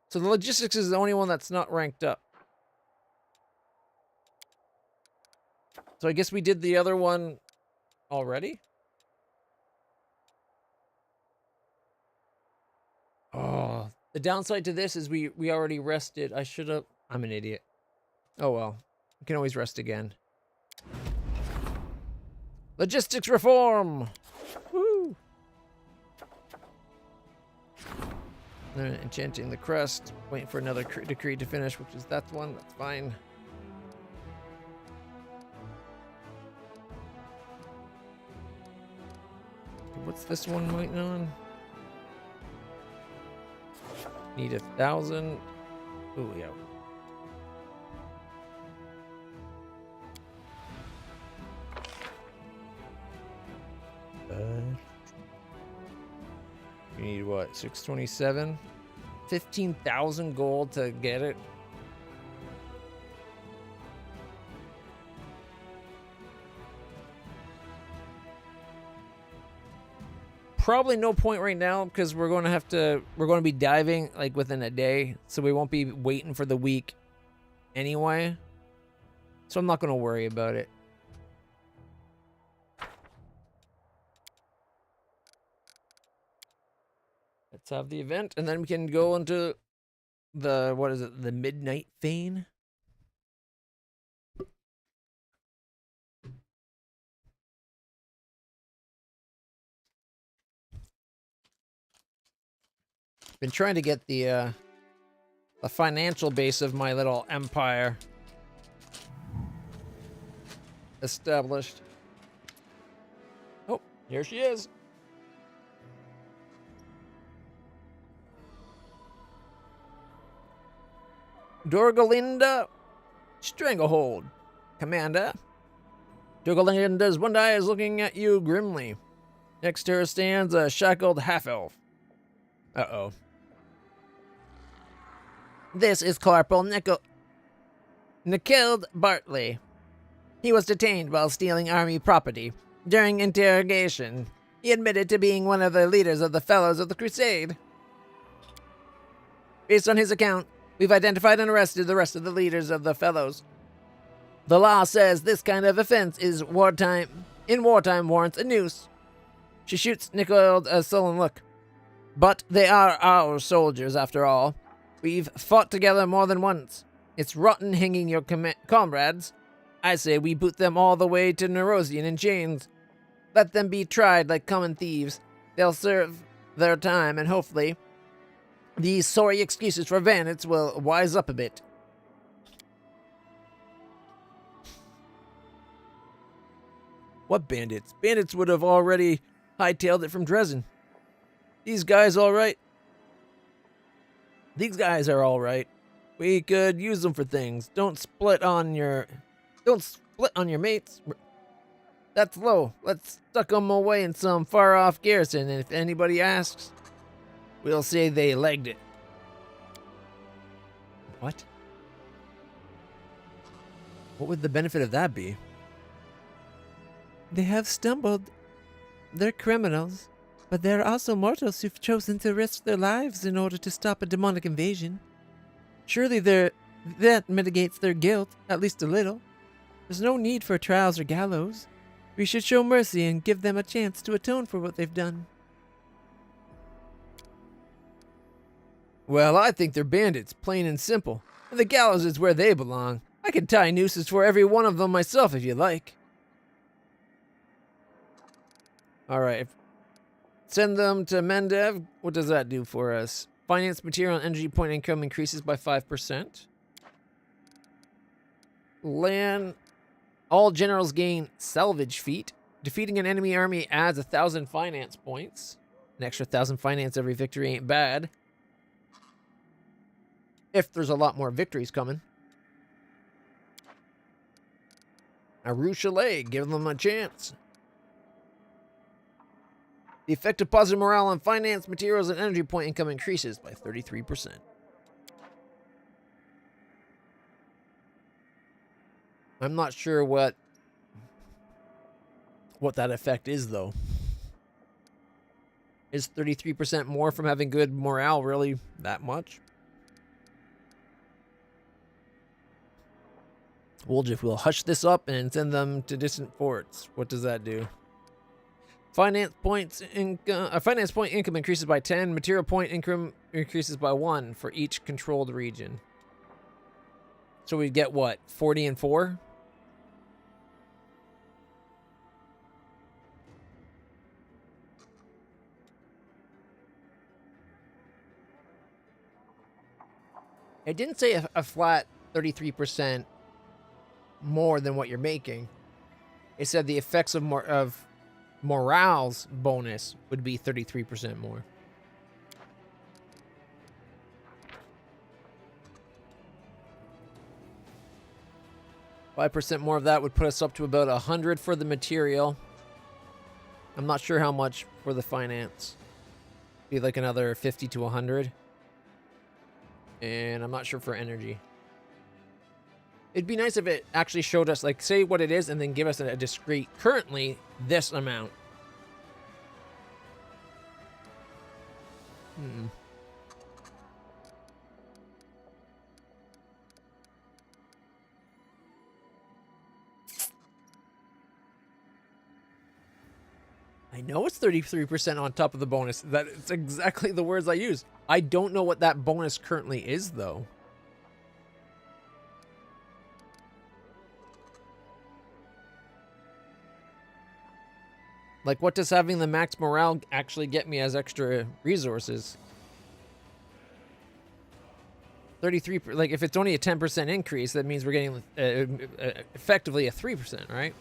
So the logistics is the only one that's not ranked up. So I guess we did the other one already. Oh. The downside to this is we already rested. I should have. I'm an idiot. Oh well. We can always rest again. Logistics reform! Woo! Enchanting the crest. Waiting for another decree to finish, which is that one. That's fine. What's this one waiting on? Need 1,000. Ooh, yeah. You need what? 627? 15,000 gold to get it? probably no point right now because we're going to be diving like within a day, so we won't be waiting for the week anyway. So I'm not going to worry about it. Let's have the event, and then we can go into the, what is it, the Midnight Fane? Been trying to get the financial base of my little empire established. Oh, here she is. Dorgalinda Stranglehold. Commander. Dorgalinda's one eye is looking at you grimly. Next to her stands a shackled half-elf. Uh-oh. This is Corporal Nikild Bartley. He was detained while stealing army property. During interrogation, he admitted to being one of the leaders of the Fellows of the Crusade. Based on his account, we've identified and arrested the rest of the leaders of the Fellows. The law says this kind of offense is wartime warrants a noose. She shoots Nikild a sullen look. But they are our soldiers, after all. We've fought together more than once. It's rotten hanging your comrades. I say we boot them all the way to Nerosian in chains. Let them be tried like common thieves. They'll serve their time, and hopefully these sorry excuses for bandits will wise up a bit. What bandits? Bandits would have already hightailed it from Dresden. These guys all right? These guys are all right. We could use them for things. Don't split on your mates. That's low. Let's stuck them away in some far-off garrison, and if anybody asks, we'll say they legged it. What? What would the benefit of that be? They have stumbled. They're criminals. But there are also mortals who've chosen to risk their lives in order to stop a demonic invasion. Surely that mitigates their guilt, at least a little. There's no need for trials or gallows. We should show mercy and give them a chance to atone for what they've done. Well, I think they're bandits, plain and simple. And the gallows is where they belong. I can tie nooses for every one of them myself if you like. Alright. Send them to Mendev. What does that do for us? Finance, material, and energy point income increases by 5%. Land. All generals gain salvage feat. Defeating an enemy army adds 1,000 finance points. An extra 1,000 finance every victory ain't bad. If there's a lot more victories coming. A Rochelet, give them a chance. The effect of positive morale on finance, materials, and energy point income increases by 33%. I'm not sure what that effect is, though. Is 33% more from having good morale really that much? We'll hush this up and send them to distant forts. What does that do? Finance point income increases by 10. Material point income increases by 1 for each controlled region. So we get what? 40 and 4? It didn't say a flat 33% more than what you're making. It said the effects of morale's bonus would be 33% more. $5% more of that would put us up to about 100 for the material. I'm not sure how much for the finance. Be like another 50 to 100. And I'm not sure for energy. It'd be nice if it actually showed us, like, say what it is and then give us a discrete, currently, this amount. Hmm. I know it's 33% on top of the bonus. That's exactly the words I use. I don't know what that bonus currently is, though. Like, what does having the max morale actually get me as extra resources? 33, like, if it's only a 10% increase, that means we're getting effectively a 3%, right?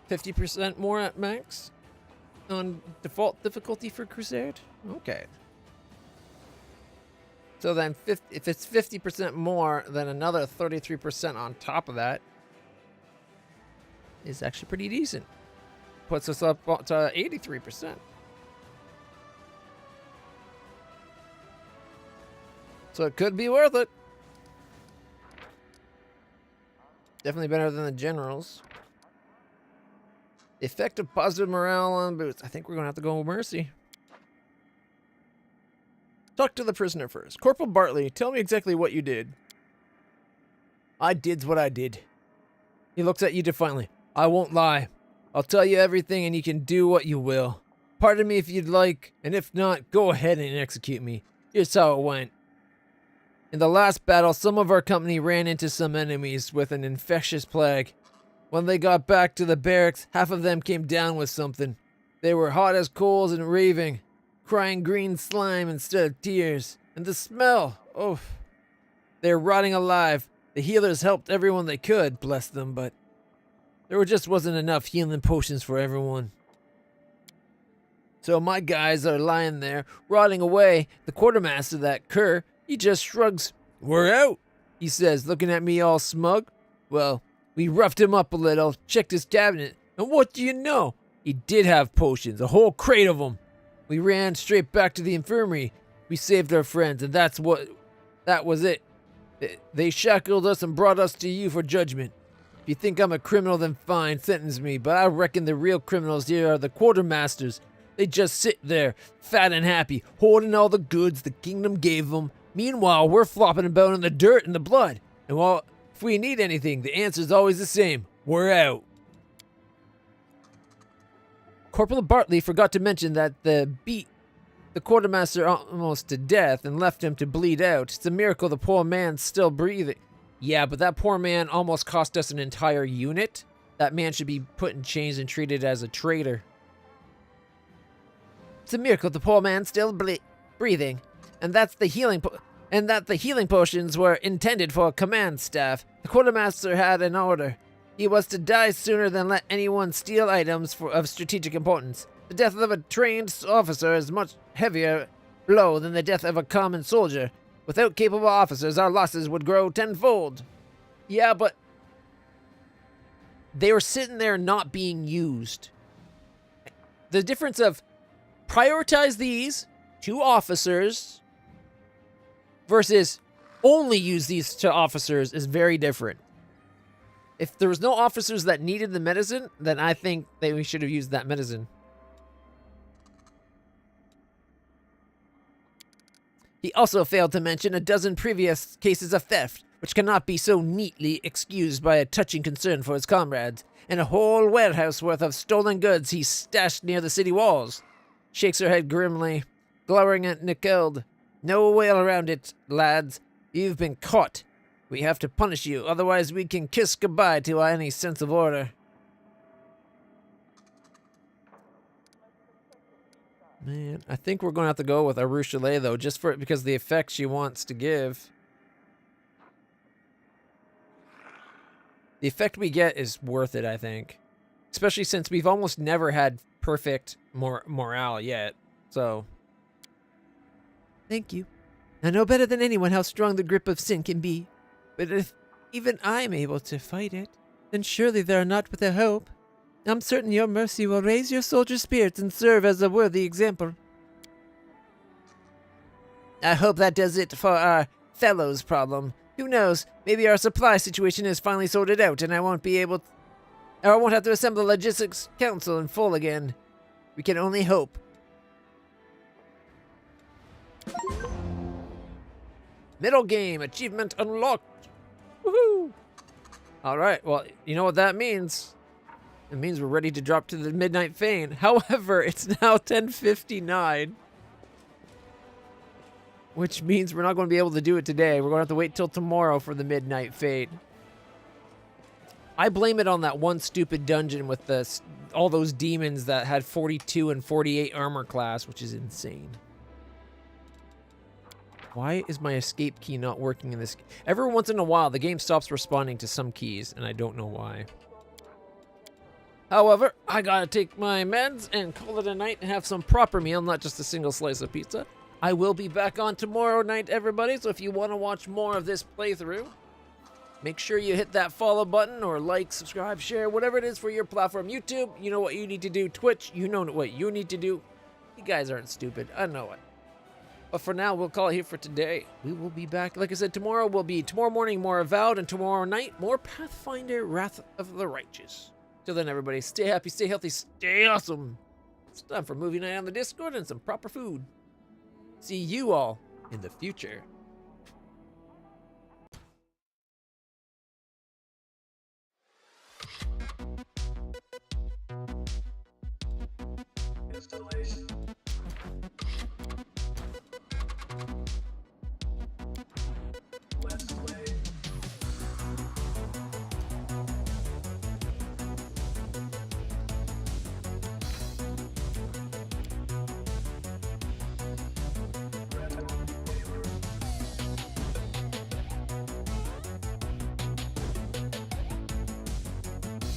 50% more at max on default difficulty for Crusade? Okay. So then if it's 50% more, then another 33% on top of that is actually pretty decent. Puts us up to 83%. So it could be worth it. Definitely better than the generals. Effective positive morale on boots. I think we're going to have to go with Mercy. Talk to the prisoner first. Corporal Bartley, tell me exactly what you did. I did's what I did. He looks at you defiantly. I won't lie. I'll tell you everything and you can do what you will. Pardon me if you'd like, and if not, go ahead and execute me. Here's how it went. In the last battle, some of our company ran into some enemies with an infectious plague. When they got back to the barracks, half of them came down with something. They were hot as coals and raving, crying green slime instead of tears. And the smell, oh, they were rotting alive. The healers helped everyone they could, bless them, but there just wasn't enough healing potions for everyone. So my guys are lying there, rotting away. The quartermaster, that cur, he just shrugs. We're out, he says, looking at me all smug. Well, we roughed him up a little, checked his cabinet, and what do you know? He did have potions, a whole crate of them. We ran straight back to the infirmary. We saved our friends, and that was it. They shackled us and brought us to you for judgment. If you think I'm a criminal, then fine, sentence me, but I reckon the real criminals here are the quartermasters. They just sit there, fat and happy, hoarding all the goods the kingdom gave them. Meanwhile, we're flopping about in the dirt and the blood. And while if we need anything, the answer's always the same. We're out. Corporal Bartley forgot to mention that the beat the quartermaster almost to death and left him to bleed out. It's a miracle the poor man's still breathing. Yeah, but that poor man almost cost us an entire unit. That man should be put in chains and treated as a traitor. It's a miracle the poor man's still breathing, and that the healing potions were intended for command staff. The quartermaster had an order. He was to die sooner than let anyone steal items of strategic importance. The death of a trained officer is much heavier blow than the death of a common soldier. Without capable officers, our losses would grow tenfold. Yeah, but they were sitting there not being used. The difference of prioritize these 2 officers versus only use these 2 officers is very different. If there was no officers that needed the medicine, then I think that we should have used that medicine. He also failed to mention a dozen previous cases of theft, which cannot be so neatly excused by a touching concern for his comrades, and a whole warehouse worth of stolen goods he stashed near the city walls. Shakes her head grimly, glowering at Nicole. No way around it, lads. You've been caught. We have to punish you, otherwise we can kiss goodbye to any sense of order. Man, I think we're going to have to go with Arushale, though, just because of the effect she wants to give. The effect we get is worth it, I think. Especially since we've almost never had perfect morale yet, so. Thank you. I know better than anyone how strong the grip of sin can be. But if even I'm able to fight it, then surely they are not without hope. I'm certain your mercy will raise your soldiers' spirits and serve as a worthy example. I hope that does it for our fellows' problem. Who knows, maybe our supply situation is finally sorted out and I won't have to assemble the logistics council in full again. We can only hope. Middle game, achievement unlocked. Woohoo! Alright, well, you know what that means. It means we're ready to drop to the Midnight Fane. However, it's now 10:59. Which means we're not going to be able to do it today. We're going to have to wait till tomorrow for the Midnight Fane. I blame it on that one stupid dungeon with all those demons that had 42 and 48 armor class, which is insane. Why is my escape key not working in this? Every once in a while, the game stops responding to some keys, and I don't know why. However, I gotta take my meds and call it a night and have some proper meal, not just a single slice of pizza. I will be back on tomorrow night, everybody, so if you want to watch more of this playthrough, make sure you hit that follow button or like, subscribe, share, whatever it is for your platform. YouTube, you know what you need to do. Twitch, you know what you need to do. You guys aren't stupid. I know it. But for now, we'll call it here for today. We will be back. Like I said, tomorrow morning, more Avowed, and tomorrow night, more Pathfinder, Wrath of the Righteous. Till then, everybody, stay happy, stay healthy, stay awesome. It's time for movie night on the Discord and some proper food. See you all in the future. Installation. Let's play.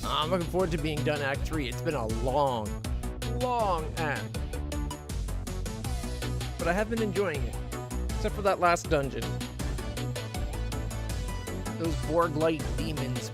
I'm looking forward to being done Act 3. It's been a long act. But I have been enjoying it. Except for that last dungeon. Those Borg-like demons.